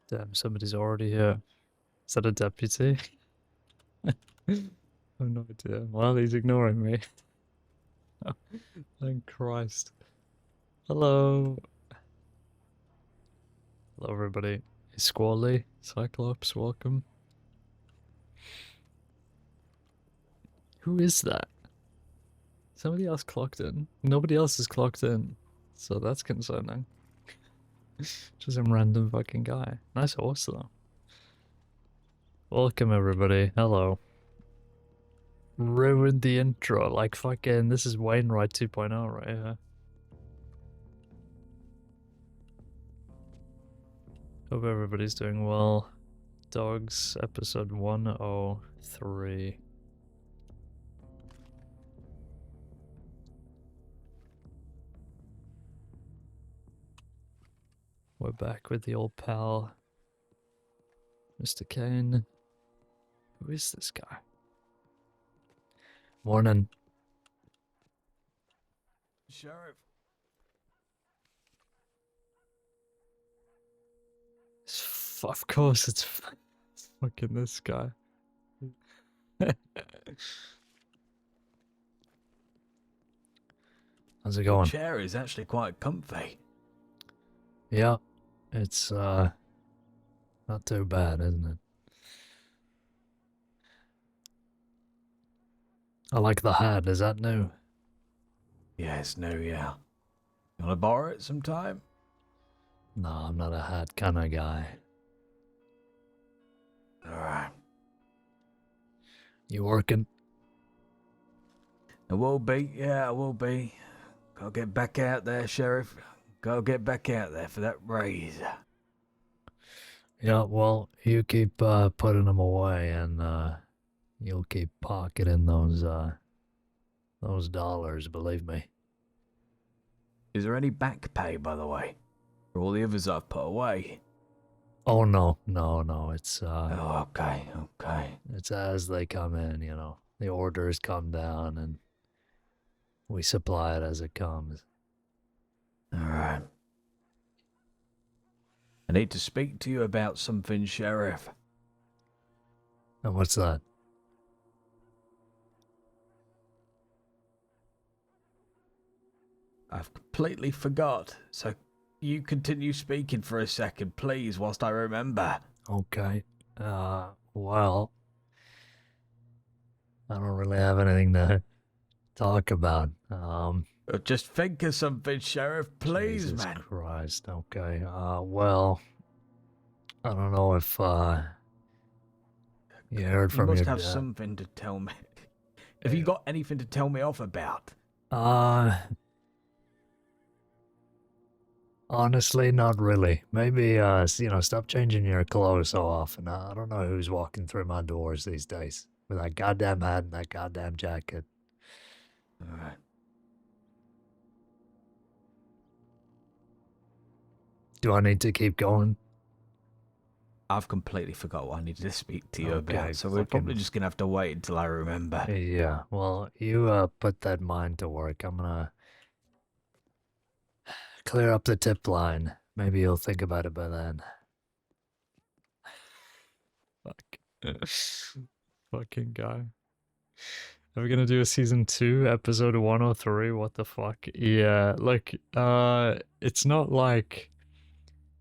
Damn, somebody's already here. Is that a deputy? I have no idea. Well, he's ignoring me. Thank Christ. Hello. Hello, everybody. Hey, Squally, Cyclops, welcome. Who is that? Somebody else clocked in. Nobody else is clocked in. So that's concerning. Just some random fucking guy. Nice horse, though. Welcome, everybody. Hello. Ruined the intro. Like, fucking, this is Wainwright 2.0 right here. Hope everybody's doing well. Dogs, episode 103. We're back with the old pal, Mr. Caine. Who is this guy? Morning. Sheriff. Of course it's fucking this guy. How's it going? The chair is actually quite comfy. Yeah, it's not too bad, isn't it? I like the hat. Is that new? Yeah, it's new, yeah. You wanna borrow it sometime? No, I'm not a hat kind of guy. Alright. You working? I will be, yeah, I will be. Gotta get back out there, Sheriff. Gotta get back out there for that raise. Yeah, well, you keep putting them away, and you'll keep pocketing those dollars. Believe me. Is there any back pay, by the way? For all the others I've put away? Oh no, no, no. It's Oh, okay. it's as they come in. You know, the orders come down, and we supply it as it comes. Alright. I need to speak to you about something, Sheriff. And what's that? I've completely forgot, so you continue speaking for a second, please, whilst I remember. Okay. Well, I don't really have anything to talk about. Just think of something, Sheriff, please, Jesus man. Christ. Okay. Well, I don't know if you heard You from must your have dad. something to tell me. Have you got anything to tell me off about? Honestly, not really. Maybe, you know, stop changing your clothes so often. I don't know who's walking through my doors these days with that goddamn hat and that goddamn jacket. Alright. Do I need to keep going? I've completely forgot what I needed to speak to you Okay, about, so we're probably just gonna have to wait until I remember. Yeah, well, you put that mind to work. I'm gonna clear up the tip line. Maybe you'll think about it by then. Fuck. Fucking guy. Are we gonna do a season 2, episode 103? What the fuck? Yeah, like, it's not like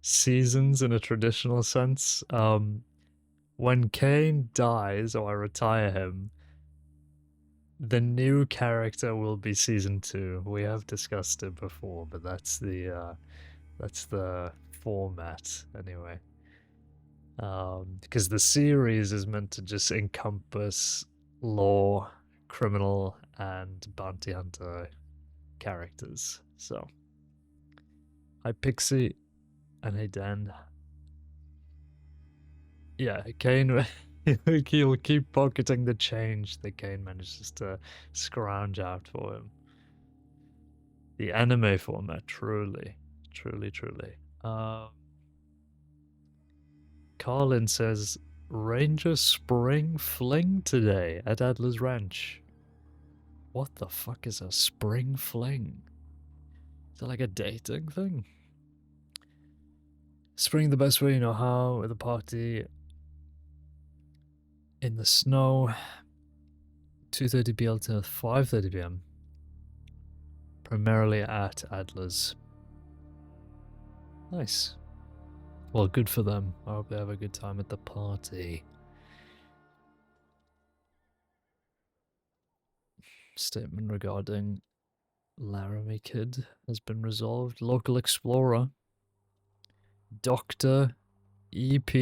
seasons in a traditional sense. When Caine dies or I retire him, the new character will be season 2. We have discussed it before, but that's the format anyway. Because the series is meant to just encompass law, criminal, and bounty hunter characters. So, hi Pixie, and hey Dan. Yeah, Caine, he'll keep pocketing the change that Caine manages to scrounge out for him. The anime format, truly. Carlin says, Ranger Spring Fling today at Adler's Ranch. What the fuck is a spring fling? Is that like a dating thing? Spring the best way you know how, with a party in the snow. 2:30 p.m. to 5:30 p.m. Primarily at Adler's. Nice. Well, good for them. I hope they have a good time at the party. Statement regarding Laramie Kid has been resolved. Local Explorer. Dr. EP.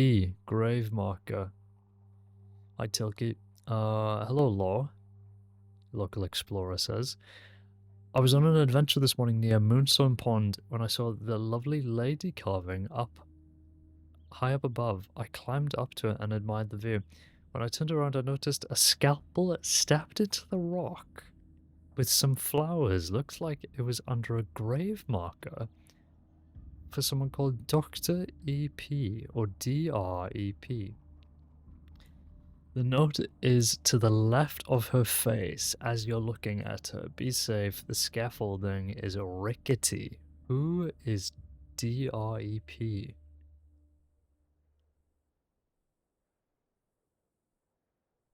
Grave marker. Hi, Tilky. Hello, Law. Local Explorer says. I was on an adventure this morning near Moonstone Pond when I saw the lovely lady carving high up above. I climbed up to it and admired the view. When I turned around, I noticed a scalpel stabbed into the rock with some flowers. Looked like it was under a grave marker for someone called Dr. EP or DREP. The note is to the left of her face as you're looking at her. Be safe, the scaffolding is rickety. Who is DREP?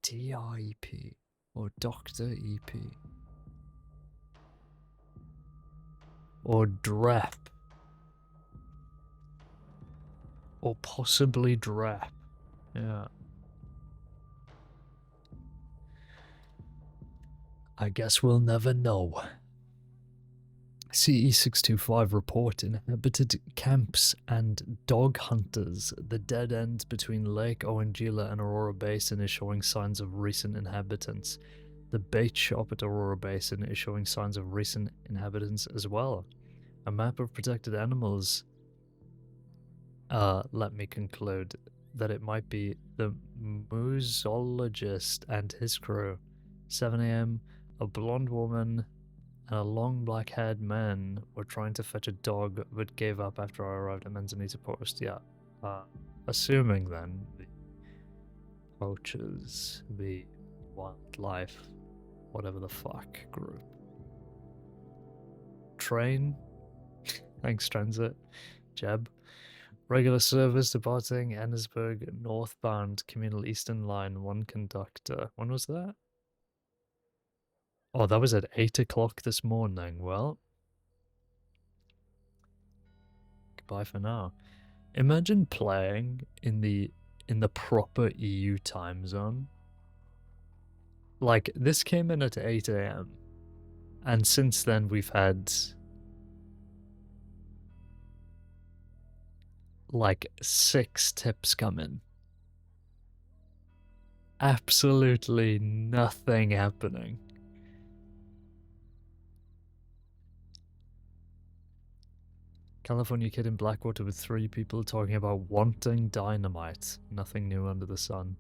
DREP or Dr. EP or DREP or possibly DREP. Yeah. I guess we'll never know. CE625 report inhabited camps and dog hunters. The dead end between Lake Owanjila and Aurora Basin is showing signs of recent inhabitants. The bait shop at Aurora Basin is showing signs of recent inhabitants as well. A map of protected animals. Let me conclude that it might be the musologist and his crew. 7 a.m. A blonde woman and a long black-haired man were trying to fetch a dog but gave up after I arrived at Manzanita Post. Yeah. Assuming then the poachers, the wildlife, whatever the fuck group. Train. Thanks, Transit. Jeb. Regular service departing Ennisburg northbound Communal Eastern Line, 1 conductor. When was that? Oh, that was at 8 o'clock this morning. Well, goodbye for now. Imagine playing in the proper EU time zone. Like, this came in at 8 a.m. And since then we've had like 6 tips come in. Absolutely nothing happening. California kid in Blackwater with 3 people talking about wanting dynamite. Nothing new under the sun.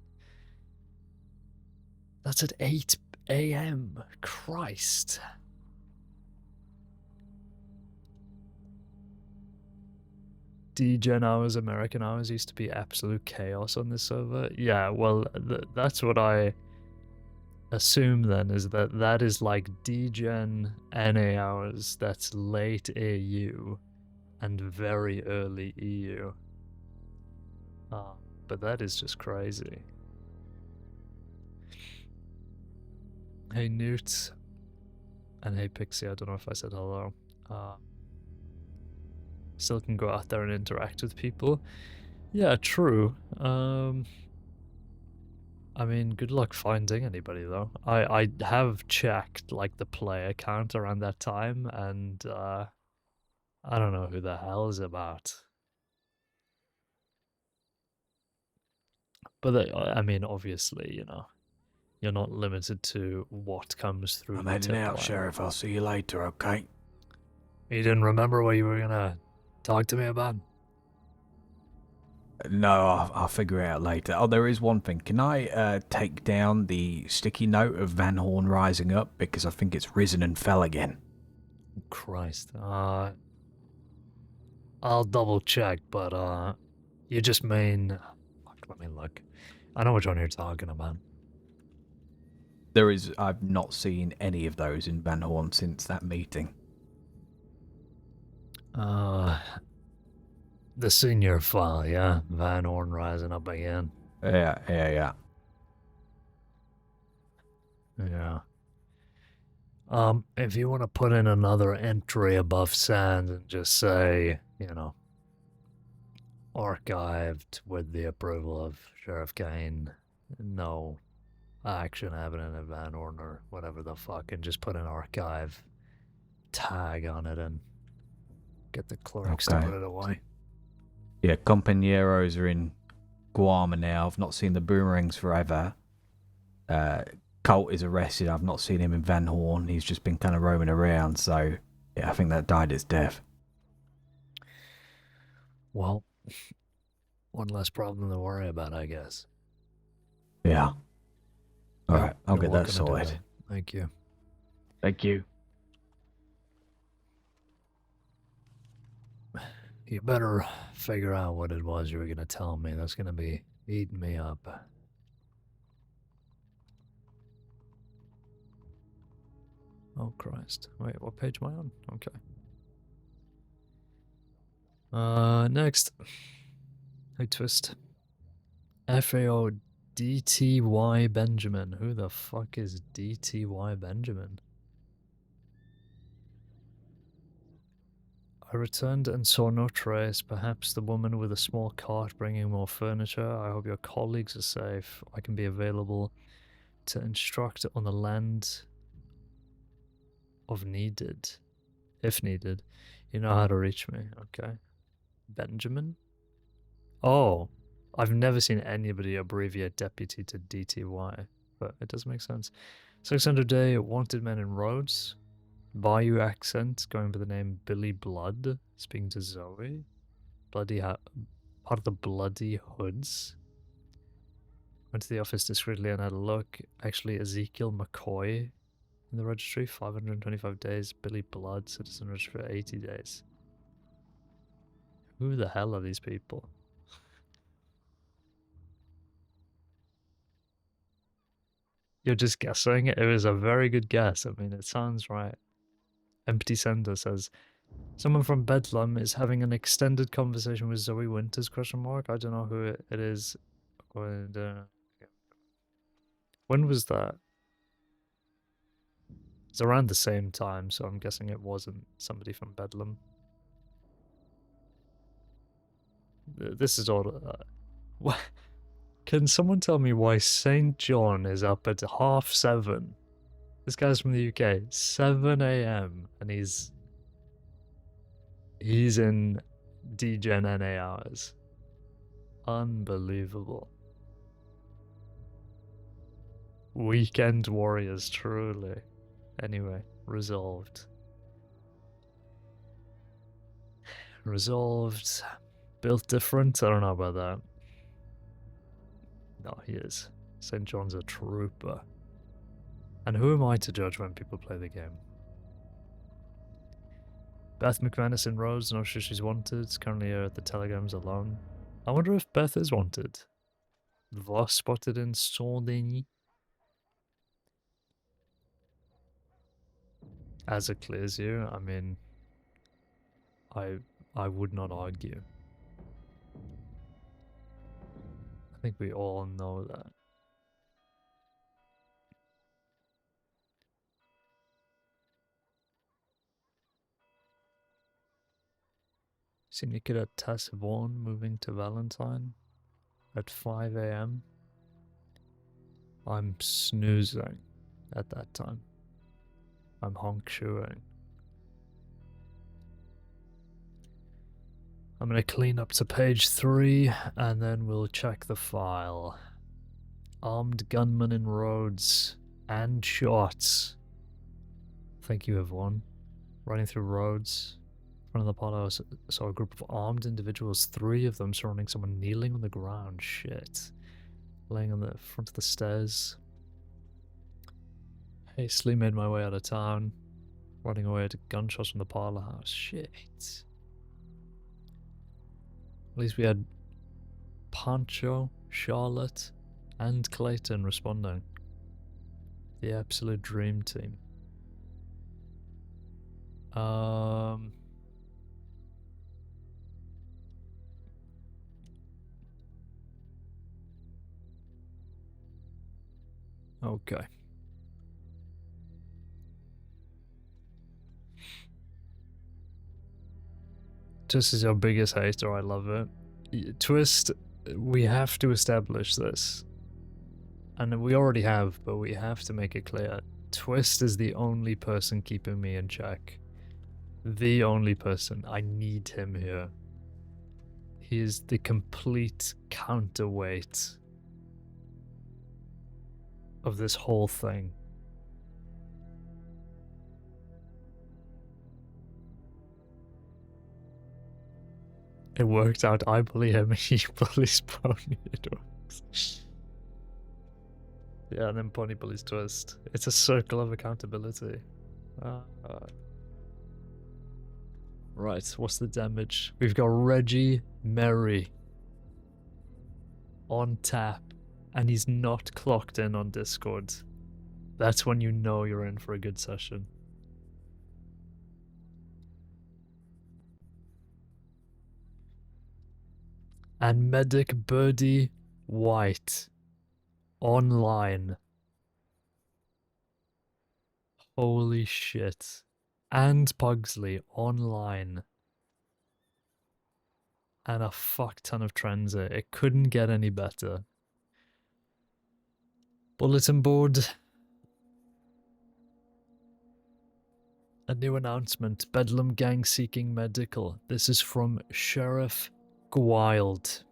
That's at 8 a.m. Christ. DGen hours, American hours used to be absolute chaos on this server. Yeah, well, that's what I assume then, is that is like DGen NA hours, that's late AU. And very early EU. But that is just crazy. Hey Newt. And hey Pixie, I don't know if I said hello. Still can go out there and interact with people. Yeah, true. I mean, good luck finding anybody though. I have checked like the player count around that time, and I don't know who the hell is about. But I mean, obviously, you know, you're not limited to what comes through I'm the heading tip out, line. Sheriff. I'll see you later, okay? You didn't remember what you were gonna talk to me about? No, I'll figure it out later. Oh, there is one thing. Can I take down the sticky note of Van Horn rising up? Because I think it's risen and fell again. Christ. I'll double check, but you just mean... Fuck, let me look. I know which one you're talking about. I've not seen any of those in Van Horn since that meeting. The senior file, yeah. Van Horn rising up again. Yeah. Yeah. If you want to put in another entry above sand and just say, you know, archived with the approval of Sheriff Caine, no action happening at Van Horn or whatever the fuck, and just put an archive tag on it and get the clerks to Okay. put it away. Yeah, compañeros are in Guam now. I've not seen the boomerangs forever. Colt is arrested. I've not seen him in Van Horn. He's just been kind of roaming around. So, yeah, I think that died its death. Well, one less problem to worry about, I guess. Yeah. All right, I'll You're get that welcome to do sorted. that. Thank you. Thank you. You better figure out what it was you were going to tell me. That's going to be eating me up. Oh, Christ. Wait, what page am I on? Okay. Next. Hey, Twist. FAO DTY Benjamin. Who the fuck is DTY Benjamin? I returned and saw no trace. Perhaps the woman with a small cart bringing more furniture. I hope your colleagues are safe. I can be available to instruct on the land of needed. If needed. You know how to reach me. Okay. Benjamin? Oh. I've never seen anybody abbreviate deputy to DTY, but it does make sense. 600 day wanted men in Rhodes. Bayou accent, going by the name Billy Blood, speaking to Zoe. Part of the Bloody Hoods. Went to the office discreetly and had a look. Actually, Ezekiel McCoy in the registry, 525 days. Billy Blood, citizen registry for 80 days. Who the hell are these people? You're just guessing? It was a very good guess. I mean, it sounds right. Empty Sender says, someone from Bedlam is having an extended conversation with Zoe Winters, question mark. I don't know who it is. When was that? It's around the same time, so I'm guessing it wasn't somebody from Bedlam. This is all... what? Can someone tell me why St. John is up at 7:30? This guy's from the UK. 7 a.m. and he's in DGen NA hours. Unbelievable. Weekend warriors, truly. Anyway, resolved. Resolved. Built different? I don't know about that. No, he is. St. John's a trooper. And who am I to judge when people play the game? Beth McManus in Rose, not sure she's wanted. Currently here at the Telegrams alone. I wonder if Beth is wanted. Voss spotted in Saint-Denis. As it clears you, I mean, I would not argue. I think we all know that. Senior Cadet Tess Vaughan moving to Valentine at 5 a.m. I'm snoozing at that time. I'm honk shoeing. I'm gonna clean up to page 3 and then we'll check the file. Armed gunman in Rhodes and shots. Think you have one. Running through Rhodes. In front of the Apollo, saw a group of armed individuals, 3 of them surrounding someone kneeling on the ground. Shit. Laying on the front of the stairs. Hastily made my way out of town. Running away to gunshots from the parlor house. Shit. At least we had Pancho, Charlotte, and Clayton responding. The absolute dream team. Okay. Twist is your biggest hater, I love it. Twist, we have to establish this. And we already have, but we have to make it clear. Twist is the only person keeping me in check. The only person. I need him here. He is the complete counterweight of this whole thing. It worked out. I bully him. He bullies Pony. It works. Yeah, and then Pony bullies Twist. It's a circle of accountability. Right, what's the damage? We've got Reggie Merry on tap, and he's not clocked in on Discord. That's when you know you're in for a good session. And Medic Birdie White online. Holy shit. And Pugsley online. And a fuck ton of Trenza. It couldn't get any better. Bulletin board. A new announcement. Bedlam gang seeking medical. This is from Sheriff Wild.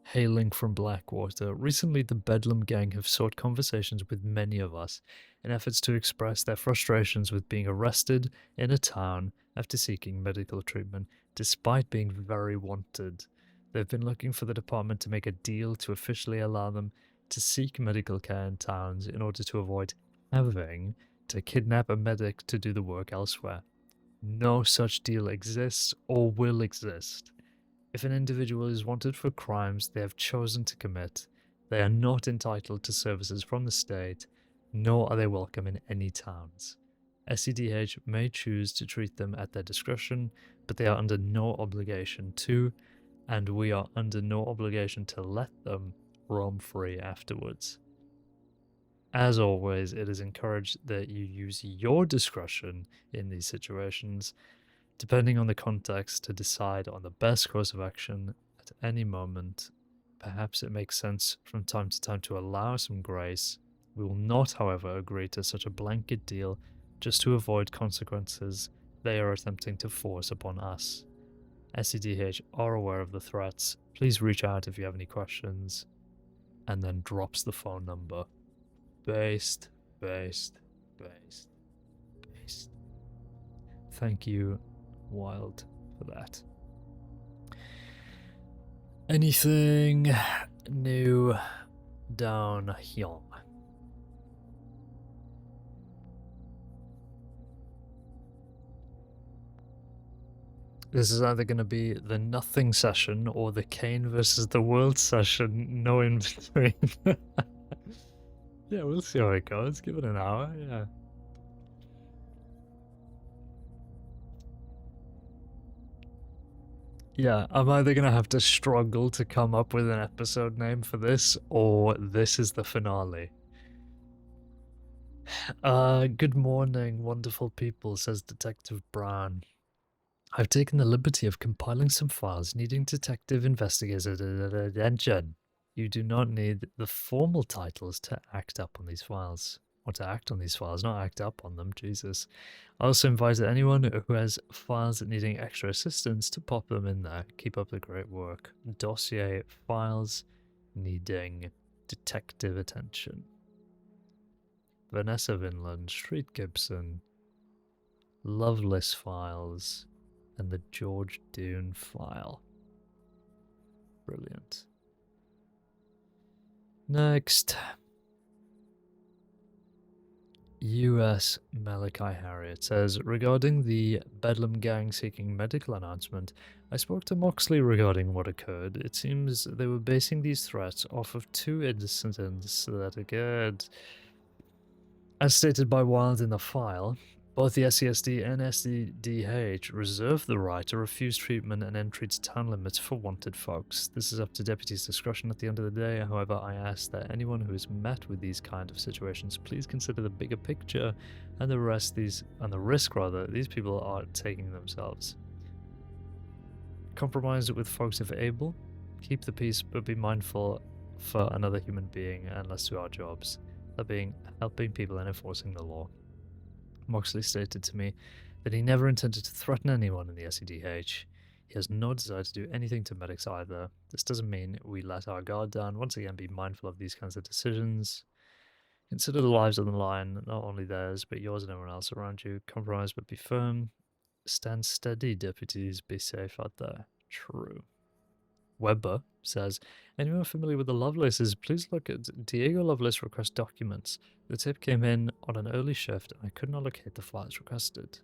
Hailing from Blackwater. Recently, the Bedlam gang have sought conversations with many of us in efforts to express their frustrations with being arrested in a town after seeking medical treatment, despite being very wanted. They've been looking for the department to make a deal to officially allow them to seek medical care in towns in order to avoid having to kidnap a medic to do the work elsewhere. No such deal exists or will exist. If an individual is wanted for crimes they have chosen to commit, they are not entitled to services from the state, nor are they welcome in any towns. SCDH may choose to treat them at their discretion, but they are under no obligation to, and we are under no obligation to let them roam free afterwards. As always, it is encouraged that you use your discretion in these situations, depending on the context, to decide on the best course of action at any moment. Perhaps it makes sense from time to time to allow some grace. We will not, however, agree to such a blanket deal just to avoid consequences they are attempting to force upon us. SCDH are aware of the threats. Please reach out if you have any questions. And then drops the phone number. Based. Thank you, Wild, for that. Anything new down here? This is either going to be the nothing session or the Caine versus the world session, no in between. Yeah, we'll see how it goes. Give it an hour, yeah. Yeah, I'm either going to have to struggle to come up with an episode name for this, or this is the finale. Good morning, wonderful people, says Detective Brown. I've taken the liberty of compiling some files needing detective investigators' attention. You do not need the formal titles to act up on these files. Or to act on these files, not act up on them, Jesus. I also invited anyone who has files needing extra assistance to pop them in there. Keep up the great work. Dossier files needing detective attention. Vanessa Vinland, Street Gibson, Loveless files, and the George Dune file. Brilliant. Next. US Malachi Harriet says, regarding the Bedlam gang seeking medical announcement, I spoke to Moxley regarding what occurred. It seems they were basing these threats off of two incidents that occurred. As stated by Wild in the file, Both the SCSD and SCDH reserve the right to refuse treatment and entry to town limits for wanted folks. This is up to deputies' discretion at the end of the day. However, I ask that anyone who is met with these kind of situations please consider the bigger picture and the risk these people are taking themselves. Compromise with folks if able. Keep the peace, but be mindful for another human being and let's do our jobs. That being helping people and enforcing the law. Moxley stated to me that he never intended to threaten anyone in the SEDH. He has no desire to do anything to medics either. This doesn't mean we let our guard down. Once again, be mindful of these kinds of decisions. Consider the lives on the line, not only theirs, but yours and everyone else around you. Compromise, but be firm. Stand steady, deputies. Be safe out there. True. Weber says, anyone familiar with the Lovelaces, please look at Diego Lovelace request documents. The tip came in on an early shift and I could not locate the files requested.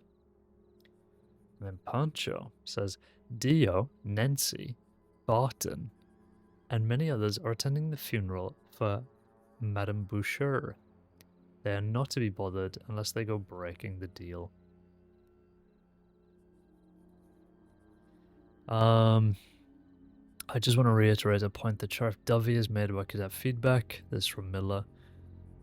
And then Pancho says, Dio, Nancy, Barton, and many others are attending the funeral for Madame Boucher. They are not to be bothered unless they go breaking the deal. I just want to reiterate a point that Sheriff Dovey has made about cadet feedback. This from Miller.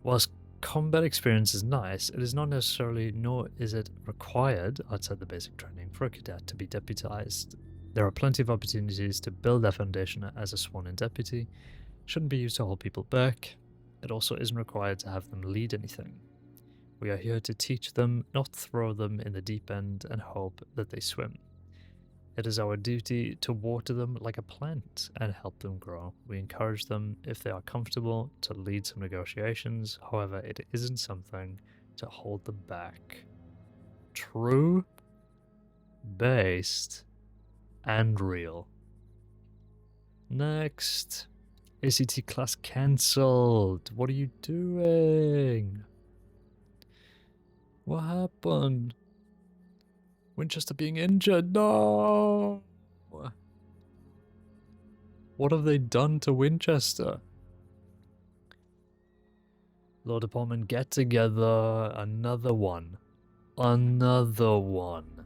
Whilst combat experience is nice, it is not necessarily, nor is it required outside the basic training for a cadet to be deputized. There are plenty of opportunities to build their foundation as a sworn-in deputy. Shouldn't be used to hold people back. It also isn't required to have them lead anything. We are here to teach them, not throw them in the deep end and hope that they swim. It is our duty to water them like a plant and help them grow. We encourage them, if they are comfortable, to lead some negotiations. However, it isn't something to hold them back. True, based, and real. Next. ACT class cancelled. What are you doing? What happened? Winchester being injured. No! What have they done to Winchester? Law Department get together. Another one. Another one.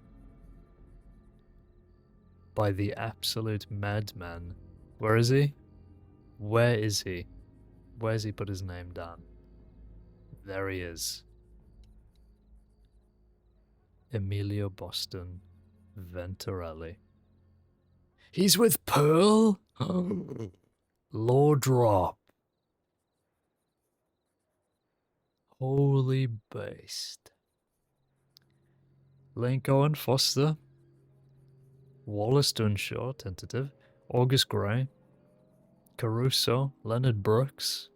By the absolute madman. Where is he? Where is he? Where's he put his name down? There he is. Emilio Boston Venturelli. He's with Pearl? Law drop. Holy based. Lane Cohen Foster. Wallace Dunshaw, tentative. August Gray. Caruso, Leonard Brooks.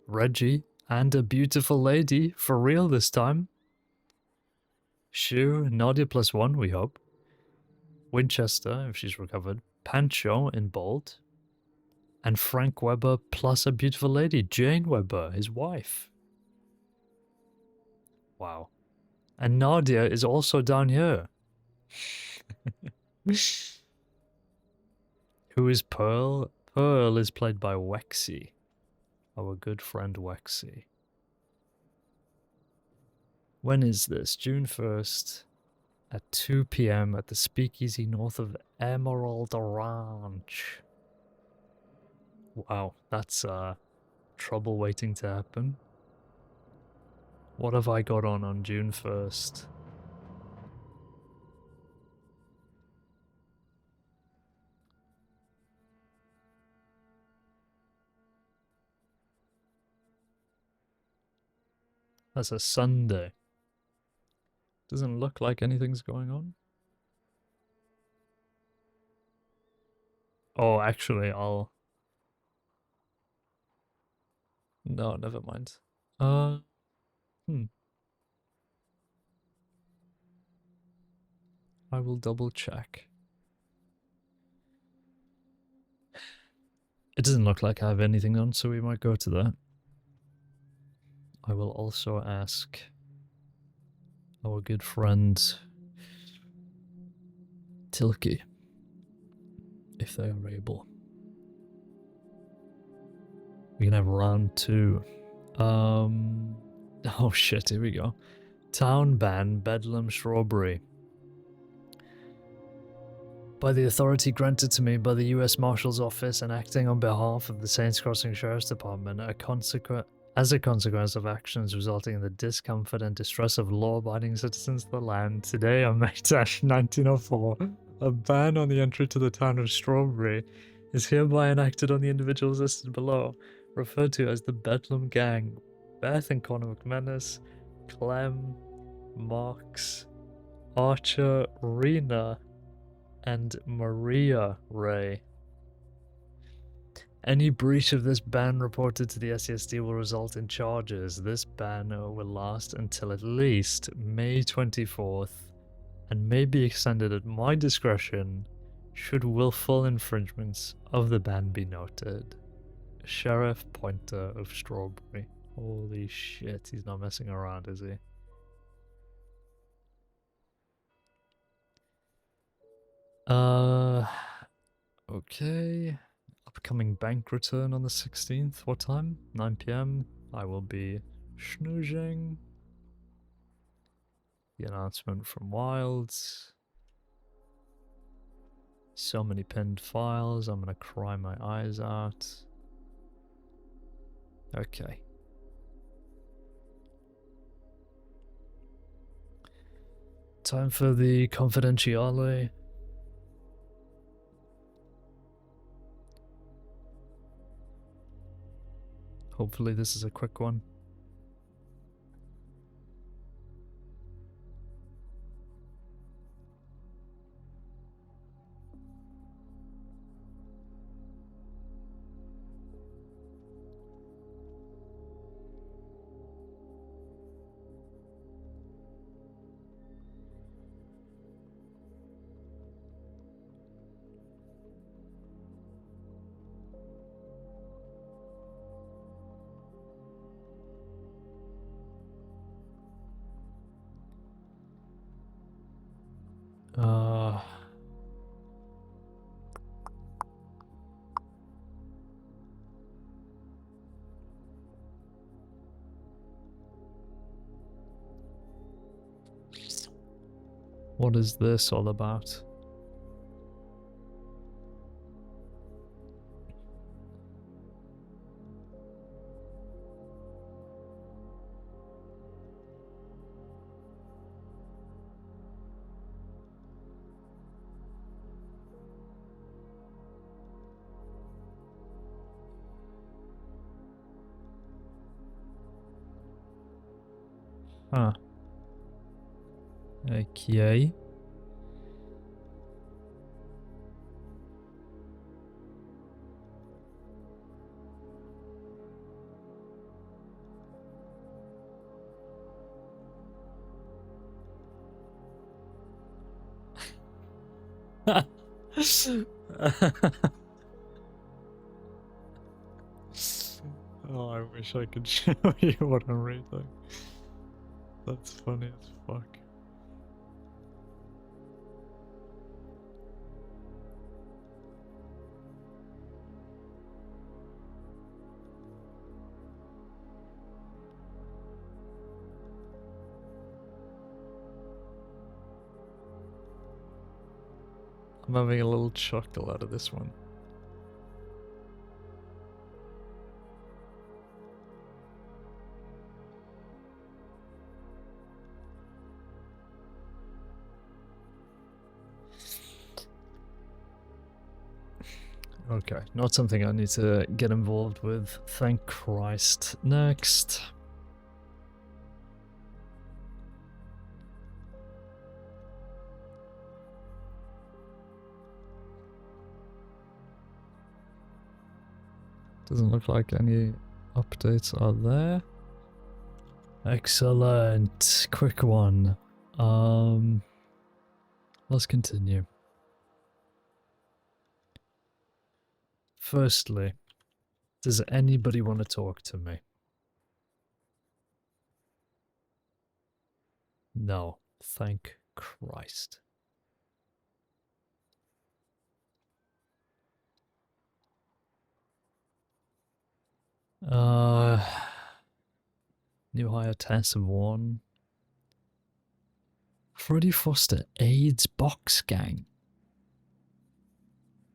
Reggie, and a beautiful lady, for real this time. Shu, Nadia +1, we hope. Winchester, if she's recovered. Pancho in bold. And Frank Weber plus a beautiful lady, Jane Weber, his wife. Wow. And Nadia is also down here. Who is Pearl? Pearl is played by Wexy. Our good friend Wexy. When is this? June 1st at 2 p.m. at the Speakeasy north of Emerald Ranch. Wow, that's trouble waiting to happen. What have I got on June 1st? That's a Sunday. Doesn't look like anything's going on. Oh, actually, I'll... No, never mind. I will double check. It doesn't look like I have anything on, so we might go to that. I will also ask our good friend Tilke if they are able. We can have round 2. Oh shit, here we go. Town ban Bedlam Strawberry. By the authority granted to me by the U.S. Marshal's Office and acting on behalf of the Saints Crossing Sheriff's Department, as a consequence of actions resulting in the discomfort and distress of law-abiding citizens of the land, today on May 10th, 1904, a ban on the entry to the town of Strawberry is hereby enacted on the individuals listed below, referred to as the Bedlam Gang: Beth and Connor McManus, Clem, Marks, Archer, Rena, and Maria Ray. Any breach of this ban reported to the SCSD will result in charges. This ban will last until at least May 24th and may be extended at my discretion should willful infringements of the ban be noted. Sheriff Pointer of Strawberry. Holy shit, he's not messing around, is he? Okay. Upcoming bank return on the 16th. What time? 9 p.m. I will be snoozing. The announcement from Wilds. So many pinned files. I'm gonna cry my eyes out. Okay. Time for the confidentiale. Hopefully this is a quick one. What is this all about? Huh. Okay. Oh, I wish I could show you what I'm reading. That's funny as fuck. I'm having a little chuckle out of this one. Okay, not something I need to get involved with. Thank Christ. Next. Doesn't look like any updates are there. Excellent. Quick one. Let's continue. Firstly, does anybody want to talk to me? No. Thank Christ. New hire test of 1. Freddie Foster aids box gang.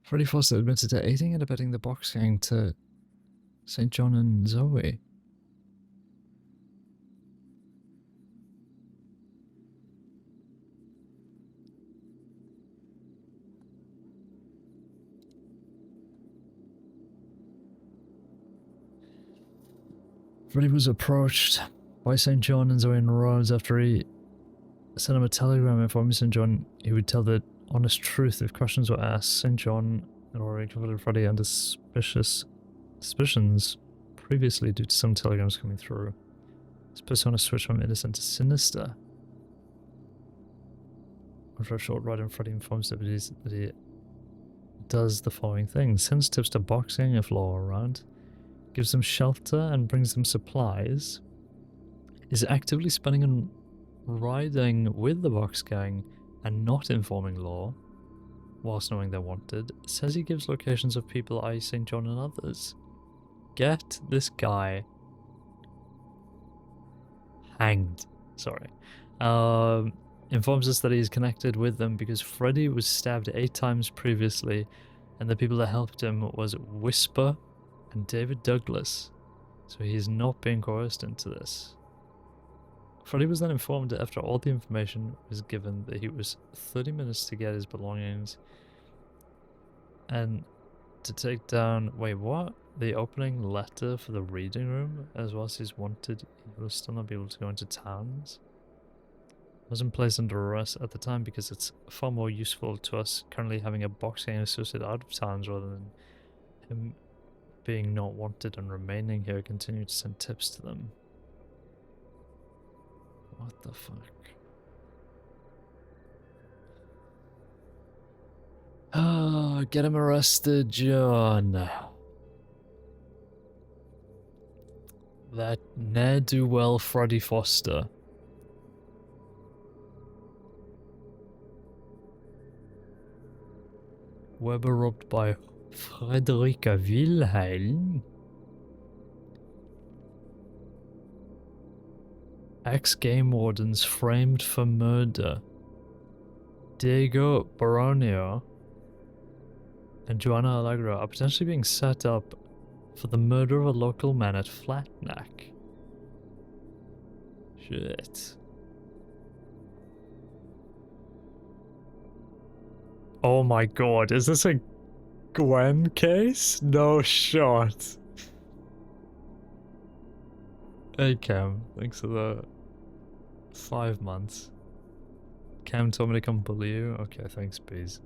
Freddie Foster admitted to aiding and abetting the box gang to St. John and Zoe. Freddie was approached by St. John and Zoe Rhodes after he sent him a telegram informing St. John he would tell the honest truth if questions were asked. St. John had already confronted Freddie under suspicions previously due to some telegrams coming through. His persona switched from innocent to sinister. After a short ride, Freddie informs deputies that he does the following things: sends tips to boxing if law around, gives them shelter and brings them supplies, is actively spending and riding with the box gang and not informing law, whilst knowing they're wanted, says he gives locations of people, i.e. St. John and others. Get this guy hanged. Sorry. Informs us that he is connected with them because Freddie was stabbed 8 times previously, and the people that helped him was Whisper and David Douglas, so he's not being coerced into this. Freddie was then informed that after all the information was given that he was 30 minutes to get his belongings and to take down, wait, what? The opening letter for the reading room, as well as he's wanted, he will still not be able to go into towns. Wasn't placed under arrest at the time because it's far more useful to us currently having a boxing associate out of towns rather than him being not wanted and remaining here. Continue to send tips to them. What the fuck? Oh, get him arrested, John. That ne'er-do-well Freddie Foster. Weber robbed by Frederica Wilhelm. Ex-game wardens framed for murder. Diego Baronio and Joanna Allegra are potentially being set up for the murder of a local man at Flatneck. Shit. Oh my god, is this a Gwen case? No shot. Hey Cam, thanks for the 5 months. Cam told me to come bully you? Okay, thanks, bees.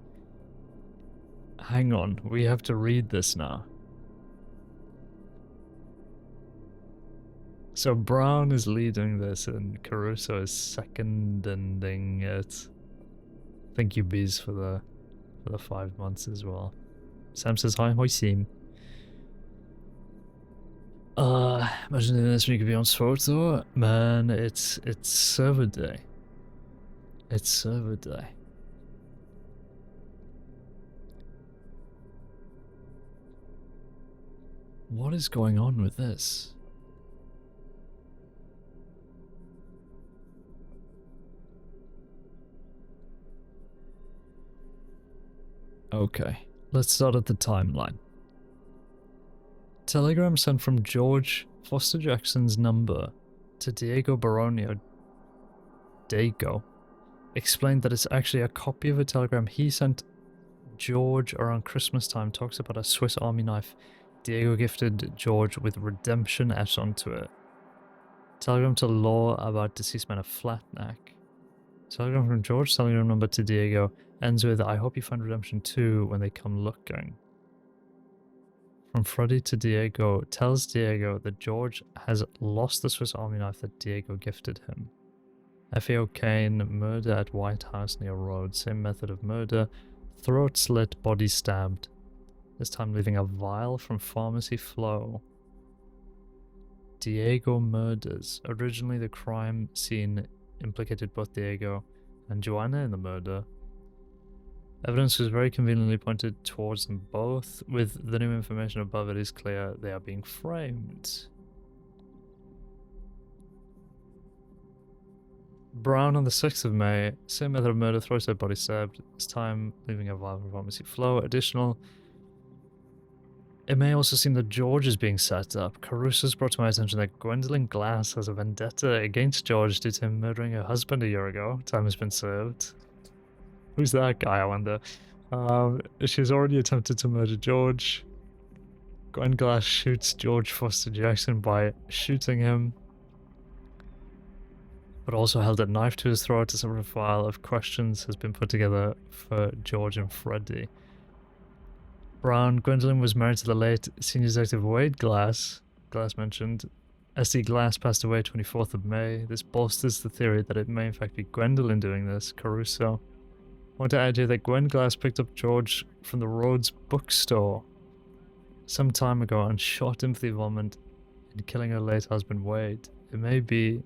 Hang on, we have to read this now. So Brown is leading this and Caruso is seconding it. Thank you, bees, for the 5 months as well. Sam says hi, hoi Sim. Imagine doing this when you could be on photo. Man, it's server day. It's server day. What is going on with this? Okay, let's start at the timeline. Telegram sent from George Foster Jackson's number to Diego Baronio Dago explained that it's actually a copy of a telegram he sent George around Christmas time. Talks about a Swiss Army knife Diego gifted George with redemption etched onto it. Telegram to Law about deceased man of Flatneck. Telegram from George, telegram number to Diego ends with, I hope you find redemption too when they come looking. From Freddie to Diego, tells Diego that George has lost the Swiss Army knife that Diego gifted him. FAO Caine, murder at White House near Road, same method of murder, throat slit, body stabbed. This time leaving a vial from Pharmacy Flow. Diego murders. Originally the crime scene implicated both Diego and Joanna in the murder. Evidence was very conveniently pointed towards them both. With the new information above, it is clear they are being framed. Brown on the 6th of May. Same method of murder, throws her body stabbed. This time leaving a vial of pharmacy flow. Additional. It may also seem that George is being set up. Caruso's brought to my attention that Gwendolyn Glass has a vendetta against George due to him murdering her husband a year ago. Time has been served. Who's that guy, I wonder? She's already attempted to murder George. Gwen Glass shoots George Foster Jackson by shooting him, but also held a knife to his throat. A separate file of questions has been put together for George and Freddie. Brown. Gwendolyn was married to the late senior detective Wade Glass. Glass mentioned. S.D. Glass passed away 24th of May. This bolsters the theory that it may in fact be Gwendolyn doing this. Caruso. I want to add here that Gwen Glass picked up George from the Rhodes bookstore some time ago and shot him for the involvement in killing her late husband Wade. It may be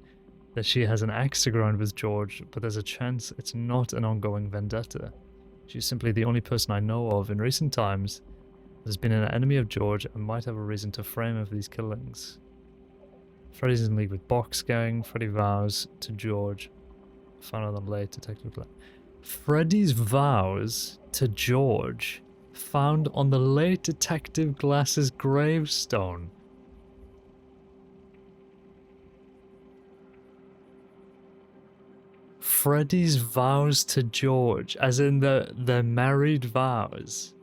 that she has an axe to grind with George, but there's a chance it's not an ongoing vendetta. She's simply the only person I know of in recent times that has been an enemy of George and might have a reason to frame him for these killings. Freddy's in league with Box Gang. Freddy vows to George. Found out on late detective. Freddy's vows to George found on the late Detective Glass's gravestone. Freddy's vows to George, as in the married vows.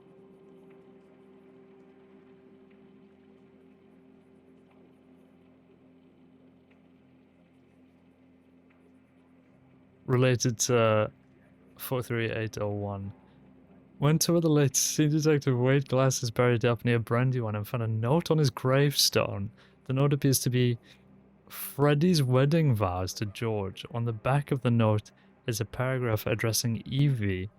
Related to 43801. Went to where the late senior detective Wade Glass is buried up near Brandywine and found a note on his gravestone. The note appears to be Freddy's wedding vows to George. On the back of the note is a paragraph addressing Evie,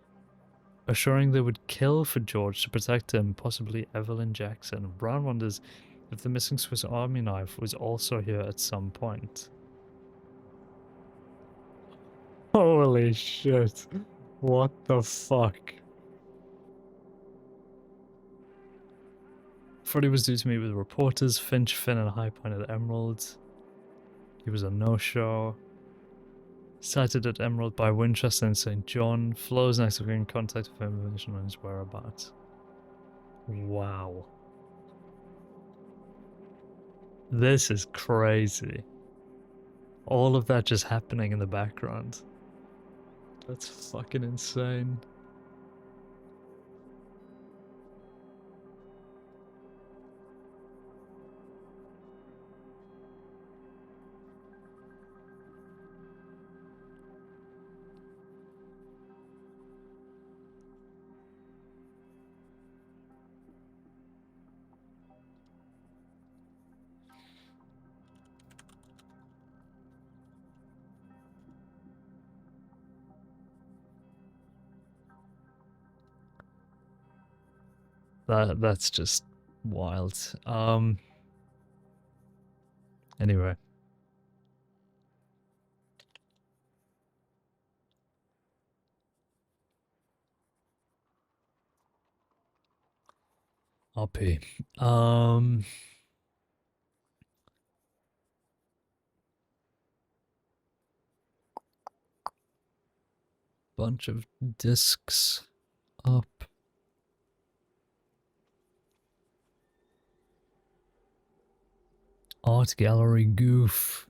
assuring they would kill for George to protect him, possibly Evelyn Jackson. Brown wonders if the missing Swiss Army knife was also here at some point. Holy shit. What the fuck? Freddy was due to meet with reporters, Finch, Finn, and High Point at Emerald. He was a no-show. Sighted at Emerald by Winchester and St. John. Flo's next in contact with information on his whereabouts. Wow. This is crazy. All of that just happening in the background. That's fucking insane. That's just wild. Anyway. RP. Bunch of discs up. Art gallery goof.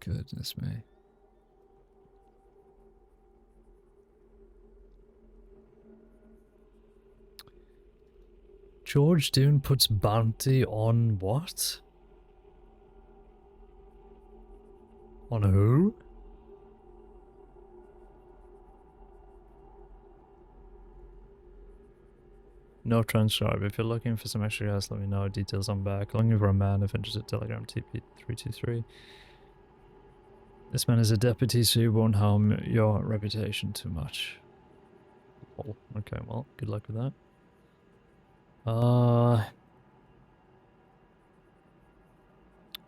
Goodness me. George Dune puts bounty on what? On who? No transcribe. If you're looking for some extra gas, let me know. Details on back. Looking for a man if interested. Telegram TP323. This man is a deputy, so you won't harm your reputation too much. Oh, okay, well, good luck with that.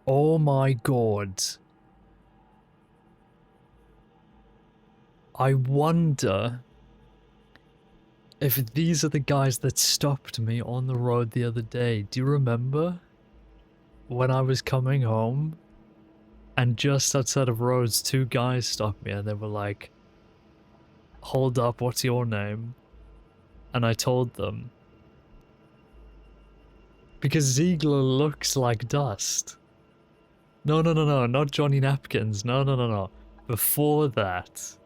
Oh my god. I wonder if these are the guys that stopped me on the road the other day. Do you remember when I was coming home And just outside of Rhodes, two guys stopped me and they were like, "Hold up, what's your name?" And I told them. Because Ziegler looks like dust. No, not Johnny Napkins. No. Before that,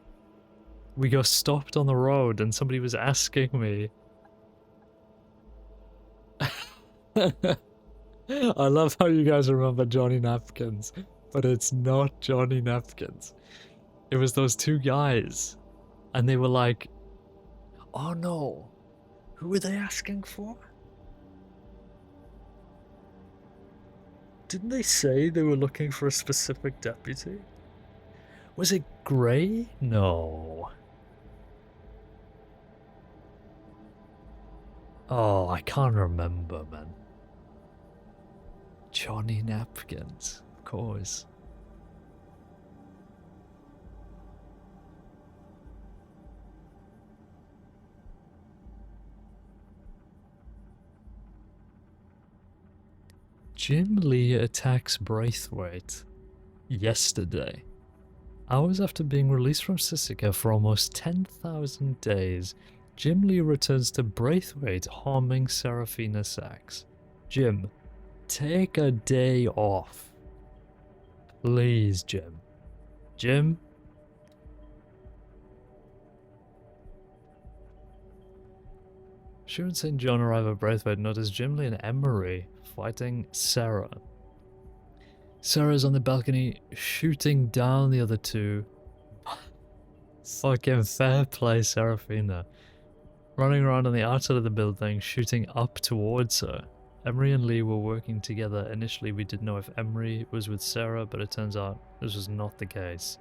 we got stopped on the road and somebody was asking me. I love how you guys remember Johnny Napkins, but it's not Johnny Napkins. It was those two guys, and they were like, "Oh no, who were they asking for? Didn't they say they were looking for a specific deputy? Was it Gray? No. Oh, I can't remember, man. Johnny Napkins, of course. Jim Lee attacks Braithwaite yesterday. Hours after being released from Sisika for almost 10,000 days, Jim Lee returns to Braithwaite, harming Serafina Sachs. Jim, take a day off. Please, Jim. Jim? Sure and St. John arrive at Braithwaite, notice Jim Lee and Emery fighting Sarah. Sarah's on the balcony shooting down the other two. Fucking fair play, Serafina. Running around on the outside of the building, shooting up towards her. Emery and Lee were working together. Initially, we didn't know if Emery was with Sarah, but it turns out this was not the case.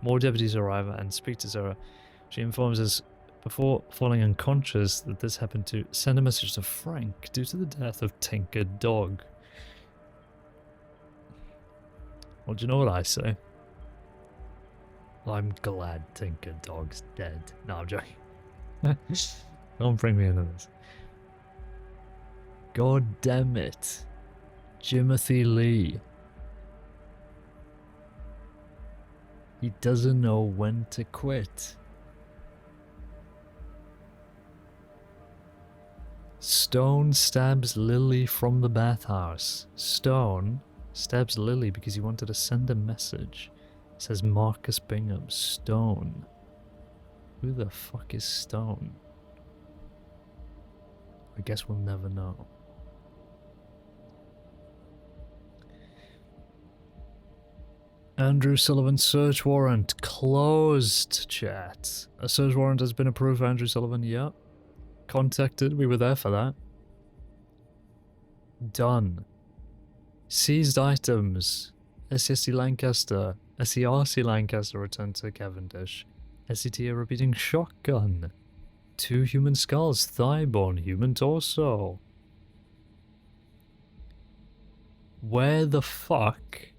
More deputies arrive and speak to Sarah. She informs us, before falling unconscious, that this happened to send a message to Frank due to the death of Tinker Dog. Well, do you know what I say? I'm glad Tinker Dog's dead. No, I'm joking. Don't bring me into this. God damn it. Jimothy Lee. He doesn't know when to quit. Stone stabs Lily from the bathhouse. Stone stabs Lily because he wanted to send a message. Says Marcus Bingham. Stone. Who the fuck is Stone? I guess we'll never know. Andrew Sullivan search warrant closed, chat. A search warrant has been approved for Andrew Sullivan. Yep. Contacted. We were there for that. Done. Seized items. SCSC Lancaster. SERC Lancaster returned to Cavendish. SCT a repeating shotgun. 2 human skulls. Thigh bone. Human torso. Where the fuck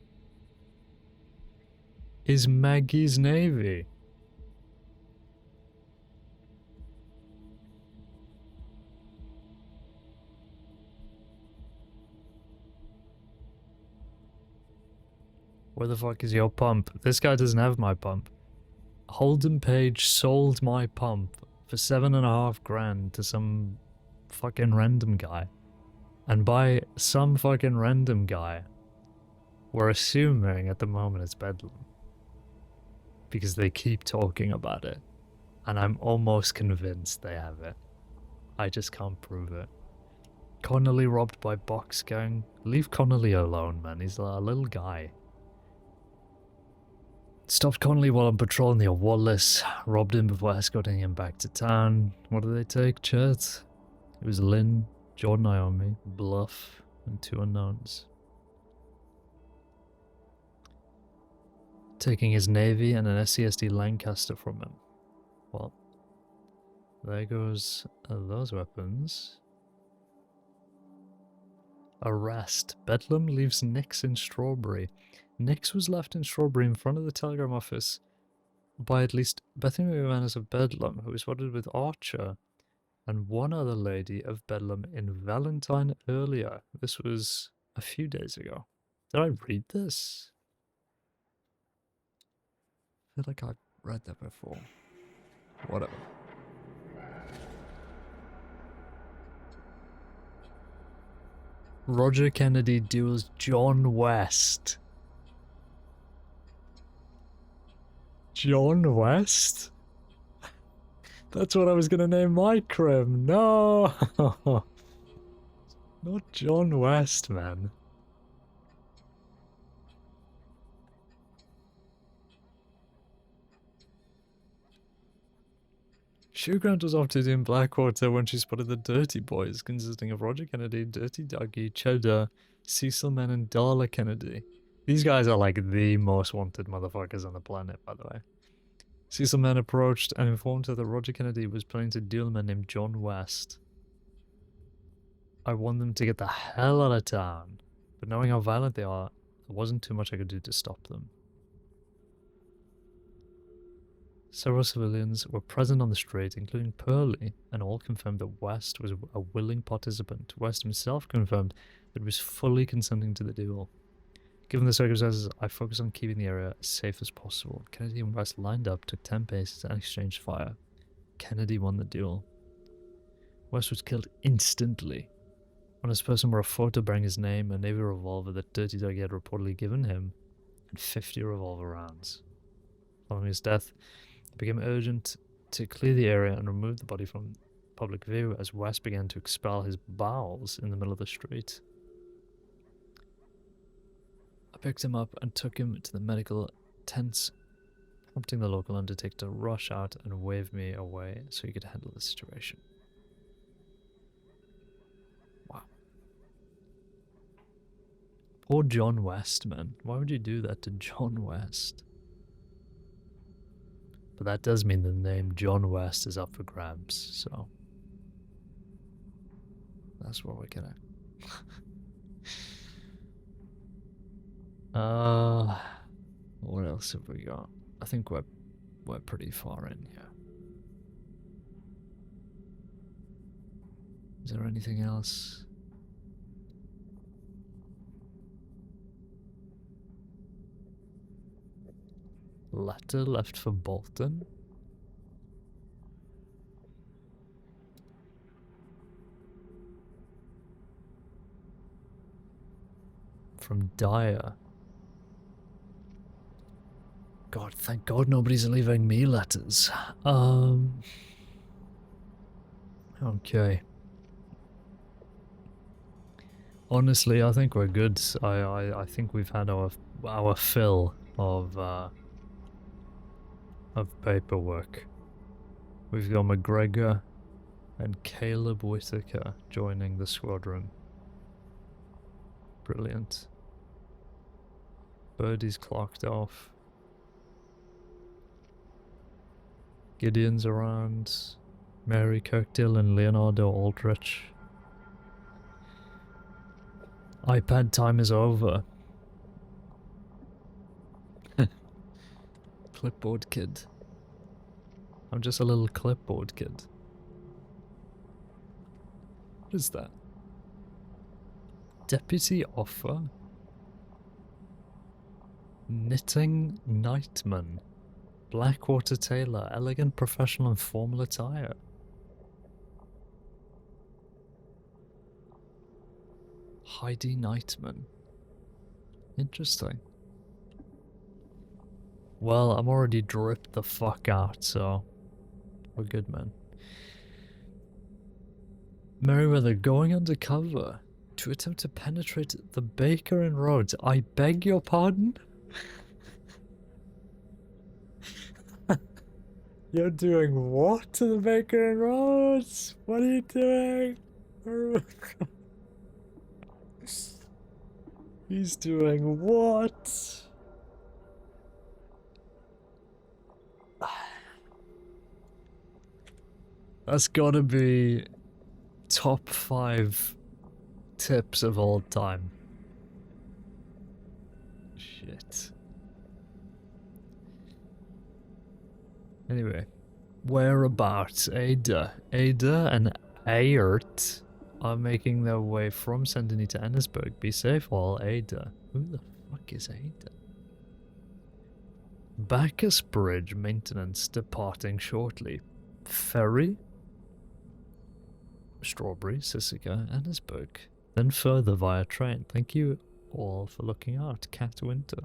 is Maggie's Navy? Where the fuck is your pump? This guy doesn't have my pump. Holden Page sold my pump for $7.5 grand to some fucking random guy. And by some fucking random guy, we're assuming at the moment it's Bedlam. Because they keep talking about it. And I'm almost convinced they have it. I just can't prove it. Connolly robbed by Box Gang. Leave Connolly alone, man. He's a little guy. Stopped Connolly while on patrol near Wallace. Robbed him before escorting him back to town. What did they take, chat? It was Lynn, Jordan Iommi, Bluff, and 2 unknowns. Taking his Navy and an SCSD Lancaster from him. Well, there goes those weapons. Arrest. Bedlam leaves Nix in Strawberry. Nix was left in Strawberry in front of the telegram office by at least Bethany McManus of Bedlam, who was spotted with Archer and one other lady of Bedlam in Valentine earlier. This was a few days ago. Did I read this? feel like I've read that before. Whatever. Roger Kennedy duels John West. John West? That's what I was gonna name my crim. No! Not John West, man. Showground was off duty in Blackwater when she spotted the Dirty Boys, consisting of Roger Kennedy, Dirty Dougie, Cheddar, Cecil Mann, and Darla Kennedy. These guys are like the most wanted motherfuckers on the planet, by the way. Cecil Mann approached and informed her that Roger Kennedy was planning to duel a man named John West. I want them to get the hell out of town, but knowing how violent they are, there wasn't too much I could do to stop them. Several civilians were present on the street, including Pearlie, and all confirmed that West was a willing participant. West himself confirmed that he was fully consenting to the duel. Given the circumstances, I focused on keeping the area as safe as possible. Kennedy and West lined up, took 10 paces, and exchanged fire. Kennedy won the duel. West was killed instantly. On his person were a photo bearing his name, a Navy revolver that Dirty Dougie had reportedly given him, and 50 revolver rounds. Following his death, it became urgent to clear the area and remove the body from public view as West began to expel his bowels in the middle of the street. I picked him up and took him to the medical tents, prompting the local undertaker to rush out and wave me away so he could handle the situation. Wow. Poor John West, man. Why would you do that to John West? But that does mean the name John West is up for grabs, so that's what we're gonna. What else have we got? I think we're pretty far in here. Is there anything else? Letter left for Bolton? From Dyer. God, thank God nobody's leaving me letters. Okay. Honestly, I think we're good. I think we've had our fill of paperwork. We've got McGregor and Caleb Whitaker joining the squadron. Brilliant. Birdie's clocked off. Gideon's around. Mary Kirkdale and Leonardo Aldrich. iPad time is over. Clipboard kid. I'm just a little clipboard kid. What is that? Deputy offer? Knitting Nightman. Blackwater tailor. Elegant, professional and formal attire. Heidi Nightman. Interesting. Well, I'm already dripped the fuck out, so we're good, man. Merriweather going undercover to attempt to penetrate the Baker and Rhodes. I beg your pardon? You're doing what to the Baker and Rhodes? What are you doing? He's doing what? That's gotta be top 5 tips of all time. Shit. Anyway, whereabouts Ada and Ayert are making their way from Saint Denis to Ennisburg. Be safe all, Ada. Who the fuck is Ada? Bacchus Bridge maintenance departing shortly. Ferry, Strawberry, Sisica, Annesburg. Then further via train. Thank you all for looking out. Cat Winter.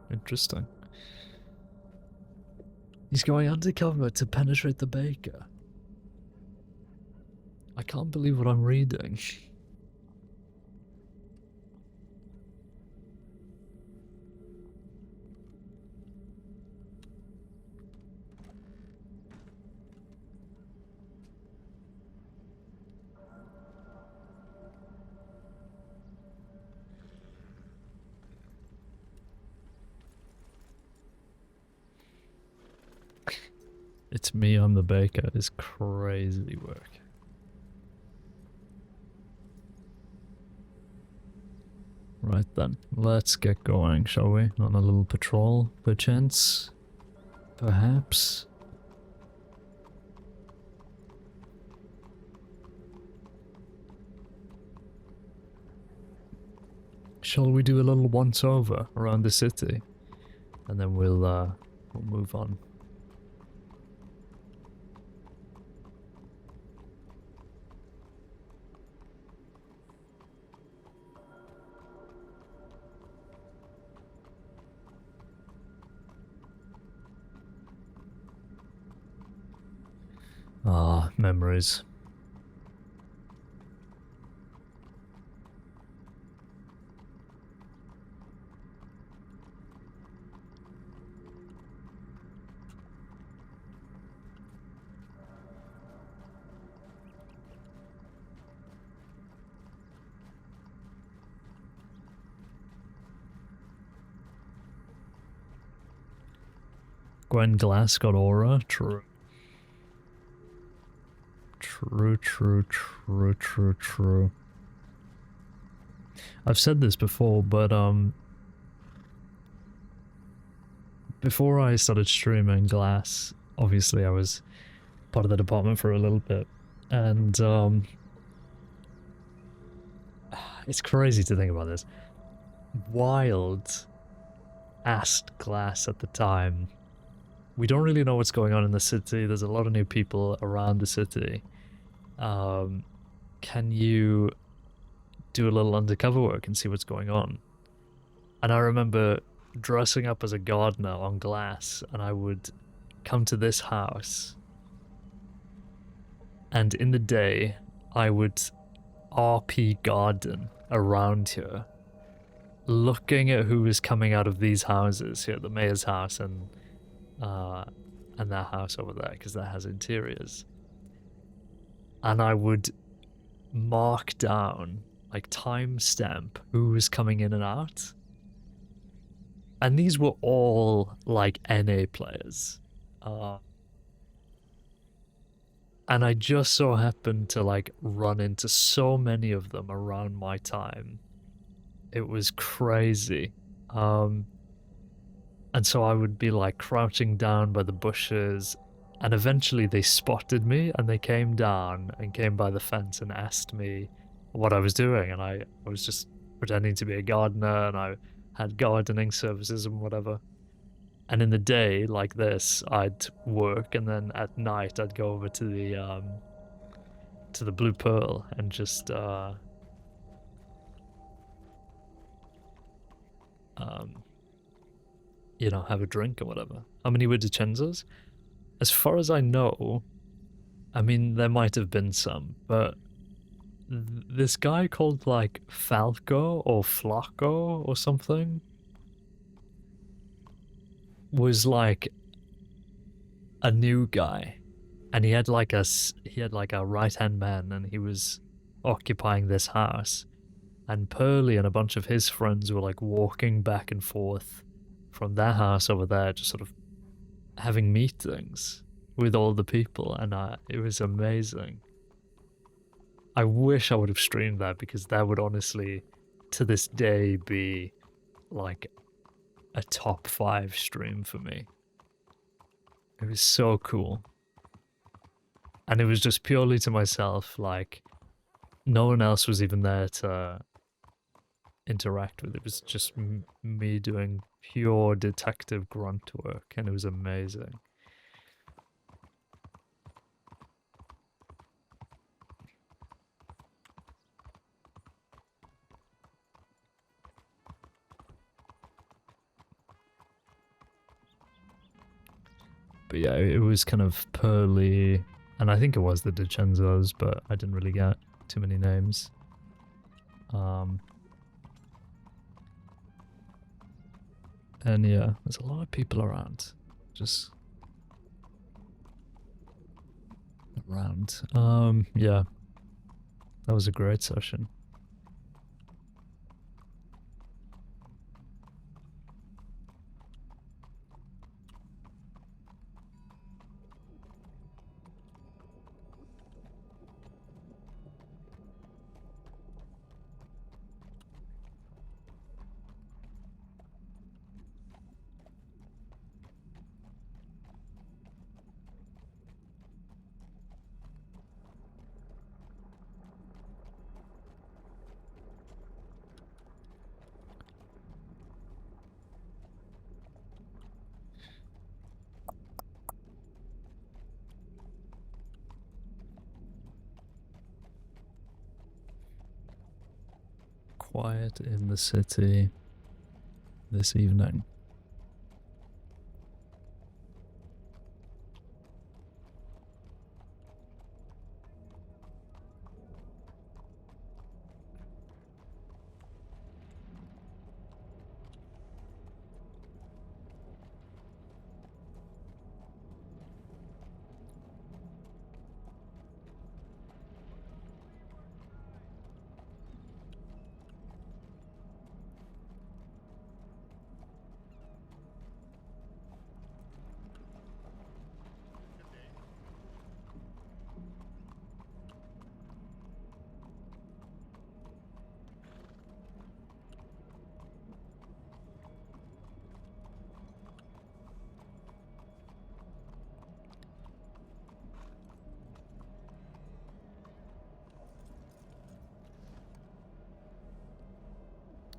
Interesting. He's going undercover to penetrate the baker. I can't believe what I'm reading. It's me, I'm the baker. It's crazy work. Right then, let's get going, shall we? On a little patrol, perchance? Perhaps? Shall we do a little once-over around the city? And then we'll move on. Ah, memories. Gwen Glass got aura? True. True. I've said this before, but before I started streaming Glass, obviously I was part of the department for a little bit, and it's crazy to think about this. Wild asked Glass at the time, we don't really know what's going on in the city, there's a lot of new people around the city. Can you do a little undercover work and see what's going on? And I remember dressing up as a gardener on Glass, and I would come to this house, and in the day I would RP garden around here, looking at who was coming out of these houses here, the mayor's house and that house over there, because that has interiors. And I would mark down, like timestamp, who was coming in and out. And these were all like NA players. And I just so happened to like run into so many of them around my time. It was crazy. And so I would be like crouching down by the bushes, and eventually they spotted me and they came down and came by the fence and asked me what I was doing, and I was just pretending to be a gardener, and I had gardening services and whatever. And in the day like this, I'd work, and then at night I'd go over to the Blue Pearl and just you know, have a drink or whatever. How many were DiCenzo's? As far as I know, I mean, there might have been some, but this guy called like Falco or Flacco or something was like a new guy, and he had like a right-hand man, and he was occupying this house, and Pearly and a bunch of his friends were like walking back and forth from their house over there, just sort of having meetings with all the people, and it was amazing. I wish I would have streamed that, because that would honestly, to this day, be like a top 5 stream for me. It was so cool. And it was just purely to myself, like, no one else was even there to interact with. It was just me doing pure detective grunt work, and it was amazing. But yeah, it was kind of Pearly, and I think it was the DiCenzos, but I didn't really get too many names. And yeah, there's a lot of people around. Just around. Yeah. That was a great session. Quiet in the city this evening.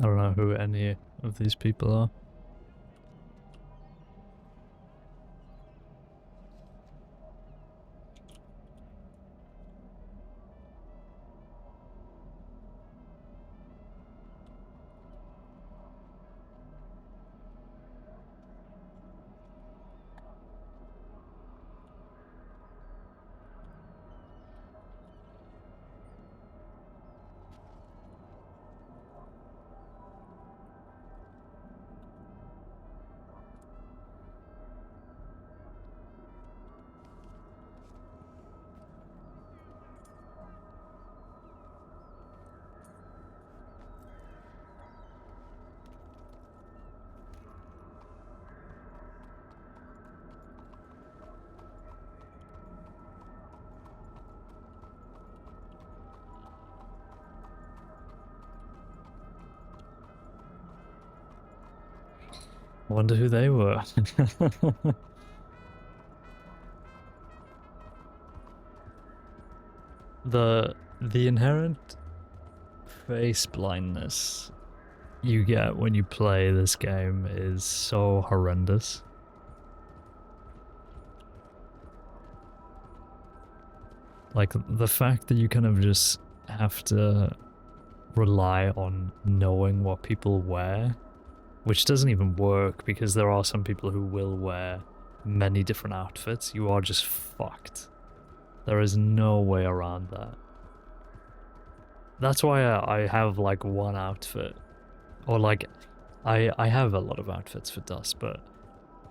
I don't know who any of these people are. I wonder who they were. the inherent face blindness you get when you play this game is so horrendous. Like, the fact that you kind of just have to rely on knowing what people wear, which doesn't even work because there are some people who will wear many different outfits. You are just fucked. There is no way around that. That's why I have like one outfit. Or like, I have a lot of outfits for Dust, but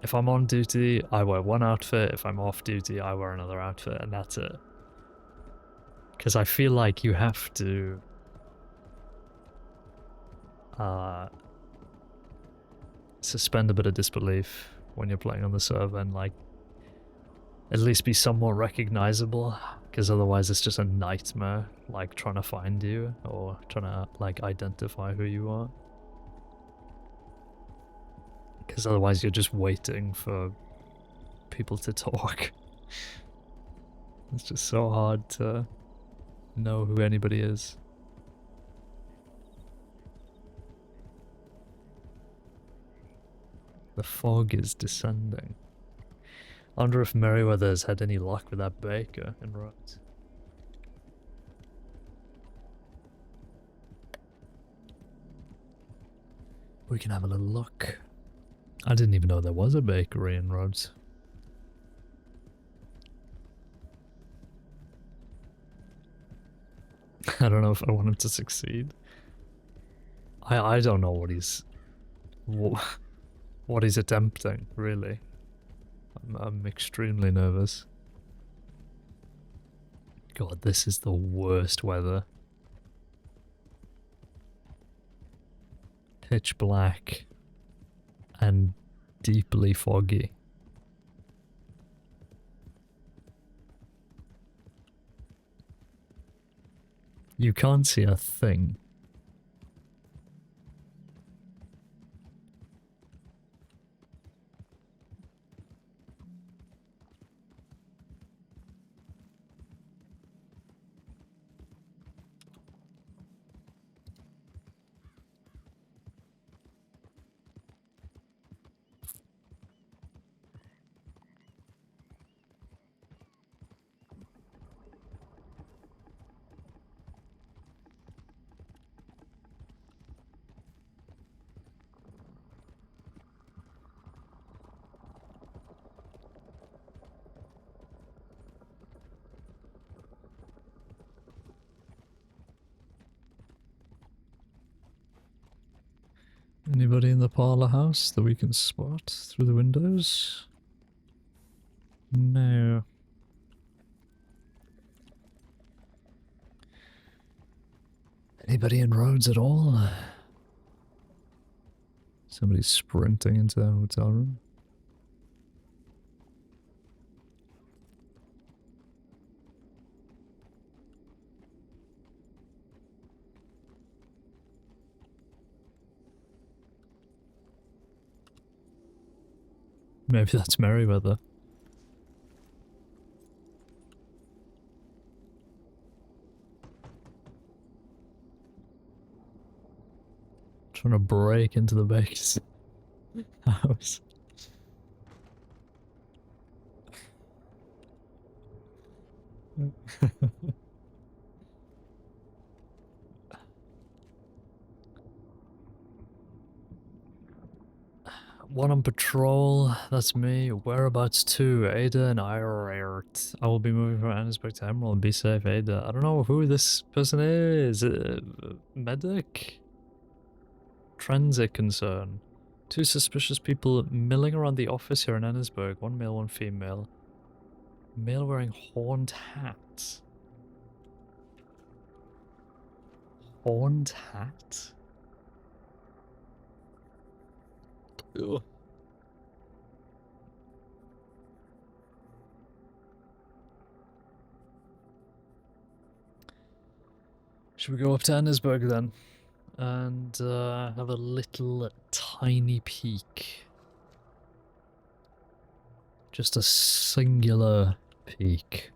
if I'm on duty, I wear one outfit. If I'm off duty, I wear another outfit, and that's it. Because I feel like you have to suspend a bit of disbelief when you're playing on the server and like at least be somewhat recognizable, because otherwise it's just a nightmare like trying to find you or trying to like identify who you are, because otherwise you're just waiting for people to talk. It's just so hard to know who anybody is. The fog is descending. I wonder if Merryweather's had any luck with that baker in Rhodes. We can have a little look. I didn't even know there was a bakery in Rhodes. I don't know if I want him to succeed. I don't know what he's what he's attempting, really. I'm extremely nervous. God, this is the worst weather. Pitch black and deeply foggy. You can't see a thing. Anybody in the parlor house that we can spot through the windows? No. Anybody in Rhodes at all? Somebody's sprinting into their hotel room. Maybe that's Merryweather. Trying to break into the baker's house. One on patrol, that's me. Whereabouts 2, Ada and Irert. I will be moving from Annesburg to Emerald. Be safe, Ada. I don't know who this person is. Medic? Transit concern. 2 suspicious people milling around the office here in Annesburg. 1 male, 1 female. Male wearing horned hat. Horned hat? Ugh. Should we go up to Annesburg then? And have a little tiny peek. Just a singular peek.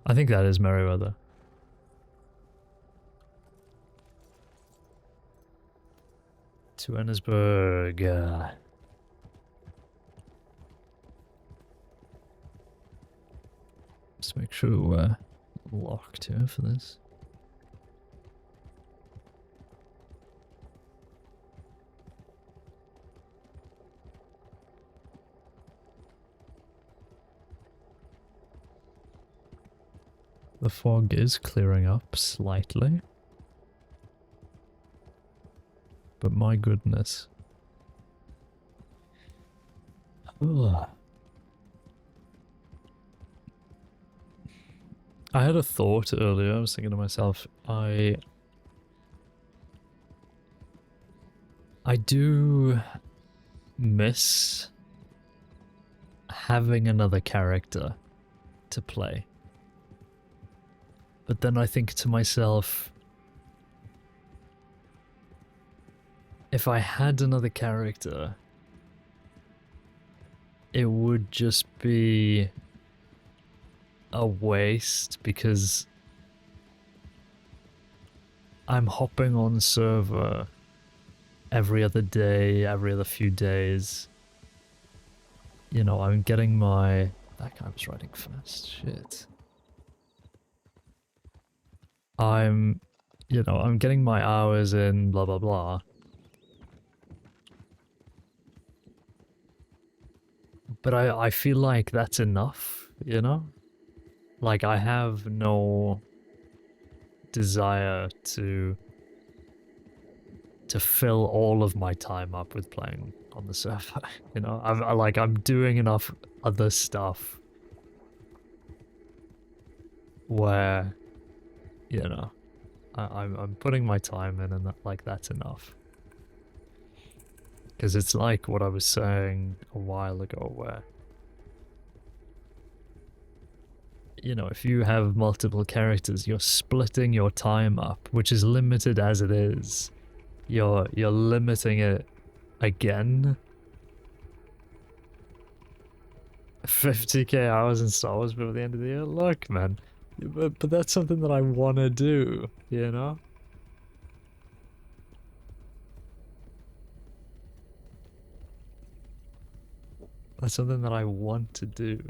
I think that is Merryweather. To Annesburg. Let's make sure we're locked here for this. The fog is clearing up slightly. But my goodness. Ugh. I had a thought earlier. I was thinking to myself, I do miss having another character to play. But then I think to myself, if I had another character, it would just be a waste because I'm hopping on server every other day, every other few days. You know, I'm getting my... That guy was riding fast, shit. I'm getting my hours in, blah blah blah. But I feel like that's enough, you know? Like, I have no desire to fill all of my time up with playing on the server. You know, I'm doing enough other stuff where, you know, I'm putting my time in, and that's enough. Because it's like what I was saying a while ago, where, you know, if you have multiple characters, you're splitting your time up, which is limited as it is. You're limiting it again. 50k hours in Star Wars before the end of the year? Look, man. But that's something that I want to do, you know? That's something that I want to do.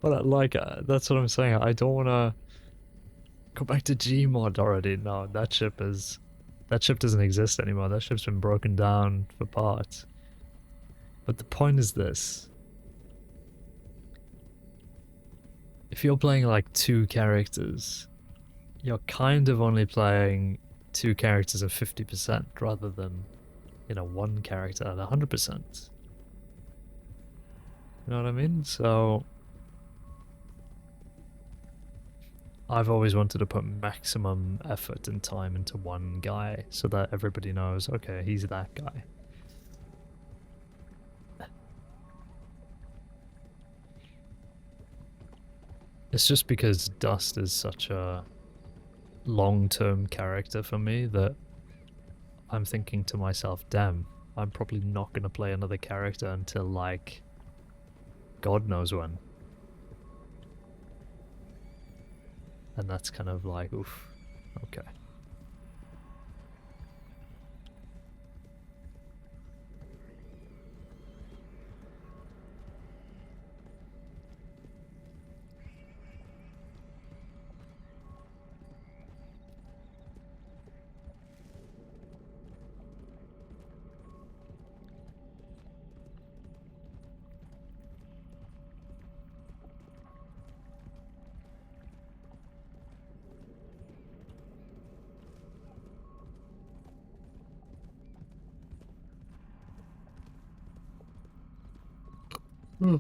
But like, that's what I'm saying. I don't want to go back to Gmod already. No, that ship doesn't exist anymore. That ship's been broken down for parts. But the point is this. If you're playing like 2 characters, you're kind of only playing 2 characters at 50% rather than, you know, 1 character at 100%. You know what I mean? So I've always wanted to put maximum effort and time into one guy so that everybody knows, okay, he's that guy. It's just because Dust is such a long-term character for me that I'm thinking to myself, damn, I'm probably not going to play another character until, like, God knows when. And that's kind of like, oof, okay. Hmm.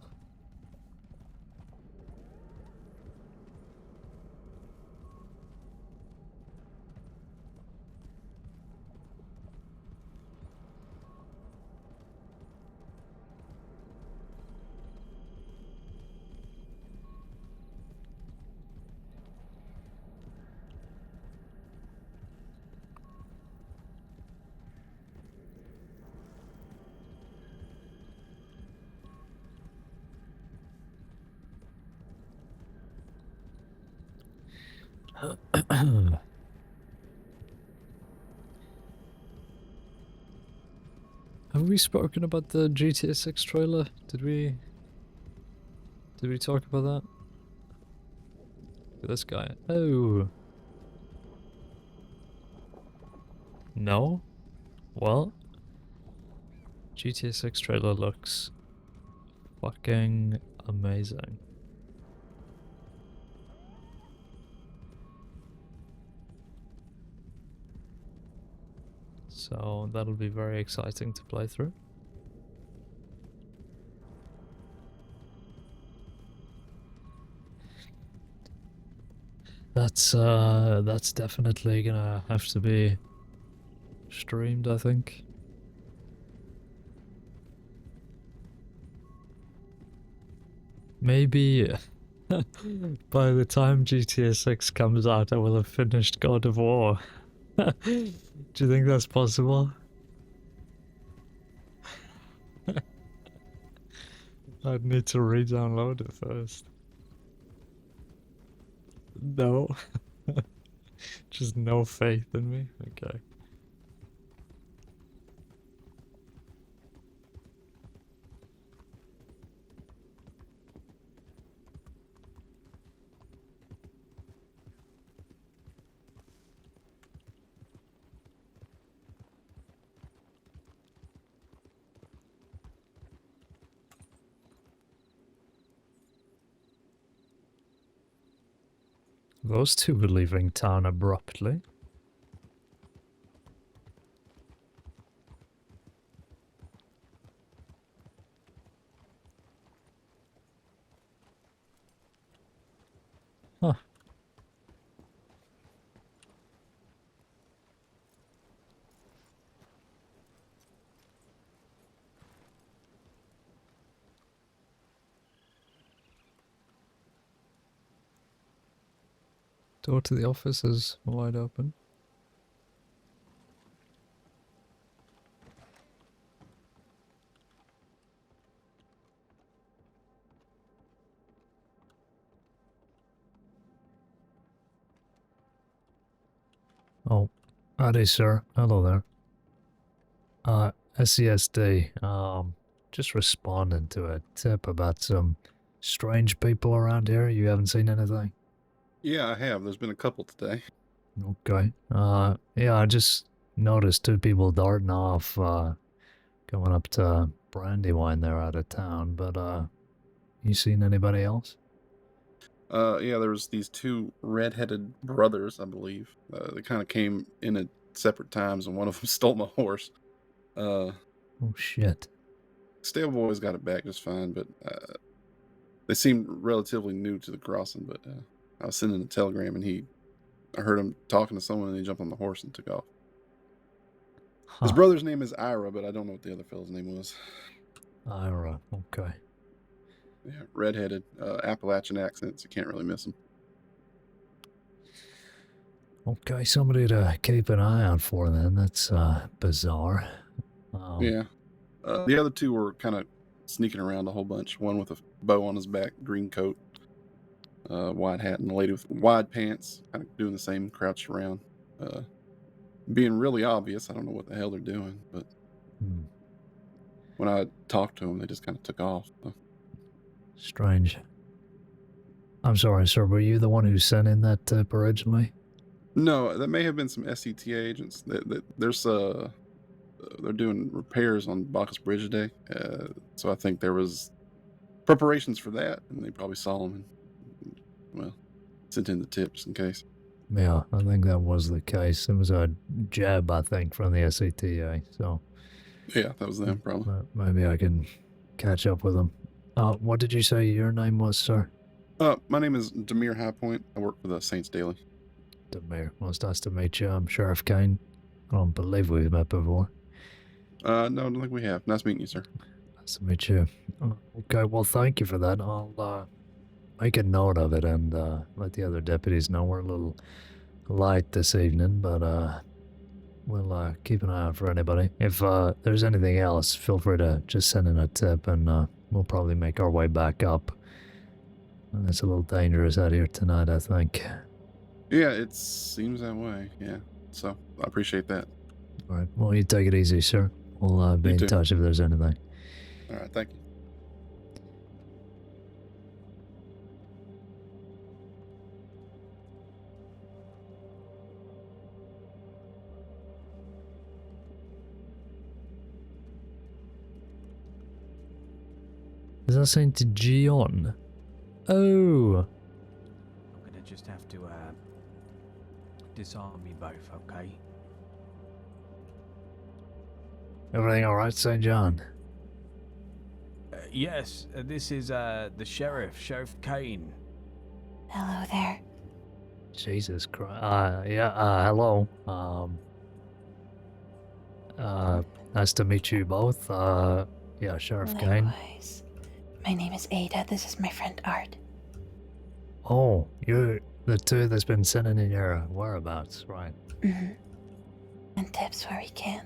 Have we spoken about the GTA 6 trailer? Did we talk about that? Look at this guy. Oh. No? Well, GTA 6 trailer looks fucking amazing. So that'll be very exciting to play through. That's definitely gonna have to be streamed, I think. Maybe by the time GTA 6 comes out, I will have finished God of War. Do you think that's possible? I'd need to re-download it first. No. Just no faith in me? Okay. Those two were leaving town abruptly. Huh. Door to the office is wide open. Oh, howdy, sir. Hello there. SESD. Just responding to a tip about some strange people around here. You haven't seen anything? Yeah, I have. There's been a couple today. Okay. Yeah, I just noticed two people darting off, going up to Brandywine there out of town, but, you seen anybody else? Yeah, there was these two red-headed brothers, I believe. They kind of came in at separate times, and one of them stole my horse. Oh, shit. Stable Boys got it back just fine, but they seemed relatively new to the crossing. But I was sending a telegram, and I heard him talking to someone, and he jumped on the horse and took off. His Huh. brother's name is Ira, but I don't know what the other fellow's name was. Ira, okay. Yeah, red-headed, Appalachian accents. You can't really miss them. Okay, somebody to keep an eye out for then. That's, bizarre. Yeah. The other two were kind of sneaking around a whole bunch. One with a bow on his back, green coat, white hat, and the lady with wide pants, kind of doing the same, crouched around, being really obvious. I don't know what the hell they're doing, but when I talked to them, they just kind of took off. So. Strange. I'm sorry, sir. Were you the one who sent in that tip originally? No, that may have been some SCTA agents. They're doing repairs on Bacchus Bridge today, so I think there was preparations for that, and they probably saw them and, well, sent in the tips in case. Yeah, I think that was the case. It was a jab, I think, from the SCTA, so... Yeah, that was them, probably. Maybe I can catch up with them. What did you say your name was, sir? My name is Demir Highpoint. I work for the Saints Daily. Demir. Well, it's nice to meet you. I'm Sheriff Caine. I don't believe we've met before. No, I don't think we have. Nice meeting you, sir. Nice to meet you. Okay, well, thank you for that. I'll make a note of it and let the other deputies know we're a little light this evening, but we'll keep an eye out for anybody. If there's anything else, feel free to just send in a tip and we'll probably make our way back up. It's a little dangerous out here tonight, I think. Yeah, it seems that way, yeah. So, I appreciate that. All right, well, you take it easy, sir. We'll be in touch if there's anything. All right, thank you. Is that Saint John? Oh! I'm gonna just have to disarm you both, okay? Everything alright, St. John? Yes, this is the sheriff, Sheriff Caine. Hello there. Jesus Christ. Yeah, hello. Nice to meet you both. Yeah, Sheriff Caine. Likewise. My name is Ada. This is my friend Art. Oh, you're the two that's been sending in your whereabouts, right? Mm-hmm. And tips where we can.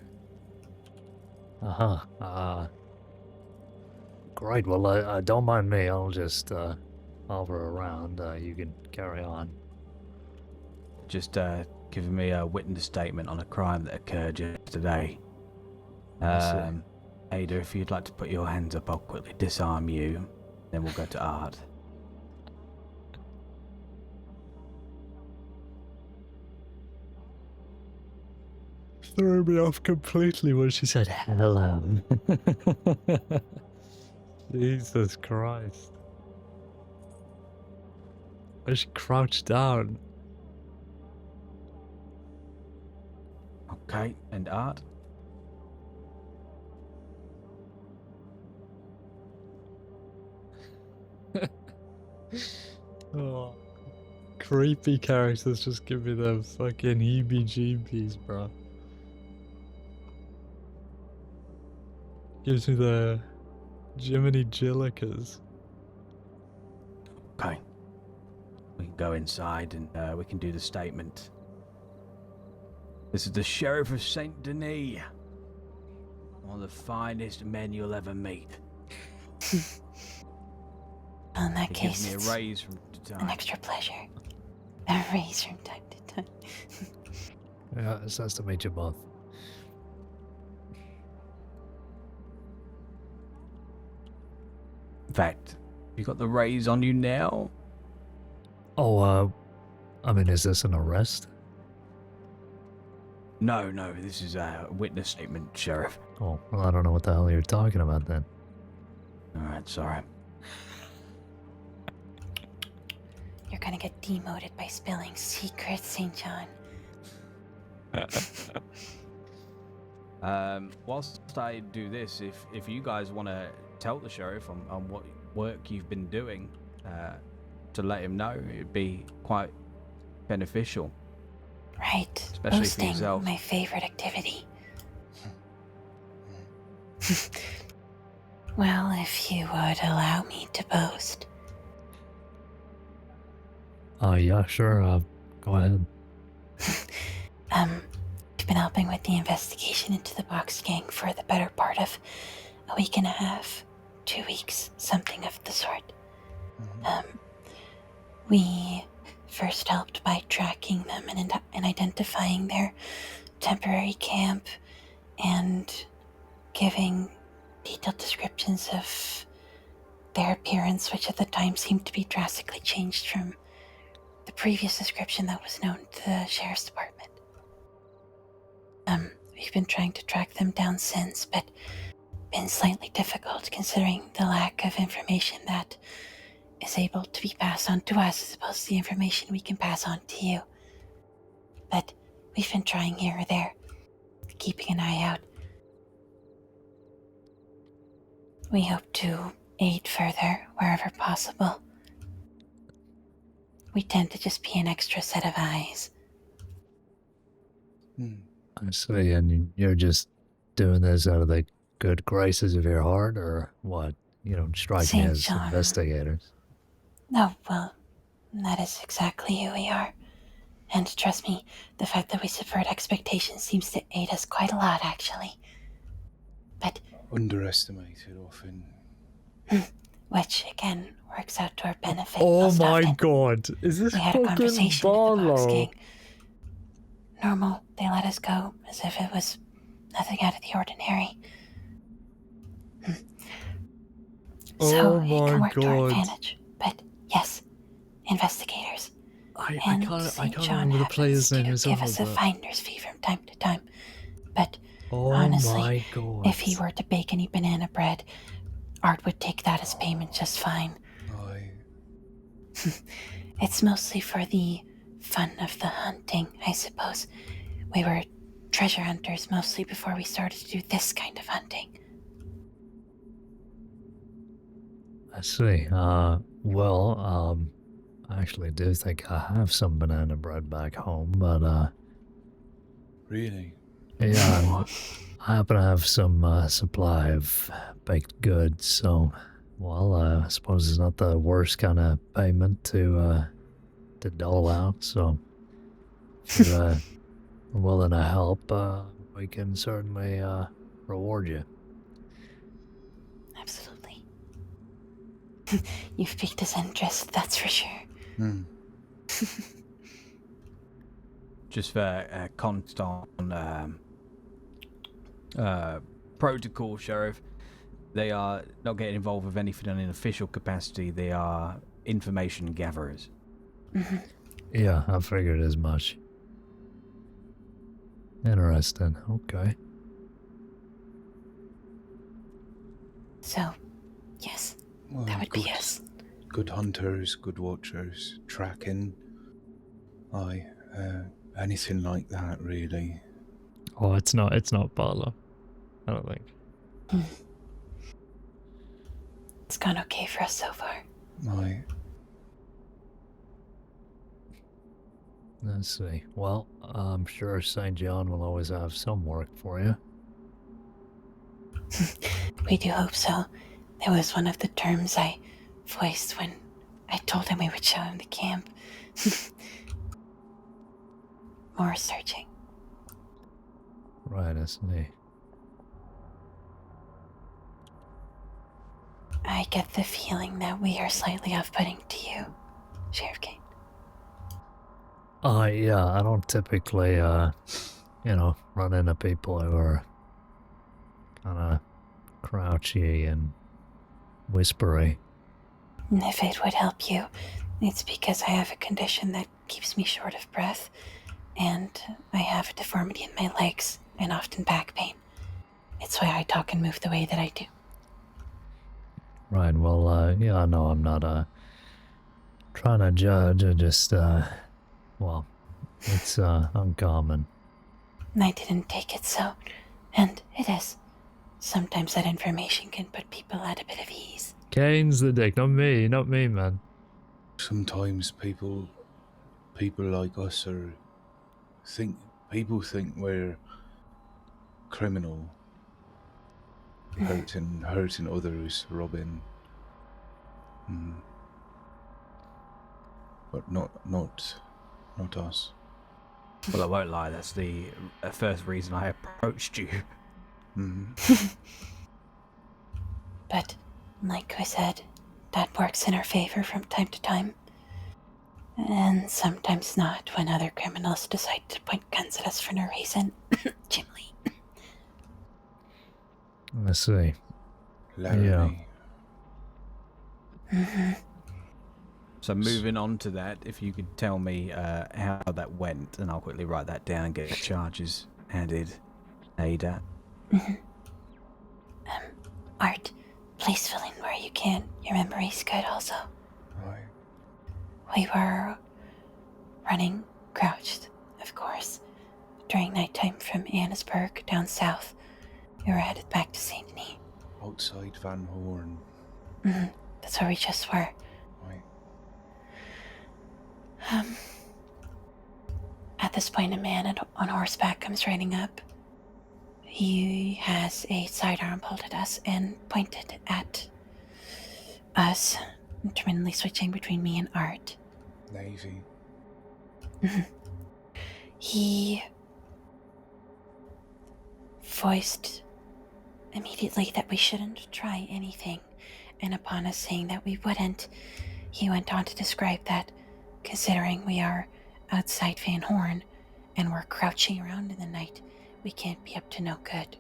Great. Well, don't mind me. I'll just hover around. You can carry on. just giving me a witness statement on a crime that occurred yesterday. I see. Ada, if you'd like to put your hands up, I'll quickly disarm you. Then we'll go to Art. Threw me off completely when she said hello. Jesus Christ. I just crouched down. Okay, and Art? Oh, creepy characters just give me the fucking heebie-jeebies, bro. Gives me the Jiminy Jillikers. Okay. We can go inside and we can do the statement. This is the Sheriff of Saint Denis. One of the finest men you'll ever meet. Well, in that He case, gives me it's a raise from time to an time. extra pleasure. A raise from time to time. Yeah, it's nice to meet you both. In fact, you got the raise on you now? Oh, I mean, is this an arrest? No, this is a witness statement, Sheriff. Oh, well, I don't know what the hell you're talking about then. Alright, sorry. You're gonna get demoted by spilling secrets, St. John. Whilst I do this, if you guys want to tell the sheriff on what work you've been doing, to let him know, it'd be quite beneficial. Right. Especially for Boasting, yourself. my favorite activity. Well, if you would allow me to boast. Yeah, sure, go ahead. We've been helping with the investigation into the Box Gang for the better part of a week and a half, 2 weeks, something of the sort. We first helped by tracking them and identifying their temporary camp and giving detailed descriptions of their appearance, which at the time seemed to be drastically changed from the previous description that was known to the sheriff's department. We've been trying to track them down since, but been slightly difficult considering the lack of information that is able to be passed on to us as opposed to the information we can pass on to you. But we've been trying here or there, keeping an eye out. We hope to aid further wherever possible. We tend to just be an extra set of eyes. I see, and you're just doing this out of the good graces of your heart, or what? You don't strike me St. as John. investigators. Oh, well, that is exactly who we are. And trust me, the fact that we subvert expectations seems to aid us quite a lot, actually. But Underestimated often. which, again, works out to our benefit Oh most my often. god, is this We had a fucking conversation with the Box Barlow? Gang. Normal, they let us go as if it was nothing out of the ordinary. So Oh it can my work to our god. advantage. But yes, investigators. I And can't St. John remember the happens player's to name as give well, us a but... finder's fee from time to time. But Oh honestly, my god. if he were to bake any banana bread, Art would take that as payment just fine. Aye. It's mostly for the fun of the hunting, I suppose. We were treasure hunters mostly before we started to do this kind of hunting. I see. Well, I actually do think I have some banana bread back home, but, Really? yeah, I happen to have some, supply of baked goods, so, well, I suppose it's not the worst kind of payment to dole out, so, if you're, willing to help, we can certainly, reward you. Absolutely. You've piqued his interest, that's for sure. just for constant protocol, Sheriff. They are not getting involved with anything in an official capacity. They are information gatherers. Mhm. Yeah, I figured as much. Interesting. Okay. So, yes, Well, that would good, be us. good hunters, good watchers, tracking. Aye, anything like that, really. Oh, it's not Butler. I don't think. It's gone okay for us so far. Aye. Let's see. Well, I'm sure St. John will always have some work for you. We do hope so. That was one of the terms I voiced when I told him we would show him the camp. More searching. Right, I see. I get the feeling that we are slightly off-putting to you, Sheriff Caine. Yeah, I don't typically, run into people who are kind of crouchy and whispery. And if it would help you, it's because I have a condition that keeps me short of breath, and I have a deformity in my legs and often back pain. It's why I talk and move the way that I do. Right, well, yeah, no, I'm not, trying to judge. I just, well, it's, uncommon. And I didn't take it so, and it is. Sometimes that information can put people at a bit of ease. Caine's the dick, not me, man. Sometimes people like us people think we're criminal, hurting others, robbing. But not us. Well, I won't lie. That's the first reason I approached you. But, like I said, that works in our favor from time to time. And sometimes not when other criminals decide to point guns at us for no reason. Jim Lee. Let's see. Laramie. So moving on to that, if you could tell me how that went, and I'll quickly write that down and get the charges handed. Ada. Art, please fill in where you can. Your memory's good also. Aye. We were running crouched, of course, during nighttime from Annesburg down south. We were headed back to St. Denis. Outside Van Horn. That's where we just were. Aye. At this point, a man on horseback comes riding up. He has a sidearm pulled at us and pointed at us, intermittently switching between me and Art. Navy. He voiced immediately that we shouldn't try anything, and upon us saying that we wouldn't, he went on to describe that, considering we are outside Van Horn and we're crouching around in the night, we can't be up to no good.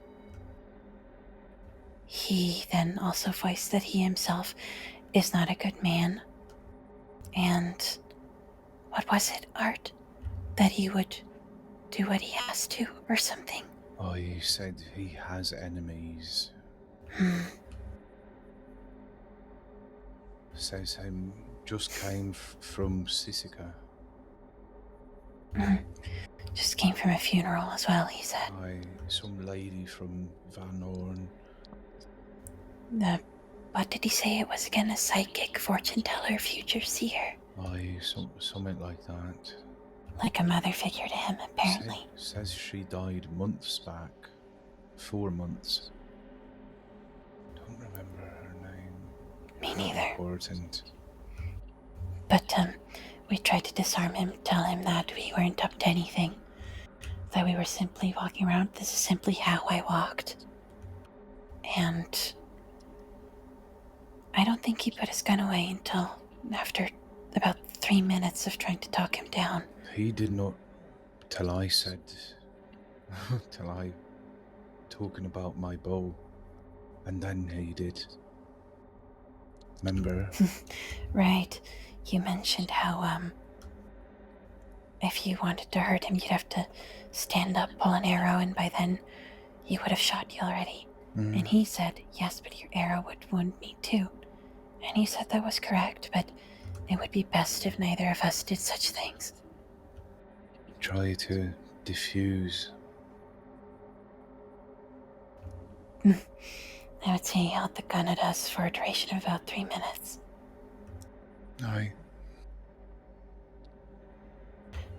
He then also voiced that he himself is not a good man, and what was it, Art? That he would do what he has to, or something? I said he has enemies. Says him just came from Sisika. Just came from a funeral as well, he said. Aye, some lady from Van Horn. What did he say it was again? A psychic, fortune teller, future seer? Aye, something like that. Like a mother figure to him, apparently. Says she died months back. 4 months. Don't remember her name. Me Not neither. important. But, we tried to disarm him, tell him that we weren't up to anything. That we were simply walking around. This is simply how I walked. And I don't think he put his gun away until after about 3 minutes of trying to talk him down. He did not till I said, till I talking about my bow, and then he did. Remember? Right. You mentioned how, if you wanted to hurt him, you'd have to stand up, pull an arrow, and by then he would have shot you already. And he said, yes, but your arrow would wound me too. And he said that was correct, but it would be best if neither of us did such things. Try to diffuse. I would say he held the gun at us for a duration of about 3 minutes. Aye.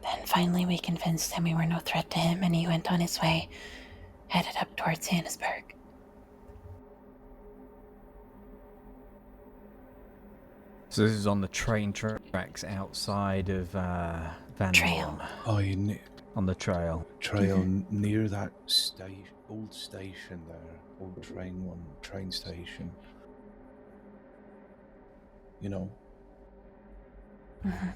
Then finally we convinced him we were no threat to him, and he went on his way, headed up towards Hannesburg. So this is on the train tracks outside of Van Trail. Horn. On the trail. Near that old station there, old train station. You know. Mm-hmm.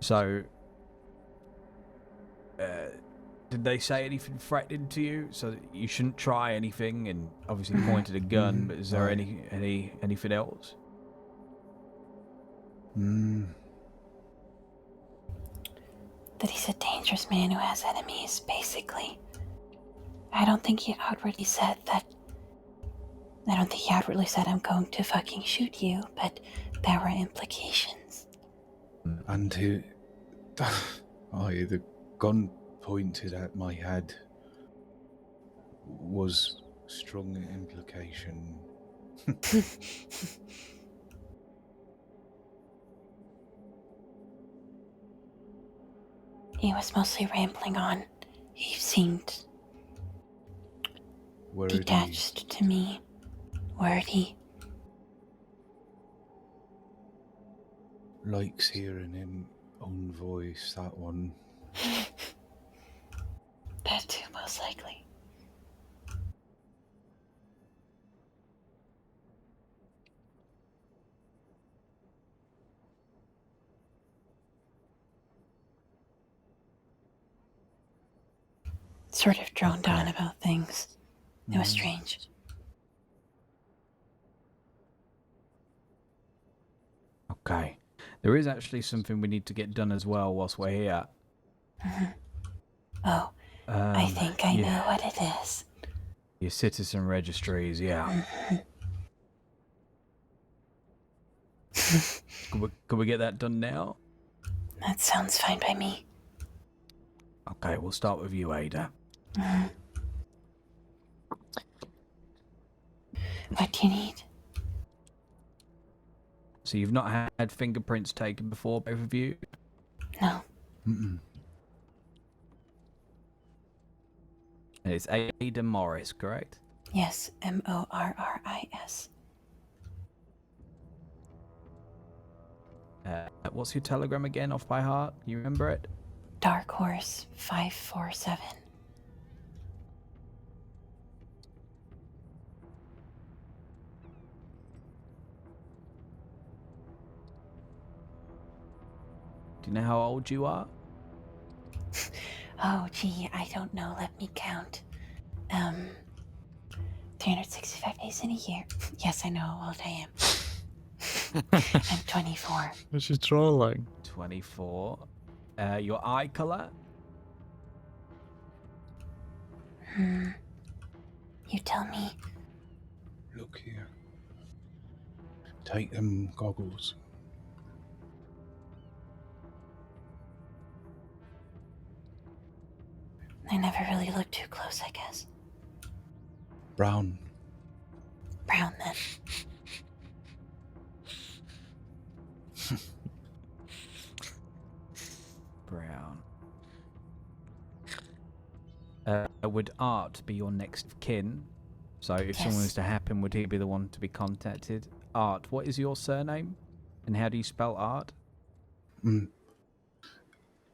So, did they say anything threatening to you so that you shouldn't try anything? And obviously pointed a gun, but is there anything else? That he's a dangerous man who has enemies, basically. I don't think he outwardly said that. I don't think he outwardly said, I'm going to fucking shoot you, but there were implications. And the gun pointed at my head was strong implication. He was mostly rambling on. He seemed Wordy. detached to me. Wordy. Likes hearing him own voice, that one. That too, most likely. Sort of droned on about things. It was strange. Okay. There is actually something we need to get done as well whilst we're here. Oh, I think I know what it is. Your citizen registries, yeah. Could we get that done now? That sounds fine by me. Okay, we'll start with you, Ada. What do you need? So you've not had fingerprints taken before, both of you? No. And it's Ada Morris, correct? Yes, Morris. What's your telegram again, off by heart? You remember it? Dark Horse 547. Do you know how old you are? Oh, gee, I don't know. Let me count. 365 days in a year. Yes, I know how old I am. I'm 24. She's trolling. 24. Your eye color? You tell me. Look here. Take them goggles. I never really looked too close, I guess. Brown. Brown, then. Brown. Would Art be your next of kin? So if someone was to happen, would he be the one to be contacted? Art, what is your surname? And how do you spell Art?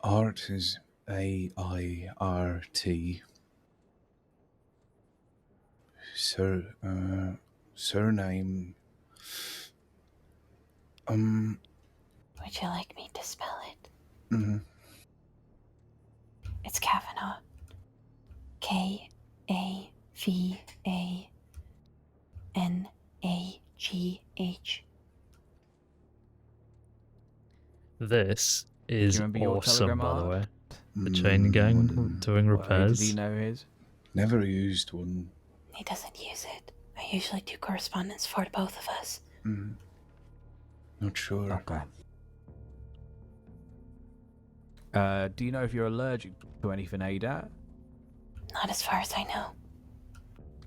Art is AIRT. Surname. Would you like me to spell it? Mm, It's Kavanaugh. Kavanaugh. This Do you is remember your awesome, telegram by the art? way. The chain gang doing What did repairs. he know his? never used one. He doesn't use it. I usually do correspondence for both of us. Not sure. Okay. Do you know if you're allergic to anything, Ada? Not as far as I know.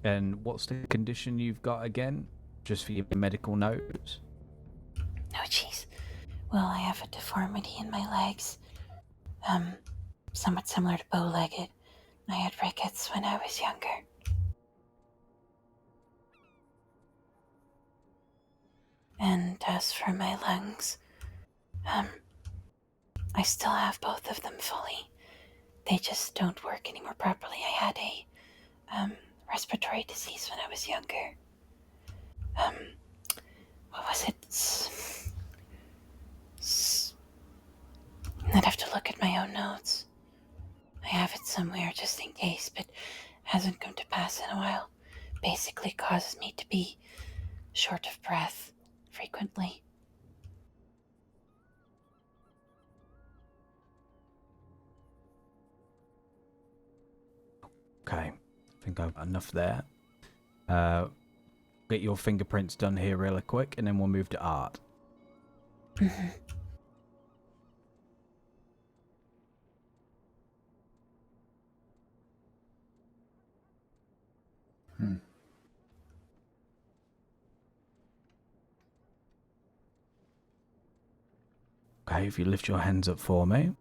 And what's the condition you've got again? Just for your medical notes? No, jeez. Well, I have a deformity in my legs. Somewhat similar to bow-legged. I had rickets when I was younger. And as for my lungs, I still have both of them fully. They just don't work anymore properly. I had a respiratory disease when I was younger. What was it? I'd have to look at my own notes. I have it somewhere just in case, but hasn't come to pass in a while. Basically causes me to be short of breath frequently. Okay. I think I've got enough there. Get your fingerprints done here really quick, and then we'll move to art. Mm-hmm. Okay, if you lift your hands up for me.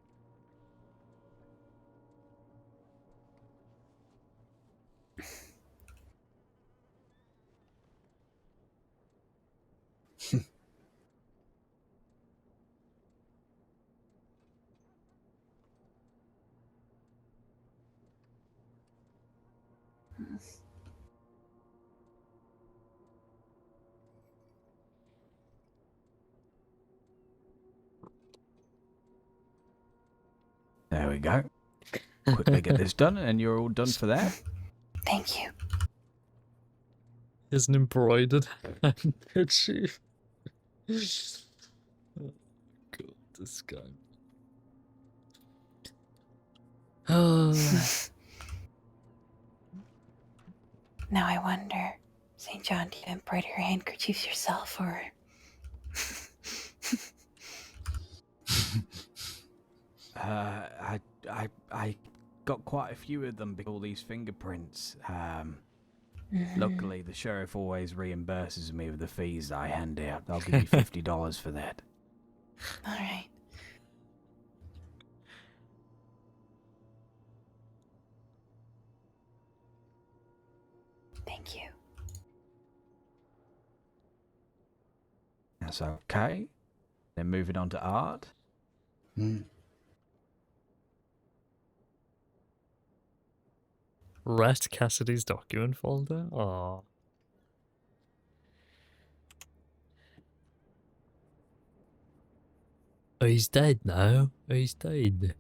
There we go. Quickly get this done, and you're all done for that. Thank you. Is an embroidered handkerchief. Oh, God, this guy. Oh. Now I wonder, St. John, do you embroider your handkerchiefs yourself, or... I got quite a few of them because all these fingerprints. Mm-hmm. Luckily, the sheriff always reimburses me with the fees that I hand out. I'll give you $50 for that. All right. Thank you. That's okay. Then moving on to art. Rhett Cassidy's document folder? Aw. Oh, he's dead now. Oh, he's dead.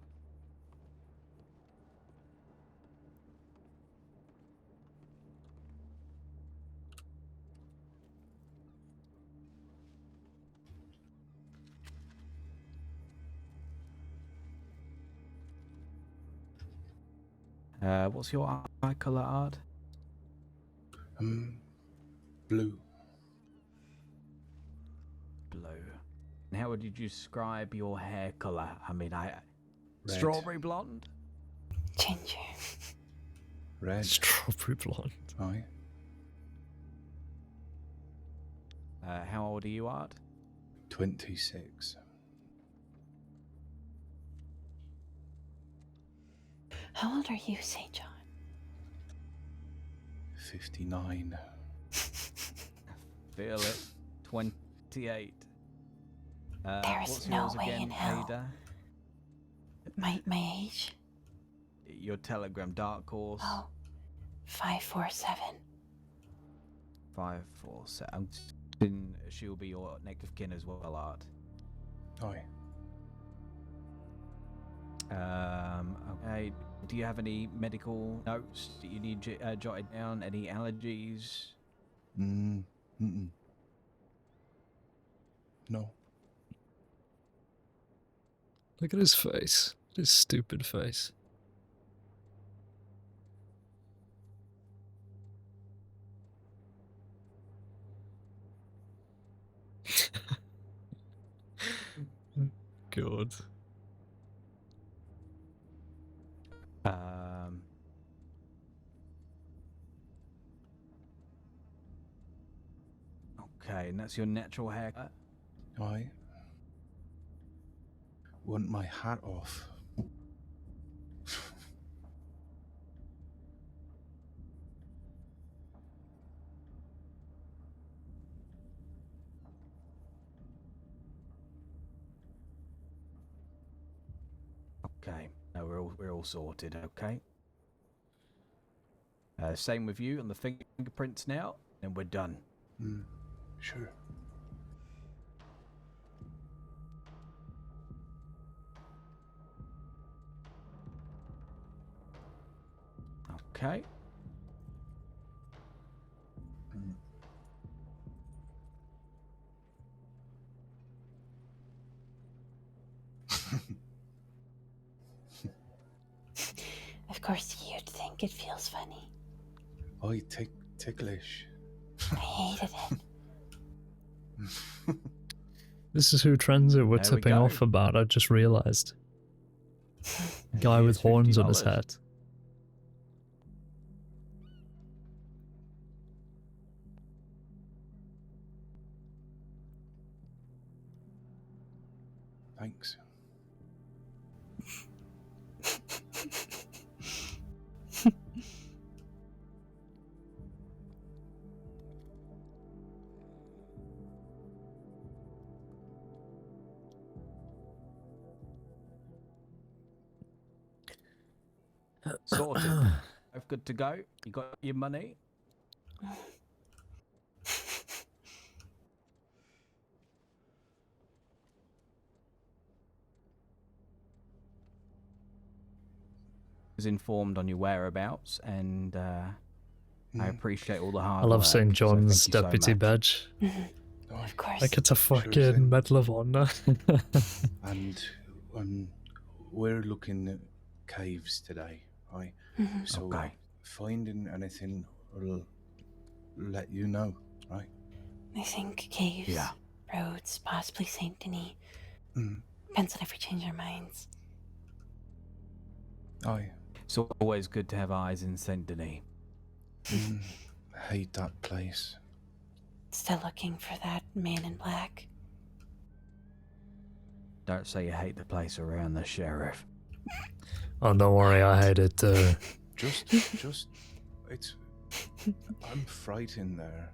What's your eye color, art? Blue. Blue. And how would you describe your hair color? I mean, Red. strawberry blonde. Ginger. Red. Strawberry blonde. Aye. How old are you, Art? 26. How old are you, St. John? 59. Feel it. 28. There is what's no yours way again, in hell. Ada? My age? Your telegram, Dark Horse. Oh, 547. 5, 4, 7. Then she'll be your next of kin as well, Art. Aye. Okay. Do you have any medical notes that you need jotted down? Any allergies? Mm. No. Look at his face. His stupid face. God. Okay, and that's your natural haircut. I want my hat off. Okay, no, we're all sorted. Okay. Same with you on the fingerprints now, and we're done. Sure. Okay. Of course, you'd think it feels funny. I ticklish. I hated it. This is who Transit were There we tipping go. off about, I just realized. Guy Here's with horns on his $50. head. Thanks. Sorted. Both good to go. You got your money. Was informed on your whereabouts, and I appreciate all the hard I work. love St. so thank John's you so deputy much. badge. Of course. Like it's a Sure fucking thing. Medal of Honor. And we're looking at caves today. Aye. Mhm. So Okay. finding anything will let you know, right? I think caves, Yeah. roads, possibly Saint Denis. Mm. Depends on if we change our minds. Aye. It's always good to have eyes in Saint Denis. Hate that place. Still looking for that man in black. Don't say you hate the place around the sheriff. Oh, don't worry, I hate it too. Just, it's. I'm frightened there.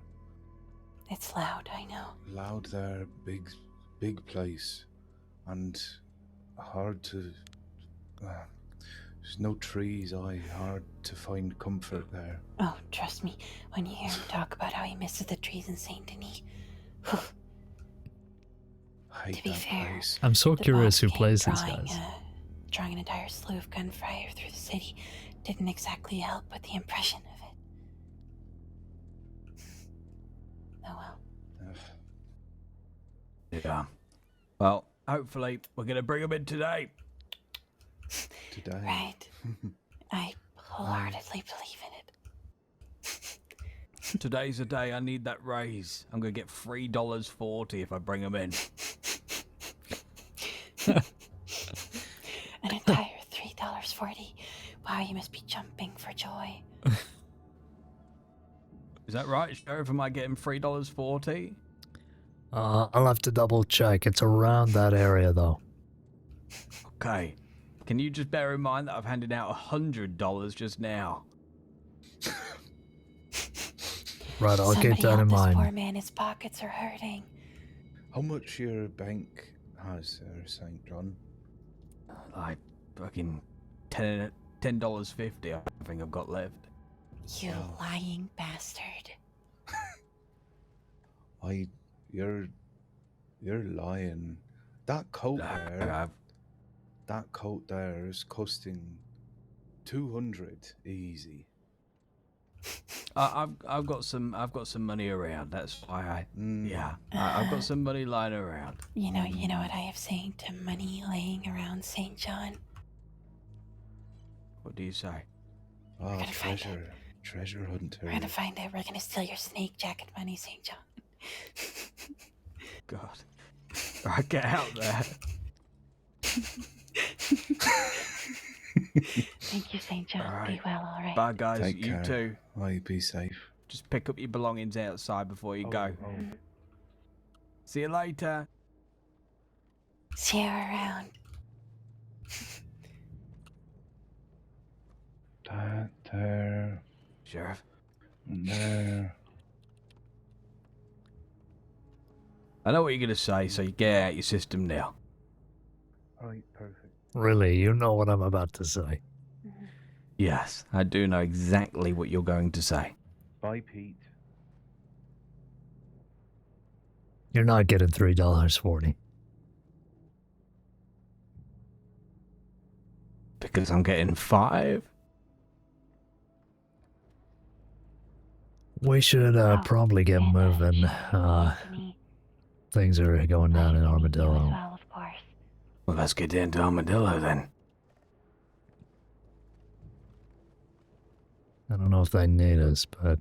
It's loud, I know. Loud there, big place, and hard to. There's no trees. Hard to find comfort there. Oh, trust me, when you hear him talk about how he misses the trees in Saint Denis. I hate To be that fair, place. I'm so The curious who boss came plays these drawing, guys. Drawing an entire slew of gunfire through the city didn't exactly help with the impression of it. Oh well. Ugh. Yeah. Well, hopefully we're gonna bring him in today. Today. Right. I wholeheartedly believe in it. Today's the day I need that raise. I'm gonna get $3.40 if I bring him in. An entire $3.40. Wow, you must be jumping for joy. Is that right, Sheriff? Am I getting $3.40? I'll have to double check. It's around that area though. Okay. Can you just bear in mind that I've handed out $100 just now? Right, I'll Somebody keep that help in this poor mind. man, his pockets are hurting. How much your bank has there, St. John? Like fucking $10.50 I think I've got left. You Oh. lying bastard. You're lying. That coat there. That coat there is costing 200 easy. I've got some money around. That's why I've got some money lying around. You know what I have saying to money laying around St. John? What do you say? Oh, gonna find treasure hunter. We're gonna find it. We're gonna steal your snake jacket money, St. John. God. Right, get out there. Thank you, St. John. All right. Be well, all right? Bye, guys. Take you care. too. Aye, be safe. Just pick up your belongings outside before you go. See you later. See you around. That there. Sheriff. There. I know what you're going to say, so you get out your system now. Right, perfect. Really, you know what I'm about to say. Yes, I do know exactly what you're going to say. Bye, Pete. You're not getting $3.40. Because I'm getting 5? We should probably get moving. Things are going down in Armadillo. Well, of course. Well, let's get down to Armadillo then. I don't know if they need us, but...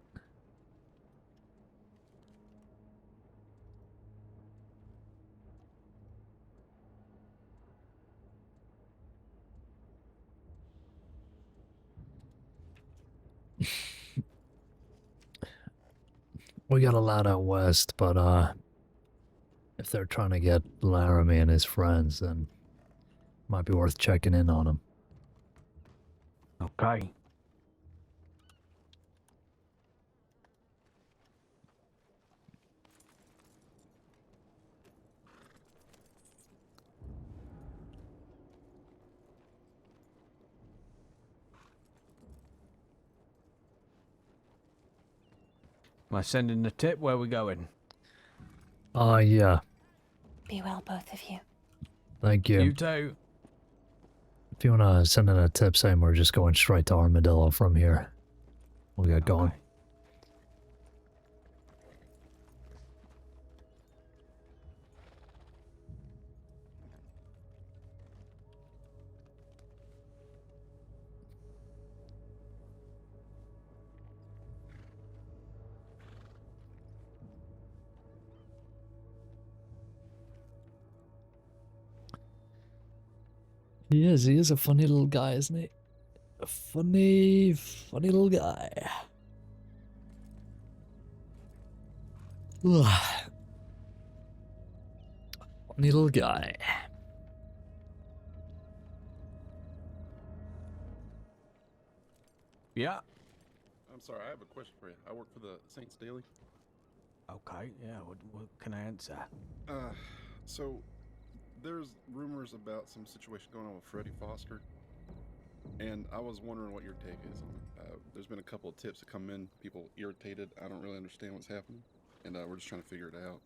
we got a lot out west, but if they're trying to get Laramie and his friends, then might be worth checking in on them. Okay. Am I sending the tip? Where are we going? Yeah. Be well, both of you. Thank you. You too. If you want to send in a tip saying we're just going straight to Armadillo from here, we'll get going. He is a funny little guy, isn't he? A funny little guy. Funny little guy. Yeah. I'm sorry, I have a question for you. I work for the Saints Daily. Okay, yeah, what can I answer? So there's rumors about some situation going on with Freddie Foster, and I was wondering what your take is on it. There's been a couple of tips that come in, people irritated. I don't really understand what's happening, and we're just trying to figure it out.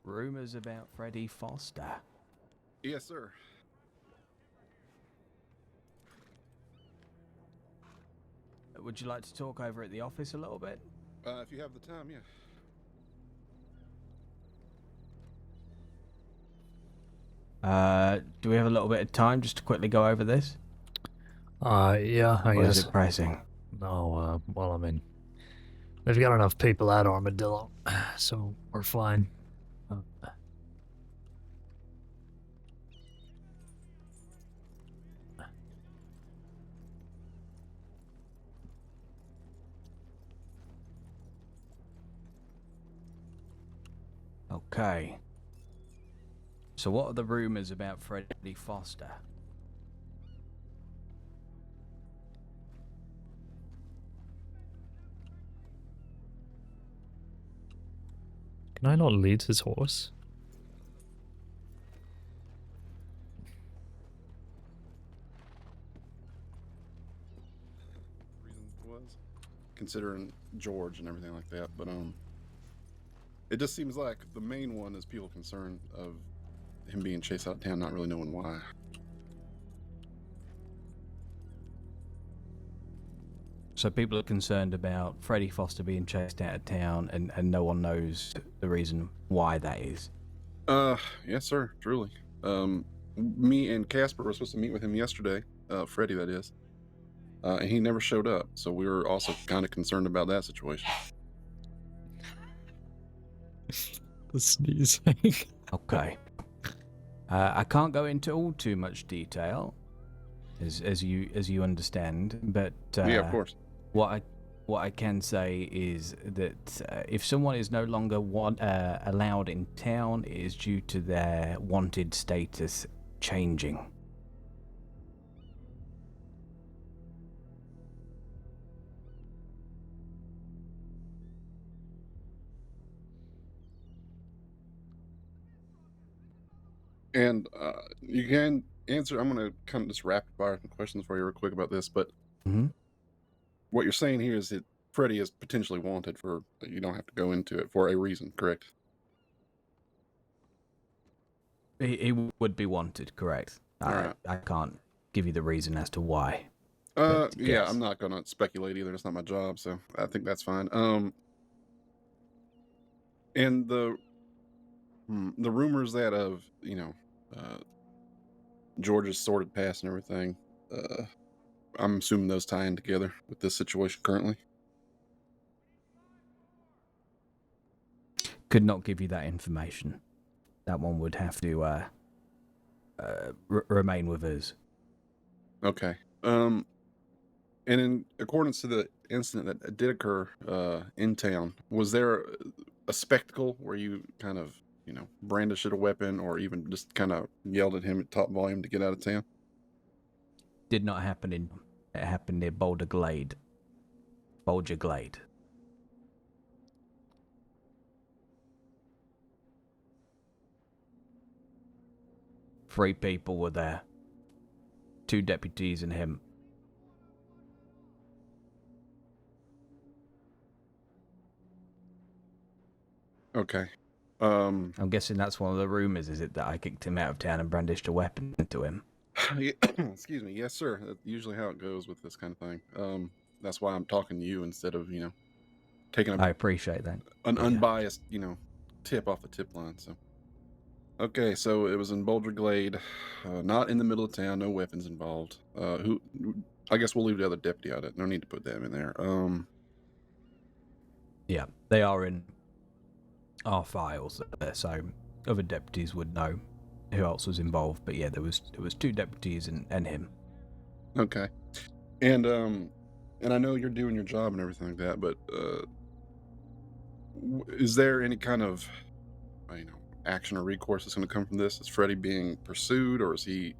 Rumors about Freddie Foster. Yes, sir. Would you like to talk over at the office a little bit? If you have the time, yeah. Do we have a little bit of time just to quickly go over this? Yeah, I Or guess. is it pressing? No, well, I mean, they've got enough people at Armadillo, so we're fine. Okay. So what are the rumors about Freddie Foster? Can I not lead his horse? Reason was considering George and everything like that. But it just seems like the main one is people concerned of him being chased out of town, not really knowing why. So people are concerned about Freddie Foster being chased out of town, and no one knows the reason why that is. Yes, sir. Truly. Me and Casper were supposed to meet with him yesterday. Freddie, that is. And he never showed up, so we were also kind of concerned about that situation. The sneezing. Okay. I can't go into all too much detail, as you understand, but Yeah, of course. what I can say is that if someone is no longer allowed in town, it is due to their wanted status changing. And you can answer. I'm going to kind of just rapid fire some questions for you real quick about this. But what you're saying here is that Freddie is potentially wanted for. You don't have to go into it for a reason, correct? He would be wanted, correct? Alright. I can't give you the reason as to why. Yeah, yes. I'm not going to speculate either. It's not my job, so I think that's fine. And the rumors that of George's sordid past and everything, I'm assuming those tie in together with this situation currently. Could not give you that information. That one would have to remain with us. Okay. And in accordance to the incident that did occur in town, was there a spectacle where you kind of, brandished a weapon or even just kind of yelled at him at top volume to get out of town? Did not happen it happened near Boulder Glade. 3 people were there. 2 deputies and him. Okay. I'm guessing that's one of the rumors, is it, that I kicked him out of town and brandished a weapon to him? Excuse me. Yes, sir. That's usually how it goes with this kind of thing. That's why I'm talking to you instead of, taking I appreciate that. an unbiased, tip off the tip line. So, okay. So it was in Boulder Glade, not in the middle of town, no weapons involved. I guess we'll leave the other deputy out of it. No need to put them in there. Yeah, they are in our files there, so other deputies would know who else was involved. But yeah, there was 2 deputies and him. Okay. And I know you're doing your job and everything like that, but is there any kind of action or recourse that's going to come from this? Is Freddie being pursued, or is it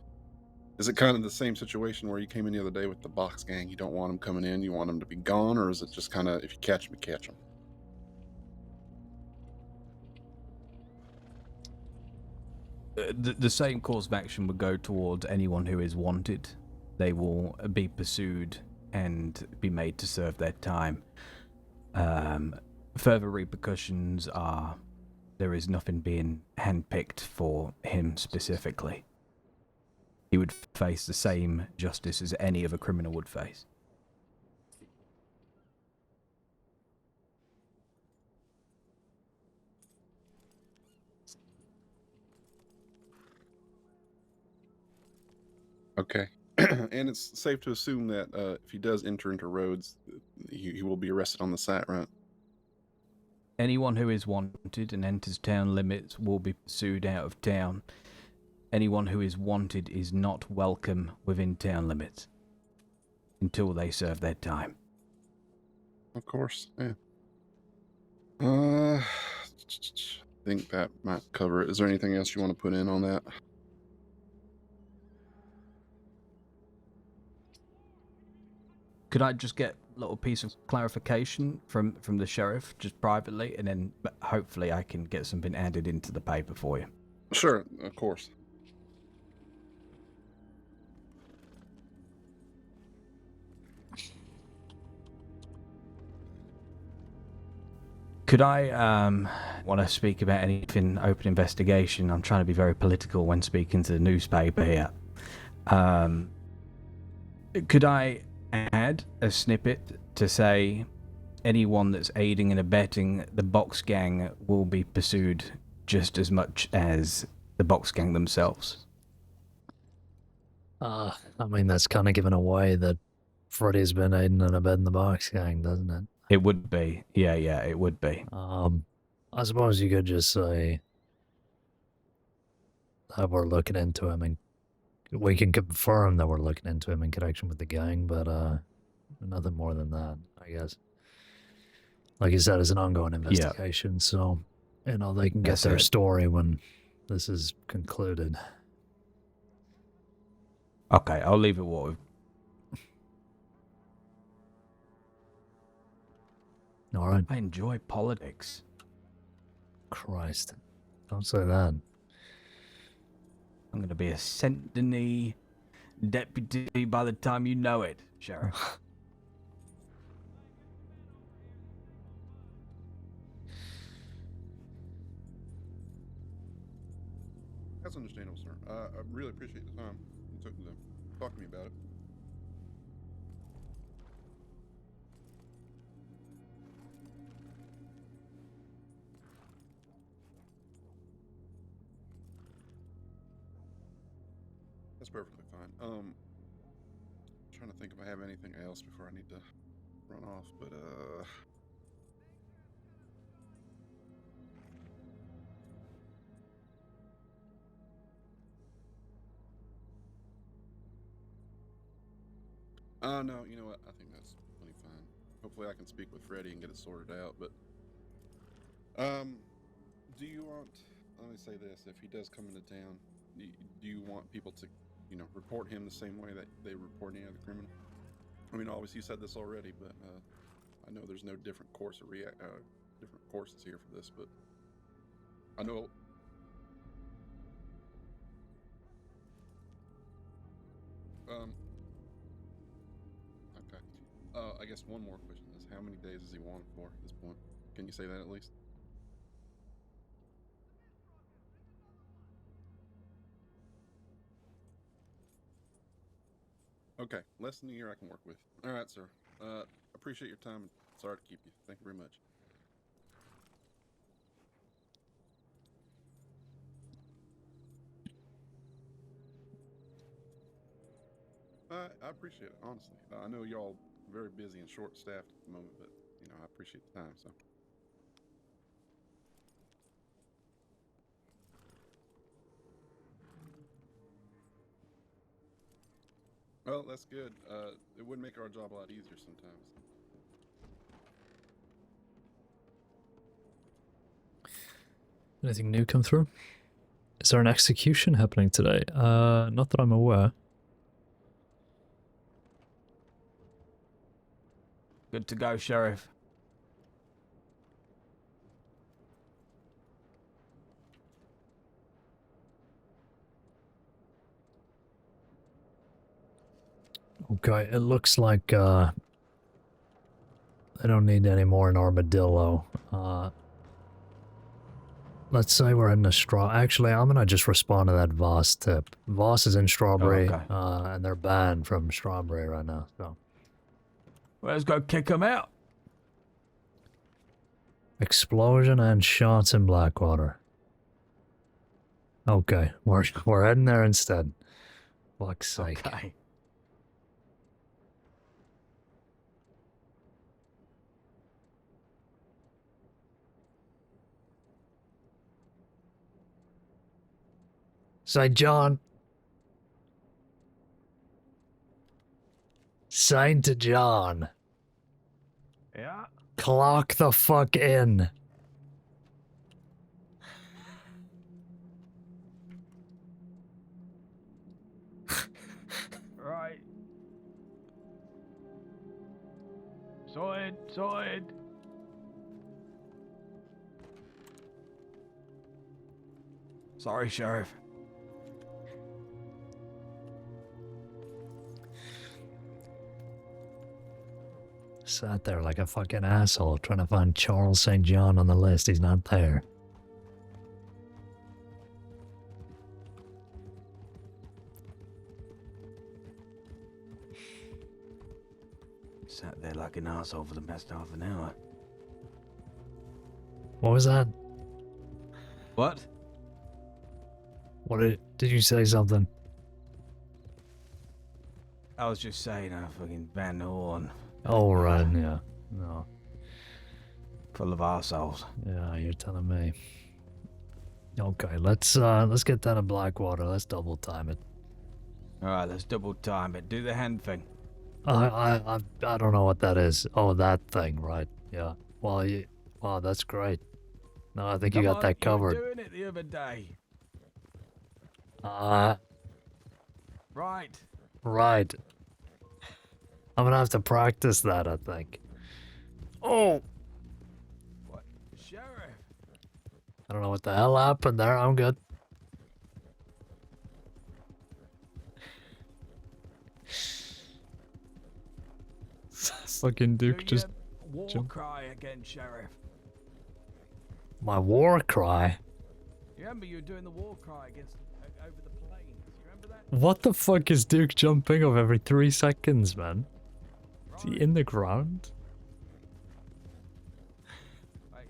kind of the same situation where you came in the other day with the box gang? You don't want them coming in, you want them to be gone, or is it just kind of, if you catch them, you catch them? The same course of action would go towards anyone who is wanted. They will be pursued and be made to serve their time. Further repercussions are there is nothing being handpicked for him specifically. He would face the same justice as any other criminal would face. Okay. And it's safe to assume that if he does enter into roads, he will be arrested on the site, right? Anyone who is wanted and enters town limits will be pursued out of town. Anyone who is wanted is not welcome within town limits until they serve their time. Of course, yeah. I think that might cover it. Is there anything else you want to put in on that? Could I just get a little piece of clarification from the sheriff, just privately, and then hopefully I can get something added into the paper for you? Sure, of course. Could I want to speak about anything open investigation? I'm trying to be very political when speaking to the newspaper here. Could I add a snippet to say anyone that's aiding and abetting the Box Gang will be pursued just as much as the Box Gang themselves? I mean, that's kind of giving away that Freddy's been aiding and abetting the Box Gang, doesn't it? It would be. Yeah, it would be. I suppose you could just say that we're looking into him, and we can confirm that we're looking into him in connection with the gang, but nothing more than that, I guess. Like you said, it's an ongoing investigation, so they can get That's their it. story when this is concluded. Okay, I'll leave it what we've... All right. I enjoy politics. Christ, don't say that. I'm going to be a Sentinel deputy by the time you know it, Sheriff. That's understandable, sir. I really appreciate the time you took to talk to me about it. That's perfectly fine. Trying to think if I have anything else before I need to run off, but no, you know what? I think that's plenty fine. Hopefully I can speak with Freddy and get it sorted out, but do you want, let me say this, if he does come into town, do you want people to, report him the same way that they report any other criminal? I mean, obviously you said this already, but I know there's no different course of different courses here for this, but I know. Okay. I guess one more question is, how many days is he wanted for at this point? Can you say that at least? Okay, less than a year I can work with. All right, sir. Appreciate your time. Sorry to keep you. Thank you very much. I appreciate it, honestly. I know y'all very busy and short-staffed at the moment, but, I appreciate the time, so. Well, that's good. It would make our job a lot easier sometimes. Anything new come through? Is there an execution happening today? Not that I'm aware. Good to go, Sheriff. Okay, it looks like I don't need any more in Armadillo. Let's say we're in the Actually, I'm gonna just respond to that Voss tip. Voss is in Strawberry, okay. and they're banned from Strawberry right now, so. Well, let's go kick them out. Explosion and shots in Blackwater. Okay, we're heading there instead. Fuck's sake. Okay. Say, John. Sign to John. Yeah. Clock the fuck in. Right. Sorted. Sorry, Sheriff. sat there like a fucking asshole trying to find Charles St. John on the list. He's not there. Sat there like an asshole for the past half an hour. What was that? What? What did you say something? I was just saying, fucking Van Horn. Oh, right, yeah. No. Full of arseholes. Yeah, you're telling me. Okay, let's get down to Blackwater. Let's double time it. Alright, let's double time it. Do the hand thing. I don't know what that is. Oh, that thing, right? Yeah. Well, wow, that's great. No, I think you got that covered. You were doing it the other day. Right. Right. I'm gonna have to practice that, I think. Oh! What? Sheriff? I don't know what the hell happened there. I'm good. Fucking Duke Do just... your war jump. cry again, Sheriff. My war cry? You remember you were doing the war cry against over the plains? You remember that? What the fuck is Duke jumping of every 3 seconds, man? Is he Right. in the ground? Wait,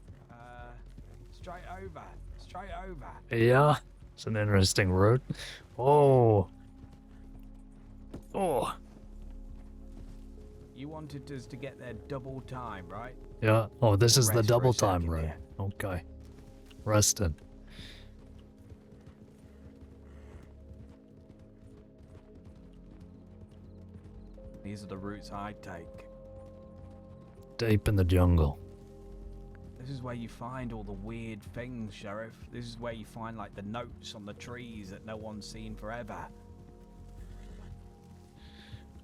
straight over. Straight over. Yeah. It's an interesting route. Oh. Oh. You wanted us to get there double time, right? Yeah. Oh, this We'll is the rest for a double time second route. here. Okay. Resting. These are the routes I take. Deep in the jungle. This is where you find all the weird things, Sheriff. This is where you find like the notes on the trees that no one's seen forever.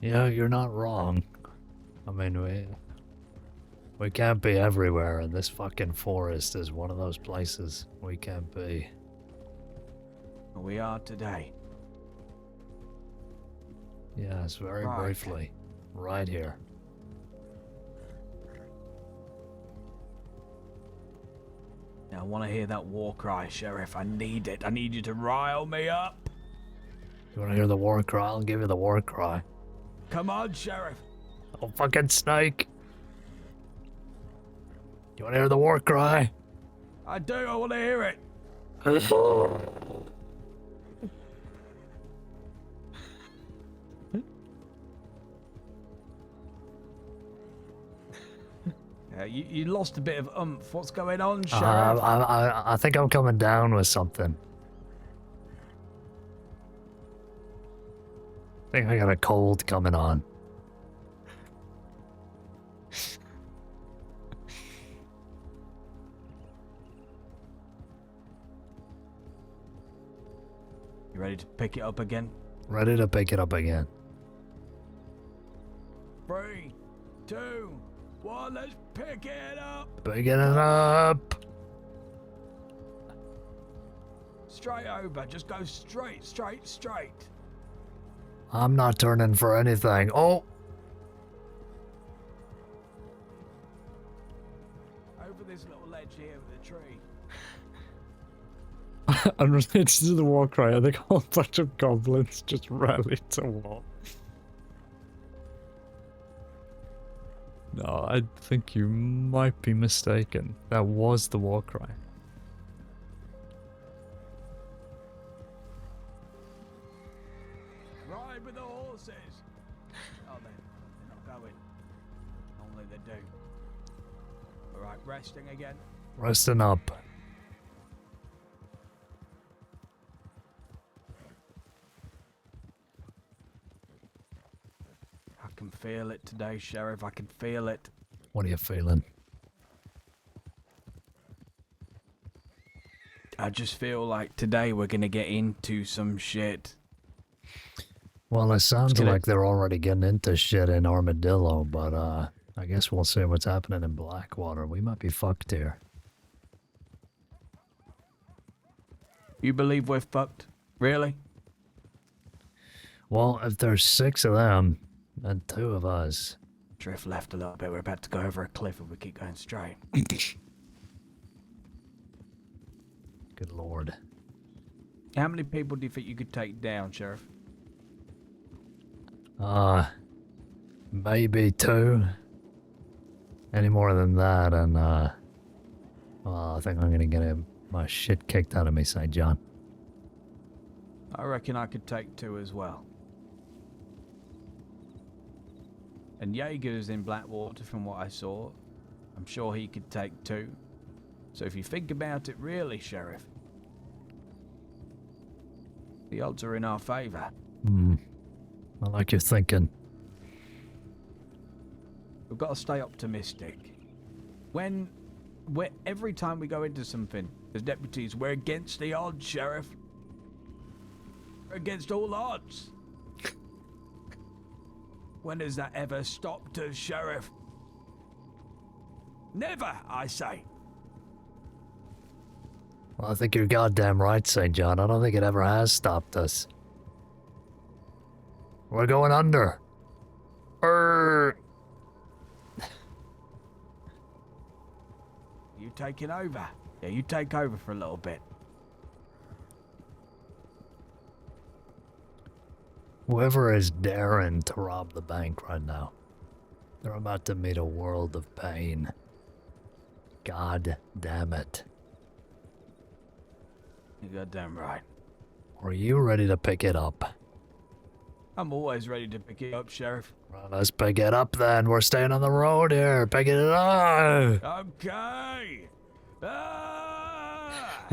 Yeah, you're not wrong. I mean, we can't be everywhere, and this fucking forest is one of those places we can't be. But we are today. Yes, very Right. briefly. Right here. Now, I want to hear that war cry, Sheriff. I need it. I need you to rile me up. You wanna hear the war cry? I'll give you the war cry. Come on, Sheriff. Oh, fucking snake! You wanna hear the war cry? I do. I want to hear it. You lost a bit of oomph. What's going on, Sheriff? I think I'm coming down with something. I think I got a cold coming on. You ready to pick it up again? Ready to pick it up again. 3, 2, 1. Let's pick it up. Picking it up! Straight over. Just go straight, straight, straight. I'm not turning for anything. Oh! Over this little ledge here with a tree. Unrelated to the war cry, I think a whole bunch of goblins just rallied to war. No, I think you might be mistaken. That was the war cry. Ride with the horses. Oh, they're not going. Only they do. Alright, resting again. Resting up. I can feel it today, Sheriff. I can feel it. What are you feeling? I just feel like today we're gonna get into some shit. Well, it sounds gonna- like they're already getting into shit in Armadillo, but I guess we'll see what's happening in Blackwater. We might be fucked here. You believe we're fucked? Really? Well, if there's 6 of them and 2 of us, Drift left a little bit. We're about to go over a cliff if we keep going straight. Good lord. How many people do you think you could take down, Sheriff? Maybe 2. Any more than that, and well, I think I'm gonna get my shit kicked out of me, St. John. I reckon I could take 2 as well. And Jaeger's in Blackwater from what I saw. I'm sure he could take 2. So if you think about it really, Sheriff, the odds are in our favour. I like your thinking. We've got to stay optimistic. Every time we go into something, as deputies, we're against the odds, Sheriff. We're against all odds. When has that ever stopped us, Sheriff? Never, I say. Well, I think you're goddamn right, St. John. I don't think it ever has stopped us. We're going under. You taking over? Yeah, you take over for a little bit. Whoever is daring to rob the bank right now, they're about to meet a world of pain. God damn it. You're goddamn right. Are you ready to pick it up? I'm always ready to pick it up, Sheriff. Well, let's pick it up then. We're staying on the road here. Pick it up. Okay. Ah!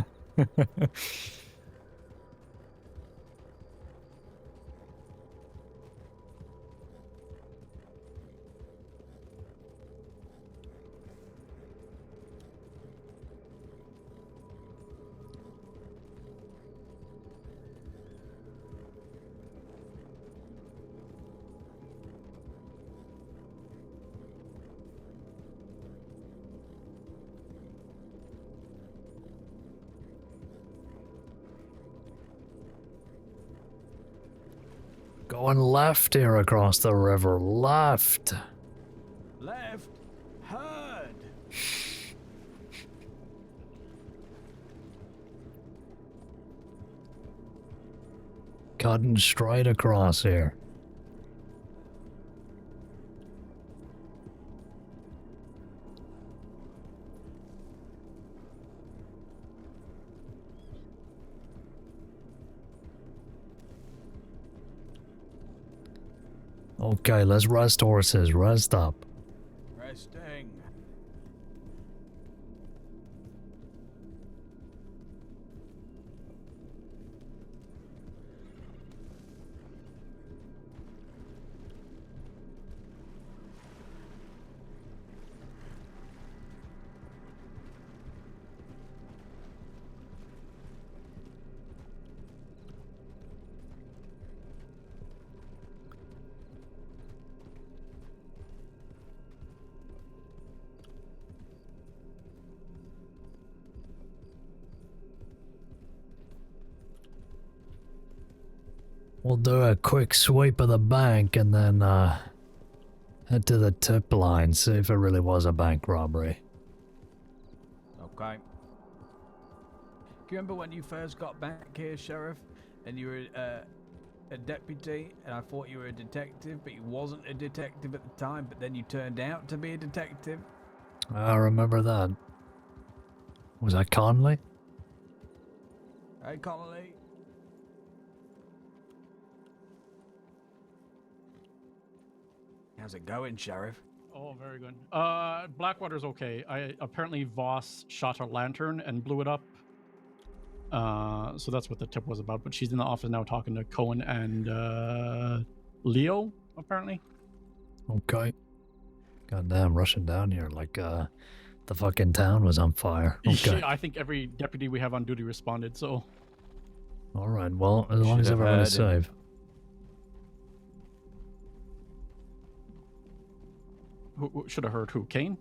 Going left here across the river. Left. Left. Heard. Cutting straight across here. Okay, let's rest horses. Rest up. Resting. We'll do a quick sweep of the bank and then head to the tip line, see if it really was a bank robbery. Okay. Do you remember when you first got back here, Sheriff, and you were a deputy, and I thought you were a detective, but you wasn't a detective at the time, but then you turned out to be a detective? I remember that. Was that Conley? Hey, Connolly. How's it going, Sheriff? Oh, very good. Blackwater's okay. Apparently Voss shot her lantern and blew it up. So that's what the tip was about. But she's in the office now talking to Caine and Leo, apparently. Okay. Goddamn, rushing down here like the fucking town was on fire. Okay. I think every deputy we have on duty responded, so... Alright, well, as long as Should have everyone is heard him. safe. Who should have heard who? Caine?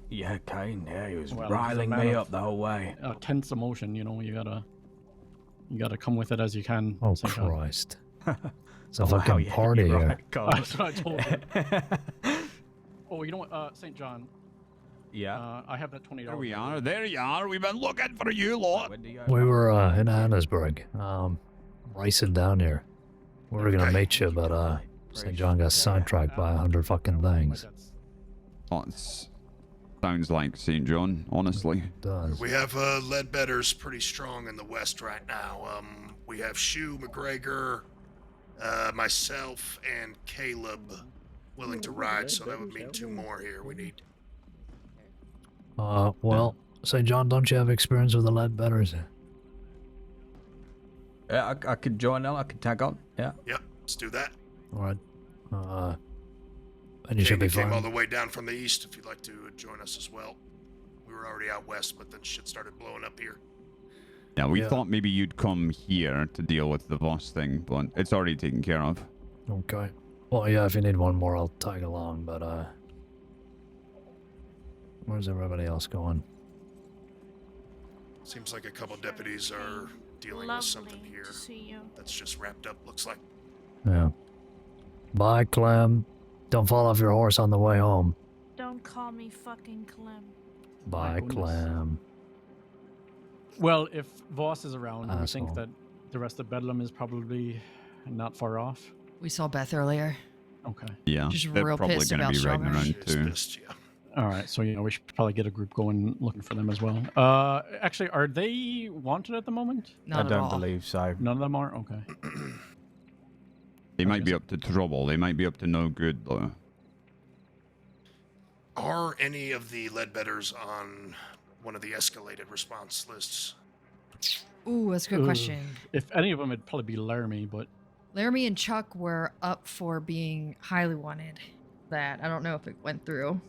Yeah, Caine. Yeah, he was Well, he's a riling man me of- up the whole way. Tense emotion, you know, you gotta come with it as you can. Oh, St. John. Christ. It's a Oh, wow, fucking yeah, party you're here. right, God. That's what I told her. Oh, you know what? St. John. Yeah. I have that $20. There we are. There you are. We've been looking for you lot. We were in Annesburg, racing down here. We were gonna meet you, but St. John got sidetracked by 100 fucking things. Oh, sounds like St. John, honestly. It does. We have Ledbetter's pretty strong in the west right now. We have Shu, McGregor, myself, and Caleb willing to ride, so that would mean 2 more here we need. Well, St. John, don't you have experience with the Ledbetters? Yeah, I could join on. I could tag on. Yeah. Yep, let's do that. Alright. And you should be Came all fine. the way down from the east if you'd like to join us as well. We were already out west, but then shit started blowing up here. Yeah, we Yeah. thought maybe you'd come here to deal with the boss thing, but it's already taken care of. Okay. Well, yeah, if you need one more, I'll tag along, but, where's everybody else going? Seems like a couple deputies are dealing with something here. That's just wrapped up, looks like. Yeah. Bye, Clem. Don't fall off your horse on the way home. Don't call me fucking Clem. Bye, goodness. Clem. Well, if Voss is around, I Asshole. think that the rest of Bedlam is probably not far off. We saw Beth earlier. Okay. Yeah, Just they're real probably pissed going to about be riding strawberries. around She's too. pissed, yeah. All right, so we should probably get a group going looking for them as well. Actually, are they wanted at the moment? Not I at don't all. believe so. None of them are. Okay. They might be up to trouble. They might be up to no good, though. Are any of the Ledbetters on one of the escalated response lists? Ooh, that's a good Ugh. question. If any of them, it'd probably be Laramie, but Laramie and Chuck were up for being highly wanted. That I don't know if it went through.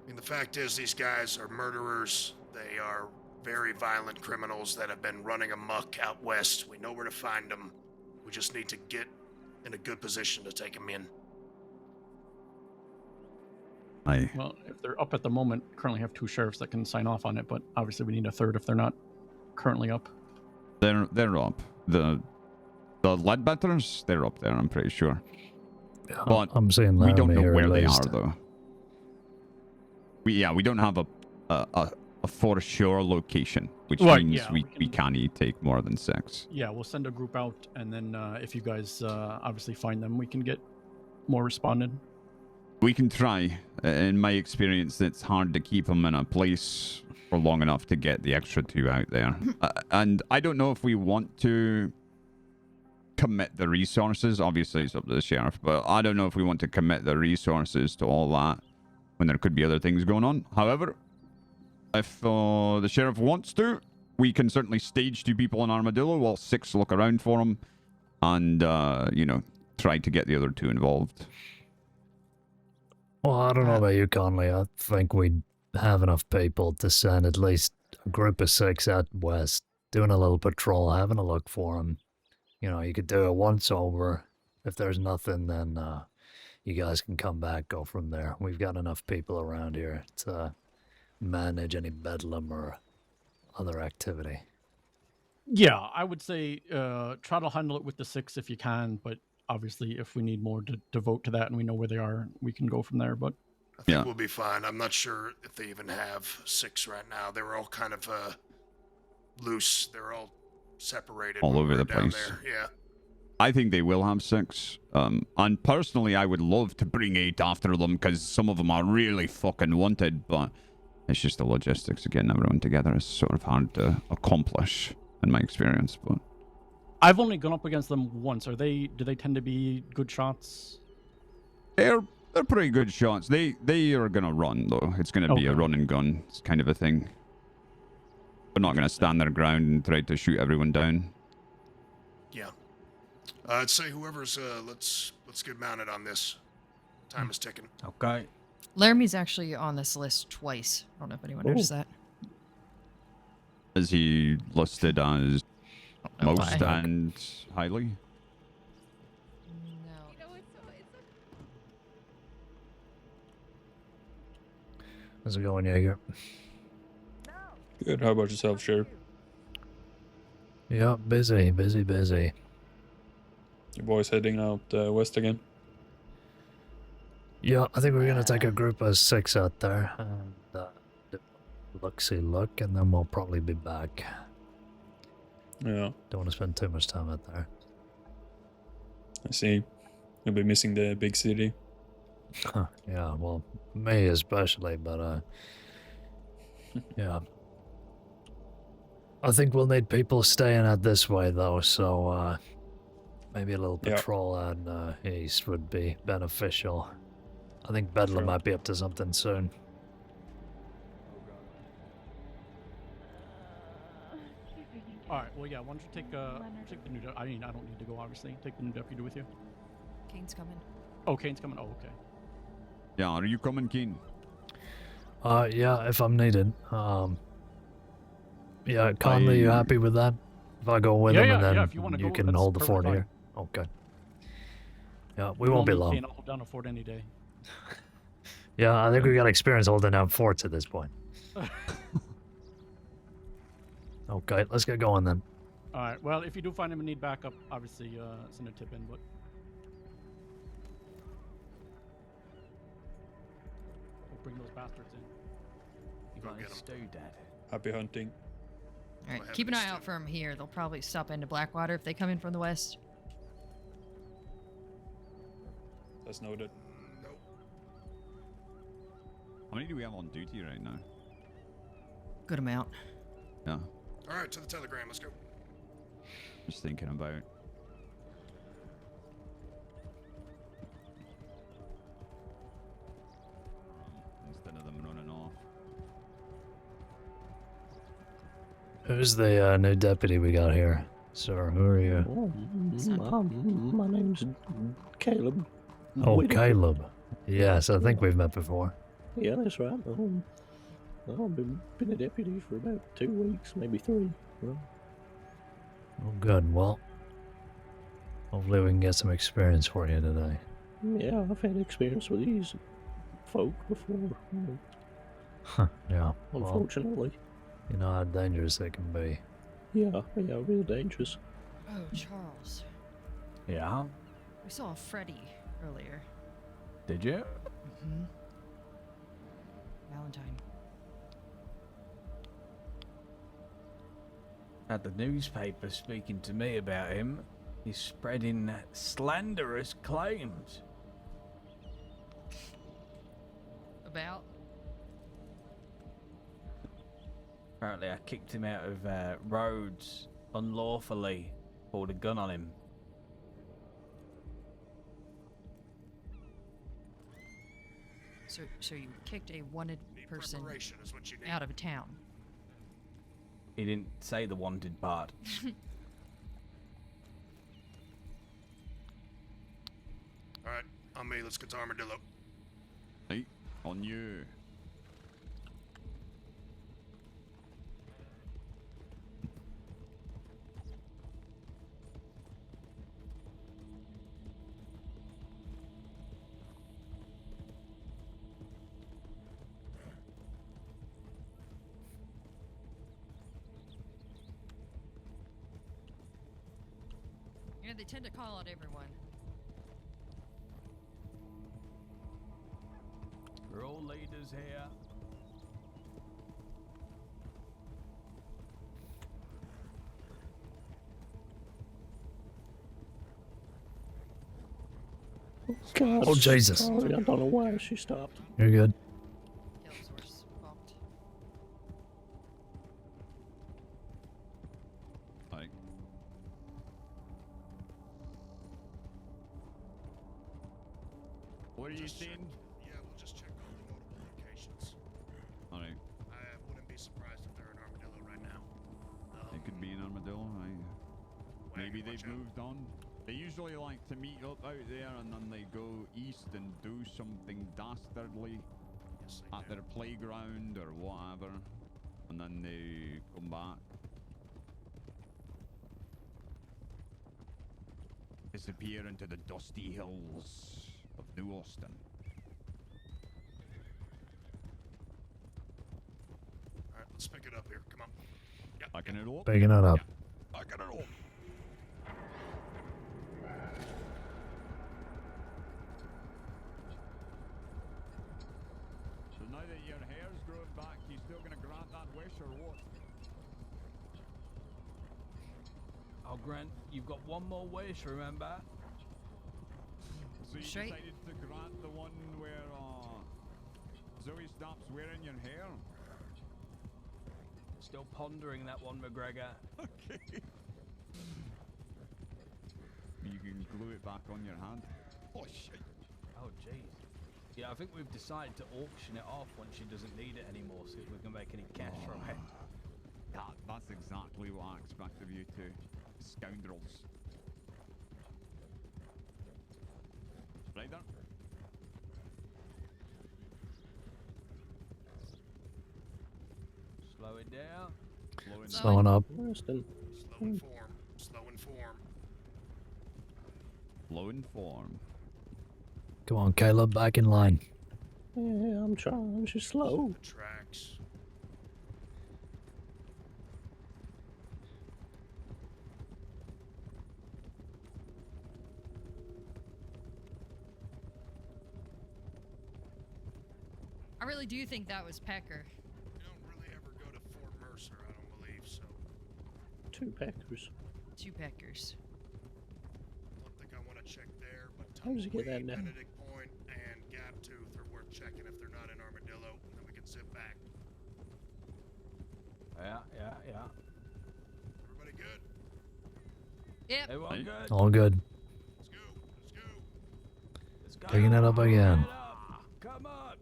I mean, the fact is, these guys are murderers. They are very violent criminals that have been running amok out west. We know where to find them. We just need to get in a good position to take them in. well, if they're up at the moment, currently have 2 sheriffs that can sign off on it. But obviously, we need a 3rd if they're not currently up. They're up. The Ledbetters, they're up there. I'm pretty sure. Yeah, But I'm seeing We Laramie don't know here where at they least. are, though. We don't have a for sure location, which Right, means yeah, we we can- can't take more than 6. Yeah, we'll send a group out, and then if you guys obviously find them, we can get more responded. We can try. In my experience, it's hard to keep them in a place for long enough to get the extra 2 out there. And I don't know if we want to commit the resources. Obviously, it's up to the sheriff, but I don't know if we want to commit the resources to all that when there could be other things going on. However, if the sheriff wants to, we can certainly stage 2 people in Armadillo while 6 look around for him and, try to get the other 2 involved. Well, I don't know about you, Conley. I think we'd have enough people to send at least a group of 6 out west, doing a little patrol, having a look for them. You know, you could do it once over. If there's nothing, then you guys can come back, go from there. We've got enough people around here to manage any bedlam or other activity. Yeah, I would say try to handle it with the 6 if you can, but obviously if we need more to devote to that and we know where they are, we can go from there. But I think Yeah. we'll be fine. I'm not sure if they even have 6 right now. They were all kind of loose. They're all separated. All when over we were the down place. there. Yeah. I think they will have 6. And personally, I would love to bring 8 after them because some of them are really fucking wanted, but it's just the logistics of getting everyone together is sort of hard to accomplish in my experience. But I've only gone up against them once. Do they tend to be good shots? they're pretty good shots. They are gonna run though. It's gonna be a Okay. run and gun kind of a thing. They're not gonna stand their ground and try to shoot everyone down. Yeah. I'd say whoever's let's get mounted on this. Time is ticking. Okay. Laramie's actually on this list twice. I don't know if anyone noticed that. Is he listed as don't know most why. and highly? No. How's it going, Jaeger? Good. How about yourself, Sheriff? Yeah, busy. Your boys heading out west again? Yeah, I think we're gonna take a group of 6 out there and do a look-see look, and then we'll probably be back. Yeah, Don't want to spend too much time out there. I see. You'll be missing the big city. Yeah, well, me especially, but yeah. I think we'll need people staying out this way though, so maybe a little Yeah. patrol out east would be beneficial. I think Bedlam Sure. might be up to something soon. All right. Well, yeah. Why don't you take the new? I mean, I don't need to go. Obviously, take the new deputy with you. Caine's coming. Oh, Caine's coming. Oh, okay. Yeah, are you coming, Caine? Yeah, if I'm needed. Yeah, Conley, you happy with that? If I go with him and then yeah, if you wanna go, can that's hold the perfectly fort fine. here. Okay. Yeah, we won't be long. Caine, I'll hold down a fort any day. Yeah, I think we got experience holding down forts at this point. Okay, let's get going then. All right. Well, if you do find him and need backup, obviously send a tip in. But we'll bring those bastards in. Go get 'em. Dad. Happy hunting. All right, What keep an happened eye to out for them here. They'll probably stop into Blackwater if they come in from the west. That's noted. Nope. How many do we have on duty right now? Good amount. Yeah, All right, to the telegram. Let's go. just thinking about. Instead of them running off. Who's the new deputy we got here? Sir, who are you? My name's Caleb. Oh, Whitaker. Caleb. Yes, I think we've met before. Yeah, that's right. I've been a deputy for about 2 weeks, maybe 3. Well, Oh, good. Well, hopefully we can get some experience for you today. yeah, I've had experience with these folk before, Yeah. Well, unfortunately. you know how dangerous they can be. Yeah, real dangerous. Oh, Charles. Yeah. We saw Freddy earlier. Did you? Mm-hmm. Valentine. Had the newspaper speaking to me about him. He's spreading slanderous claims. About? Apparently, I kicked him out of Rhodes unlawfully. Pulled a gun on him. So you kicked a wanted Need person preparation is what you need. out of town. He didn't say the wanted part. All right, on me. Let's get to Armadillo. Hey, on you. Yeah, they tend to call out everyone. We're all leaders here. God, Oh, Jesus. sorry, I don't know why she stopped. You're good. Caleb's horse balked. Like, what are you Just check- saying? Yeah, we'll just check all the notable locations. Alright, I wouldn't be surprised if they're in Armadillo right now. it could be an armadillo, right? Maybe Wagon, watch they've out. moved on. They usually like to meet up out there and then they go east and do something dastardly Yes, they at do. their playground or whatever. And then they come back. Disappear into the dusty hills of New Austin. All right, let's pick it up here. Come on. Yeah, Picking it up. Picking it up. Picking it up. I'll grant you've got one more wish, remember? So you Straight. decided to grant the one where Zoe stops wearing your hair? Still pondering that one, McGregor. Okay. You can glue it back on your hand. Oh shit. Oh, jeez. Yeah, I think we've decided to auction it off once she doesn't need it anymore, see if we can make any cash from it. That's exactly what I expect of you two. Scoundrels. Spider? Slow it down. Slowing up. Resting. Slow in form. Slow in form. Slow in form. Come on, Caleb, back in line. Yeah, I'm trying. She's slow. The tracks. I really do think that was Pecker. We don't really ever go to Fort Mercer, I don't believe, so 2 Peckers. 2 Peckers. don't think I want to check there, but How does he get that Tumbleweed, now? Benedict Point, and Gaptooth are worth checking if they're not in Armadillo, and then we can sit back. Yeah. Everybody good? Yep. Everyone Hey. good? All good. Let's go. Let's go. Let's go. Picking it up again. Get up. Come on.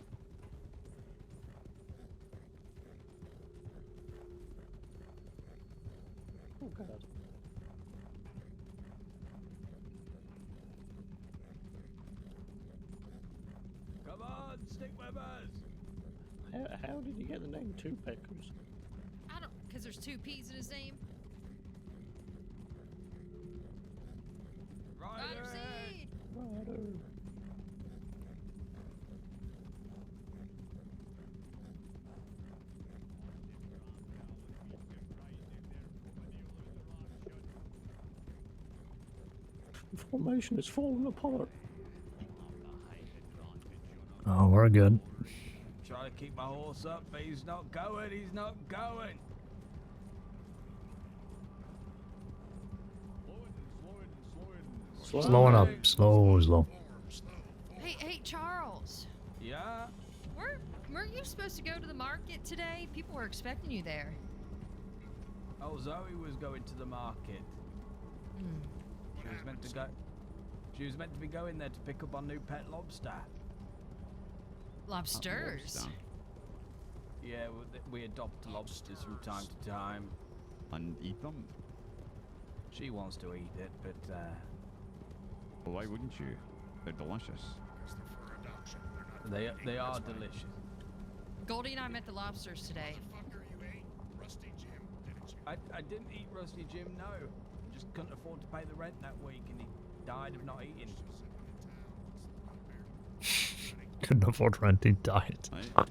Oh god. Come on, stick with us. How did he get the name 2 Peckers? I don't, because there's 2 P's in his name. Rider seed. Rider. Formation is falling apart. Oh, we're good. Try to keep my horse up, but he's not going. He's not going. Slowing up. Slow. Form, slow. Hey, Charles. Yeah. Weren't you supposed to go to the market today? People were expecting you there. Oh, Zoe was going to the market. She was meant to go. She was meant to be going there to pick up our new pet lobster. Lobsters. Lobster. Yeah, we adopt lobsters from time to time. And eat them? She wants to eat it, but Well, why wouldn't you? They're delicious. Because they're for adoption. They're not for they eating, are that's why. delicious. Goldie and I met the lobsters today. Motherfucker, you ate Rusty Jim, didn't you? I didn't eat Rusty Jim, no. Just couldn't afford to pay the rent that week, and he died of not eating. Couldn't afford rent, he died. Right?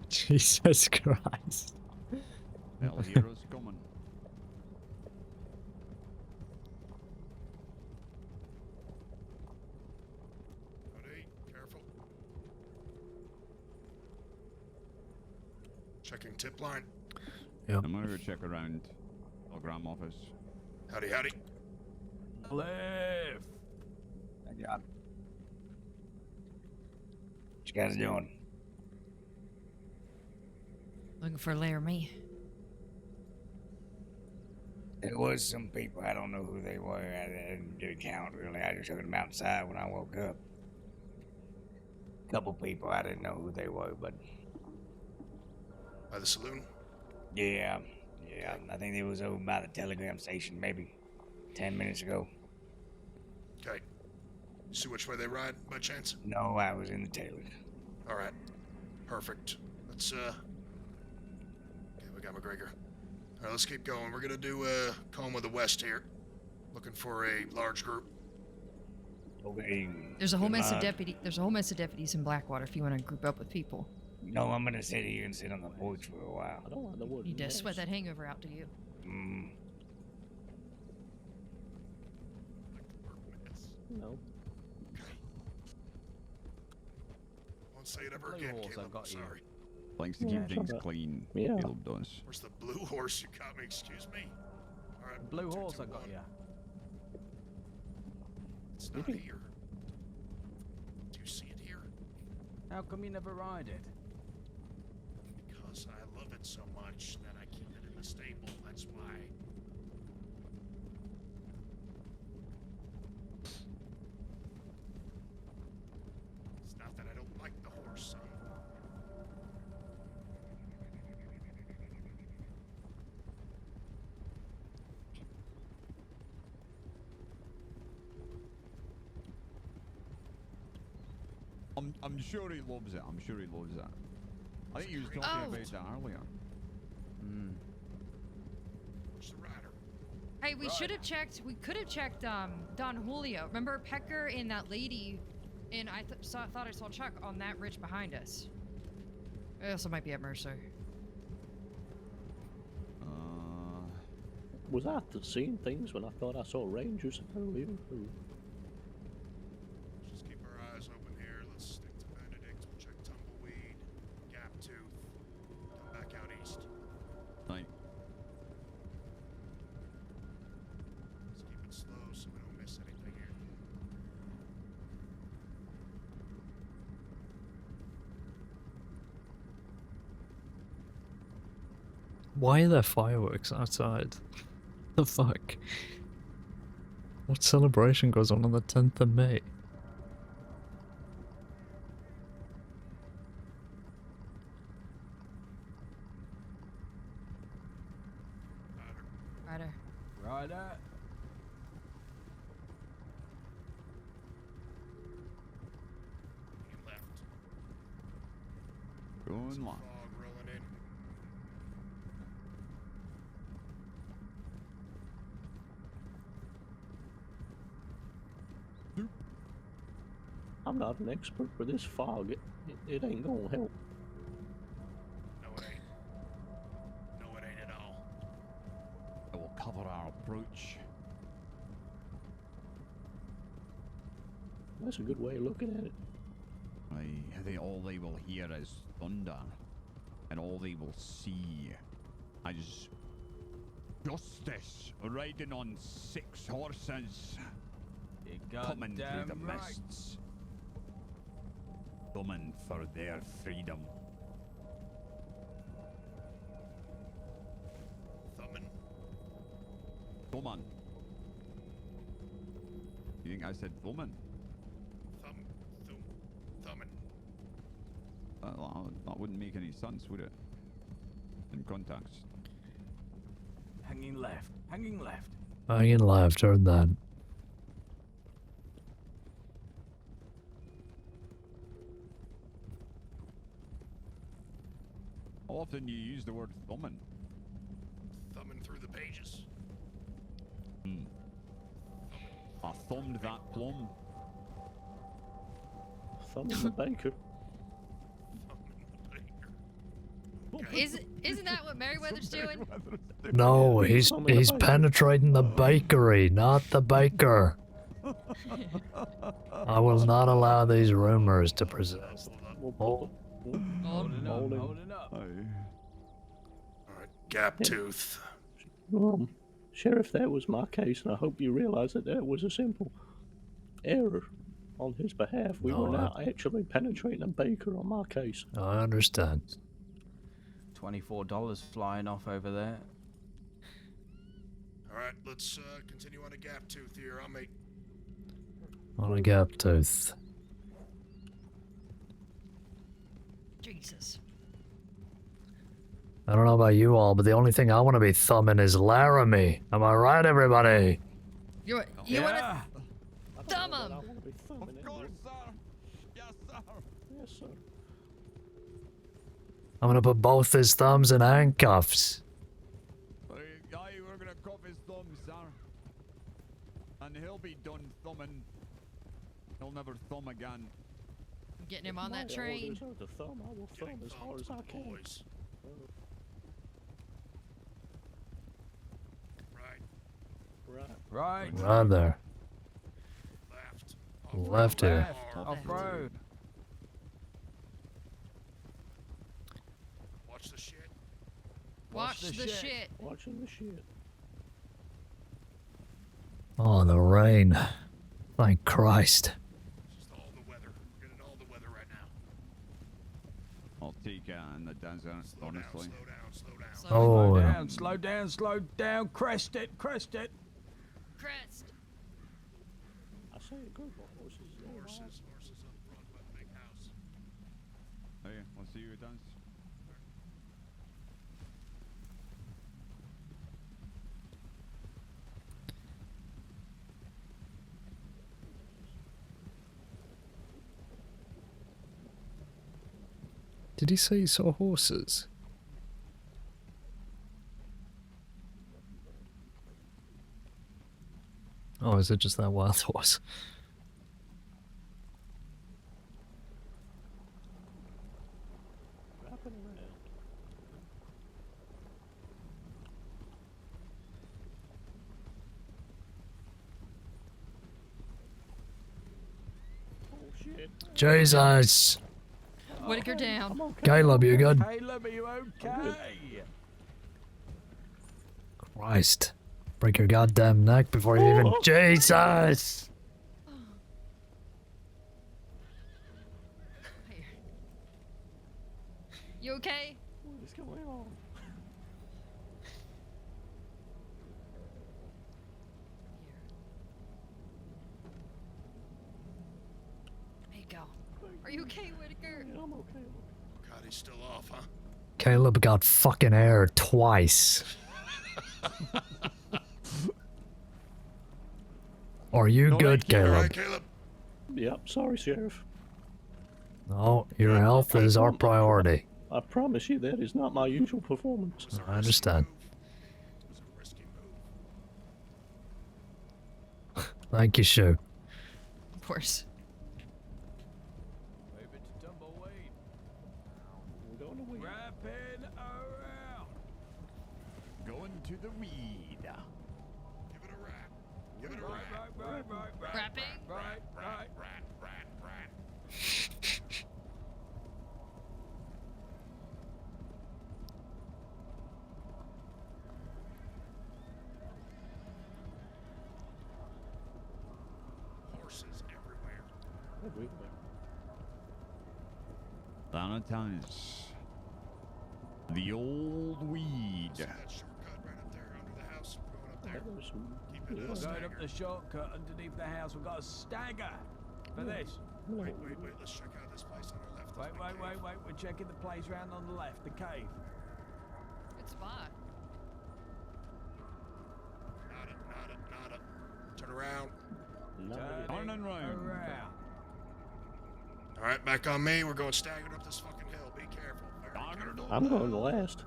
Jesus Christ. Hell, heroes coming. Buddy, careful. Checking tip line. Yep. I'm gonna go check around telegram office. Howdy, howdy. Cliff! Good job. What you guys doing? Looking for Laramie. There was some people, I don't know who they were. I didn't do a count really. I just heard them outside when I woke up. Couple people, I didn't know who they were, but By the saloon. yeah. I think they was over by the telegram station maybe 10 minutes ago. Okay. You see which way they ride, by chance? No, I was in the tailor. All right. Perfect. Let's, Okay, we got McGregor. All right, let's keep going. We're gonna do, Combe of the West here. Looking for a large group. Okay. There's a whole mess of deputies in Blackwater if you want to group up with people. No, I'm gonna sit here and sit on the porch for a while. I don't like the wood. You need to sweat that hangover out, do you? No. Won't say it ever Blue again, horse, Caleb. I've got you. Sorry. Likes to Yeah, keep things sure. clean. Yeah. Caleb does. Where's the blue horse you got me? Excuse me. All right, Blue horse I got you. It's not here. Do you see it here? How come you never ride it? Because I love it so much that I keep it in the stable. That's why. It's not that I don't like the horse, son. I'm sure he loves it. I'm sure he loves it. I think he was talking about that earlier. Where's the rider? Hey, we should have checked. We could have checked Don Julio. Remember Pecker and that lady? And I thought I saw Chuck on that ridge behind us. It also might be at Mercer. Was I seeing things when I thought I saw rangers earlier? Just keep our eyes open here. Let's stick to Benedict. We'll check Tumbleweed, Gaptooth. Come back out east. Right. Let's keep it slow so we don't miss anything here. Why are there fireworks outside? The fuck? What celebration goes on the 10th of May? Rider. Rider. And left. Going Some left. fog rolling in. I'm not an expert, but this fog, it ain't gonna help. No, it ain't. No, it ain't at all. It will cover our approach. That's a good way of looking at it. I think all they will hear is thunder, and all they will see is justice riding on 6 horses, coming through the mists, coming for their freedom. Thumbin. You think I said thumbin? Thumbin. Well, that wouldn't make any sense, would it? In context. Hanging left. Hanging left. Hanging left, heard that. How often do you use the word thumbin? Thumbing through the pages. I thumbed that plum. Thumbing the baker. Isn't that what Merryweather's doing? No, he's penetrating the bakery, not the baker. I will not allow these rumors to persist. Oh. Holding up. Alright, Gaptooth. Sheriff, that was my case, and I hope you realize that that was a simple error on his behalf. We were not actually penetrating a baker on my case. I understand. $24 flying off over there. Alright, let's continue on to Gaptooth here. I'll make... On a gap tooth. Jesus. I don't know about you all, but the only thing I want to be thumbing is Laramie. Am I right, everybody? You want to thumb him? Of course, sir. Yes, sir. Yes, sir. I'm gonna put both his thumbs in handcuffs. Aye, we're gonna cuff his thumbs, sir. And he'll be done thumbing. He'll never thumb again. Getting him on that train. To thumb, I will thumb as hard as I can. Boys. Right. Right there. Left. Left here. Off road. Watch the shit. Watch the shit. Watching the shit. Oh, the rain. Thank Christ. Just all the weather. We're getting all the weather right now. I'll take it in the desert, honestly. Oh, Slow down. Crest it. Crest. I say a group of horses. Horses up front by the big house. Oh yeah, I'll see you at dance. did he say he saw horses? Oh, is it just that wild horse? Wrapping around. Oh shit. Jesus! Whitaker down. I'm okay. Caleb, you good? Caleb, are you okay? Christ. Break your goddamn neck before you even... Jesus! You okay? What is going on? There you go. Are you okay, Whitaker? Yeah, I'm okay. God, he's still off, huh? Caleb got fucking air twice. Are you good, All Caleb? right, Caleb. Yep, sorry, Sheriff. No, your health is our priority. I promise you that is not my usual performance. I understand. It was a risky move. Thank you, Shu. Of course. Move it to tumbleweed. We're going to weed. Wrapping around. Going to the weed. Give it a wrap. Give it a wrap. Right. Wrapping. Right. Rat. Horses everywhere. Everywhere. Thanatos. The old weed. See that shortcut right up there under the house? We're going up there. There's some... Keep it yeah. a Going stagger. up the shortcut underneath the house. We've got a stagger for this. Wait. Let's check out this place on our left. This big cave. Wait. We're checking the place round on the left, the cave. Good spot. Nada. Turn around. Turn and round. All right, back on me. We're going staggered up this fucking hill. Be careful. Very careful. I'm going last.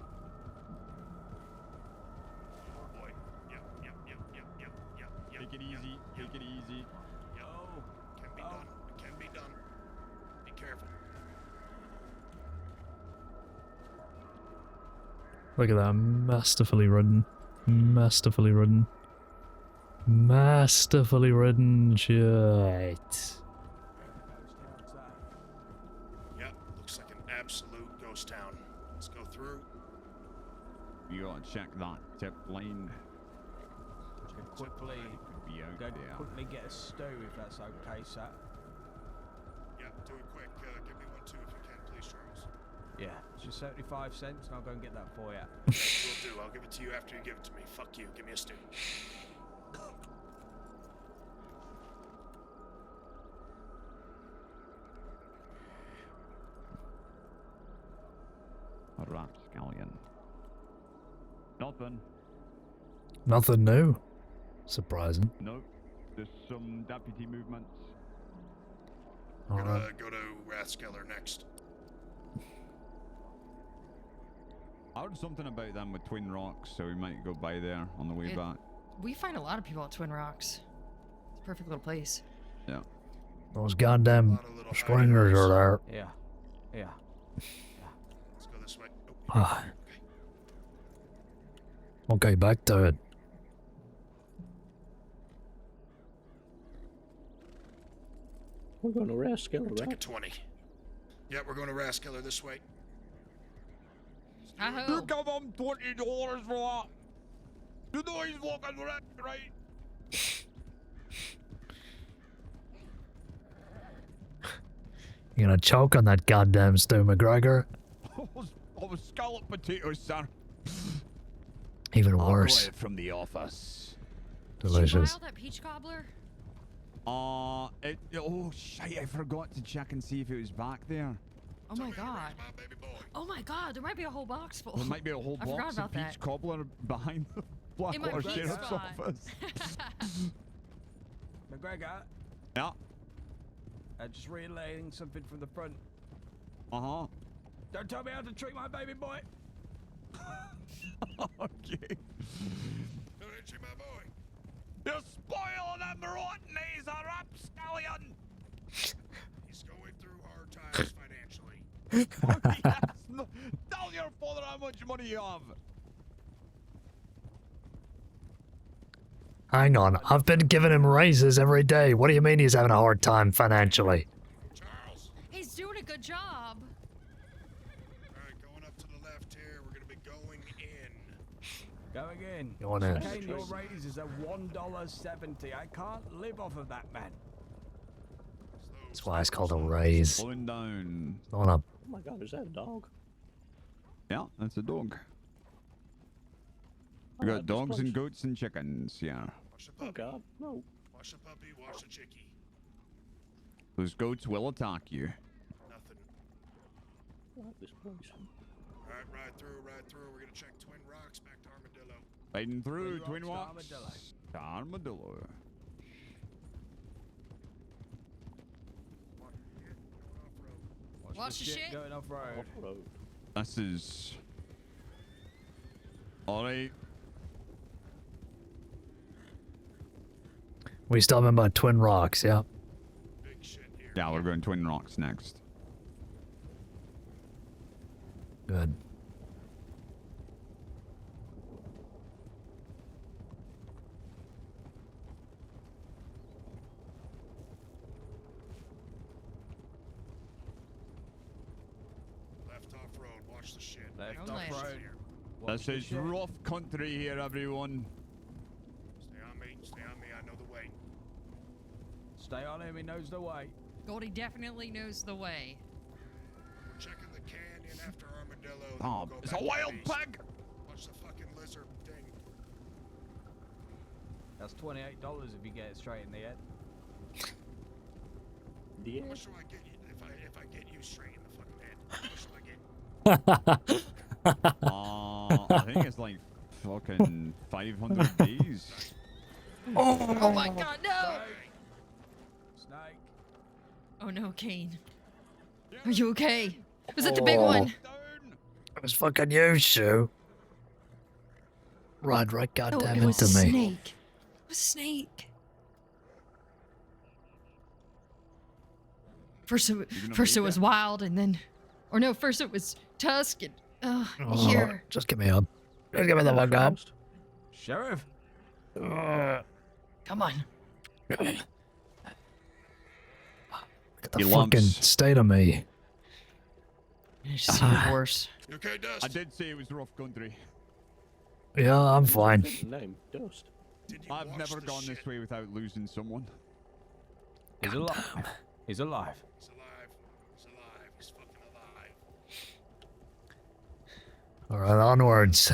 Oh boy. Yep. Take it easy. Take it easy. Oh. Can be done. Be careful. Look at that. Masterfully ridden. Masterfully ridden. Shit. Yep. Looks like an absolute ghost town. Let's go through. You gotta check that tip line. Quickly, Be out go there. quickly get a stew if that's okay, sir. Yep. Do it quick. Give me one too if you can, please, Charles. Yeah, it's just 75 cents, and I'll go and get that for you. Will do. I'll give it to you after you give it to me. Fuck you. Give me a stew. A rapscallion. Nothing. Nothing new. Surprising. No. There's some deputy movements. We're gonna Alright. go to Rathskeller next. I heard something about them with Twin Rocks, so we might go by there on the way back. We find a lot of people at Twin Rocks. It's a perfect little place. Yeah. Those goddamn Lot of little stringers are there. Yeah. Let's go this way. Oh, Ah. okay. Okay, back to it. We're going to Rathskeller, Take a right? 20. Yeah, we're going to Rathskeller this way. Hi-ho. give him $20 for that. You know he's looking right. You gonna choke on that goddamn Stu McGregor? I was scalloped potatoes, sir. Even I'll worse. get it from the office. Delicious. That peach cobbler? Oh shit! I forgot to check and see if it was back there. Oh my god. Oh my god, there might be a whole box full. There might be a whole I forgot box about of peach that. cobbler behind the In my Blackwater peach Sheriff's spot. office. McGregor, Yeah. just relaying something from the front. Uh-huh. Don't tell me how to treat my baby boy. Okay. You're spoiling him rotten, he's a rapscallion! He's going through hard times financially. Oh, yes. No, tell your father how much money you have. Hang on, I've been giving him raises every day. What do you mean he's having a hard time financially? He's doing a good job. Alright, going up to the left here. We're gonna be going in. Going in. Going in. Caine, your raise is at $1.70. I can't live off of that, man. That's why it's called a raise. Pulling down. Going up. Oh my god, is that a dog? Yeah, that's a dog. We I got like this dogs place. and goats and chickens, yeah. Oh god, no. Watch the puppy, watch the chickie. Those goats will attack you. Nothing. I like this place. Alright, ride through. We're gonna check Twin Rocks back to Armadillo. Riding through Twin Twin Rocks Rocks. to Armadillo. To Armadillo. Watch the shit. Going off road. Off-road. This is... Alright. We still talking about Twin Rocks, yeah? Big shit here. Yeah, we're going Twin Rocks next. Good. Left off road, watch the shit. Left Oh, off nice. road. This is rough country here, everyone. Stay on me, I know the way. Stay on him, he knows the way. Goldie definitely knows the way. We're checking the canyon after Armadillo. then Bob, we'll go it's back a to wild base. pig! Watch the fucking lizard thing. That's $28 if you get it straight in the head. Yeah. How much do I get you if I get you straight in the fucking head? How much do I get? I think it's like fucking 500 days. Oh my god, no! Snake. Oh no, Caine. Are you okay? Was it the big one? It was fucking you, Sue. Ride right No, goddamn it was into a me. snake. It was a snake. First it was wild, and then, or no, first it was Tusk, and Oh, here. just give me up. Just give me the fuck up. Sheriff. Come on. Look at the He fucking lumps. state of me. It's just even worse. You okay, Dust? I did say it was rough country. Yeah, I'm fine. Name, Dust. Did you I've watch never the gone shit? this way without losing someone. He's alive. He's alive. He's alive. He's alive. He's fucking alive. Alright, onwards.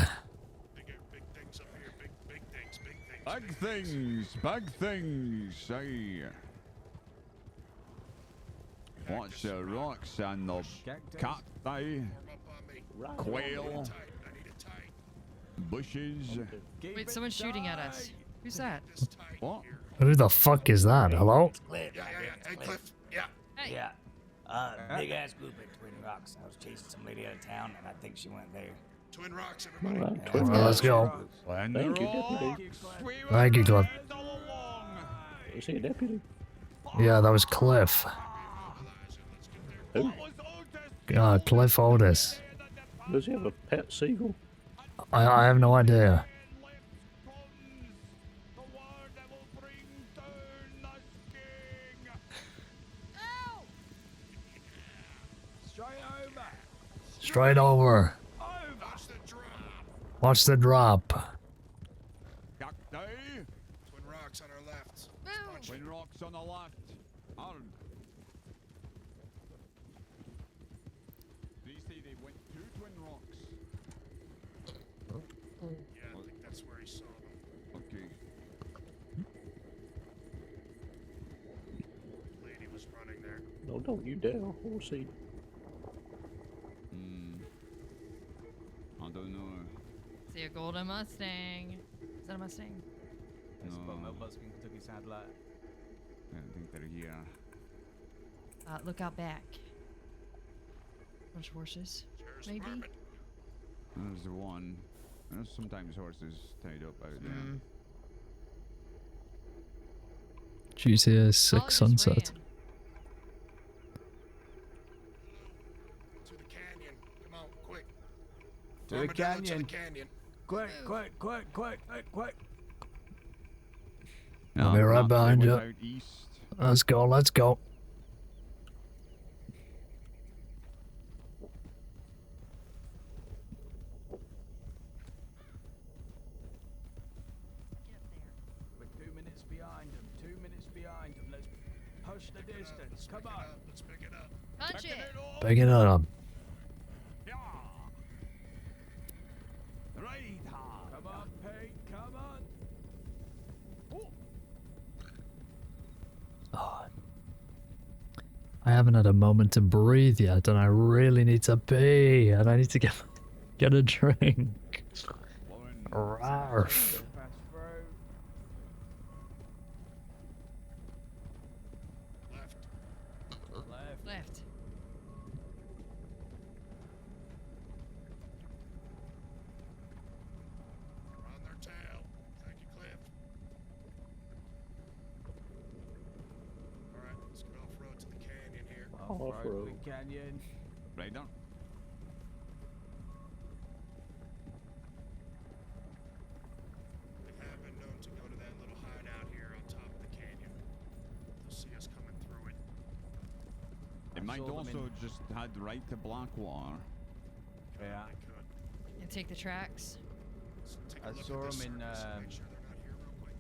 Big things up here. Big things. Big things, big things, aye. Watch the rocks and the cacti, Warm up on me. Right. quail, I need it tight. bushes. Wait, someone's shooting at us. Who's that? This tight What? here. Who the fuck is that? Hello? Yeah. Hey, Cliff. Yeah. Hey. Yeah. Big ass group at Twin Rocks. I was chasing some lady out of town, and I think she went there. Twin Rocks, everybody. Alright, Yeah, Twin Alright, let's Rocks. go. When Thank the you, deputy. rocks, we were Thank you, Cliff. friends all along. Is he a deputy? Yeah, that was Cliff. Who? Cliff Otis. Does he have a pet seagull? I have no idea. Straight over. Watch the drop. Watch the drop. Cacti, Twin Rocks on our left. Boom. Twin rocks on the left. Arg. Yeah, I think that's where he saw them. Okay. Lady was running there. No, don't you dare, horsey. I don't know. See a golden Mustang. Is that a Mustang? There's No. a Mustang Kentucky Sadler. I don't think they're here. Look out back. Bunch of horses. Maybe. There's the one. There's sometimes horses tied up out there. GTA 6 just Sunset. ran. To the canyon. Come on, quick. To the Armadillo to canyon. the canyon. Quick, quick, quick, quick, quick, quick. I'll be right map behind went you. out east. Let's go, let's go. We're 2 minutes behind them. 2 minutes behind them. Let's push the distance. Come on. Let's pick it up. Punch it. Pick it up. Right. Come on, Pete. Come on. Oh. I haven't had a moment to breathe yet, and I really need to pee, and I need to get a drink. Rarf. Pass through. Left. Left. On their tail. Thank you, Cliff. Alright, let's get off-road to the canyon here. Off-road. The canyon. Right on. They have been known to go to that little hideout here on top of the canyon. They'll see us coming through it. It might also just had right to Blackwater. Yeah. They could. And take the tracks. So take I a look saw at the them in, surface and make sure they're not here real quick.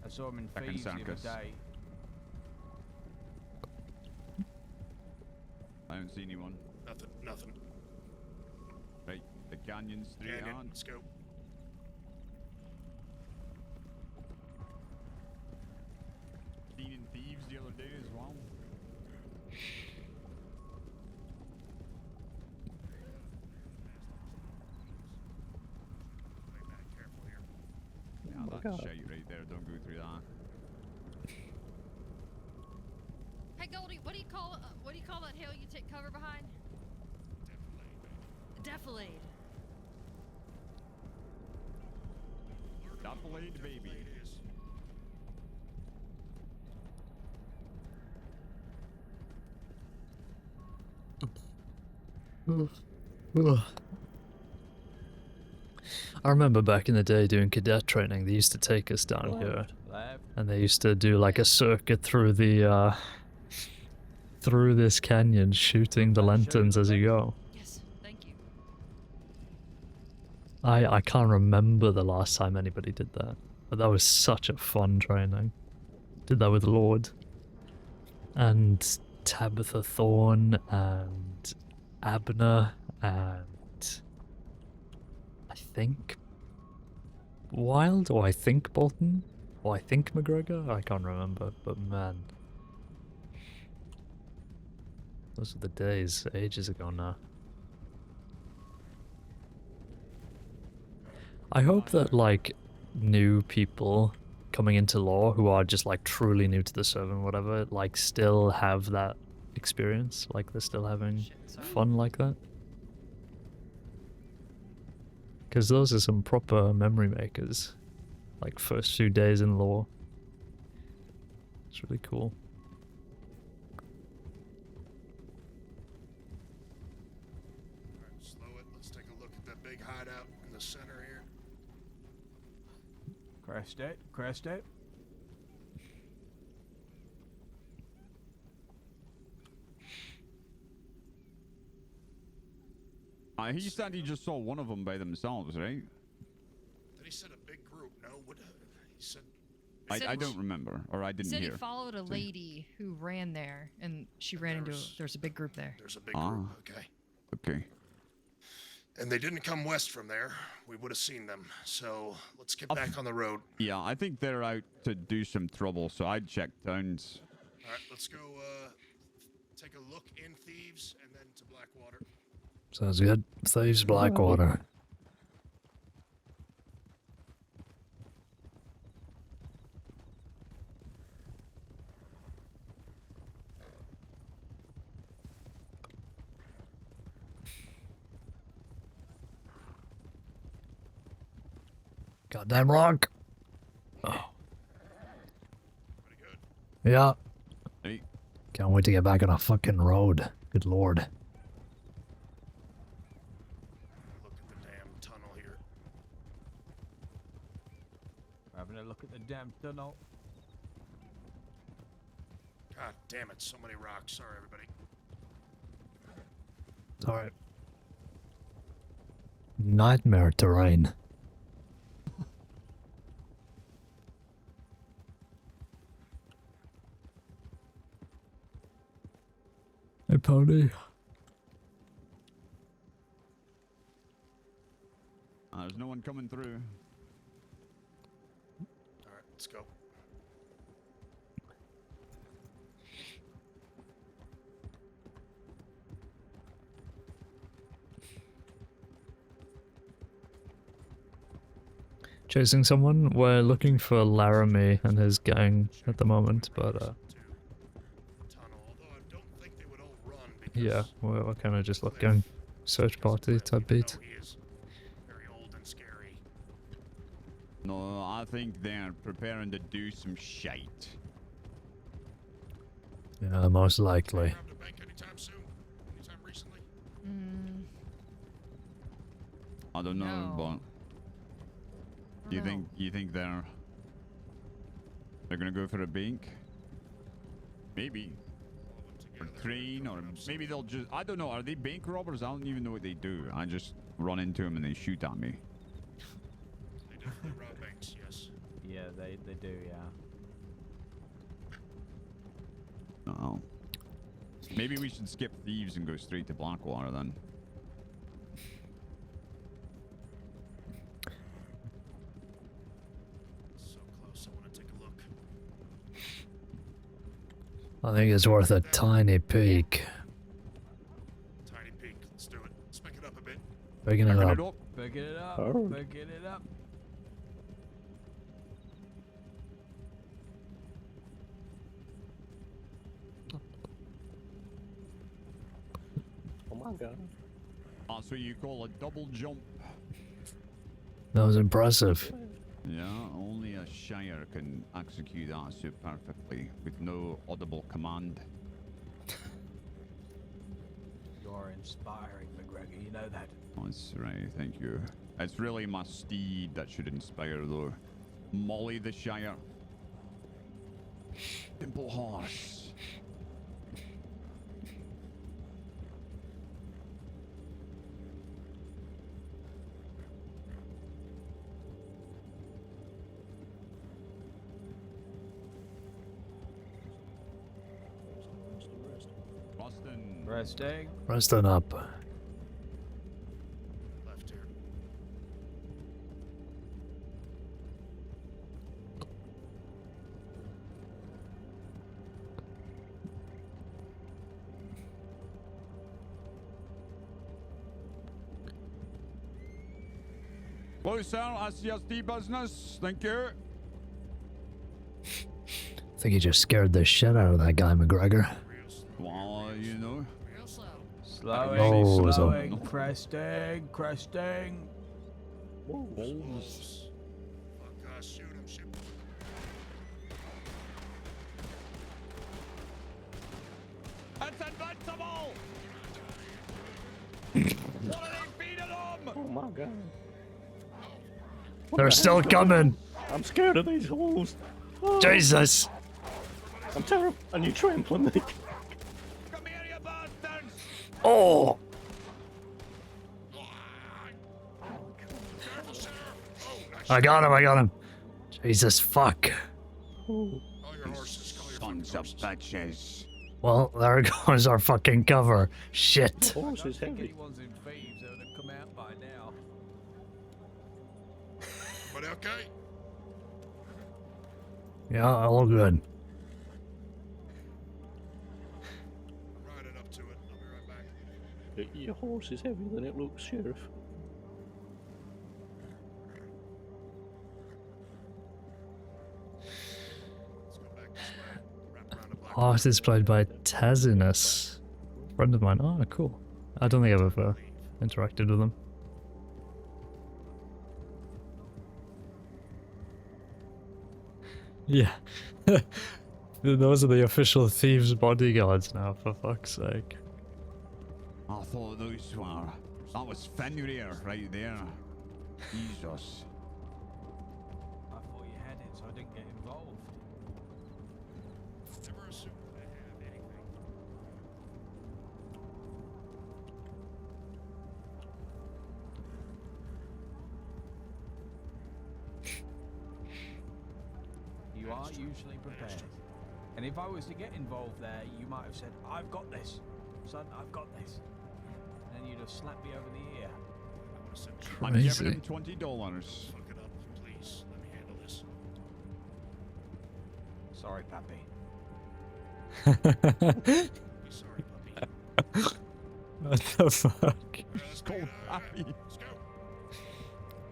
I saw him in Back in Thieves the other Circus. day. I haven't seen anyone. Nothing. Right, the canyon's straight Canyon, on. let's go. Seen in Thieves the other day as well. Way back, careful here. Yeah, my that's God. shite right there. Don't go through that. Hey Goldie, what do you call that hill you take cover behind? Defilade. Defilade, baby. It is. I remember back in the day doing cadet training, they used to take us down here, Left. and they used to do like a circuit through the through this canyon, shooting the lanterns as you go. Yes, thank you. I can't remember the last time anybody did that, but that was such a fun training. Did that with Lord and Tabitha Thorne and Abner and I think Wild, or I think Bolton, or I think McGregor. I can't remember, but man, those are the days, ages ago now. I hope that like new people coming into law who are just like truly new to the server and whatever, like still have that experience, like they're still having fun like that. Because those are some proper memory makers, like first few days in law. It's really cool. Alright, slow it. Let's take a look at that big hideout in the center here. Crest it. Crest it. He said he just saw one of them by themselves, right? Then he said a big group. No, what? He said. I don't remember, or I He didn't said hear. he followed a lady who ran there, and she ran into. There's a big group there. There's a big group. Okay. Okay. And they didn't come west from there. We would have seen them. So let's get back on the road. Yeah, I think they're out to do some trouble, so I'd check towns. All right, let's go take a look in Thieves and then to Blackwater. Sounds good. Thieves, Blackwater. Goddamn rock. Oh. Yeah. Hey. Can't wait to get back on a fucking road. Good lord. Look at the damn tunnel here. Having a look at the damn tunnel. God damn it, so many rocks. Sorry, everybody. It's alright. Nightmare terrain. Hey, Pony. There's no one coming through. All right, let's go. Chasing someone? We're looking for Laramie and his gang at the moment, but yeah, we're kind of just looking. Search party type beat. No, I think they're preparing to do some shite. Yeah, most likely. I don't know, but you think they're gonna go for a bank? Maybe. Or train, or maybe they'll just, I don't know, are they bank robbers? I don't even know what they do. I just run into them and they shoot at me. They definitely rob banks, yes. Yeah, they do, yeah. Oh. Maybe we should skip Thieves and go straight to Blackwater then. So close, I want to take a look. I think it's worth a tiny peek. Tiny peek, let's do it. Spec it up a bit. Picking it up. Picking it up. Oh. Picking it up. Oh my god. That's what you call a double jump. That was impressive. Yeah, only a Shire can execute that so perfectly with no audible command. You're inspiring, McGregor, you know that. That's right, thank you. It's really my steed that should inspire, though. Molly the Shire. Simple horse. Resting. Resting up. Left here. Well, sir, that's just the business. Thank you. I think he just scared the shit out of that guy, McGregor. Well, you know. Slowing, Oh, slowing, cresting, cresting. Close. Fuck, shoot him, shoot. It's invincible! What are they feeding them? Oh my god. They're still coming. I'm scared of these holes. Oh, Jesus. I'm terrible. And you trampling me. Come here, you bastards! Oh. I got him. Jesus, fuck. Oh. Call your horses, call your Sons of bitches. Well, there goes our fucking cover. Shit. Horse is heavy. Anyone's in Thieves, they would have come out by now. Everybody okay? Yeah, all good. I'm riding up to it. I'll be right back. Your horse is heavier than it looks, Sheriff. Let's go back this way. Wrap around a black Art is played by Tazinus. Friend of mine. Oh, cool. I don't think I've ever interacted with them. Yeah. Those are the official thieves' bodyguards now, for fuck's sake. I thought those were... That was Fenrir right there. Jesus. I thought you had it, so I didn't get involved. Never assume they have anything. You are usually prepared. And if I was to get involved there, you might have said, I've got this. Son, I've got this. And then you'd have slapped me over the ear. I would have said, I'm Crazy. giving him $20. fuck it up, please. Let me handle this. Sorry, Pappy. Be sorry, puppy. What the fuck? Alright, let's Call make it, alright, Pappy. let's go.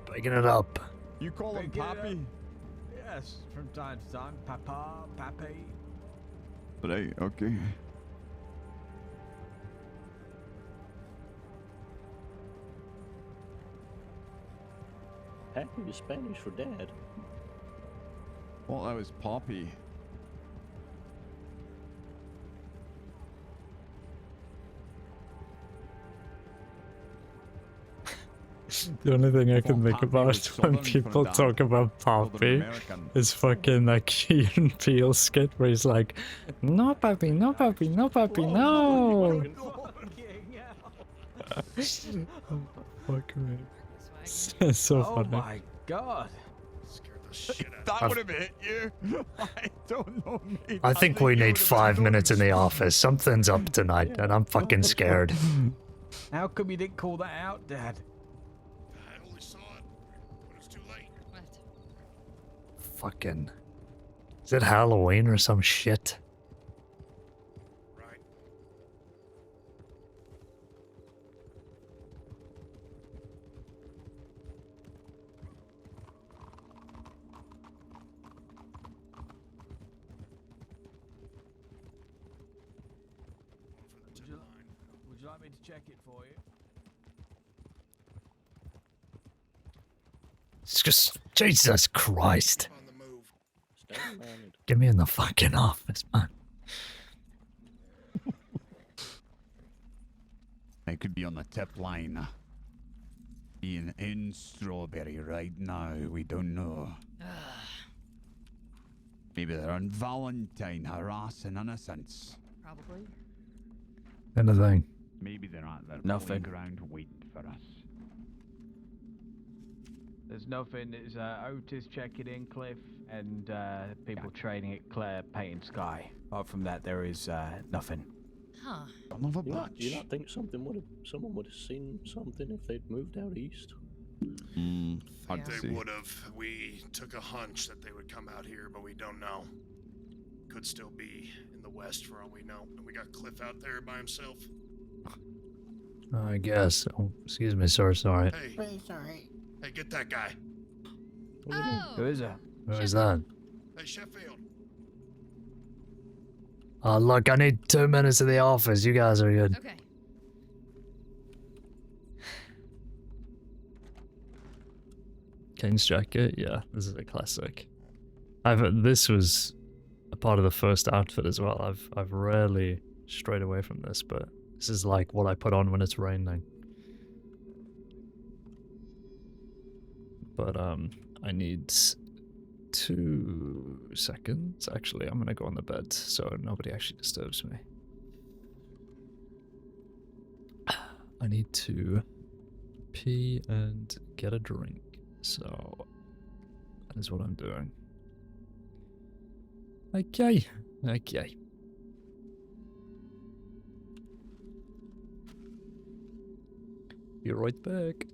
Breaking it up. You call him Pick it up. Pappy? Yes, from time to time. Papa, Pappy. Right, okay. Happy is Spanish for dad. Well, that was Poppy. The only thing I can thought think Poppy about was when Southern people from talk about Southern Poppy American. is fucking that Key and Peele skit where he's like, no puppy, no puppy, no puppy, no! Fuck me. It's so Oh funny. my god. Scared the shit out That of would have hit you. I don't know, mate. I think we you need would've 5 been minutes in the done. office. Something's up tonight, and I'm fucking scared. How come you didn't call that out, Dad? I only saw it when it's too late. What? Fucking. Is it Halloween or some shit? Right. For the tip line. Would you like me to check it for you? It's just. Jesus Christ. On the move. Stand mounted. Get me in the fucking office, man. I could be on the tip line. Being in Strawberry right now, we don't know. Maybe they're on Valentine harassing innocents. Probably. Anything. Maybe they're at their Nothing. playground waiting for us. There's nothing. It's Otis checking in, Cliff, and people trading at Claire, Paint, and Sky. Apart from that, there is nothing. Huh. Don't have a Do you batch. not think someone would have seen something if they'd moved out east? Hard to They see. would have. We took a hunch that they would come out here, but we don't know. Could still be in the west for all we know. And we got Cliff out there by himself. I guess. Oh, excuse me, sir. Sorry. Hey, Sorry. hey, get that guy. Oh! Who is it? Who is that? Hey, Sheffield. Look, I need 2 minutes in the office. You guys are good. Okay. Caine's jacket. Yeah, this is a classic. This was a part of the first outfit as well. I've rarely strayed away from this, but this is like what I put on when it's raining. But I need 2 seconds. Actually, I'm gonna go on the bed so nobody actually disturbs me. I need to pee and get a drink. So that is what I'm doing. Okay. Okay. Be right back.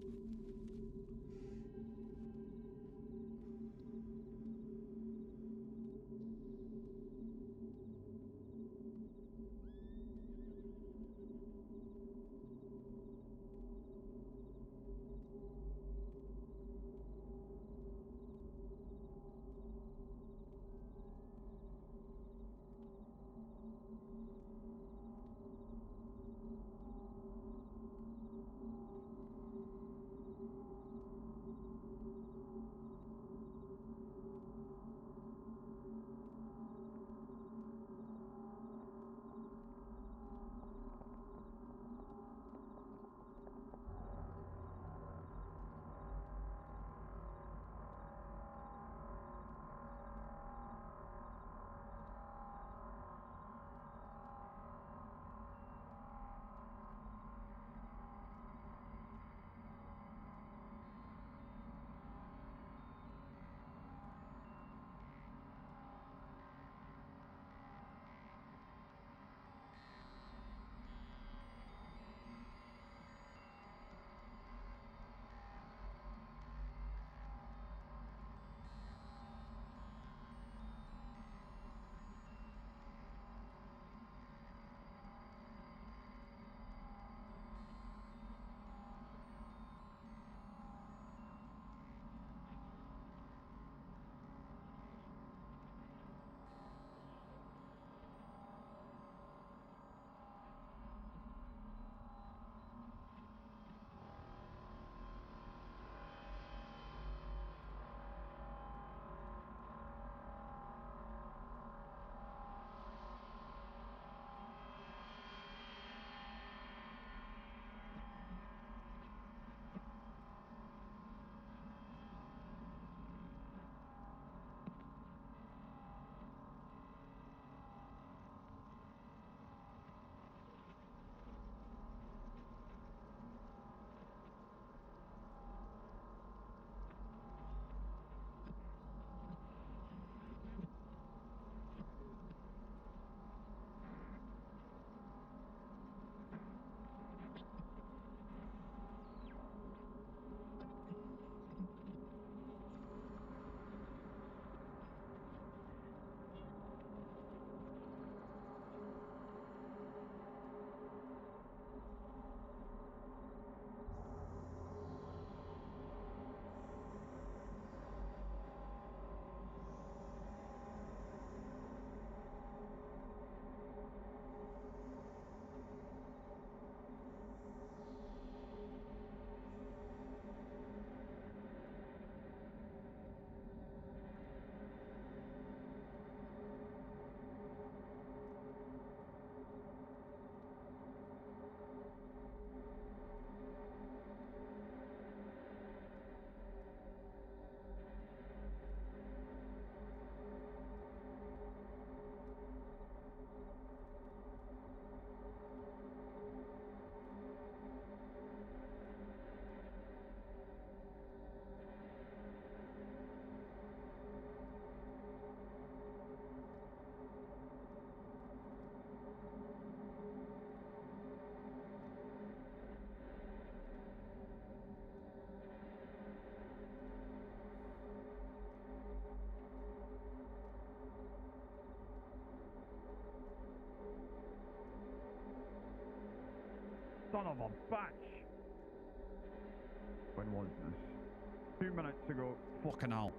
son of a bitch! When was this? 2 minutes ago. Fucking hell.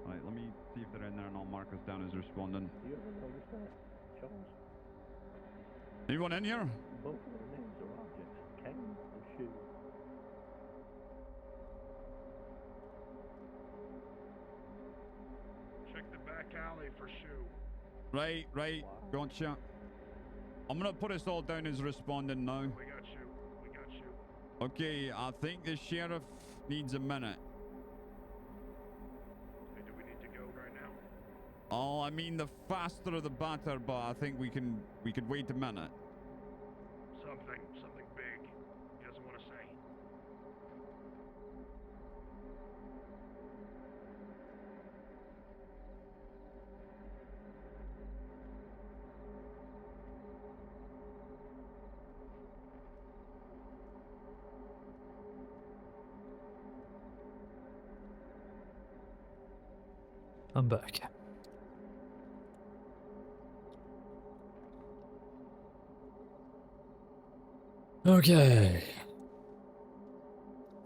Right, let me see if they're in there and I'll mark us down as responding. Do you ever notice that, Charles? Anyone in here? Both of their names are objects, Caine and Shoe. Check the back alley for Shoe. Right, gotcha. I'm gonna put us all down as responding now. We got Shoe. We got Shoe. Okay, I think the sheriff needs a minute. Hey, do we need to go right now? Oh, I mean the faster the better, but I think we could wait a minute. Something big. He doesn't want to say. I'm back. Okay.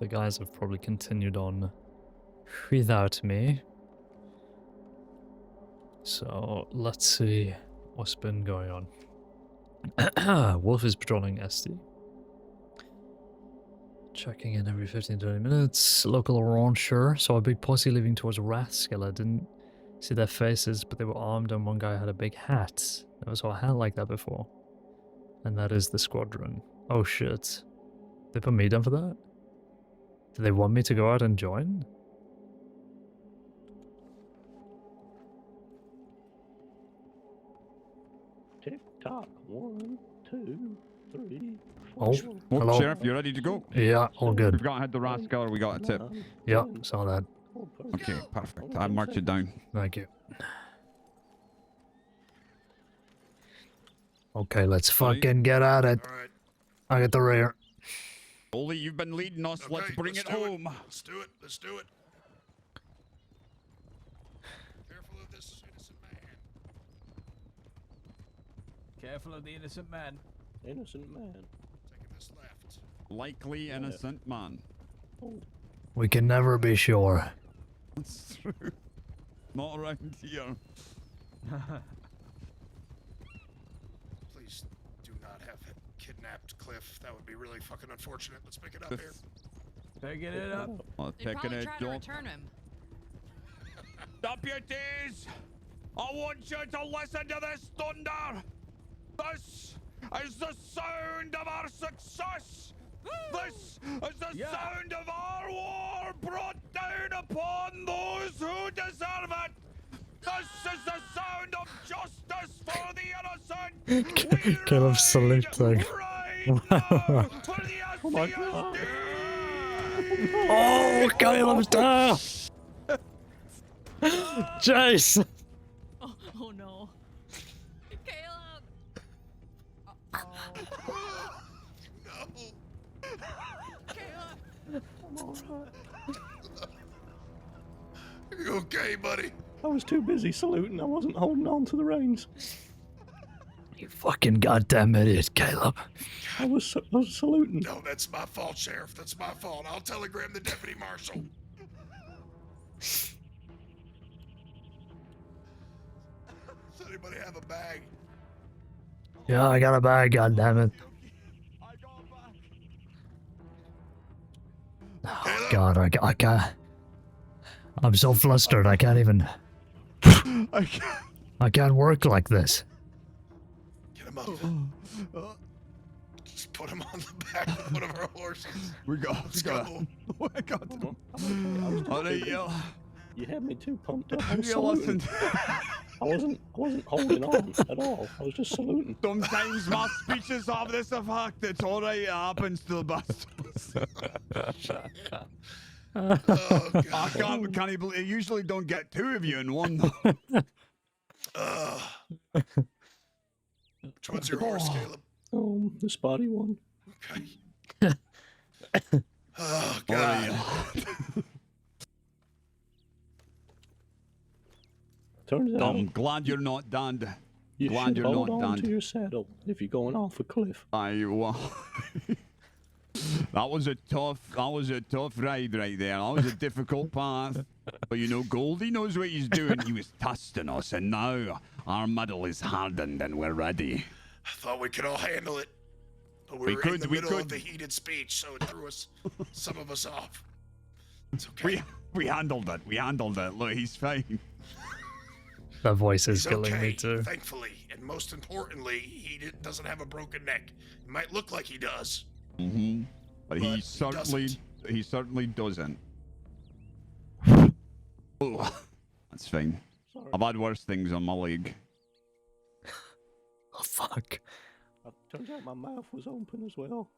The guys have probably continued on without me. So let's see what's been going on. Wolf is patrolling SD. Checking in every 15-20 minutes. Local rancher saw a big posse leaving towards Rathskill. I didn't see their faces, but they were armed and one guy had a big hat. Never saw a hat like that before. And that is the squadron. Oh shit. They put me down for that? Do they want me to go out and join? Tick tock. 1, 2, 3, 4. Oh, hello. Sheriff, you ready to go? Yeah, all good. We've got to head to Rathskill, we got a tip. Yeah, saw that. Okay, perfect. I marked it down. Thank you. Okay, let's fucking get at it. Alright. I get the rear. Oli, you've been leading us. Okay, let's bring it do home. Let's do it. Let's do it. Careful of this innocent man. Careful of the innocent man. Innocent man. Taking this left. Likely innocent man. Oh. We can never be sure. That's true. Not around here. Please do not have him kidnapped, Cliff. That would be really fucking unfortunate. Let's pick it up here. Picking it up. Let's They pick probably it try up. to return him. Deputies! I want you to listen to this thunder! This is the sound of our success! This is the sound of our war brought down upon those who deserve it! This is the sound of justice for the innocent! Caleb's saluting. Right for the Oh my god. Oh, Caleb's there! Jace! Oh no. Caleb! No. Caleb! I'm alright. Are you okay, buddy? I was too busy saluting. I wasn't holding on to the reins. You fucking goddamn idiot, Caleb. I was saluting. No, that's my fault, Sheriff. That's my fault. I'll telegram the deputy marshal. Does anybody have a bag? Yeah, I got a bag, goddammit. God, I can't. I'm so flustered. I can't even. I can't work like this. Get him up. Just put him on the back of one of our horses. We got. Let's go. Oh my God. All right, yo. You had me too pumped up. I was You saluting. listened. I wasn't holding on at all. I was just saluting. Sometimes my speeches have this effect. It's all right. It happens to the best of us. I can't believe. I usually don't get two of you in one. Which one's your horse, Caleb? The spotty one. Okay. Oh, God. Turns out. I'm glad you're not done. You Glad should you're hold not on done. to your saddle if you're going off a cliff. That was a tough ride right there. That was a difficult path. But you know, Goldie knows what he's doing. He was testing us, and now our middle is hardened and we're ready. I thought we could all handle it. But we were in the middle of the heated speech, so it threw some of us off. It's okay. We handled it. We handled it. Look, he's fine. That voice is He's killing okay, me too. thankfully. And most importantly, he doesn't have a broken neck. It might look like he does. Mm-hmm. But he certainly doesn't. Oh, that's fine. Sorry. I've had worse things on my leg. Oh, fuck. Turns out my mouth was open as well.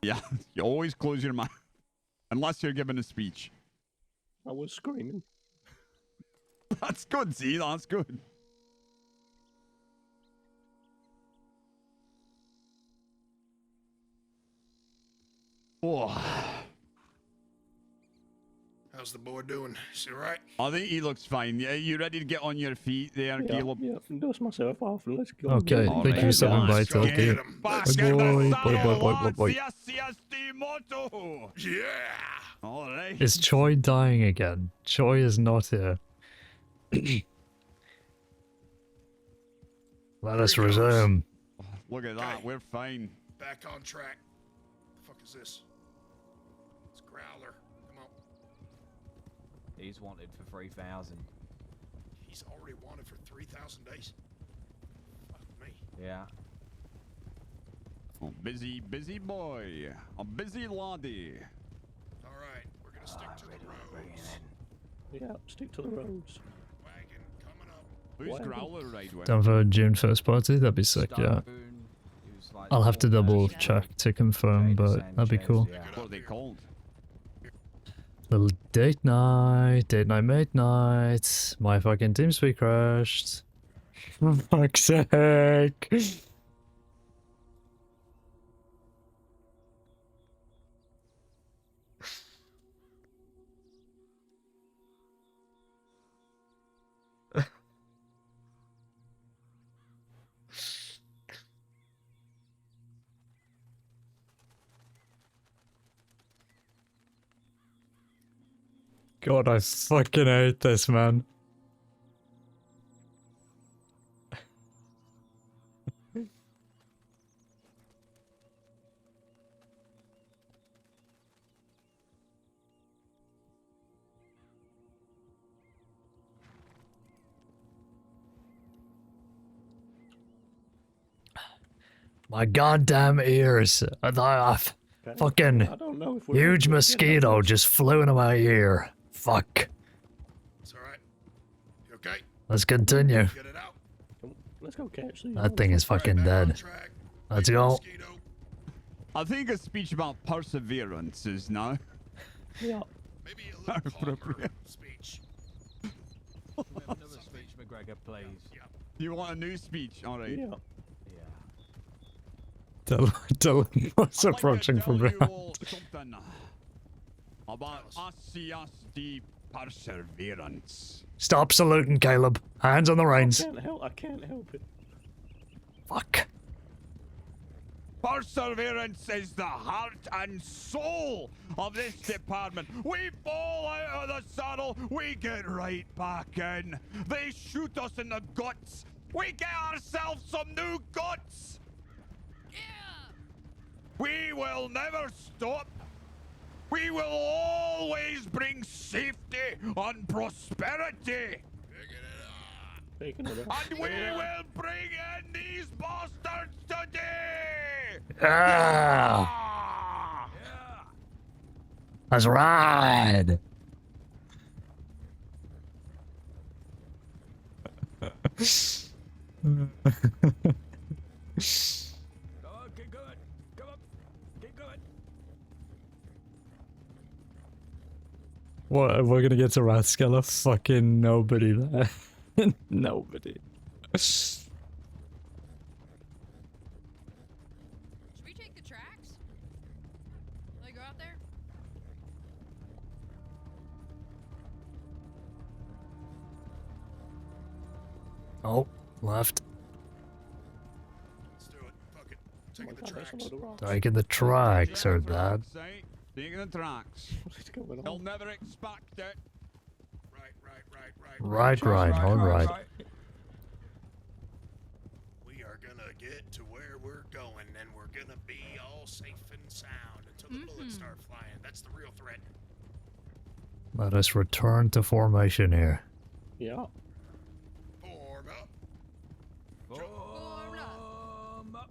Yeah, you always close your mouth. Unless you're giving a speech. I was screaming. That's good, see? That's good. Oh. How's the boy doing? Is he all right? I think he looks fine. Yeah, you ready to get on your feet there, Caleb? Yeah, dust myself off and let's go. Okay, thank you so much. Okay. Back Boy, in the boy, saddle, boy, lads. boy. Yes, yes, the motto. Yeah. All right. Is Choi dying again? Choi is not here. Let us resume. Look at that. We're fine. Back on track. The fuck is this? It's Growler. Come on. He's wanted for 3,000. He's already wanted for 3,000 days. Fuck me. Yeah. Oh, busy boy. A busy laddie. All right, we're gonna stick to the roads. Yeah, stick to the roads. Wagon coming up. Who's Growler ride with? Down for a June 1st party? That'd be sick, yeah. I'll have to double check to confirm, but that'd be cool. What are they called? Little date night, mate night. My fucking TeamSpeak crashed. For fuck's sake. God, I fucking hate this, man. My goddamn ears. Fucking I don't know if we're huge mosquito just flew into my ear. Fuck. It's all right. You okay? Let's continue. Get it out. Let's go catch these. That thing is fucking dead. Let's go. I think a speech about perseverance is now. Yeah. Maybe a little longer speech. Another speech, McGregor, please. You want a new speech? All right. Yeah. Tell him what's approaching from behind. Something about SCSD perseverance. Stop saluting, Caleb. Hands on the reins. I can't help it. Fuck. Perseverance is the heart and soul of this department. We fall out of the saddle, we get right back in. They shoot us in the guts, we get ourselves some new guts. We will never stop. We will always bring safety and prosperity. Picking it up. And we will bring in these bastards today! Ah! Let's ride! Go on, keep going. Come on, keep going. What? We're gonna get to Rathskeller? Fucking nobody there. Nobody. Should we take the tracks? Like go out there? Oh, left. Let's do it. Fuck it. Taking the tracks. Taking the tracks, or that. Taking the tracks. He'll never expect it. Right, alright. We are gonna get to where we're going, and we're gonna be all safe and sound until the bullets start flying. That's the real threat. Let us return to formation here. Yeah. Form up. Form up.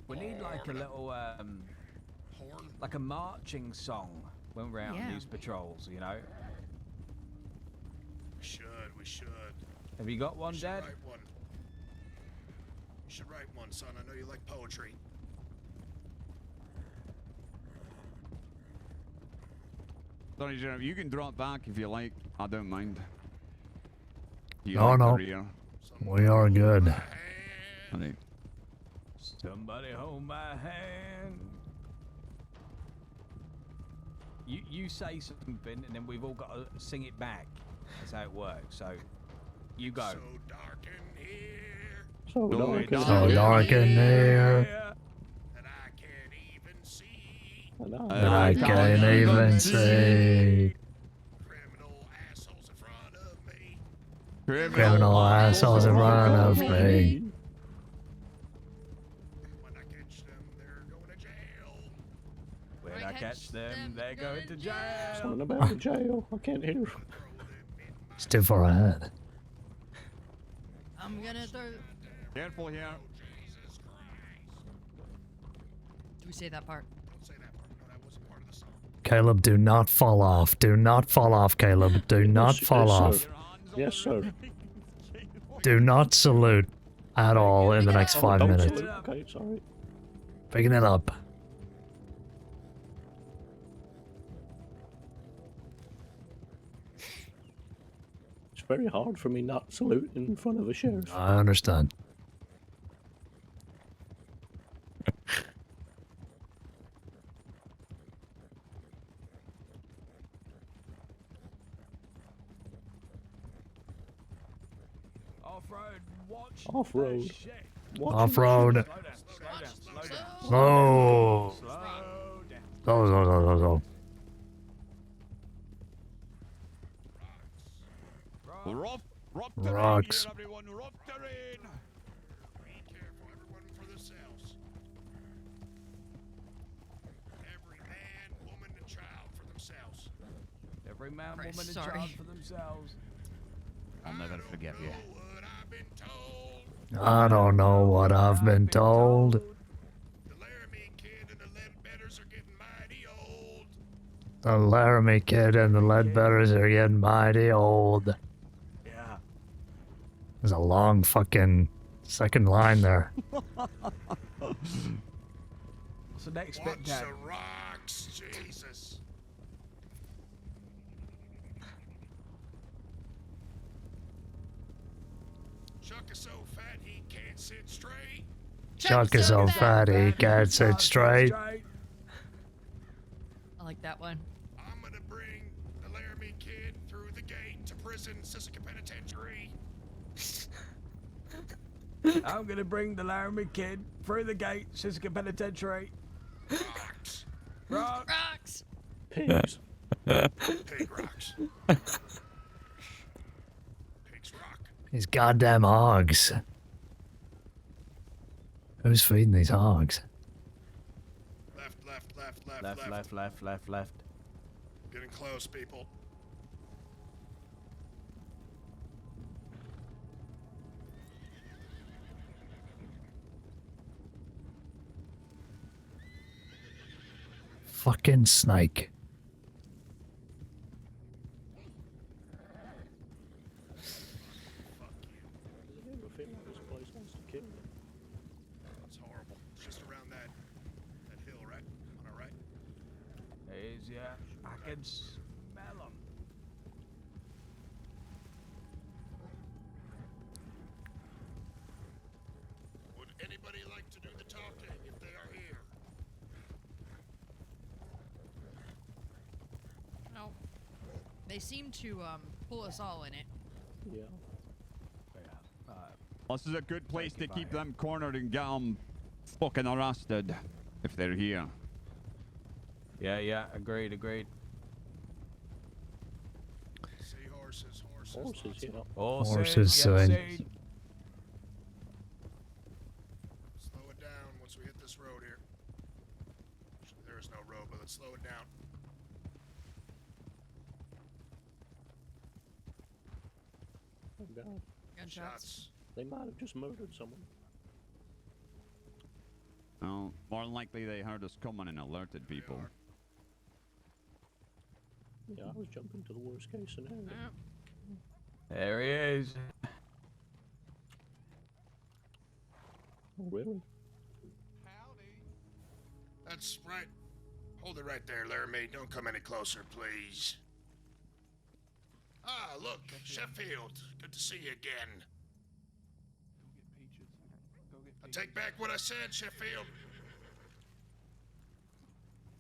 We need like a little like a marching song when we're out on these patrols, you know. We should. Have you got one, Dad? Write one. You should write one, son. I know you like poetry. Sorry, Jeremy, you can drop back if you like. I don't mind. You No, like the no. rear? We are good. Alright. Somebody hold my hand. You say something and then we've all got to sing it back. That's how it works. So you go. So dark in here. So dark in here. That I can't even see. And I can't even see. Criminal assholes in front of me. Criminal assholes in front of me. When I catch them, they're going to jail. When I catch them, they're going to jail. Something about the jail. I can't hear. It's too far ahead. I'm gonna throw. Careful here. Do we say that part? Don't say that part. No, that wasn't part of the song. Caleb, do not fall off. Do not fall off, Caleb. Do not fall off. Yes, sir. Do not salute at all in the next 5 minutes. Okay, sorry. Picking it up. It's very hard for me not saluting in front of a sheriff. I understand. Off-road, watch. Off-road. Off-road. Slow. Slow. Rough Rocks. terrain here, everyone. Rough terrain. Be careful, everyone for themselves. Every man, woman, and child for themselves. Every man, Christ, woman, and sorry. child for themselves. I'll never forgive you. What I've been told. I don't know what I've been told. The Laramie kid and the Ledbetters are getting mighty old. The Laramie kid and the Ledbetters are getting mighty old. Yeah. There's a long fucking second line there. What's the next bit, Watch Dad? the rocks, Jesus. Chuck is so fat he can't sit straight. Chuck is so fat he can't sit straight. I like that one. I'm gonna bring the Laramie kid through the gate to prison, Sissica Penitentiary. I'm gonna bring the Laramie kid through the gate, Sissica Penitentiary. Rocks. Rock. Rocks. Pigs. Pig rocks. Pigs rock. These goddamn hogs. Who's feeding these hogs? Left, Left. Getting close, people. Fucking snake. I have a feeling this place wants to kill me. That's horrible. It's just around that hill, right? On our right. Is yeah. I can smell them. Would anybody like to do the talking if they are here? No. They seem to pull us all in it. Yeah. This is a good place to keep them cornered and get them fucking arrested if they're here. Yeah. Agreed. See horses. Horses, yeah. Horses, Slow it down once we hit this road here. Actually, there is no road, but let's slow it down. Oh God. Gunshots. They might have just murdered someone. Well, more than likely they heard us coming and alerted people. Yeah, I was jumping to the worst case scenario. There he is. Oh, really? That's right. Hold it right there, Laramie. Don't come any closer, please. Ah, look, Sheffield. Good to see you again. I take back what I said, Sheffield.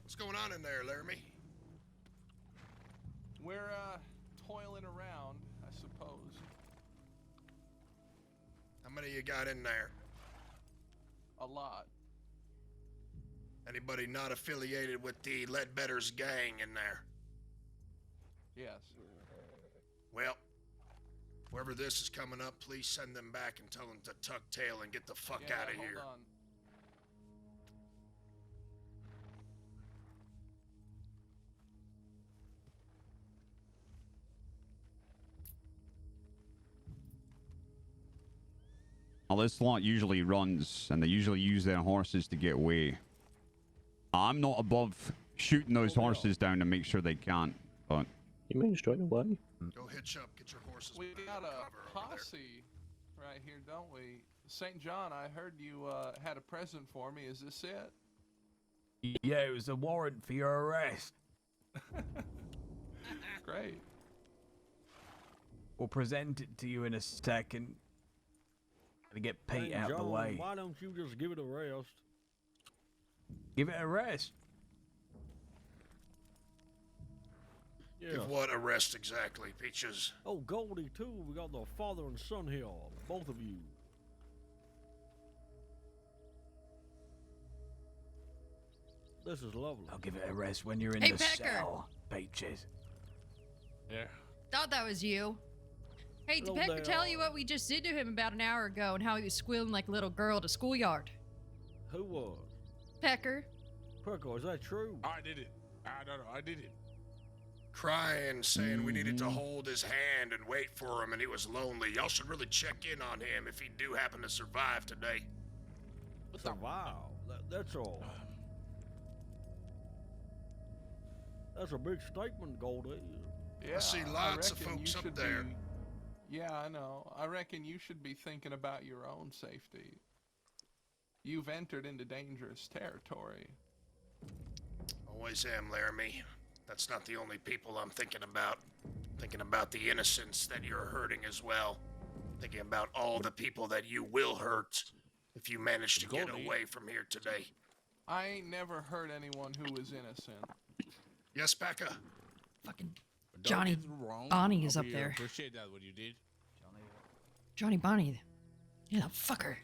What's going on in there, Laramie? We're, toiling around, I suppose. How many you got in there? A lot. Anybody not affiliated with the Ledbetter's gang in there? Yes. Well, wherever this is coming up, please send them back and tell them to tuck tail and get the fuck out of here. Hold on. Well, this lot usually runs, and they usually use their horses to get away. I'm not above shooting those horses down to make sure they can't, but... You mean straight away? Go hitch up, get your horses. We got a posse right here, don't we? St. John, I heard you had a present for me. Is this it? Yeah, it was a warrant for your arrest. Great. We'll present it to you in a second. Gotta get Pete out the way. Why don't you just give it a rest? Give it a rest. Yeah. Give what a rest exactly, Peaches? Oh, Goldie too. We got the father and son here, both of you. This is lovely. I'll give it a rest when you're in Hey, the Pecker. cell, Peaches. Yeah. Thought that was you. Hey, did Hello Pecker there. tell you what we just did to him about an hour ago and how he was squealing like a little girl at a schoolyard? Who was? Pecker. Perko, is that true? I did it. I don't know. I did it. Crying, saying we needed to hold his hand and wait for him, and he was lonely. Y'all should really check in on him if he do happen to survive today. Survive. That's all. That's a big statement, Goldie. Yeah, I see lots of reckon folks you up should there. Yeah, I know. I reckon you should be thinking about your own safety. You've entered into dangerous territory. Always am, Laramie. That's not the only people I'm thinking about. Thinking about the innocents that you're hurting as well. Thinking about all the people that you will hurt if you manage to get Goldie. away from here today. I ain't never hurt anyone who was innocent. Yes, Becca? Fucking Don't Johnny get me wrong. Bonnie is I'll up be- there. Appreciate that what you did. Johnny Bonnie. Yeah, that fucker.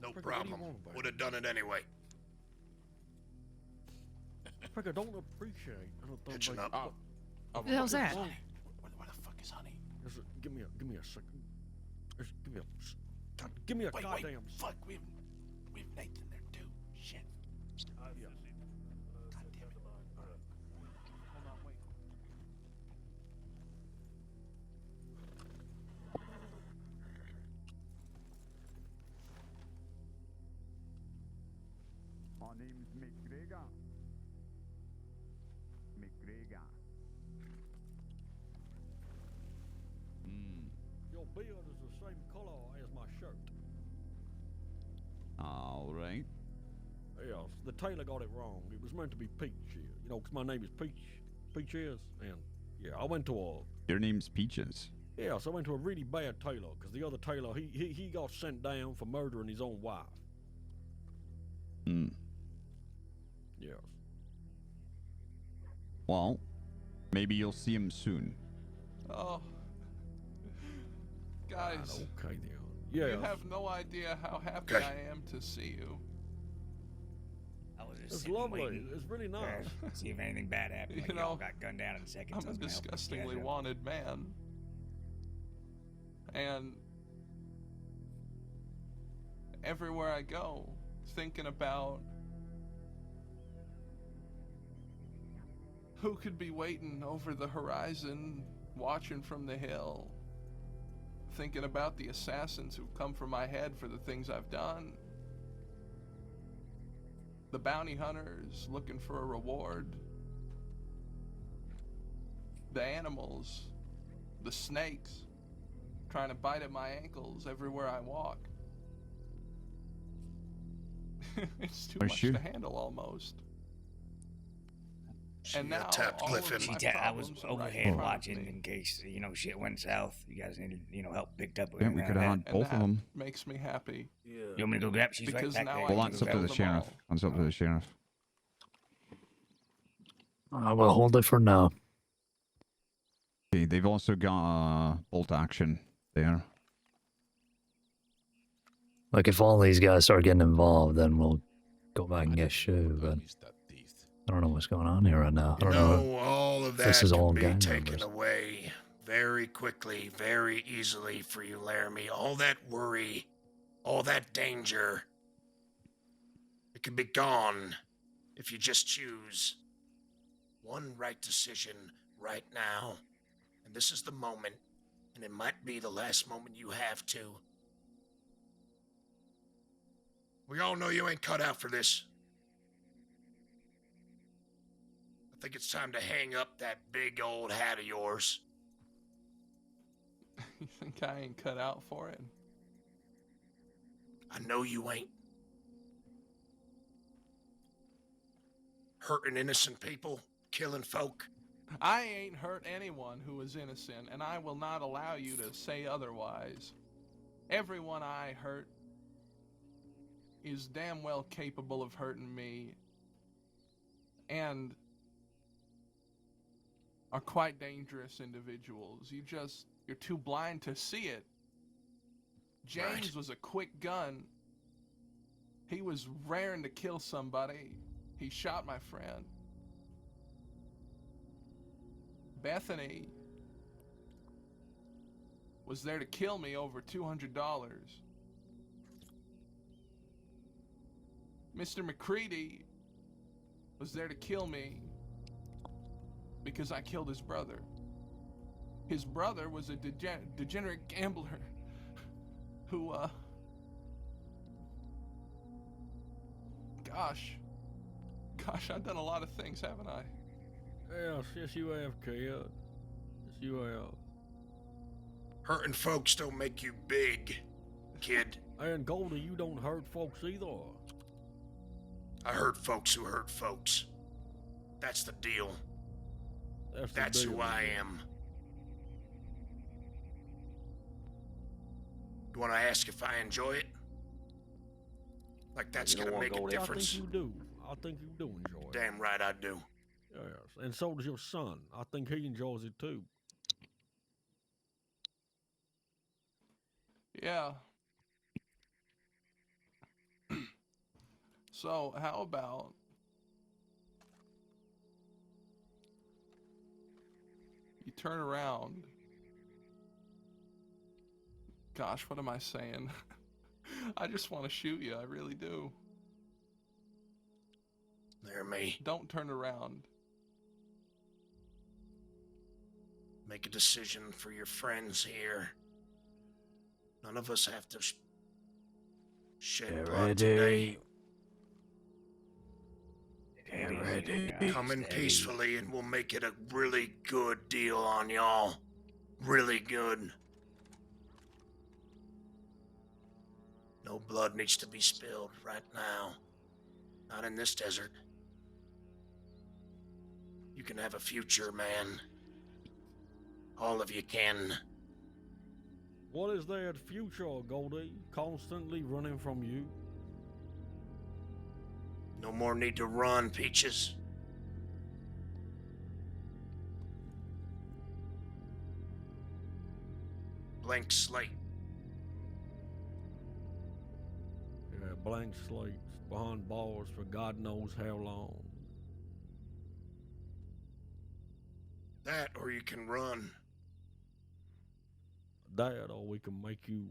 No Perko, what do you problem. want, baby? Would have done it anyway. Perko, don't appreciate anything Hitching like up. that. What the hell's that? Wrong. Where the fuck is Honey? Just give me a second. Just give me a Wait, goddamn. fuck, we have Nathan there too. Shit. Yeah. name's McGregor. McGregor. Your beard is the same color as my shirt. All right. Yes, the tailor got it wrong. It was meant to be Peach, you know, 'cause my name is Peach. Peach is, and yeah, I went to a... Your name's Peaches. Yes, I went to a really bad tailor, because the other tailor, he got sent down for murdering his own wife. Hmm. Yes. Well, maybe you'll see him soon. Oh. Guys. Okay, then. Yeah. You have no idea how happy I am to see you. I was just It's sitting lovely. waiting It's really nice. See if anything bad happened. Like You you all know, got gunned down in seconds. I'm a disgustingly wanted man. And everywhere I go, thinking about who could be waiting over the horizon, watching from the hill, thinking about the assassins who've come for my head for the things I've done, the bounty hunters looking for a reward, the animals, the snakes trying to bite at my ankles everywhere I walk. It's too much to handle almost. And now tapped all of Cliff my in. I was problems are right overhead in front of watching me. in case, you know, shit went south. You guys needed, you know, help picked up. Yeah, we could have had both of them. Makes me happy. You want me to go grab? She's right Because back now there. I Well, can that's up to grab the them sheriff. all. That's up to the sheriff. I will hold it for now. Okay, they've also got bolt action there. Like, if all these guys start getting involved, then we'll go back and get Shu, but I don't know what's going on here right now. I don't know all of if that this is all can be gang taken members. away very quickly, very easily for you, Laramie. All that worry, all that danger, it can be gone if you just choose one right decision right now. And this is the moment, and it might be the last moment you have to. We all know you ain't cut out for this. I think it's time to hang up that big old hat of yours. You think I ain't cut out for it? I know you ain't. Hurting innocent people, killing folk. I ain't hurt anyone who is innocent, and I will not allow you to say otherwise. Everyone I hurt is damn well capable of hurting me, and are quite dangerous individuals. You're too blind to see it. James was a quick gun. He was raring to kill somebody. He shot my friend. Bethany was there to kill me over $200. Mr. McCready was there to kill me because I killed his brother. His brother was a degenerate gambler who, Gosh, I've done a lot of things, haven't I? Yes, you have, kid. Yes, you have. Hurting folks don't make you big, kid. And Goldie, you don't hurt folks either. I hurt folks who hurt folks. That's the deal. That's who I am. You want to ask if I enjoy it? Like that's You know gonna what, make a Goldie, difference. I think you do. I think you do enjoy it. Damn right I do. Yes, and so does your son. I think he enjoys it too. Yeah. So, how about you turn around? Gosh, what am I saying? I just want to shoot you, I really do. Laramie. Don't turn around. Make a decision for your friends here. None of us have to shed blood today. Come in peacefully and we'll make it a really good deal on y'all. Really good. No blood needs to be spilled right now. Not in this desert. You can have a future, man. All of you can. What is that future, Goldie? Constantly running from you? No more need to run, Peaches. Blank slate. Yeah, blank slates behind bars for God knows how long. That, or you can run. That, or we can make you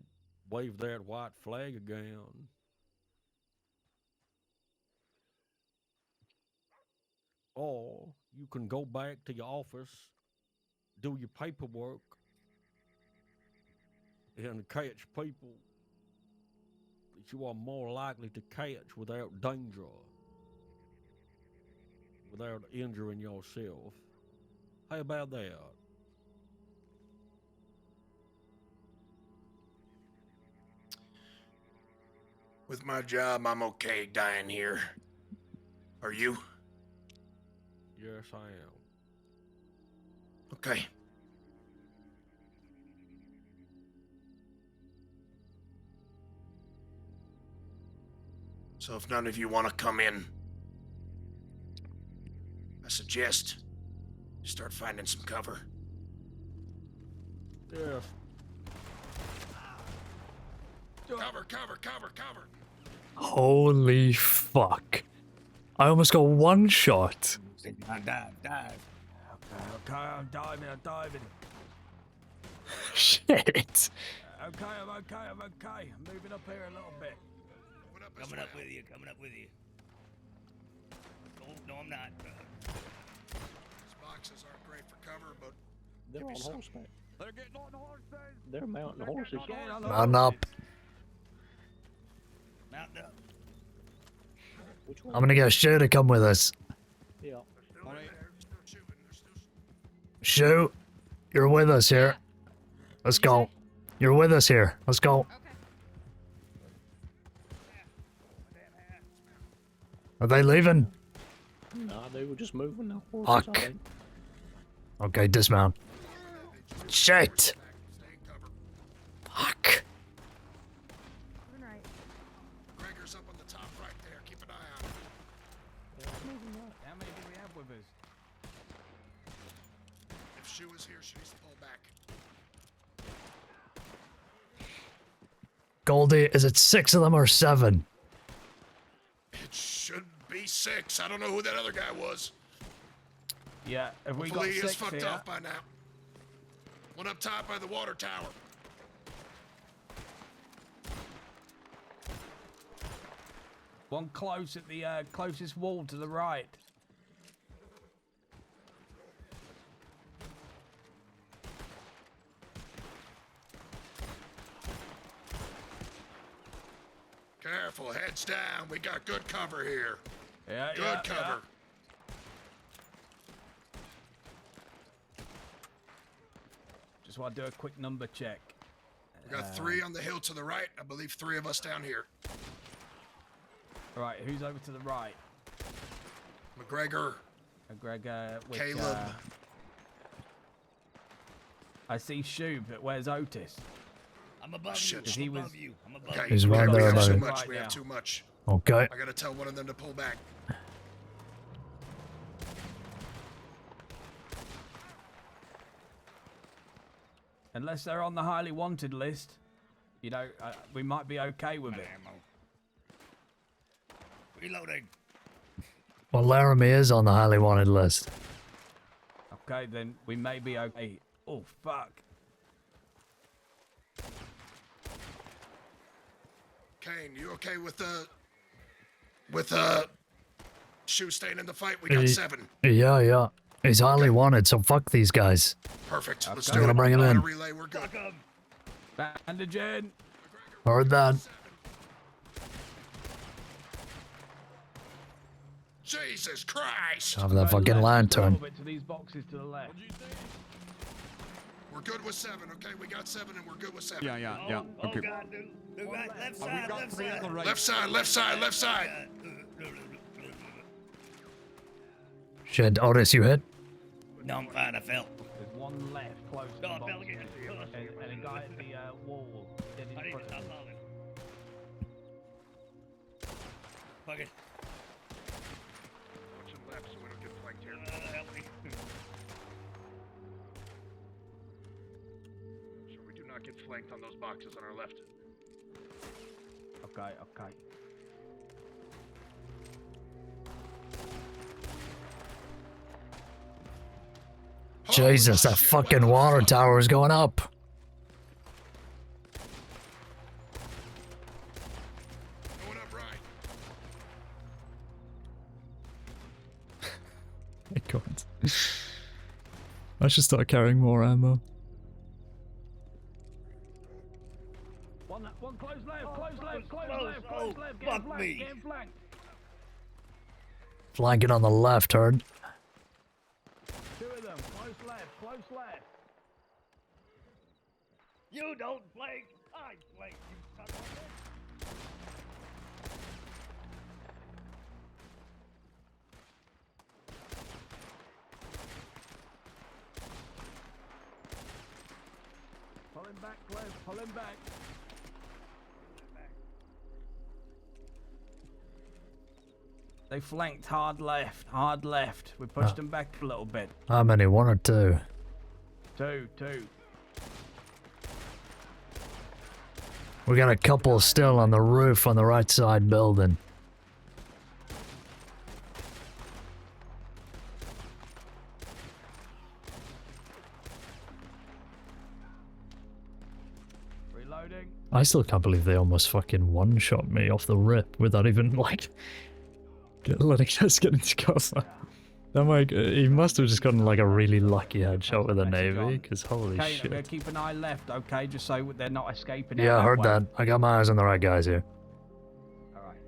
wave that white flag again. Or you can go back to your office, do your paperwork, and catch people that you are more likely to catch without danger, without injuring yourself. How about that? With my job, I'm okay dying here. Are you? Yes, I am. Okay. So if none of you want to come in, I suggest you start finding some cover. Yes. Cover, cover, cover, cover. Holy fuck. I almost got one shot. Dive. Okay, I'm diving. Shit. Okay, I'm okay. I'm moving up here a little bit. Coming up with you. No, I'm not. These boxes aren't great for cover, but They're on horseback. They're getting on horses. They're mountain horses. Mount up. Mount up. Which one? I'm gonna get Shu to come with us. Yeah. Shu, you're with us here. Let's go. You're with us here. Let's go. Are they leaving? Nah, they were just moving the horses. Fuck. I think. Okay, dismount. Shit. Fuck. Gregor's up on the top right there. Keep an eye on him. How many do we have with us? If Shu is here, she needs to pull back. Goldie, is it 6 of them or 7? It should be 6. I don't know who that other guy was. Yeah, have we got Hopefully he 6 is fucked here? off by now. One up top by the water tower. One close at the closest wall to the right. Careful, heads down. We got good cover here. Yeah, Good cover. Just want to do a quick number check. We got 3 on the hill to the right. I believe 3 of us down here. Right, who's over to the right? McGregor. McGregor. Which, Caleb. I see Shu, but where's Otis? I'm above Shit. you. Because he was. I'm above Okay, He's we right have there, too buddy. much. Right We have now. too much. Okay. I gotta tell one of them to pull back. Unless they're on the highly wanted list, you know, we might be okay with it. Reloading. Well, Laramie is on the highly wanted list. Okay, then we may be okay. Oh, fuck. Caine, you okay with Shu staying in the fight? We got 7. Yeah. He's highly wanted, so fuck these guys. Perfect. Let's I'm do gonna it. bring him Line in. of relay, we're good. Bandage in. Heard that. Jesus Christ! Have that fucking lantern. To these boxes to the left. We're good with 7, okay? We got 7 and we're good with 7. Yeah. Okay. God, dude. Right, left We side, got left 3 on side. the right. Left side, left side, left side. Shit, Otis, you hit? No, I'm fine. I fell. There's one left close to the I fell box. again. And a guy at the wall. Dead in front of him. Fuck it. Watch him left so we don't get flanked here. Help me. So we do not get flanked on those boxes on our left. Okay. Jesus, that fucking water tower is going up. Going up right. My God. I should start carrying more ammo. One close left, close left. Get fuck flanked, me. get flanked. Flanking on the left, heard. 2 of them, close left. You don't flank. I flank you, son of a bitch. Pull him back, Cliff, pull him back. They flanked hard left. We pushed them back a little bit. How many? 1 or 2? 2. We got a couple still on the roof on the right side building. Reloading. I still can't believe they almost fucking one-shot me off the rip without even, like, letting us get into cover. That might, he must have just gotten, like, a really lucky headshot with a navy, because holy Okay, I'm gonna shit. keep an eye left, okay, just so they're not escaping. Yeah, I out heard way. that. I got my eyes on the right guys here. Alright.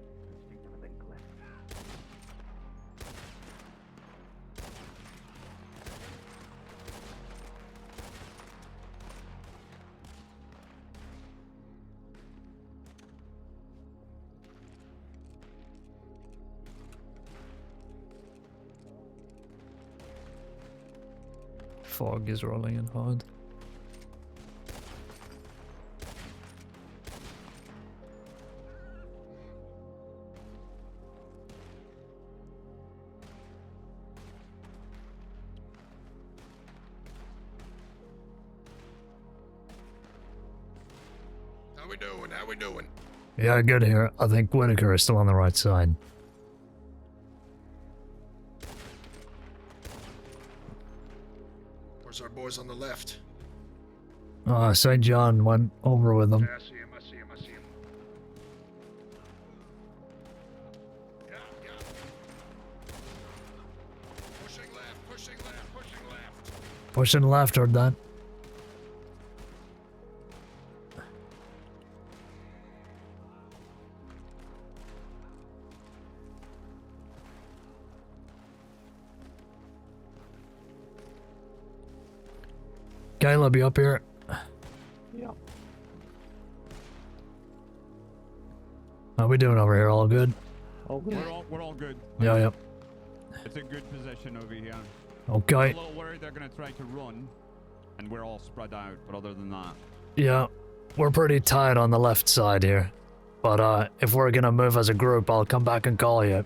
Fog is rolling in hard. How we doing? Yeah, good here. I think Whitaker is still on the right side. Where's our boys on the left? St. John went over with them. Yeah, I see him. Yeah. Pushing left. Pushing left, heard that. Caleb, you up here? Yeah. How we doing over here? All good? All good. We're all good. Yeah, yep. It's a good position over here. Okay. I'm a little worried they're gonna try to run, and we're all spread out. But other than that, Yeah, we're pretty tight on the left side here. But if we're gonna move as a group, I'll come back and call you.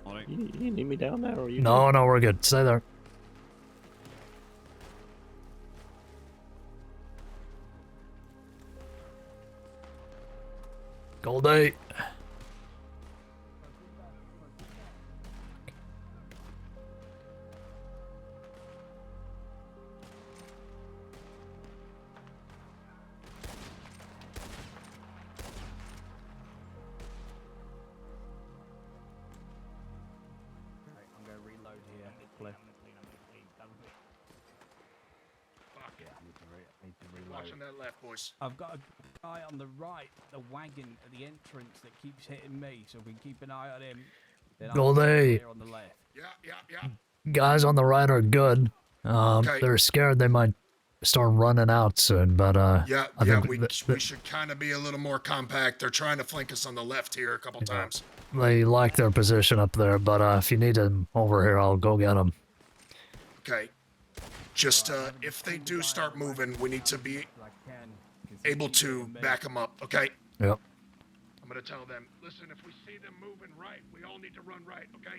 all right. You need me down there, or you? No, no, we're good. Stay there. Goldie. Right, I'm gonna reload here, Cliff. Fuck. Yeah, I need to reload. Watching that left, boys. I've got a guy on the right, the wagon at the entrance that keeps hitting me, so we can keep an eye on him. Well, they on the left. Yeah. guys on the right are good. Okay. They're scared they might start running out soon, but I think we should kind of be a little more compact. They're trying to flank us on the left here a couple times. they like their position up there. But if you need them over here, I'll go get them. Okay. Just if they do start moving, we need to be able to back them up. Okay. Yep. I'm gonna tell them. Listen, if we see them moving right, we all need to run right. Okay.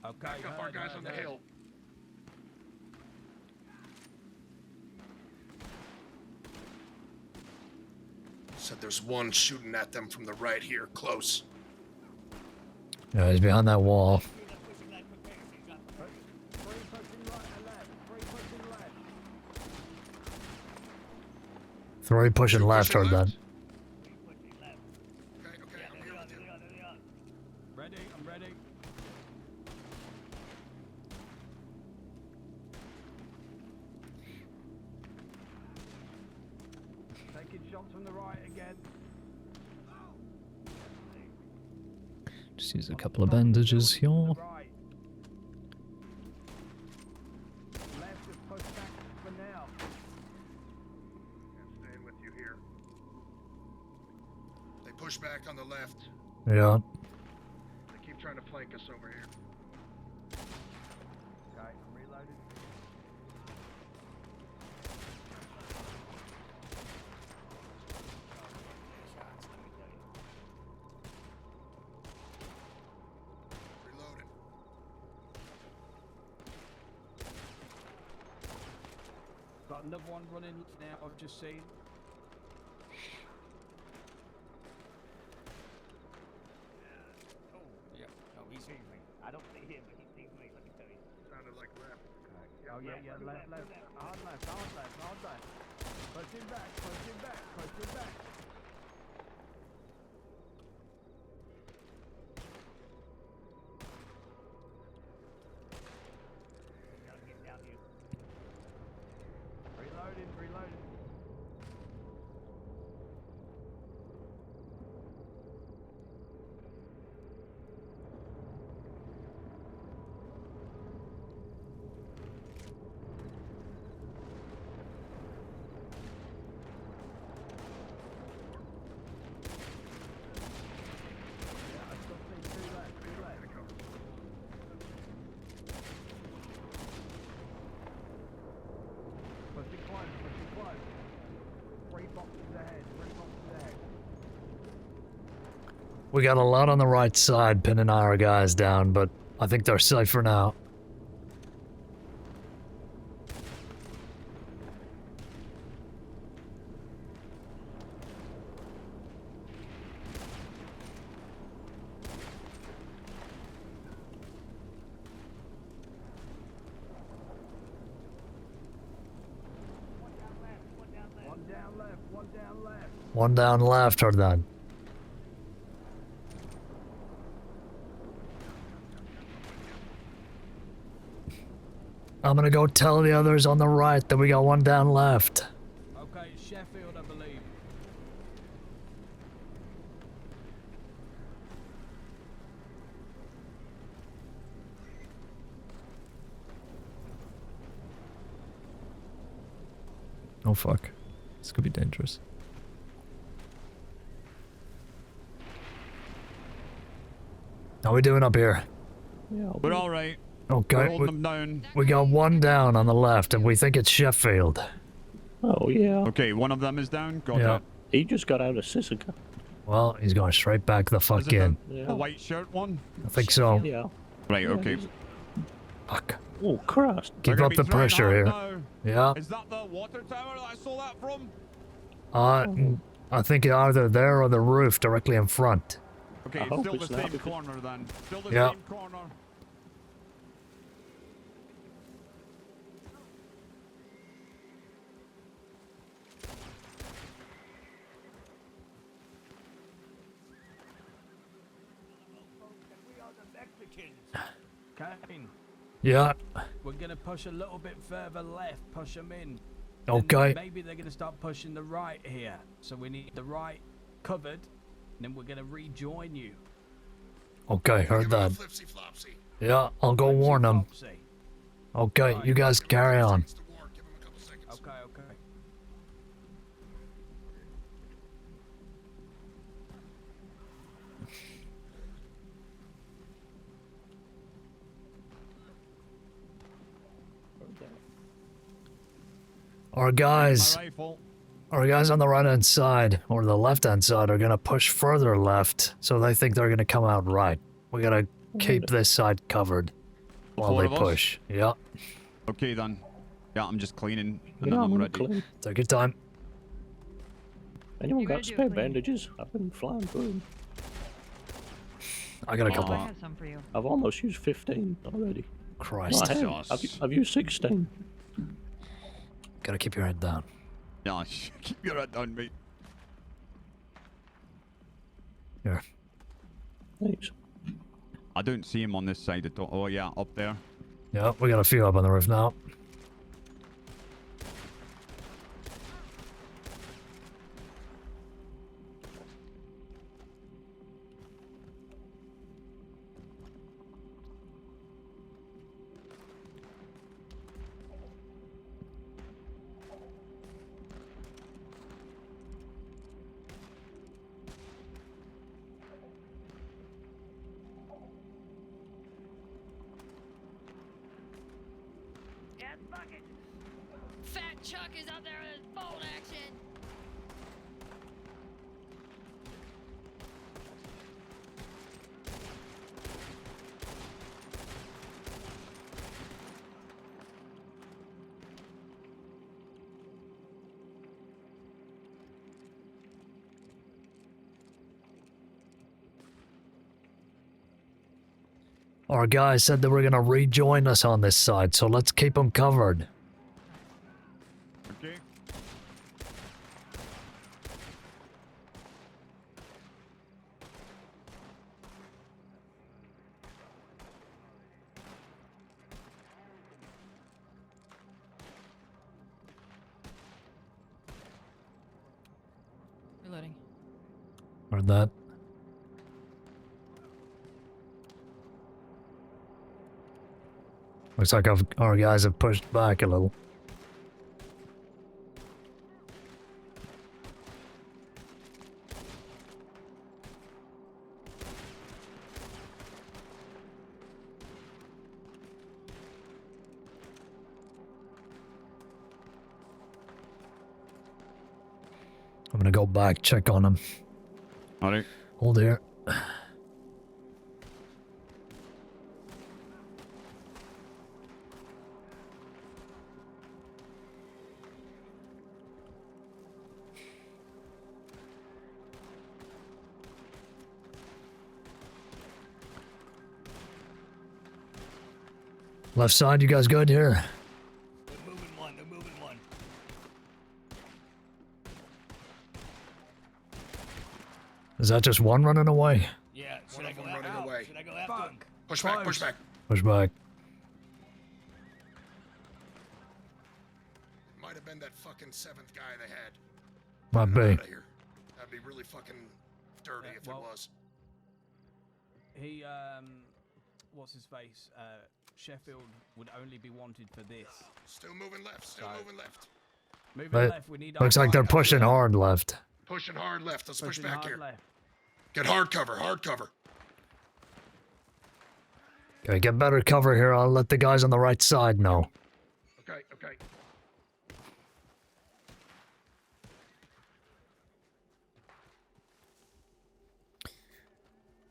Okay. Back up our guys on the hill. Said there's one shooting at them from the right here, close. Yeah, he's behind that wall. Three pushing left toward that. Ready, I'm ready. Taking shots from the right again. Just use a couple of bandages here. Left is pushed back for now. I'm staying with you here. They push back on the left. Yeah. They keep trying to flank us over here. Okay, I'm reloaded. Reloading. Got another one running now, I've just seen. Yeah, no, he sees me. I don't see him, but he sees me, let me tell you. Sounded like left. Oh, yeah, left. Hard left. Push him back. Gotta get down here. Reloading. Pushing close. 3 boxes ahead. We got a lot on the right side pinning our guys down, but I think they're safe for now. One down left, heard that. I'm gonna go tell the others on the right that we got one down left. Okay, Sheffield, I believe. Oh fuck. This could be dangerous. How we doing up here? Yeah, We're all right. Okay, We're holding them down. we got one down on the left, and we think it's Sheffield. Oh, yeah. Okay, one of them is down. Got Yeah. that. He just got out of Sisika. Well, he's going straight back the Is fuck it in. the white shirt one? I think so. Yeah. Right, Yeah, okay. Fuck. Oh, Christ. Keep They're up gonna the be trying pressure here. hard now. Yeah. Is that the water tower that I saw that from? I think either there or the roof directly in front. Okay, I it's hope still the it's not, same because- corner then. Still the Yeah. same corner. Caine, Yeah. we're gonna push a little bit further left, push them in. Okay. Then maybe they're gonna start pushing the right here. So we need the right covered, and then we're gonna rejoin you. Okay, heard that. Yeah, I'll go warn them. Okay, you guys carry on. Okay, okay. Our guys on the right hand side or the left hand side are gonna push further left, so they think they're gonna come out right. We gotta keep this side covered while they push. Yeah. Okay then. Yeah, I'm just cleaning and Yeah, then I'm I'm gonna ready. clean. Take your time. Anyone got spare bandages? I've been flying through them. I got a couple. I have some for you. I've almost used 15 already. Christ. No, I have. I've used 16. Gotta keep your head down. Yeah, keep your head down, mate. Here. Thanks. I don't see him on this side at all. Oh yeah, up there. Yeah, we got a few up on the roof now. Fat Chuck is out there in bold action. Our guys said they were gonna rejoin us on this side, so let's keep them covered. Okay. Reloading. Heard that. Looks like our guys have pushed back a little. I'm gonna go back, check on them. Alright. Hold here. Left side, you guys good here? They're moving one. They're moving one. Is that just one running away? Yeah. Should One I of go them after running away. Should I go after him? Push back, push back. Push back. Might have been that fucking seventh guy they had. Might be. Outta here. That'd be really fucking dirty if well, it was. He, what's his face? Sheffield would only be wanted for this. Still moving left, still moving left. Moving But left, we need looks like they're pushing hard left. Pushing hard left. Let's push Pushing back hard here. left. Get hard cover, hard cover. Okay, get better cover here. I'll let the guys on the right side know. Okay, okay.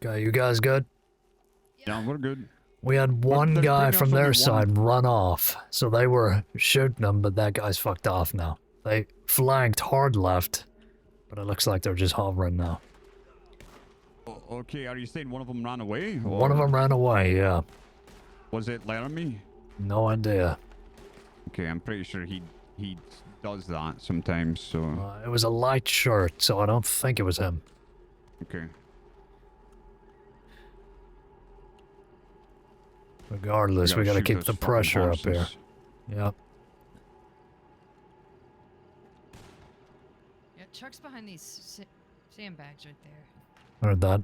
Okay, you guys good? Yeah, we're good. We had one there's guy pretty from much their only side run off, so they were shooting him, but that guy's fucked off now. They flanked hard left, but it looks like they're just hovering now. Okay, are you saying one of them ran away? One of them ran away, yeah. Was it Laramie? No idea. Okay, I'm pretty sure he does that sometimes, so... It was a light shirt, so I don't think it was him. Okay. Regardless, we gotta shoot keep those the fucking pressure up here. horses. Yep. Yeah, Chuck's behind these sandbags right there. Heard that.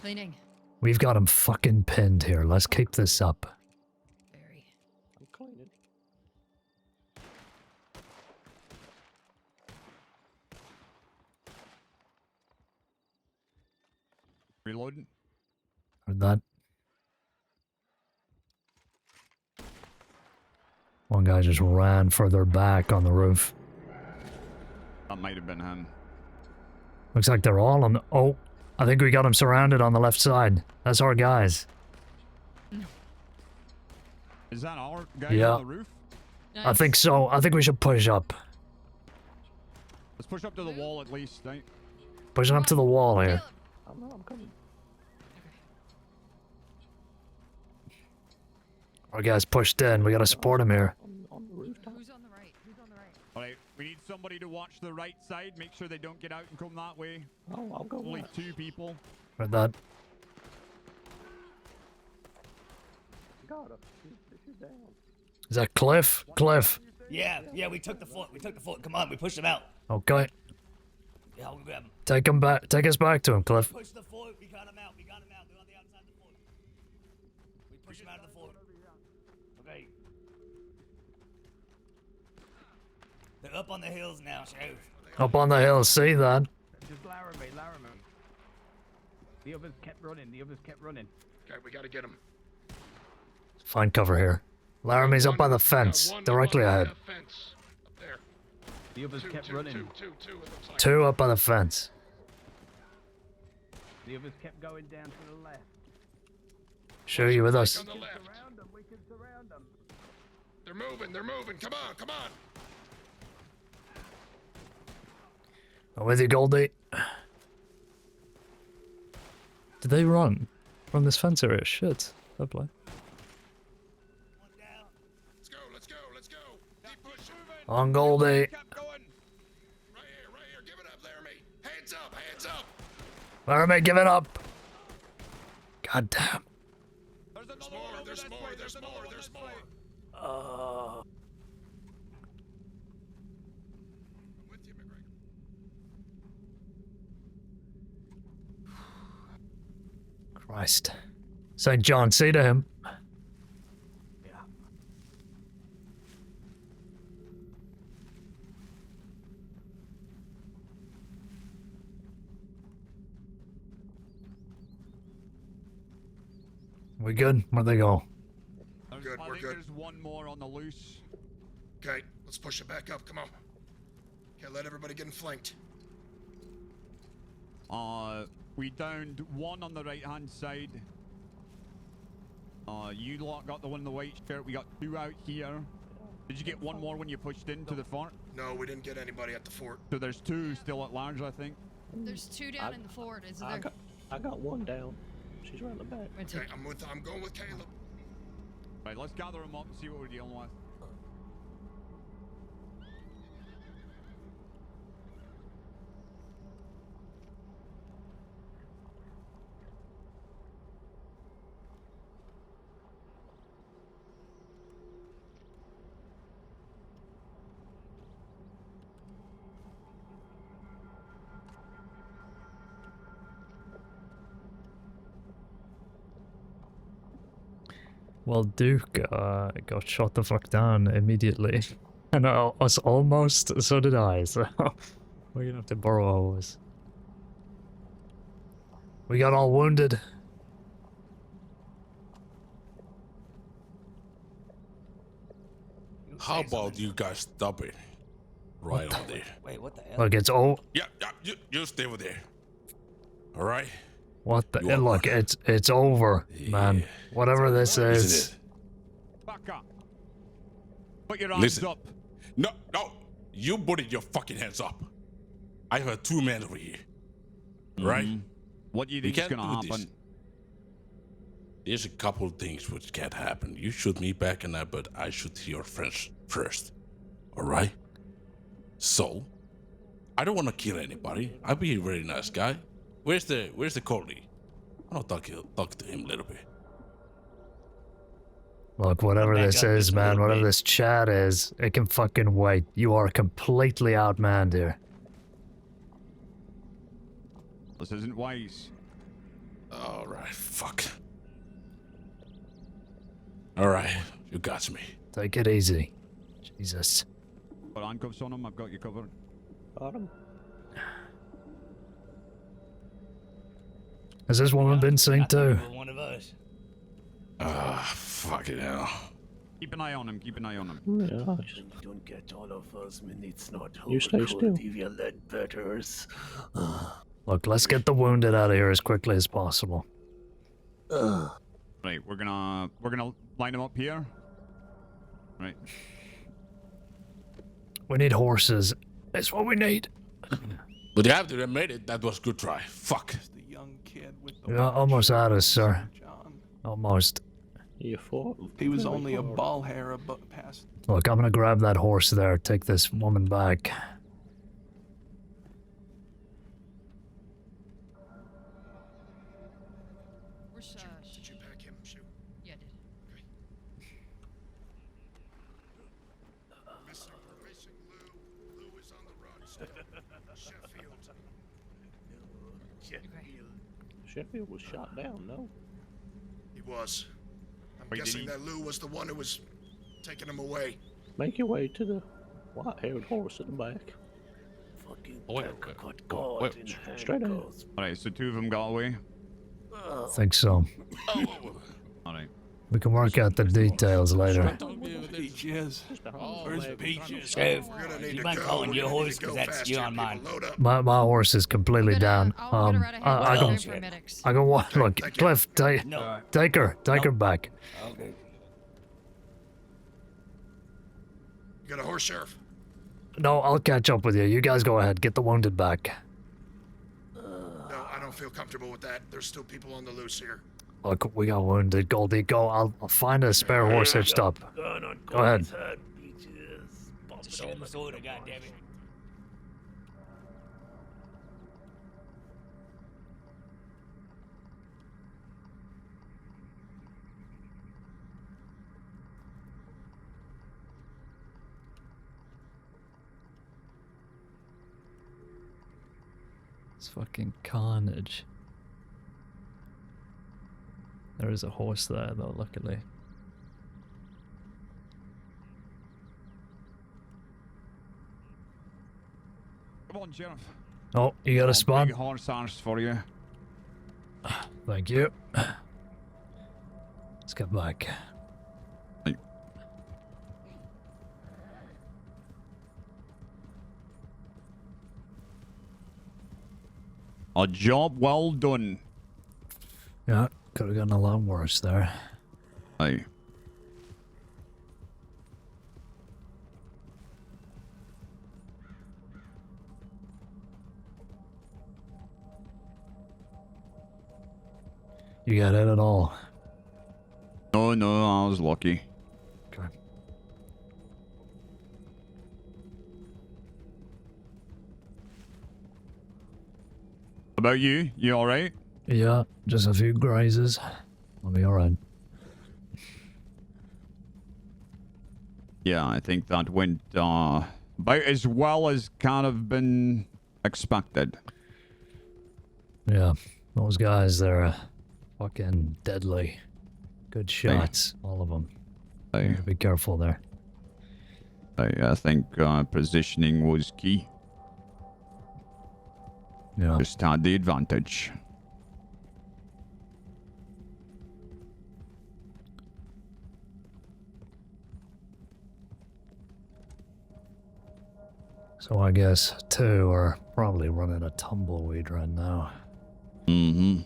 Cleaning. We've got him fucking pinned here. Let's keep this up. Very. I'm cleaning. Reloading. Heard that. One guy just ran further back on the roof. That might have been him. Looks like they're all on the... Oh, I think we got him surrounded on the left side. That's our guys. Is that our guy Yeah. on the roof? I think so. I think we should push up. Let's push up to the wall at least, right? Pushing up to the wall here. I'm coming. Our guys pushed in. We gotta support him here. On the rooftop. Who's on the right? Who's on the right? Alright, we need somebody to watch the right side. Make sure they don't get out and come that way. Oh, I'll go Only left. 2 people. Heard that. Got her. She's down. Is that Cliff? Cliff. Yeah, we took the fort. We took the fort. Come on, we pushed him out. Okay. Yeah, I'll grab him. Take him back. Take us back to him, Cliff. Push the fort. We got him out. We got him out. They're on the outside of the fort. We push him out of the fort. Okay. They're up on the hills now, Sheriff. Up on the hill. See that? Just Laramie. The others kept running. Okay, we gotta get him. Find cover here. Laramie's up by the fence. Directly ahead. Fence. Up there. The others kept running. Two, it looks like. 2 up by the fence. The others kept going down to the left. Sure, you with us? On the left. We can surround them. They're moving. Come on. I'm with you, Goldie. Did they run from this fence area? Shit. Fair play. Let's go. Keep pushing. On Goldie. Right here. Give it up, Laramie. Hands up. Laramie, give it up. God damn. There's more. Oh. I'm with you, McGregor. Christ. St. John, say to him. Yeah. We good? Where'd they go? Good, I we're think good. there's one more on the loose. Okay, let's push it back up. Come on. Okay, let everybody get flanked. We downed 1 on the right-hand side. You lot got the one in the white shirt. We got 2 out here. Did you get 1 more when you pushed into the fort? No, we didn't get anybody at the fort. So there's 2 still at large, I think. There's 2 down in the fort, isn't there? I got 1 down. She's right in the back. Okay, I'm going with Caleb. Right, let's gather them up and see what we're dealing with. Well, Duke got shot the fuck down immediately. And us almost, so did I, so we're gonna have to borrow a hose. We got all wounded. How about you guys stop it? Right over there. Wait, what the hell? Look, it's all. Yeah, you stay over there. All right? What the? Look, it's over, man. Whatever this is. Isn't it? Back up. Put your arms Listen. up. No. You put your fucking hands up. I have 2 men over here. Right? What do you We think is can't gonna do happen? this. There's a couple of things which can't happen. You shoot me back and that, but I shoot your friends first. All right? So, I don't want to kill anybody. I'll be a very nice guy. Where's the colleague? I'll talk to him a little bit. Look, whatever Back this up is, just a man, little whatever bit. this chat is, it can fucking wait. You are completely outmanned here. This isn't wise. Oh, Alright, fuck. Alright, you got me. Take it easy. Jesus. Put handcuffs on him, I've got you covered. Got him. Has this woman been seen too? One of us. Ah, fucking hell. Keep an eye on him, keep an eye on him. Yeah, Don't get all of us, man. It's not You stay still. Your lead betters. Look, let's get the wounded out of here as quickly as possible. Right, we're gonna line him up here. Right. We need horses. That's what we need. But you have to admit it, that was a good try. Fuck. The young kid with the You're almost at us, sir. Almost. You fought. He was only a ball hair past. Look, I'm gonna grab that horse there, take this woman back. Did you pack him, Shoe? Yeah, I did. Missing Lou. Lou is on the run still. Sheffield. Sheffield was shot down, no? He was. I'm Wait, did guessing he- that Lou was the one who was taking him away. Make your way to the white-haired horse at the back. Fucking Wait. Straight ahead. Alright, so 2 of them got away. I think so. Alright. We can work out the details later. Peaches. Where's Peaches? We're Sheriff, gonna need you to mind go. calling We're your gonna need horse? to go Because that's fast you here, on people. mine. Load up. My horse is completely down. I'll get her right ahead. I I'll don't. wait for medics. I go what? Look, Cliff, take her back. Okay. You got a horse, Sheriff? No, I'll catch up with you. You guys go ahead. Get the wounded back. No, I don't feel comfortable with that. There's still people on the loose here. Look, we got wounded. Goldie, go. I'll find a spare horse hitched up. Go ahead. Show him the sword, goddammit. It's fucking carnage. There is a horse there, though, luckily. Come on, Sheriff. Oh, you got a spot? Big horse arse for you. Thank you. Let's get back. A job well done. Yeah, could have gotten a lot worse there. Aye. You got it at all? No, I was lucky. Okay. About you? You alright? Yeah, just a few grazes. I'll be alright. Yeah, I think that went about as well as kind of been expected. Yeah, those guys, they're fucking deadly. Good shots, all of them. Aye. Be careful there. I think positioning was key. Yeah. Just had the advantage. So I guess 2 are probably running a tumbleweed right now. Mm-hmm.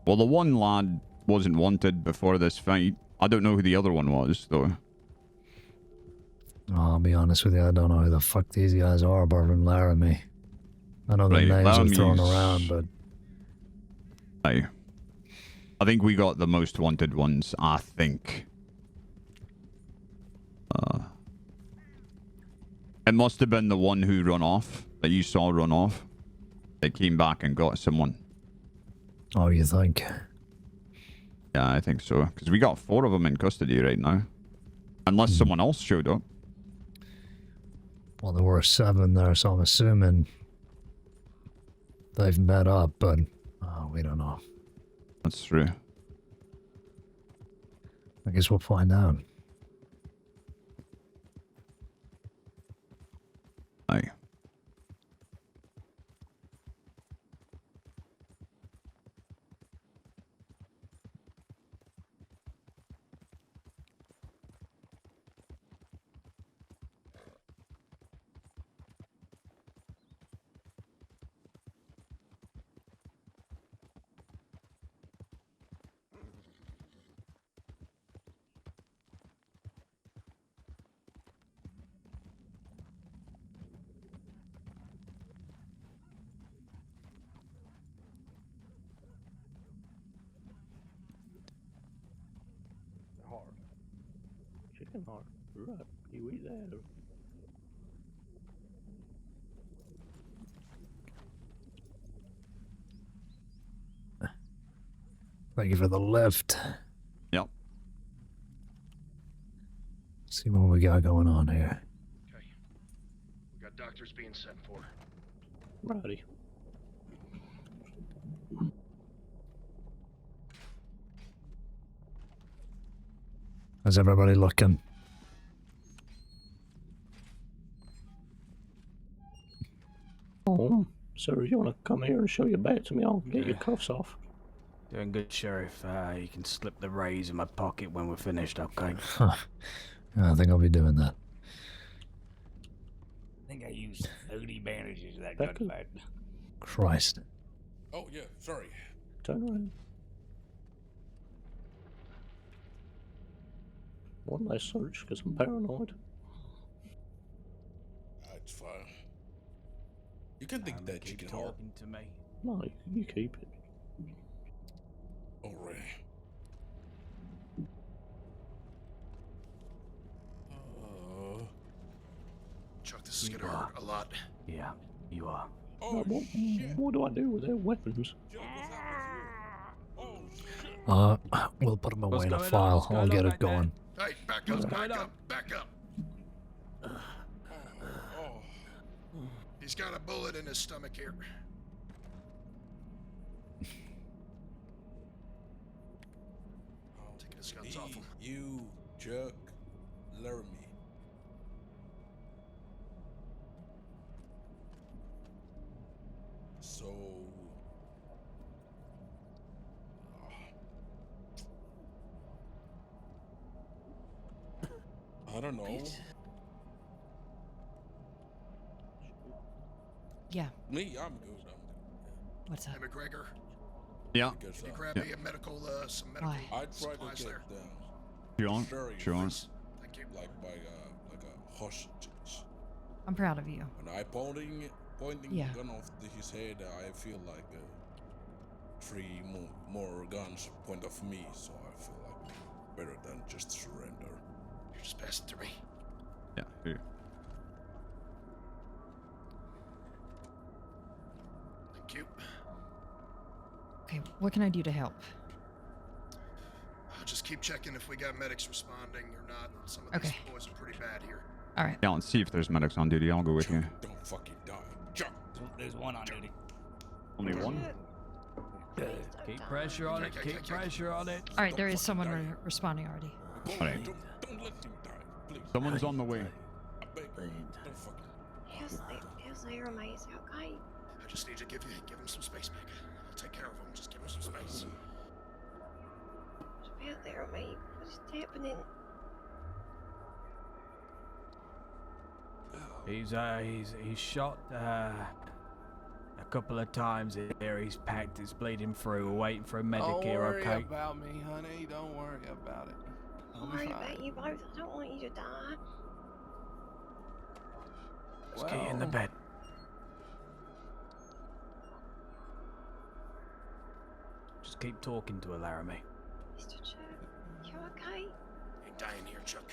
Well, the one lad wasn't wanted before this fight. I don't know who the other one was, though. I'll be honest with you, I don't know who the fuck these guys are apart from Laramie. I know the Right, names are thrown Laramie's- around, but... Aye. I think we got the most wanted ones, I think. It must have been the one who run off, that you saw run off. They came back and got someone. Oh, you think? Yeah, I think so. Because we got 4 of them in custody right now. Unless someone else showed up. Well, there were 7 there, so I'm assuming they've met up, but we don't know. That's true. I guess we'll find out. Aye. Heart. Chicken heart. Right. You eat that. Thank you for the lift. Yep. See what we got going on here. Okay. We got doctors being sent for. Righty. How's everybody looking? Oh, sir, you want to come here and show your bat to me? I'll get your cuffs off. Doing good, Sheriff. You can slip the rays in my pocket when we're finished, okay? Huh. I think I'll be doing that. I think I used 30 bandages of that gunfight. Christ. Oh, yeah, sorry. Turn around. One less search, because I'm paranoid. It's fine. You can think that keep chicken heart. talking to me. No, you keep it. Alright. Chuck, this is gonna hurt a lot. Yeah, you are. Oh, what do I do with their weapons? We'll put them away in a going on? file. What's I'll going get on it back there? going. Hey, back up, back up, back up. He's got a bullet in his stomach here. Taking his guns off him. You, Chuck, Laramie. So... I don't know. Yeah. Me, I'm good. What's up? Hey, McGregor. Yeah. Can you grab me a medical, some medical Why? I tried to supplies get there? Sure. very Sure. Thank you. like by like a hostages. I'm proud of you. When I pointing Yeah. the gun off his head, I feel like three more guns point off me, so I feel like better than just surrender. You're just passing through me. Yeah. Here. Thank you. Okay, what can I do to help? Just keep checking if we got medics responding or not. Some of Okay. these boys are pretty bad here. All right. Yeah, let's see if there's medics on duty. I'll go with you. Don't fucking die. Chuck. There's one on duty. Only one? Keep pressure on it. Keep pressure on it. All right, there is someone responding already. Alright. Don't let him die, please. Someone's on the way. I beg you. Don't fucking. Here's Laramie, is it okay? I just need to give him some space back. I'll take care of him. Just give him some space. What's about Laramie? What's happening? He's shot a couple of times here. He's packed. It's bleeding through. We're waiting for a medic Don't here, worry okay? about me, honey. Don't worry about it. Don't worry about you both. I don't want you to die. Let's get you in the bed. Just keep talking to her, Laramie. Mr. Chuck, you okay? Ain't dying here, Chuck.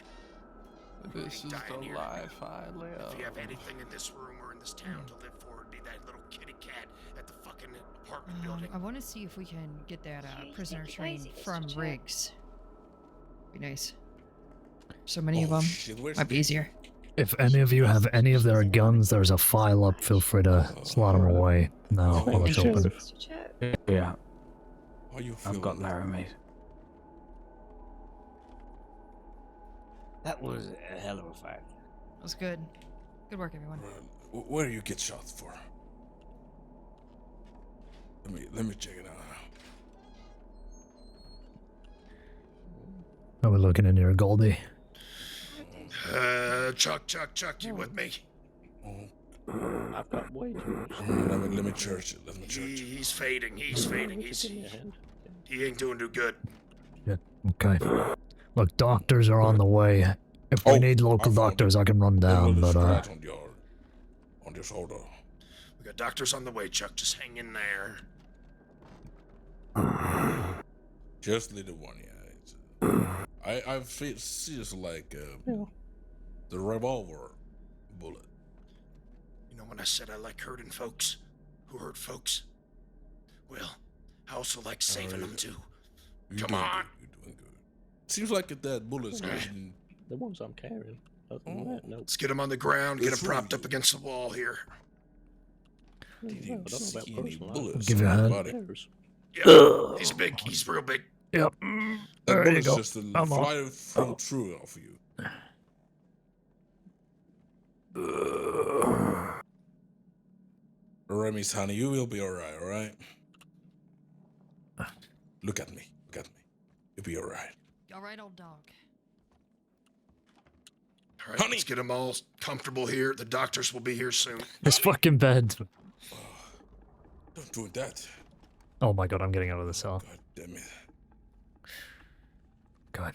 This is the life I live. If you have anything in this room or in this town to live for, it'd be that little kitty cat at the fucking apartment building. I want to see if we can get that Yeah, prisoner take it train easy, Mr. from Chuck. Riggs. Be nice. So many of Oh, them. shit, where's Might be easier. If any of you have any of their guns, there's a file up. Feel free to slot them away now while it's open. Mr. Chuck. Yeah. How you I've got feeling? Laramie. That was a hell of a fight. That was good. Good work, everyone. Where do you get shot for? Let me check it out. How we looking in here, Goldie? Chuck, you with me? I've got way too much. Let me church it. Let me church it. He's fading. He ain't doing too good. Yeah, okay. Look, doctors are on the way. If we need local doctors, I can run down, but on your shoulder. We got doctors on the way, Chuck. Just hang in there. Just little one, yeah. I feel seems like the revolver bullet. You know when I said I like hurting folks who hurt folks? Well, I also like saving them too. Come on. You're doing good. Seems like that bullet's getting... The ones I'm carrying. Other than that, no. Let's get him on the ground, get him propped up against the wall here. I don't know about personal bullets. Give you a hand. Yeah, he's big. He's real big. Yep. That There you bullet's go. just a I'm on. fly from through off you. Remy's honey, you will be alright? Look at me. You'll be alright. Alright, old dog. All right, let's get them all comfortable here. The doctors will be here soon. This fucking bed. Don't do that. Oh my god, I'm getting out of the cell. God damn it. God.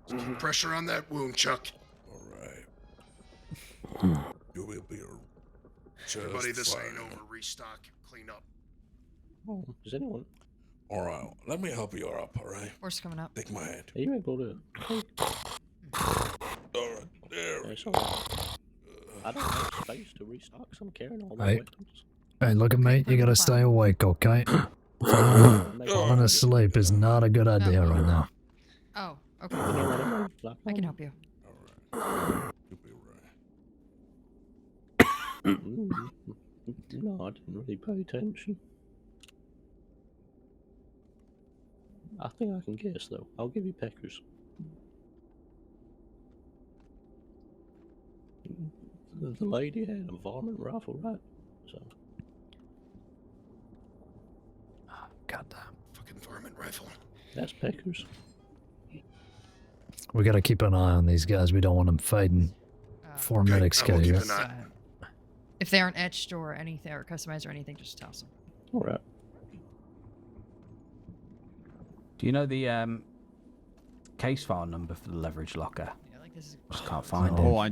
Keep pressure on that wound, Chuck. Alright. You will be Everybody, this fine. ain't over. Restock, clean up. Oh, does anyone? Alright, let me help you up, alright? Horse coming up. Take my hand. Are you able to? Alright, there. It's alright. I don't have space to restock, so I'm carrying all my Right. weapons. Hey, look at me. You gotta stay awake, okay? Falling asleep is not a good idea right now. Oh, okay. You know what I mean? Like, I can help you. You'll be alright. No, I didn't really pay attention. I think I can guess though. I'll give you peckers. The lady had a varmint rifle, right? So. Goddamn. Fucking varmint rifle. That's peckers. We gotta keep an eye on these guys. We don't want them fighting. 4 medics I will get keep here. an eye. If they aren't etched or anything or customized or anything, just toss them. Alright. Do you know the case file number for the leverage locker? Yeah, like this is Just can't find Oh, it.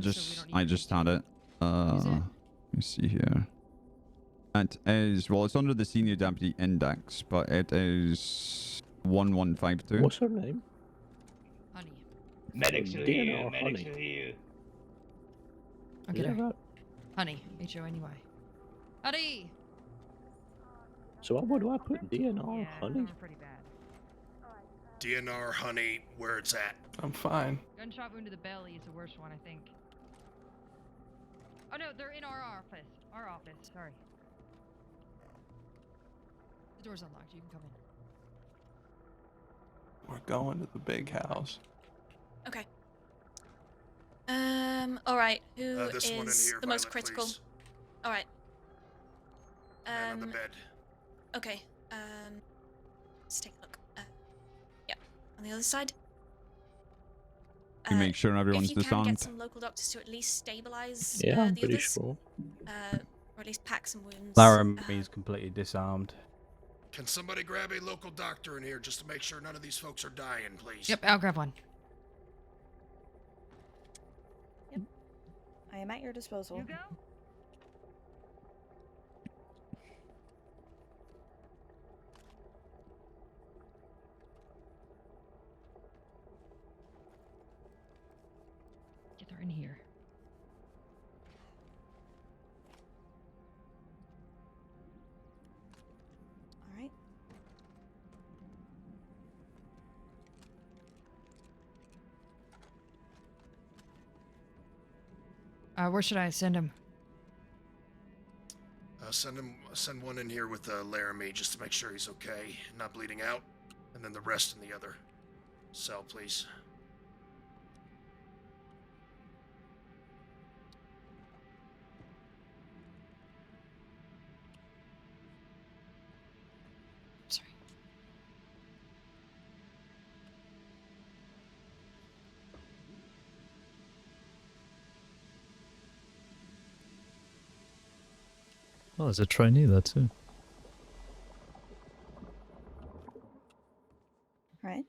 I just had it. Let me see here. It is, well, it's under the senior deputy index, but it is 1152. What's her name? Honey. Medics are DNR here. Medics honey. are here. I'll Is get that her. right? Honey. H-O-N-E-Y. Honey! So what do I put? DNR honey? Pretty bad. DNR, honey, where it's at. I'm fine. Gunshot wound to the belly is the worst one, I think. Oh no, they're in our office. Our office, sorry. The door's unlocked, you can come in. We're going to the big house. Okay. Alright, who This one in is here, the most Violet, critical? please. Alright. Man on the bed. Okay, let's take a look. Yeah, on the other side. You make sure everyone's If you can disarmed. get some local doctors to at least stabilize Yeah, I'm the pretty others, sure. or at least pack some wounds. Laramie's completely disarmed. Can somebody grab a local doctor in here just to make sure none of these folks are dying, please? Yep, I'll grab one. I am at your disposal. You go? Get her in here. All right. Where should I send him? Send one in here with Laramie just to make sure he's okay, not bleeding out, and then the rest in the other cell, please. Sorry. Oh, there's a trainee there too. Right.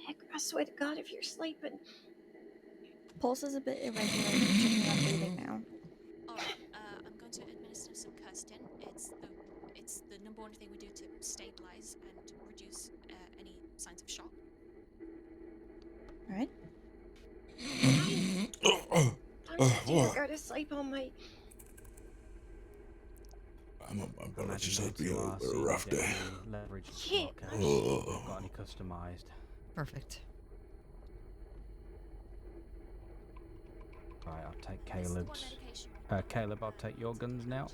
Heck, I swear to God, if you're sleeping. Pulse is a bit irregular, but checking on breathing now. Alright, I'm going to administer some Kirsten. It's the number one thing we do to stabilize and reduce any signs of shock. Alright. Don't you dare go to sleep on me. I'm gonna just be a rough day. Leverage Yeah. got any customized? Perfect. Right, I'll take Caleb's. Caleb, I'll take your guns now.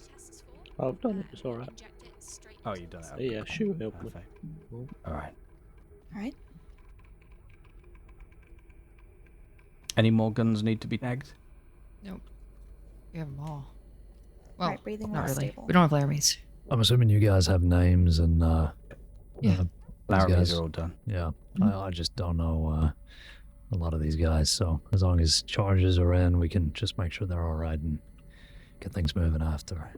I've done it, it's alright. Oh, you've done it. Yeah, sure, help me. Alright. Alright. Any more guns need to be tagged? Nope. We have them all. Well, Right, breathing not level really. stable. We don't have Laramie's. I'm assuming you guys have names and Yeah. these Laramie's guys. are all done. Yeah, I just don't know a lot of these guys, so as long as charges are in, we can just make sure they're all right and get things moving after.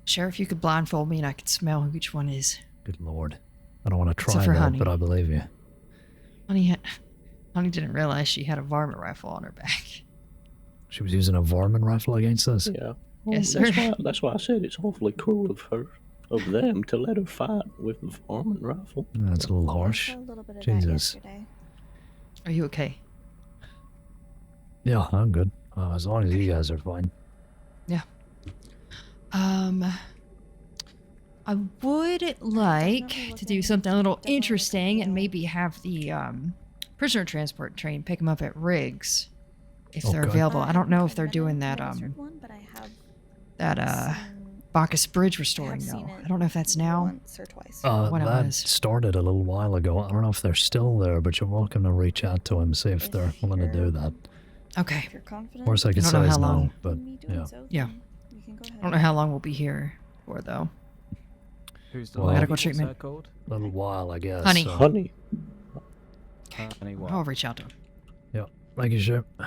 Sheriff, you could blindfold me and I could smell which one is. Good lord. I don't want to try Except for that, Honey. but I believe you. Honey didn't realize she had a varmint rifle on her back. She was using a varmint rifle against us? Yeah. Yes, That's why I said it's awfully cruel of them to let her fight with the varmint rifle. That's a little harsh. A little bit of that Jesus. yesterday. Are you okay? Yeah, I'm good. As long as you guys are fine. Yeah. I would like to do something a little interesting and maybe have the prisoner transport train pick them up at Riggs if they're Okay. available. I don't know if they're doing that One, but I have that Bacchus Bridge restoring though. I don't know if that's now. once or twice. When it That was. started a little while ago. I don't know if they're still there, but you're welcome to reach out to them, see if they're willing to do that. Okay. If you're confident, Worst I could don't say know is how no, long. but me doing yeah. so, Yeah. then you can go ahead I don't know how long we'll be here for though. Who's the Well, lady? Medical What's her treatment. called? A little while, I guess. Honey. so- Honey. Honey what? I'll reach out to him. Yep. Making sure. Do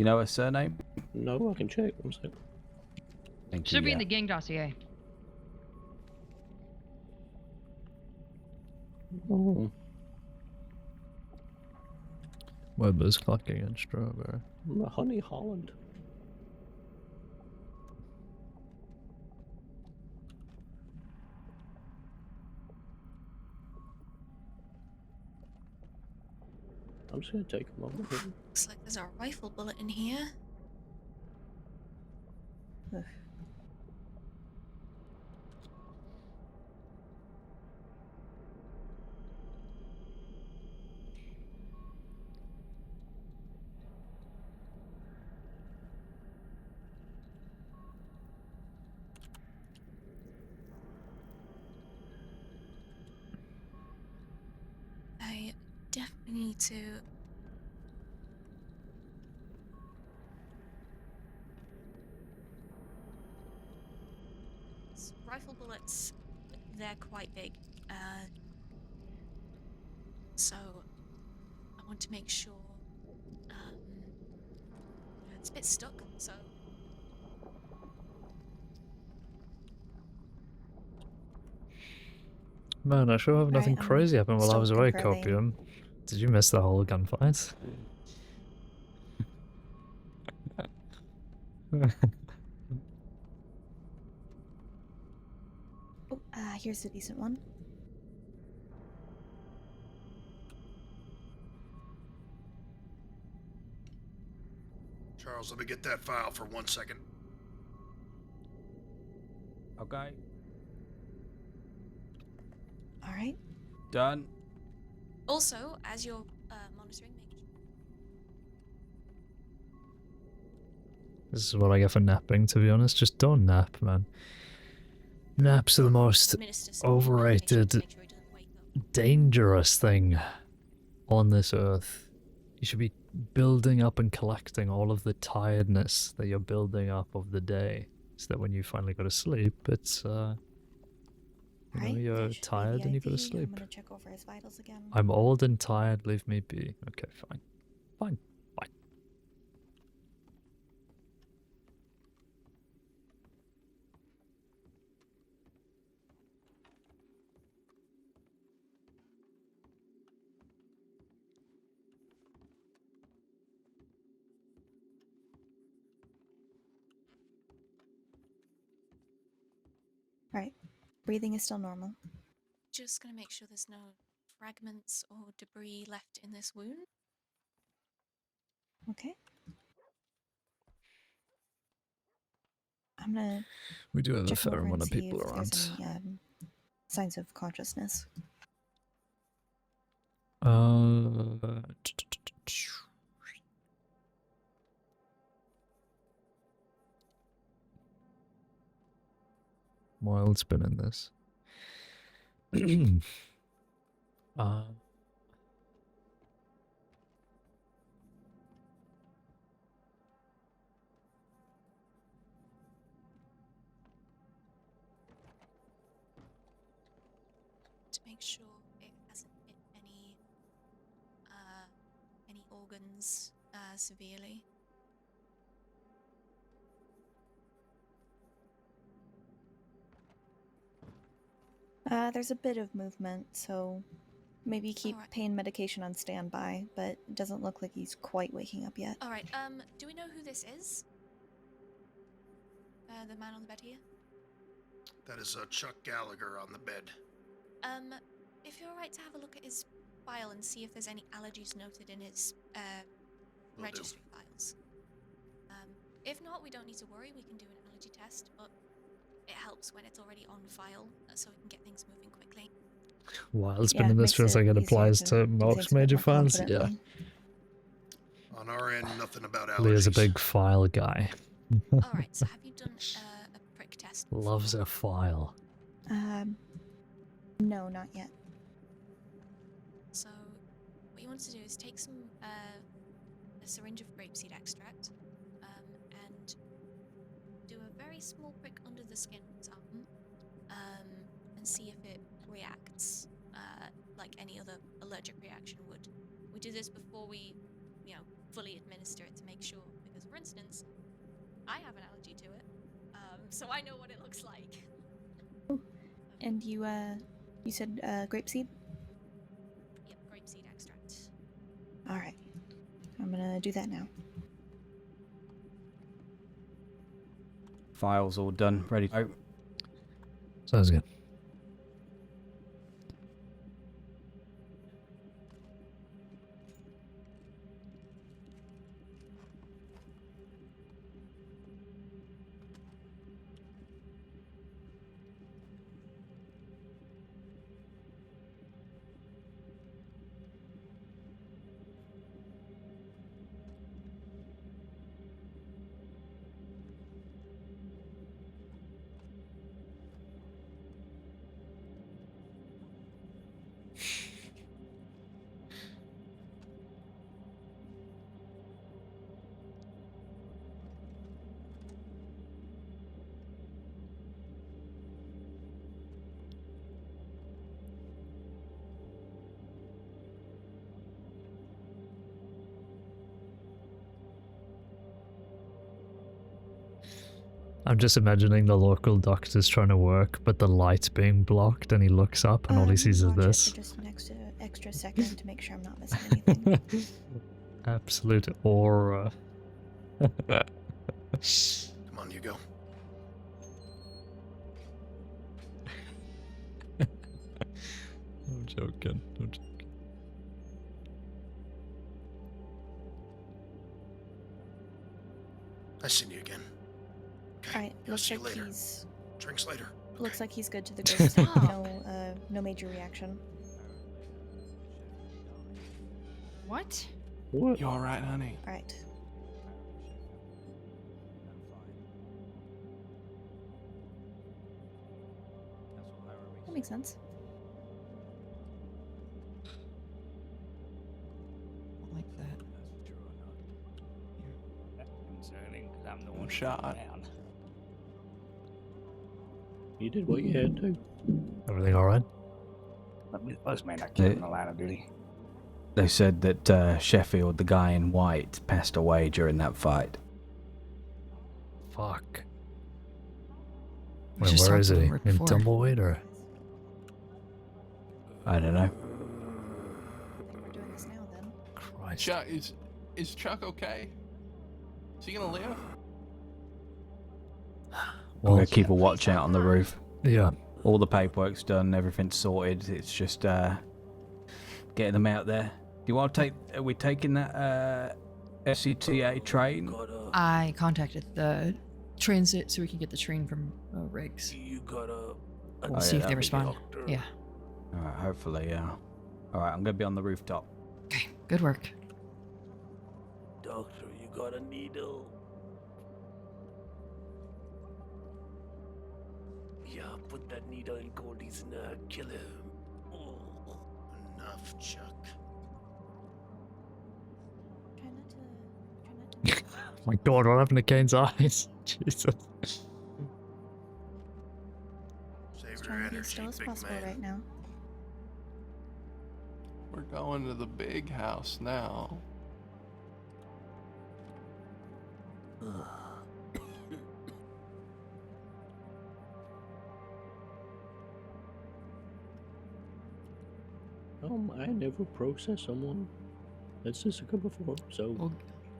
you know her surname? No, I can check. One second. Thank Should you, be in yeah. the gang dossier. Oh, Weber's clocking in strawberry. Honey Holland. I'm just gonna take a moment here. Looks like there's a rifle bullet in here. Ugh. I definitely need to. Rifle bullets, they're quite big. So I want to make sure. It's a bit stuck, so. Man, I sure hope nothing Right, I'm crazy happened while I still was away, confirming. Copium. Did you miss the whole gunfight? Oh, here's a decent one. Charles, let me get that file for 1 second. Okay. All right. Done. Also, as you're monitoring, make sure. This is what I get for napping, to be honest. Just don't nap, man. Naps are the most overrated, dangerous thing on this earth. You should be building up and collecting all of the tiredness that you're building up of the day, so that when you finally go to sleep, it's you know, you're tired and you go to sleep. I'm gonna check over his vitals again. I'm old and tired, leave me be. Okay, fine. Fine. Bye. Right. Breathing is still normal. Just gonna make sure there's no fragments or debris left in this wound. Okay. I'm gonna. We do have a check him fair over amount and of see people if around. there's any signs of consciousness. Wild's been in this. To make sure it hasn't hit any organs severely. There's a bit of movement, so maybe keep pain medication on standby, but it doesn't look like he's quite waking up yet. All right. Do we know who this is? The man on the bed here. That is Chuck Gallagher on the bed. If you're alright to have a look at his file and see if there's any allergies noted in his registry files. If not, we don't need to worry. We can do an allergy test, but it helps when it's already on file, so we can get things moving quickly. Wild's been in this, feels like it applies to most major files. Yeah. On our end, nothing about allergies. Leah's a big file guy. Alright, so have you done a prick test? Loves a file. No, not yet. So, what you want to do is take some a syringe of grapeseed extract, and do a very small prick under the skin of his arm, and see if it reacts like any other allergic reaction would. We do this before we, fully administer it to make sure, because for instance, I have an allergy to it, so I know what it looks like. And you said grapeseed? Yep, grapeseed extract. Alright. I'm gonna do that now. Files all done, ready to go. Sounds good. I'm just imagining the local doctor's trying to work, but the light's being blocked, and he looks up, and all he sees is Watch it this. for just an extra second to make sure I'm not missing anything. Absolute aura. Come on, you go. I'm joking. I'm joking. I seen you again. Alright, looks see you like later. he's Drinks later. Looks like he's good to the grape seed. No major reaction. What? You all right, honey? All right. That makes sense. I like that. That's concerning, because I'm the one Shot. down. You did what you had to. Everything all right? But Miss Buzzman, I killed him in the line of duty. They said that Sheffield, the guy in white, passed away during that fight. Fuck. We Wait, just where talked is to he? him right In before. Tumbleweed or? I don't know. We're doing this now then. Christ. Chuck, is Chuck okay? Is he gonna live? We're going to keep a watch out on the roof. Yeah. All the paperwork's done, everything's sorted. It's just getting them out there. Do you want to take... Are we taking that SCTA train? I contacted the transit so we can get the train from Riggs. You gotta. We'll see if they respond. Yeah. Alright, hopefully, yeah. Alright, I'm going to be on the rooftop. Okay, good work. Doctor, you got a needle. Yeah, put that needle in Goldie's neck. Kill him. Enough, Chuck. Try not to. My God, what happened to Caine's eyes? Jesus. Save Just your trying to be as energy, still as big possible man. right now. We're going to the big house now. I never processed someone at Sisika before, so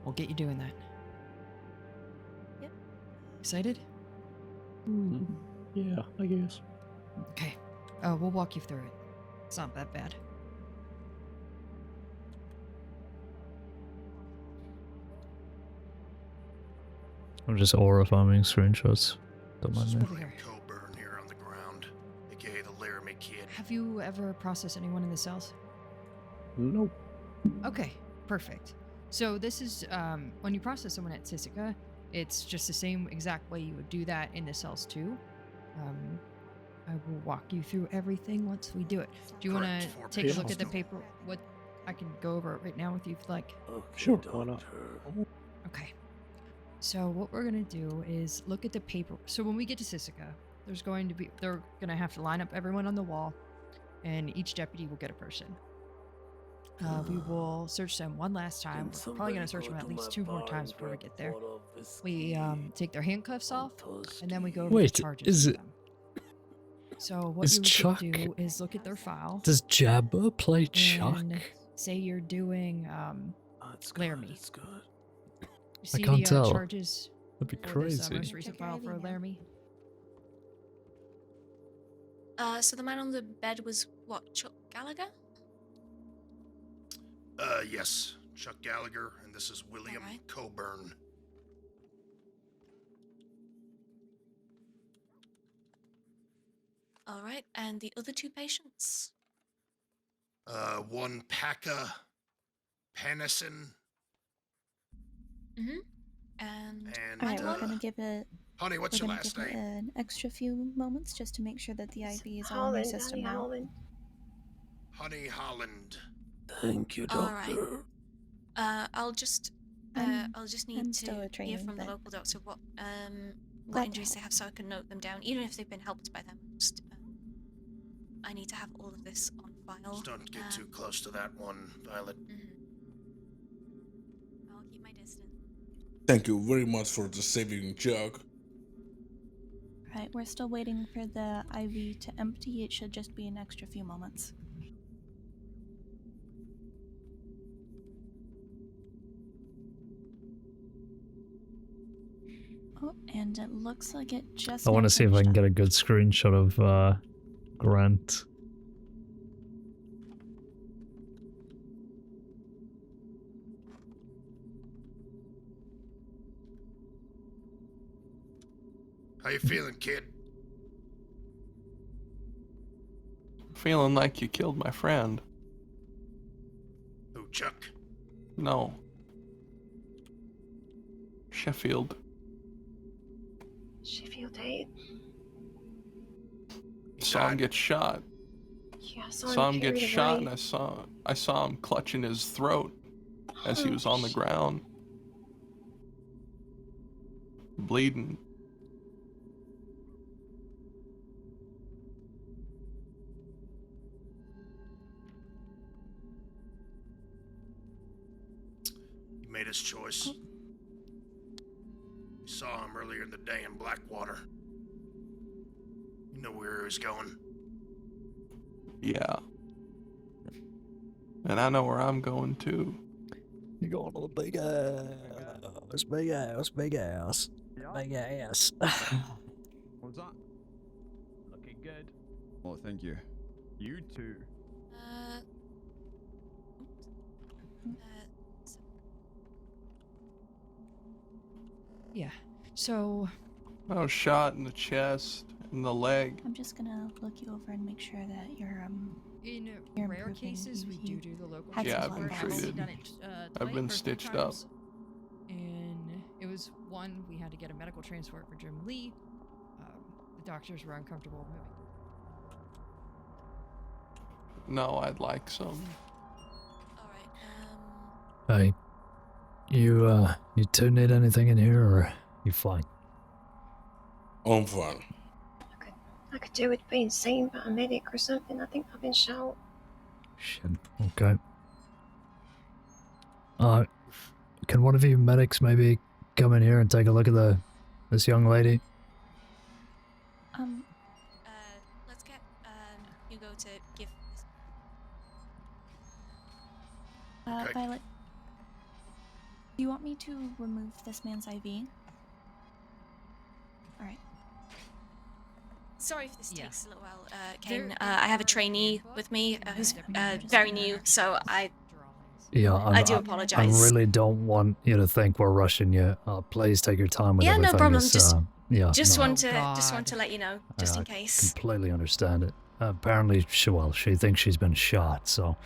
We'll get you doing that. Yep. Excited? yeah, I guess. Okay. We'll walk you through it. It's not that bad. I'm just aura farming screenshots. Don't mind me. Over here. Coburn here on the ground, aka the Laramie Kid. Have you ever processed anyone in the cells? Nope. Okay, perfect. So this is when you process someone at Sisika, it's just the same exact way you would do that in the cells too. I will walk you through everything once we do it. Do you want to Correct, take a for look at the patients. paper? What I can go over it right now with you if you'd like. Sure, why not? Okay. So what we're gonna do is look at the paper. So when we get to Sisika, they're gonna have to line up everyone on the wall, and each deputy will get a person. We will search them one last time. We're probably gonna search them at least 2 more times before we get there. We take their handcuffs off, and then we go over Wait, the charges is with it- them. So what is you Chuck- could do is look at their file. Does Jabba play Chuck? And say you're doing Laramie. It's good. You see can't the tell. charges That'd be for this crazy. most recent Check your file ID for now. Laramie? So the man on the bed was what, Chuck Gallagher? Yes, Chuck Gallagher, and this is William Alright. Coburn. All right, and the other 2 patients? One Pekka Pennison, Mm-hmm. And and All right, we're gonna give it. honey, what's we're your gonna last give it name? an extra few moments just to make sure that the IV is on their system now. Honey Holland. Thank you, All doctor. right. I'll just need I'm to still a hear trainee, from the but local doctor what glad to injuries they help. have, so I can note them down, even if they've been helped by them. Just, I need to have all of this on file. Just don't get too close to that one, Violet. I'll keep my distance. Thank you very much for the saving Chuck. Right, we're still waiting for the IV to empty. It should just be an extra few moments. Oh, and it looks like it just. I want to see if I can get a good screenshot of Grant. How you feeling, kid? Feeling like you killed my friend. Who, Chuck? No. Sheffield. Sheffield 8. Saw him get shot. Yeah, I Saw him get carried shot, away. and I saw him clutching his throat as he was on the ground, bleeding. He made his choice. We saw him earlier in the day in Blackwater. You know where he was going. Yeah. And I know where I'm going too. You're going to the big house, big house, big house, big ass. What's that? Looking good. Oh, thank you. You too. Yeah. So. I was shot in the chest, in the leg. I'm just gonna look you over and make sure that you're In you're rare improving. cases, we do the local. Yeah, I've been transport. I've only treated. done it, I've been twice or 3 stitched up. times. And it was one, we had to get a medical transport for Jim Lee. The doctors were uncomfortable moving. No, I'd like some. Hey, you two need anything in here, or you fine? I'm fine. I could do with being seen by a medic or something. I think I've been shot. Shit. Okay. Can one of you medics maybe come in here and take a look at this young lady? Let's get Hugo to give this. Okay. Violet, do you want me to remove this man's IV? All right. Sorry if this Yeah. takes a little while, Caine. I have a trainee with me who's very new, so I Yeah, I do I apologize. really don't want you to think we're rushing you. Please take your time with Yeah, no everything. problem. It's, Just yeah, just no, want to let you know, just in case. completely understand it. Apparently, she thinks she's been shot, so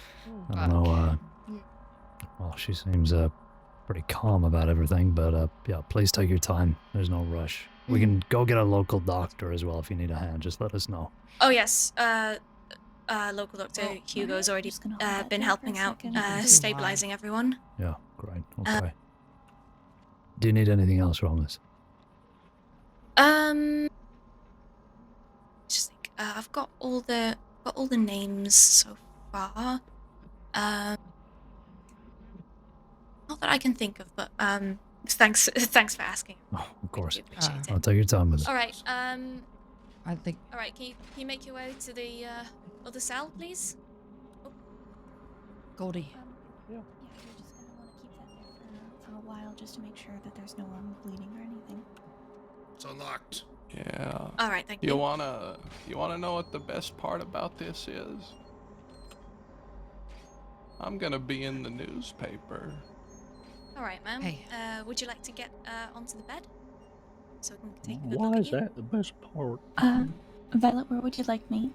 I don't know. Well, she seems pretty calm about everything, but yeah, please take your time. There's no rush. We can go get a local doctor as well if you need a hand. Just let us know. Oh yes, local doctor Hugo's already been helping out, stabilizing everyone. Yeah, great. Okay. Do you need anything else from us? Just think. I've got all the names so far. Not that I can think of, but thanks for asking. Oh, of course. Appreciate I'll it. take your time with it. All right. I think. All right. Can you make your way to the other cell, please? Goldie. Yeah, you're just gonna want to keep that there for a while, just to make sure that there's no bleeding or anything. It's unlocked. Yeah. All right, thank you. You wanna know what the best part about this is? I'm gonna be in the newspaper. All right, ma'am. Hey. Would you like to get onto the bed so we can take a good Why look is at you? that the best part? Violet, where would you like me?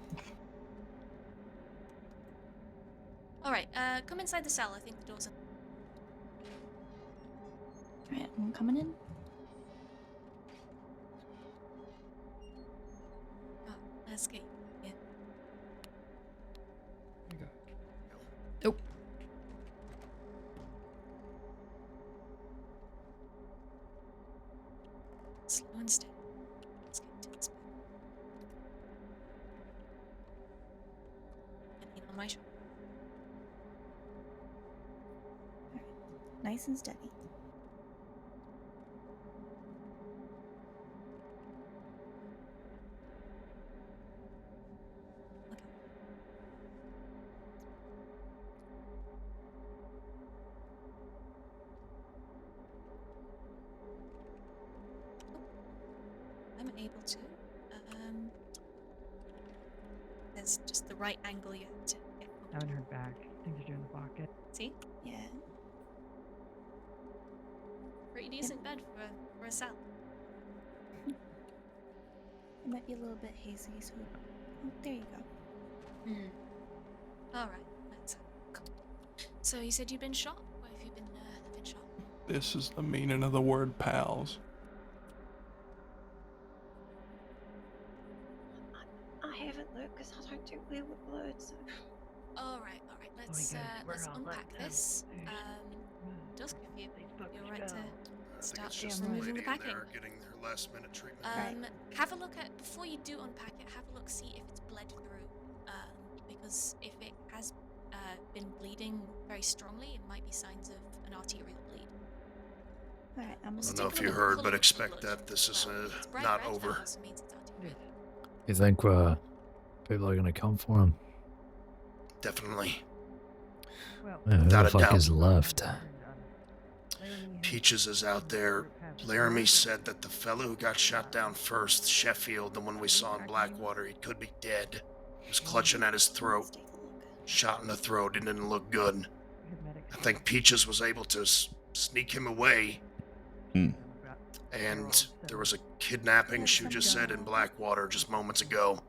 All right. Come inside the cell. I think the door's open. All right, I'm coming in. Oh, let's get you. Nope. Slow and steady. Let's get into this bed. And lean on my shoulder. Nice and steady. I'm able to. There's just the right angle you have to get. I haven't heard back. Things are doing the pocket. See? Yeah. Pretty decent bed for a cell. It might be a little bit hazy, so oh, there you go. Alright, that's cool. So you said you've been shot? Where have you been shot? This is the meaning of the word pals. I haven't looked because I don't do well with blood, so. Alright, let's unpack this. Dusk, if you're right to start removing the packing. Getting their last minute treatment. Have a look at, before you do unpack it, have a look, see if it's bled through. Because if it has been bleeding very strongly, it might be signs of an arterial bleed. Alright, I don't know if you heard, but expect that this is not over. You think people are gonna come for him? Definitely. Yeah, who Without the a fuck doubt. is left? Peaches is out there. Laramie said that the fellow who got shot down first, Sheffield, the one we saw in Blackwater, he could be dead. He was clutching at his throat. Shot in the throat, it didn't look good. I think Peaches was able to sneak him away. And there was a kidnapping, Shu just said, in Blackwater just moments ago.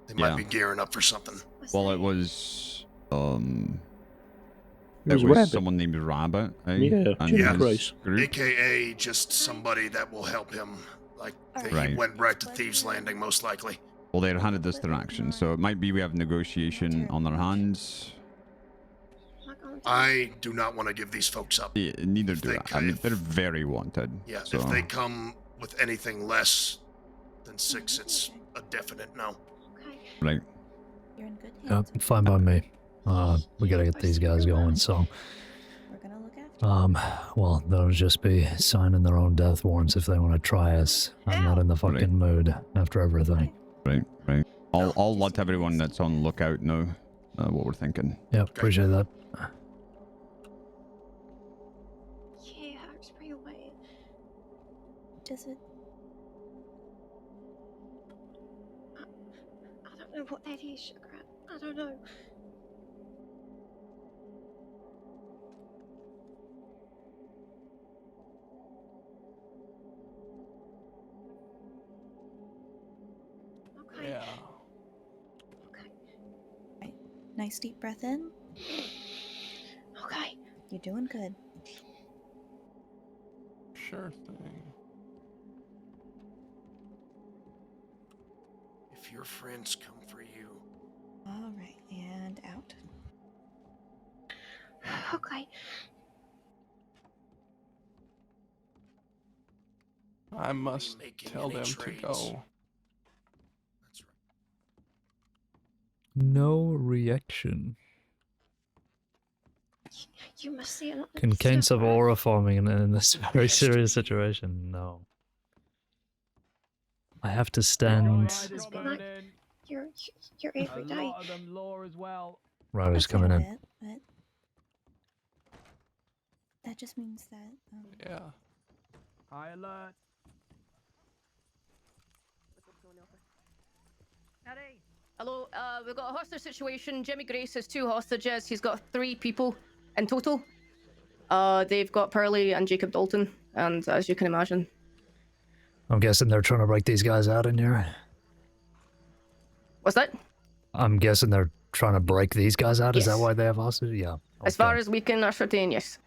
They might be gearing up for something. Well, it was It was it was Rabbit. someone named Rabbit. Eh? Yeah, And Jimmy his Grace. group. AKA just somebody that will help him. Like, he went right to Thieves Landing, most likely. Well, they had a distraction, so it might be we have negotiation on our hands. I do not want to give these folks up. Yeah, neither do I. I mean, they're very wanted. Yeah, so. if they come with anything less than 6, it's a definite no. Right. You're in good Yep, fine by me. We gotta get these guys going, so. We're gonna look after Well, they'll just be signing their own death warrants if they want to try us. I'm not in the fucking mood after everything. Right. I'll let everyone that's on lookout know what we're thinking. Yep, appreciate that. Yeah, it's pretty wet. Does it? I don't know what that is, Sugar. I don't know. Okay. Yeah. Right. Nice deep breath in. Okay. You're doing good. Sure thing. If your friends come for you. All right, and out. Okay. I must tell them to go. No reaction. You must see another. Can Caine have aura forming in this very serious situation? No. I have to stand. You're every day. A lot of them law as well. Riders coming in. But that just means that. Yeah. High alert. Hello, we've got a hostage situation. Jimmy Grace has 2 hostages. He's got 3 people in total. They've got Pearlie and Jacob Dalton, and as you can imagine. I'm guessing they're trying to break these guys out in here. What's that? I'm guessing they're trying to break these guys out. Is that Yes. why they have hostages? Yeah. As far as we can ascertain, yes.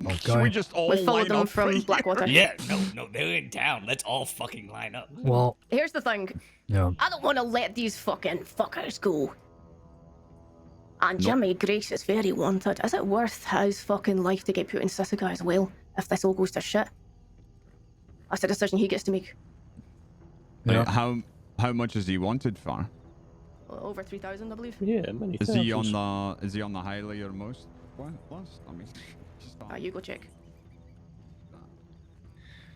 Okay. We followed them from Blackwater. Yeah, no, they're in town. Let's all fucking line up. Well, Here's the thing. yeah. I don't want to let these fucking fuckers go. And Jimmy Grace is very wanted. Is it worth his fucking life to get put in Sisika as well, if this all goes to shit? That's a decision he gets to make. Yeah. How much is he wanted for? Over 3,000, I believe. Yeah, many Is he on thousands. the highly or most list? I mean, You go check.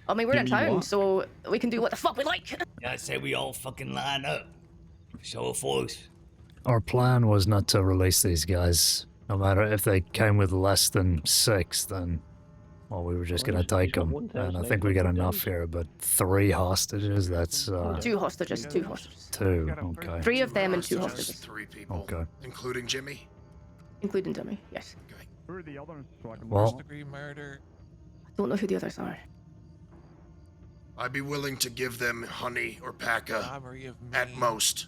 I mean, we're in You mean town, what? so we can do what the fuck we like. I say we all fucking line up. Show of force. Our plan was not to release these guys. No matter if they came with less than 6, then, well, we were just Well, gonna he's take got them. And I think we got 1,800 enough days. here, but 3 hostages, that's, 2 hostages, 2 hostages. 2, okay. 3 of them and 2 hostages. 3 people. Okay. Including Jimmy? Including Jimmy, yes. Who are the others? So I can Well- First-degree murder. I don't know who the others are. I'd be willing to give them honey or paca at most.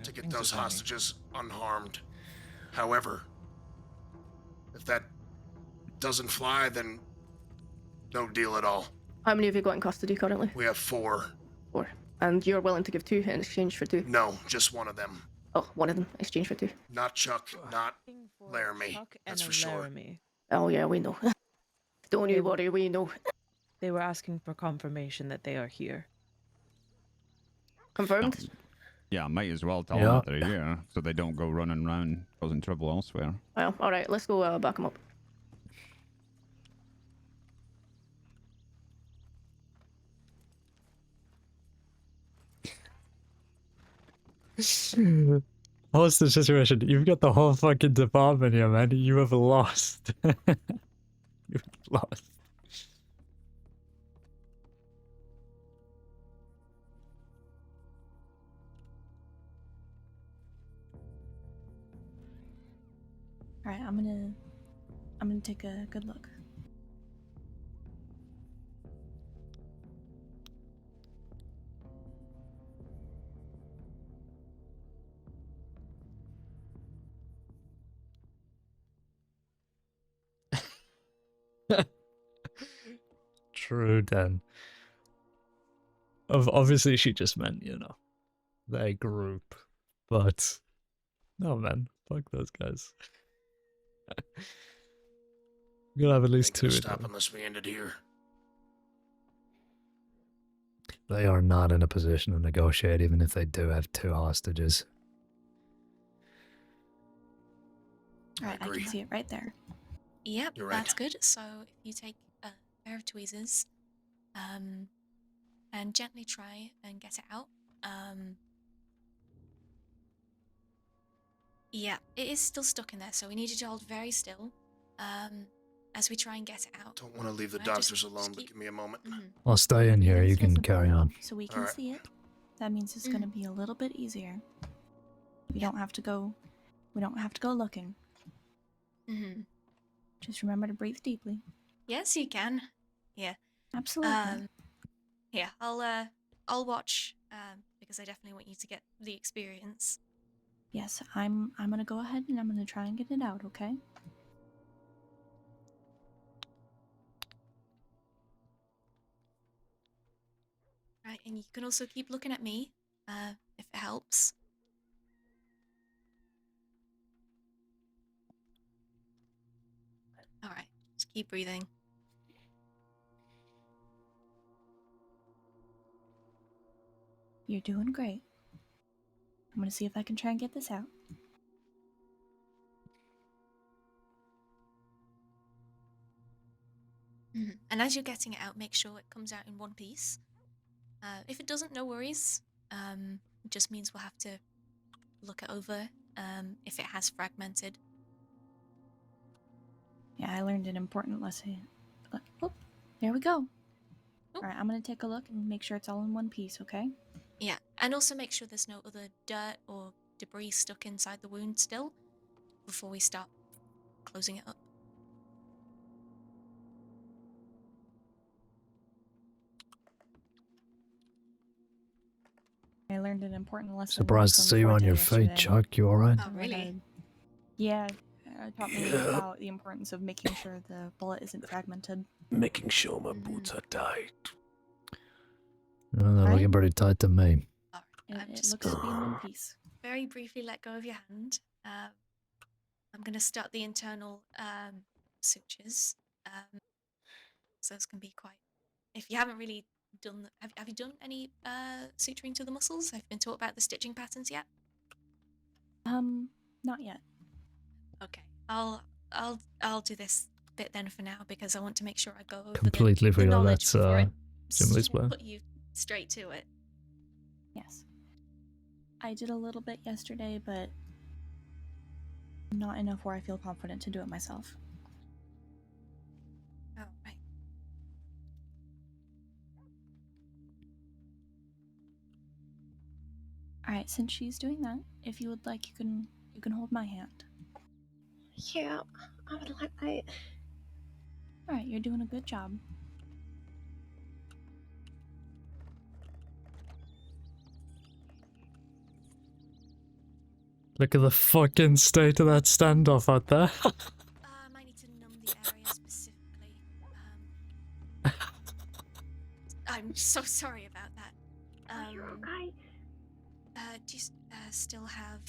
to get those hostages unharmed. However, if that doesn't fly, then no deal at all. How many have you got in custody currently? We have 4. 4. And you're willing to give 2 in exchange for 2? No, just one of them. Oh, one of them, exchange for 2. Not Chuck, not Laramie. That's for sure. Oh yeah, we know. Don't you worry, we know. They were asking for confirmation that they are here. Confirmed? Yeah, might as well tell them that they're here, so they don't go running around causing trouble elsewhere. Well, alright, let's go back them up. What's the situation? You've got the whole fucking department here, man. You have lost. You've lost. All right, I'm gonna take a good look. True, then. Obviously, she just meant, you know, their group. But, no, man. Fuck those guys. We're gonna have at least 2 of Stop them. unless we ended here. They are not in a position to negotiate, even if they do have 2 hostages. All right, I can see it right there. Yep, You're right. that's good. So if you take a pair of tweezers, and gently try and get it out. Yeah, it is still stuck in there, so we need you to hold very still, as we try and get it out. Don't want to leave the Right, doctors alone, but give me a moment. I'll stay in here. You can carry on. So we can Alright. see it. That means it's gonna be a little bit easier. We don't have to go. We don't have to go looking. Just remember to breathe deeply. Yes, you can. Yeah. Absolutely. Yeah, I'll watch, because I definitely want you to get the experience. Yes, I'm gonna go ahead and I'm gonna try and get it out. Okay. Right, and you can also keep looking at me, if it helps. Alright, just keep breathing. You're doing great. I'm gonna see if I can try and get this out. And as you're getting it out, make sure it comes out in one piece. If it doesn't, no worries. It just means we'll have to look it over, if it has fragmented. Yeah, I learned an important lesson. Oh, there we go. All right, I'm gonna take a look and make sure it's all in one piece. Okay. Yeah, and also make sure there's no other dirt or debris stuck inside the wound still, before we start closing it up. I learned an important lesson. Surprised to from see you on Forte your feet, yesterday. Chuck. You alright? Oh, really? Yeah, it taught me about the importance of making sure the bullet isn't fragmented. Making sure my boots are tight. Well, they're looking pretty tight to me. It looks to be in one piece. Very briefly let go of your hand. I'm going to start the internal sutures. So it's going to be quite... If you haven't really done... Have you done any suturing to the muscles? I've been taught about the stitching patterns yet? Not yet. Okay. I'll do this bit then for now, because I want to make sure I go over Completely the forgot knowledge that's before I Simli's plan. put you straight to it. Yes. I did a little bit yesterday, but not enough where I feel confident to do it myself. Oh, right. All right, since she's doing that, if you would like, you can hold my hand. Yeah, I would like that. All right, you're doing a good job. Look at the fucking state of that standoff out there. I might need to numb the area specifically. I'm so sorry about that. Are you okay? Do you still have...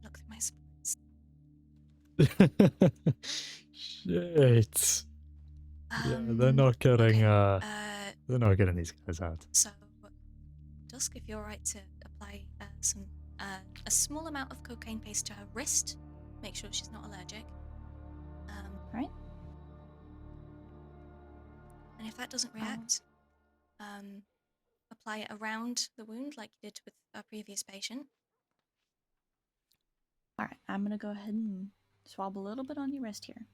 Look through my supplies. Shit. Yeah, they're not getting they're not getting these guys out. So, Dusk, if you're alright to apply some a small amount of cocaine paste to her wrist, make sure she's not allergic. Right. And if that doesn't react, apply it around the wound like you did with our previous patient. Alright, I'm gonna go ahead and swab a little bit on your wrist here.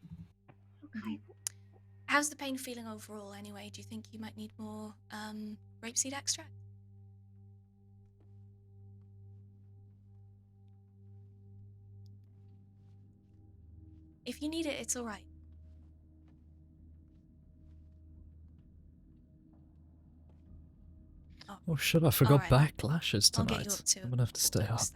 Okay. How's the pain feeling overall anyway? Do you think you might need more rapeseed extract? If you need it, it's alright. Oh shit, I forgot Alright. backlashes I'll get you tonight. up to I'm gonna have to stay up. dose.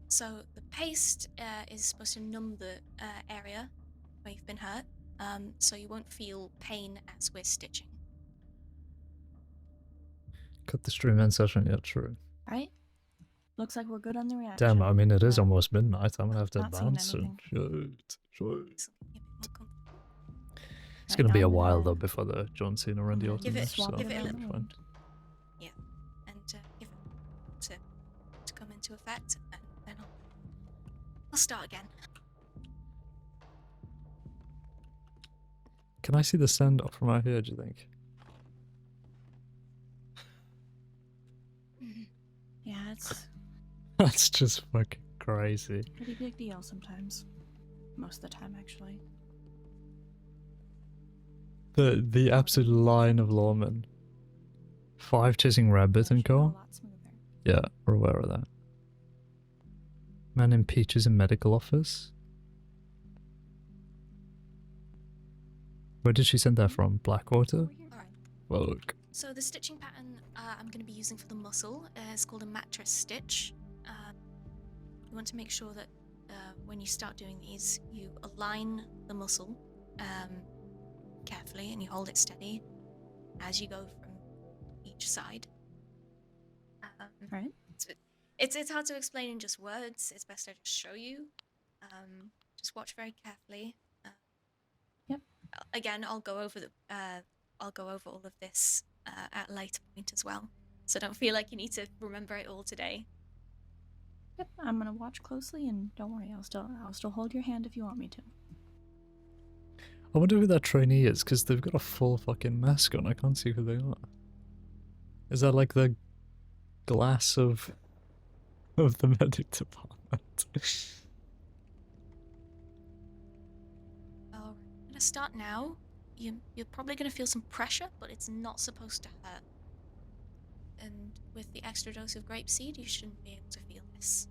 So the paste is supposed to numb the area where you've been hurt, so you won't feel pain as we're stitching. Cut the stream end session, yeah, true. Right? Looks like we're good on the reaction. Damn, I mean, it is almost midnight. I'm gonna have to Not seeing advance soon. anything. Shit. It's Right, gonna be a I'm while gonna- though before the John Cena Randy Orton Give it, match, so give it a it'll little. be fine. Yeah, and give it to come into effect, and then I'll start again. Can I see the send off from out here, do you think? Yeah, it's That's just fucking crazy. a pretty big deal sometimes. Most of the time, actually. The absolute line of lawmen. 5 chasing rabbit and co. Yeah, we're aware of that. Man in peaches in medical office. Where did she send that from? Blackwater? Fuck. So the stitching pattern I'm going to be using for the muscle is called a mattress stitch. You want to make sure that when you start doing these, you align the muscle carefully and you hold it steady as you go from each side. Right. It's hard to explain in just words. It's best I just show you. Just watch very carefully. Yep. Again, I'll go over all of this at a later point as well. So don't feel like you need to remember it all today. Yep, I'm gonna watch closely, and don't worry, I'll still hold your hand if you want me to. I wonder who that trainee is, because they've got a full fucking mask on. I can't see who they are. Is that like the glass of the medic department? I'm gonna start now. You're probably gonna feel some pressure, but it's not supposed to hurt. And with the extra dose of grapeseed, you shouldn't be able to feel this.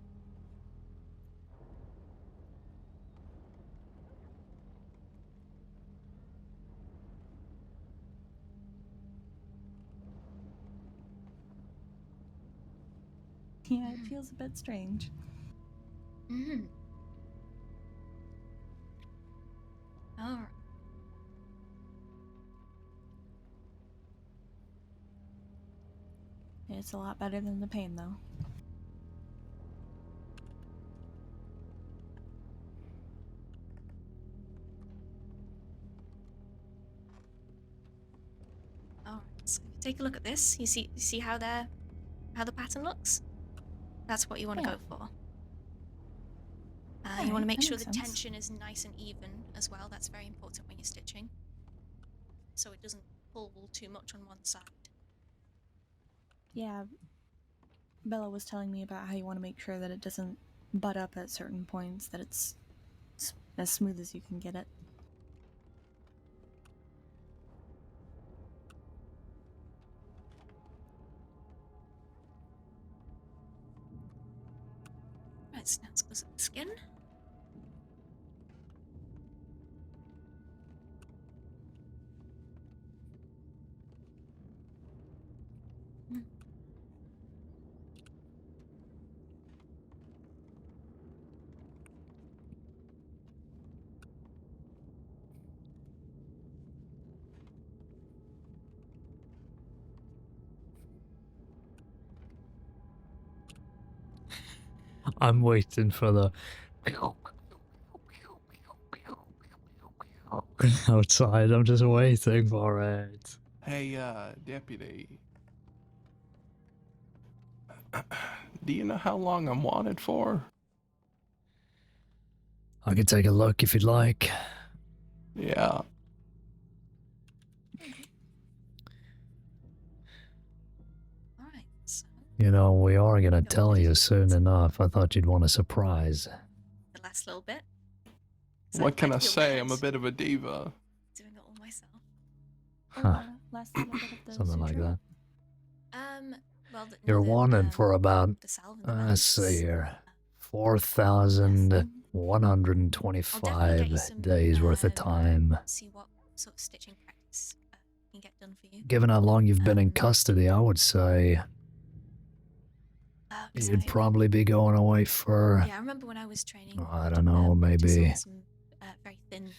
Yeah, it feels a bit strange. Mm-hmm. Alright. It's a lot better than the pain, though. Alright, so if you take a look at this, you see how the pattern looks? That's what you want to Yeah. go for. You Alright, want to make that sure the makes sense. tension is nice and even as well. That's very important when you're stitching. So it doesn't pull too much on one side. Yeah, Bella was telling me about how you want to make sure that it doesn't butt up at certain points, that it's as smooth as you can get it. Right, so now let's close up the skin. I'm waiting for the outside. I'm just waiting for it. Hey, deputy. Do you know how long I'm wanted for? I can take a look if you'd like. Yeah. Alright, so You know, we are gonna tell you soon enough. I thought you'd want a surprise. the last little bit. What can I feel say? bad I'm a bit of a diva. doing it all myself. Huh. Last little bit of the Something like suture? that. Well, You're wanted for about, the salve and the let's see medics. here, 4,125 days worth of time. See what sort of stitching practice can get done for you. Given how long you've been in custody, I would say you'd probably be going away for, Yeah, I remember when I was training. I don't know, maybe, Some very thin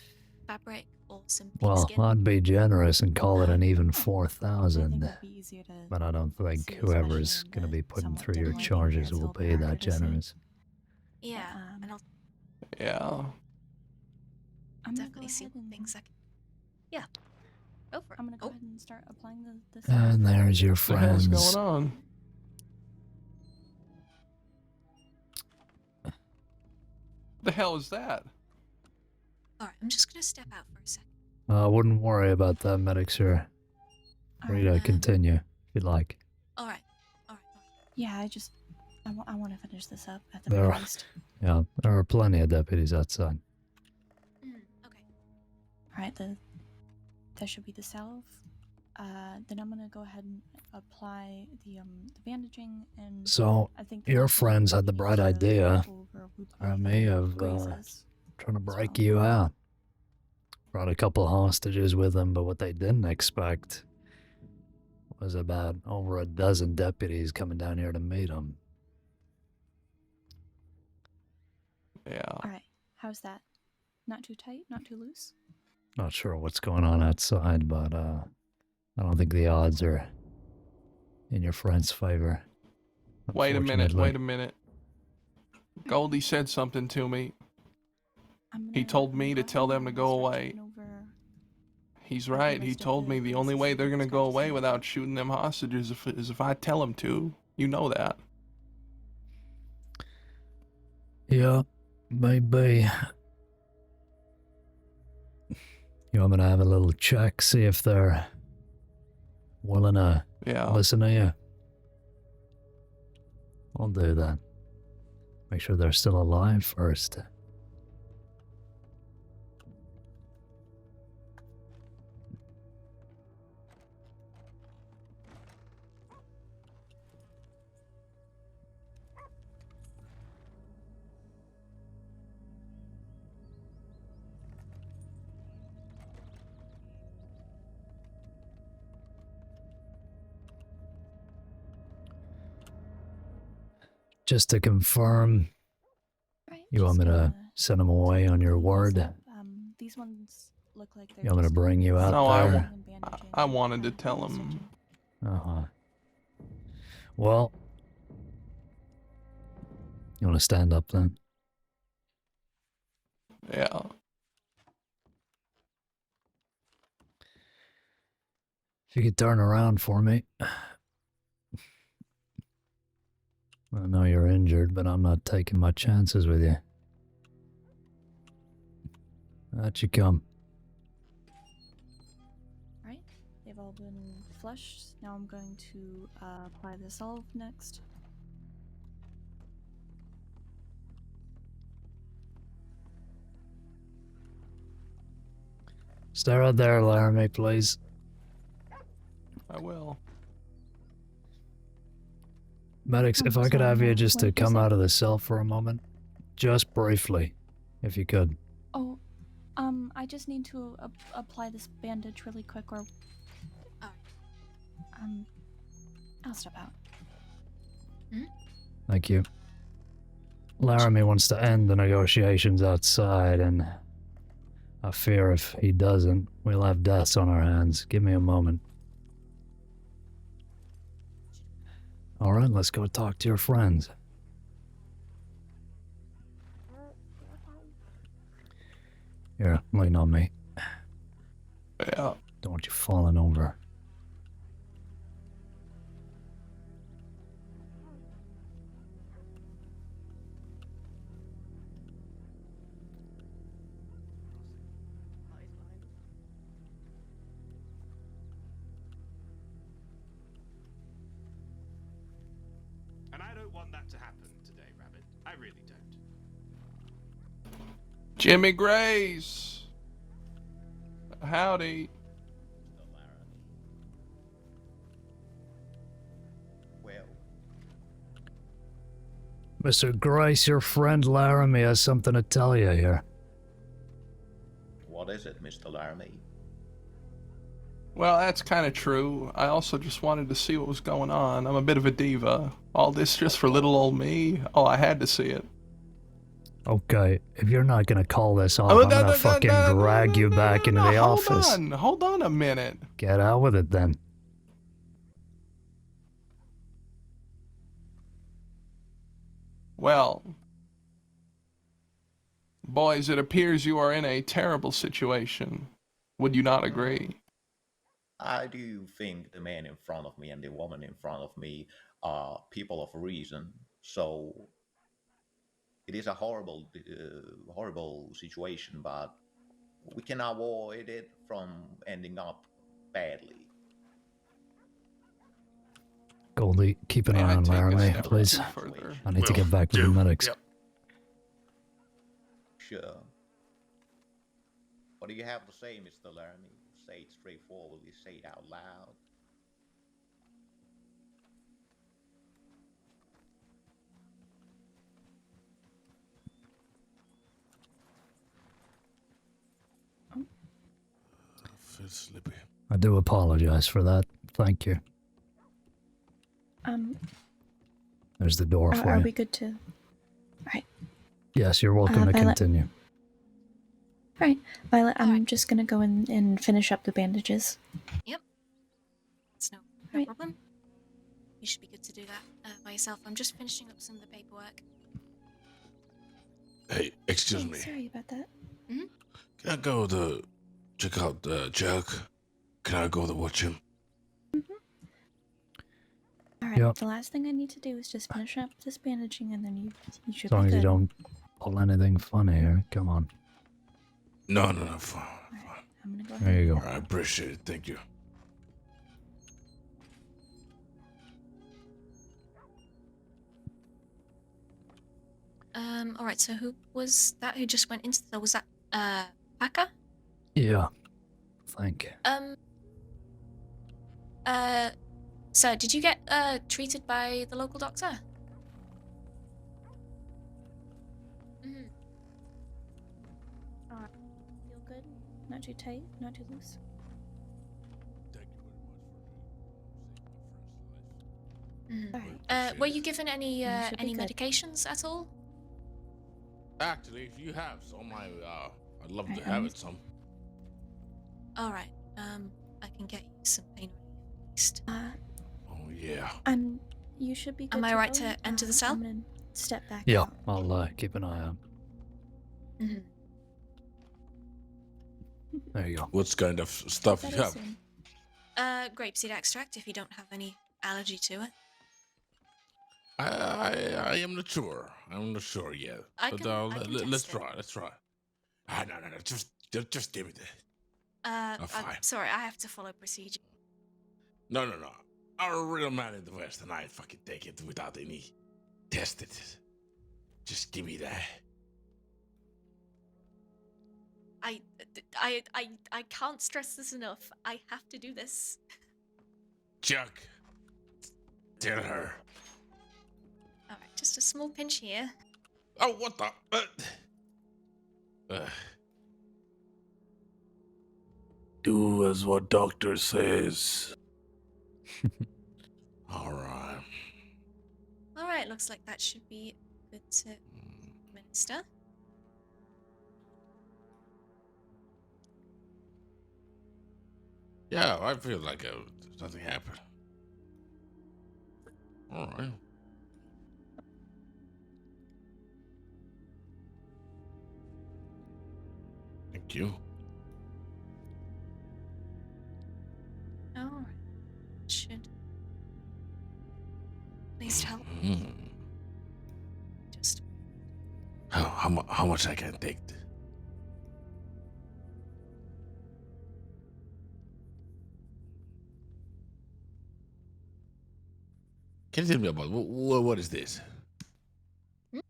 fabric or some pig well, skin. I'd be generous and call it an even I think 4,000. it'd be easier to But I don't think see, whoever's especially in going to the be putting somewhat through your dim lighting charges here, will it's be harder that to see. generous. Yeah, and I'll Yeah. I'm gonna definitely go see ahead what and things I can. Yeah, go for it. I'm gonna go Oh. ahead and start applying the And there's your What the hell's friends. going on? The hell is that? Alright, I'm just gonna step out for a second. Wouldn't worry about that, medic, sir. Free to continue, if you'd like. Alright. Yeah, I want to finish this up at the There very are, least. yeah, there are plenty of deputies outside. Alright, that should be the salve. Then I'm gonna go ahead and apply the bandaging and So, I think the your last thing friends we had the need bright to idea, go over would I be may have, grazes. trying to break you out. Brought a couple hostages with them, but what they didn't expect was about over a dozen deputies coming down here to meet them. Yeah. Alright, how's that? Not too tight? Not too loose? Not sure what's going on outside, but I don't think the odds are in your friend's favor. Wait a minute, unfortunately. wait a minute. Goldie said something to me. He told me to tell them to go away. He's right, he told me the only way they're gonna go away without shooting them hostages is if I tell them to. You know that. Yeah, maybe. You want me to have a little check, see if they're willing to listen to you? I'll do that. Make sure they're still alive first. Just to confirm, you want me to send them away on your word? These ones look like they're You want me to bring you out No, there? I wanted to tell him. Uh-huh. Well, you want to stand up then? Yeah. If you could turn around for me. I know you're injured, but I'm not taking my chances with you. Out you come. Alright, they've all been flushed. Now I'm going to apply the salve next. Stay right there, Laramie, please. I will. Medics, if I could have you just to come out of the cell for a moment. Just briefly, if you could. Oh, I just need to apply this bandage really quick or... I'll step out. Thank you. Laramie wants to end the negotiations outside, and I fear if he doesn't, we'll have deaths on our hands. Give me a moment. Alright, let's go talk to your friends. Here, lean on me. Yeah. Don't want you falling over. And I don't want that to happen today, Rabbit. I really don't. Jimmy Grace. Howdy. Well, Mr. Grace, your friend Laramie has something to tell you here. what is it, Mr. Laramie? Well, that's kind of true. I also just wanted to see what was going on. I'm a bit of a diva. All this just for little old me? Oh, I had to see it. Okay, if you're not gonna call this off, I'm gonna fucking drag you back into the office. Hold on a minute. Get out with it then. Well, boys, it appears you are in a terrible situation. Would you not agree? I do think the man in front of me and the woman in front of me are people of reason. So it is a horrible, horrible situation, but we can avoid it from ending up badly. Goldie, keep an eye on Laramie, please. I need to get back with the medics. Yep. Sure. What do you have to say, Mr. Laramie? Say it straightforwardly, say it out loud. Feel sleepy. I do apologize for that. Thank you. There's the door for Are you. we good to? Alright. Yes, you're welcome to Violet. continue. Alright, Violet, I'm just gonna go in and finish up the bandages. Yep. That's no problem. You should be good to do that by yourself. I'm just finishing up some of the paperwork. Hey, excuse Oh, me. sorry about that. Mhm. Can I go to check out Jack? Can I go to watch him? Alright, Yep. the last thing I need to do is just finish up this bandaging and then you should As long be as good. you don't pull anything funny here. Come on. No, fine. I'm gonna go There ahead you and go. I appreciate it. Thank you. Alright, so who was that who just went into the... Was that, Packer? Yeah. Thank you. Sir, did you get, treated by the local doctor? Mm-hmm. feel good. Not too tight, not too loose. Mm-hmm. Alright. Were you given any, You should be any good. medications at all? Actually, if you have some, I'd love to Alright, have it some. Alright, I can get you some pain relief at least. Oh yeah. You should be good. Am I right go. to enter the cell? I'm gonna step back Yeah, out. I'll keep an eye out. Mm-hmm. There you go. What kind of stuff you Better have? soon. Grapeseed extract if you don't have any allergy to it. I am not sure. I'm not sure yet. I But can- I can let's test it. try. Let's try. No. Just give me that. I'm fine. sorry, I have to follow procedure. No. I'm a real man in the West, and I fucking take it without any tested. Just give me that. I can't stress this enough. I have to do this. Chuck, tell her. Alright, just a small pinch here. Oh, what the? Do as what doctor says. All right. Alright, looks like that should be good to administer. Yeah, I feel like something happened. All right. Thank you. Alright. Should at least help. Just How much I can take? Can you tell me about what is this? Can